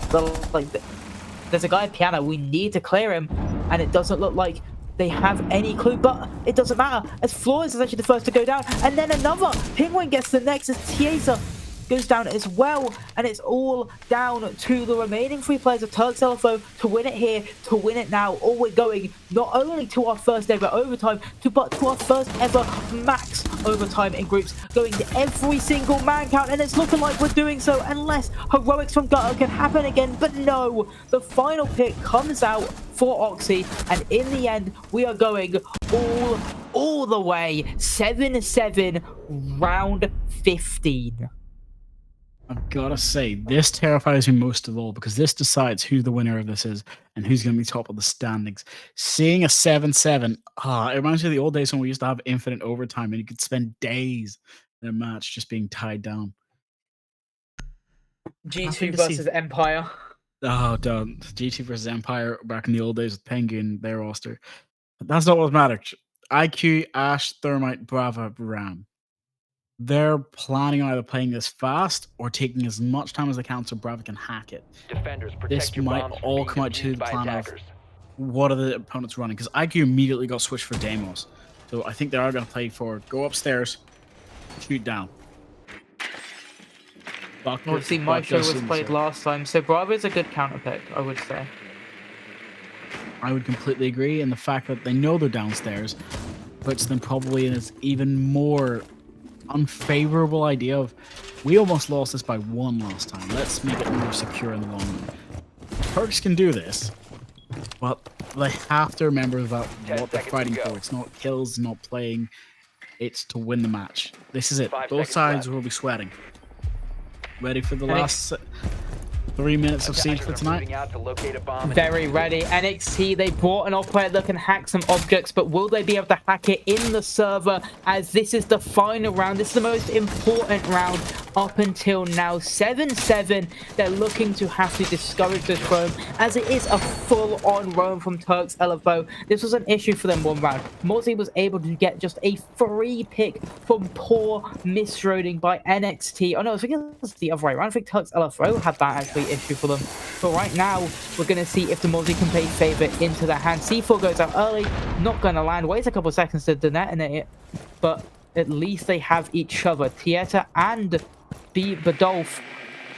There's a guy at piano, we need to clear him, and it doesn't look like they have any clue, but it doesn't matter, as Flores is actually the first to go down, and then another Penguin gets the next as Chiesa goes down as well, and it's all down to the remaining 3 players of Turks LFO to win it here, to win it now. Or we're going not only to our first ever overtime, but to our first ever max overtime in groups, going to every single man count, and it's looking like we're doing so unless heroics from Gutter can happen again. But no, the final pick comes out for Oxy, and in the end we are going all the way 7-7 round 15. I've got to say, this terrifies me most of all because this decides who the winner of this is and who's going to be top of the standings. Seeing a 7-7, it reminds me of the old days when we used to have infinite overtime and you could spend days in a match just being tied down. G2 versus Empire. Oh, don't. GT versus Empire back in the old days with Penguin, their roster. But that's not what matters. IQ, Ash, Thermite, Brava, Ram. They're planning on either playing this fast or taking as much time as they can so Brava can hack it. Defenders, protect This your might bombs from all being come out to defused the by plan of attackers. what are the opponents running, because IQ immediately got switched for Deimos. So I think they are going to play for go upstairs, shoot down. Obviously, Maestro was played last time, so Bravo is a good counter pick, I would say. I would completely agree, and the fact that they know they're downstairs puts them probably in an even more unfavorable idea of, we almost lost this by 1 last time. Let's make it more secure in the long run. Turks can do this, but they have to remember about what they're fighting for. It's not kills, not playing. It's to win the match. This is it. Both sides will be sweating. Ready for the last 3 minutes of siege for tonight? Very ready. NXT, they brought an operator that can hack some objects, but will they be able to hack it in the server, as this is the final round? This is the most important round up until now. 7-7. They're looking to have to discourage this roam, as it is a full-on roam from Turks LFO. This was an issue for them 1 round. Mozzie was able to get just a free pick from poor misroading by NXT. Oh no, I think it was the other way around. I think Turks LFO had that actually issue for them. But right now, we're going to see if the Mozzie can play favor into their hand. C4 goes out early, not going to land. Waits a couple seconds to detonate it, but at least they have each other. Tieta and Badolf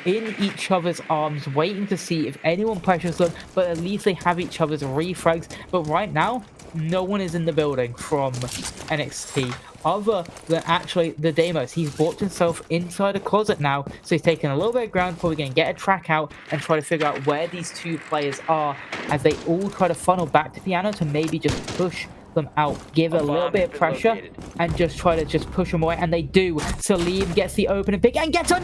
in each other's arms, waiting to see if anyone pressures them, but at least they have each other's refrags. But right now, no one is in the building from NXT other than actually the Deimos. He's walked himself inside a closet now, so he's taking a little bit of ground, probably going to get a track out and try to figure out where these 2 players are, as they all try to funnel back to Piano to maybe just push them out, give a little bit of pressure and just try to just push them away, and they do. Salim gets the opening pick and gets a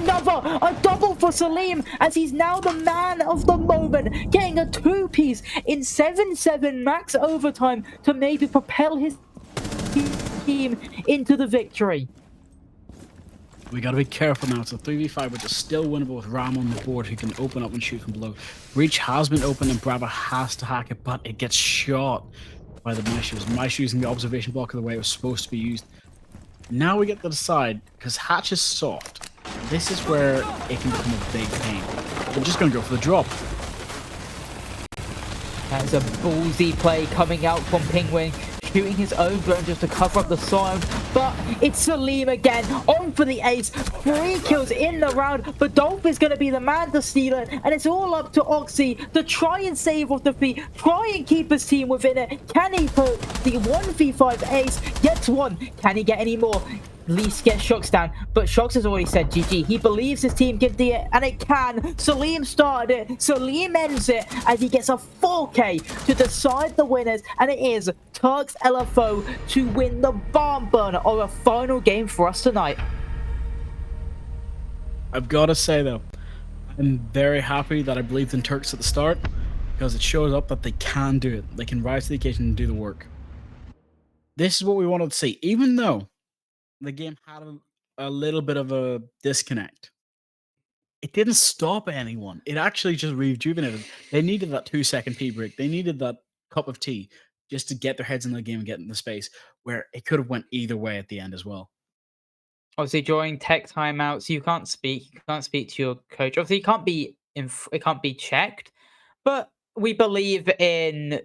double for Salim, as he's now the man of the moment, getting a 2-piece in 7-7 max overtime to maybe propel his team into the victory. We got to be careful now. It's a 3v5, which is still winnable with Ram on the board, who can open up and shoot from below. Breach has been opened and Brava has to hack it, but it gets shot by the Maestros. Maestro using the observation block of the way it was supposed to be used. Now we get to decide, because Hatch is soft. This is where it can become a big pain. I'm just going to go for the drop. That is a ballsy play coming out from Penguin, shooting his own drone just to cover up the storm. But it's Salim again, on for the ace. 3 kills in the round, but Dolph is going to be the man to steal it, and it's all up to Oxy to try and save off defeat, try and keep his team within it. Can he put the 1v5 ace? Gets 1. Can he get any more? Least gets Shocks down, but Shocks has already said GG. He believes his team can do it, and it can. Salim started it, Salim ends it, as he gets a 4K to decide the winners, and it is Turks LFO to win the barn burner of a final game for us tonight. I've got to say though, I'm very happy that I believed in Turks at the start, because it shows up that they can do it. They can rise to the occasion and do the work. This is what we wanted to see, even though the game had a little bit of a disconnect. It didn't stop anyone. It actually just rejuvenated. They needed that 2-second pee break. They needed that cup of tea just to get their heads in the game and get in the space where it could have went either way at the end as well. Obviously, during tech timeouts, you can't speak. You can't speak to your coach. Obviously, it can't be checked. But we believe in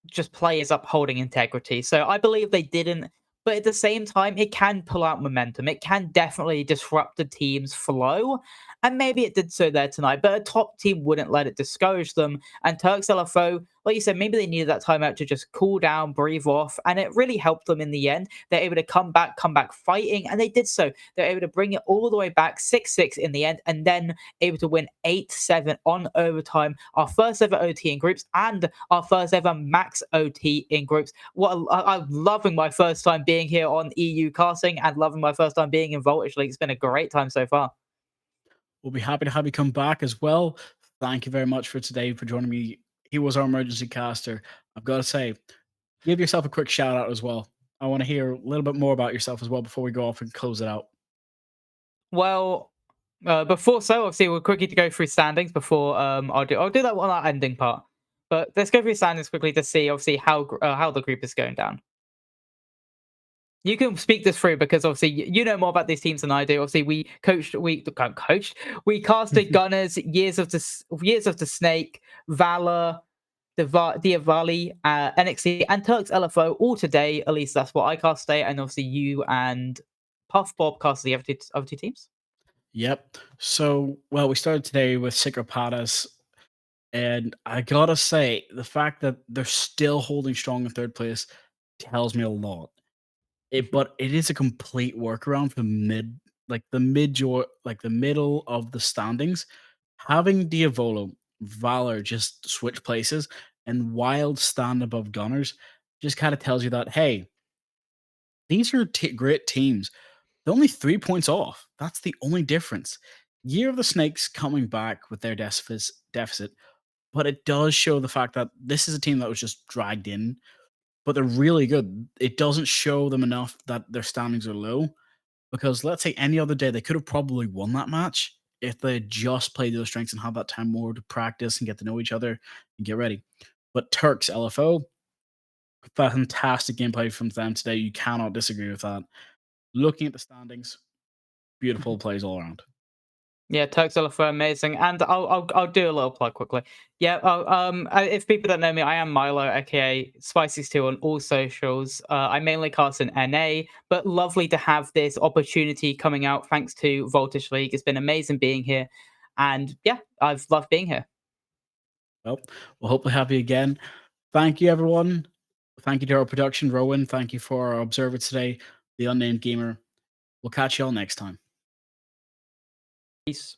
just players upholding integrity. So I believe they didn't. But at the same time, it can pull out momentum. It can definitely disrupt the team's flow. And maybe it did so there tonight. But a top team wouldn't let it discourage them. And Turks LFO, like you said, maybe they needed that timeout to just cool down, breathe off. And it really helped them in the end. They're able to come back fighting. And they did so. They're able to bring it all the way back, 6-6 in the end. And then able to win 8-7 on overtime. Our first ever OT in groups. And our first ever max OT in groups. I'm loving my first time being here on EU casting. And loving my first time being in Voltage League. It's been a great time so far. We'll be happy to have you come back as well. Thank you very much for today, for joining me. He was our emergency caster. I've got to say, give yourself a quick shout out as well. I want to hear a little bit more about yourself as well before we go off and close it out. Well, Obviously, we'll quickly to go through standings before I'll do that on our ending part. But let's go through standings quickly to see obviously how the group is going down. You can speak this through because obviously you know more about these teams than I do. Obviously, we casted Gunners, Years of the Snake, Valor, Diavali, NXT, and Turks LFO all today. At least that's what I cast today. And obviously, you and Puff Bob cast the other two teams. Yep. So, well, we started today with Psychopatas, and I gotta say, the fact that they're still holding strong in third place tells me a lot. But it is a complete workaround for the middle of the standings. Having Diavolo, Valor just switch places, and Wild stand above Gunners just kind of tells you that, hey, these are great teams. They're only 3 points off. That's the only difference. Year of the Snakes coming back with their deficit, but it does show the fact that this is a team that was just dragged in, but they're really good. It doesn't show them enough that their standings are low, because let's say any other day they could have probably won that match if they had just played their strengths and had that time more to practice and get to know each other and get ready. But Turks LFO, fantastic gameplay from them today. You cannot disagree with that. Looking at the standings, beautiful plays all around. Yeah, Turks LFO amazing, and I'll do a little plug quickly. Yeah, if people don't know me, I am Milo, aka Spicy2 on all socials. I mainly cast in NA, but lovely to have this opportunity coming out thanks to Voltage League. It's been amazing being here, and yeah, I've loved being here. Well, we'll hopefully have you again. Thank you, everyone. Thank you to our production, Rowan. Thank you for our observer today, the Unnamed Gamer. We'll catch you all next time. Peace.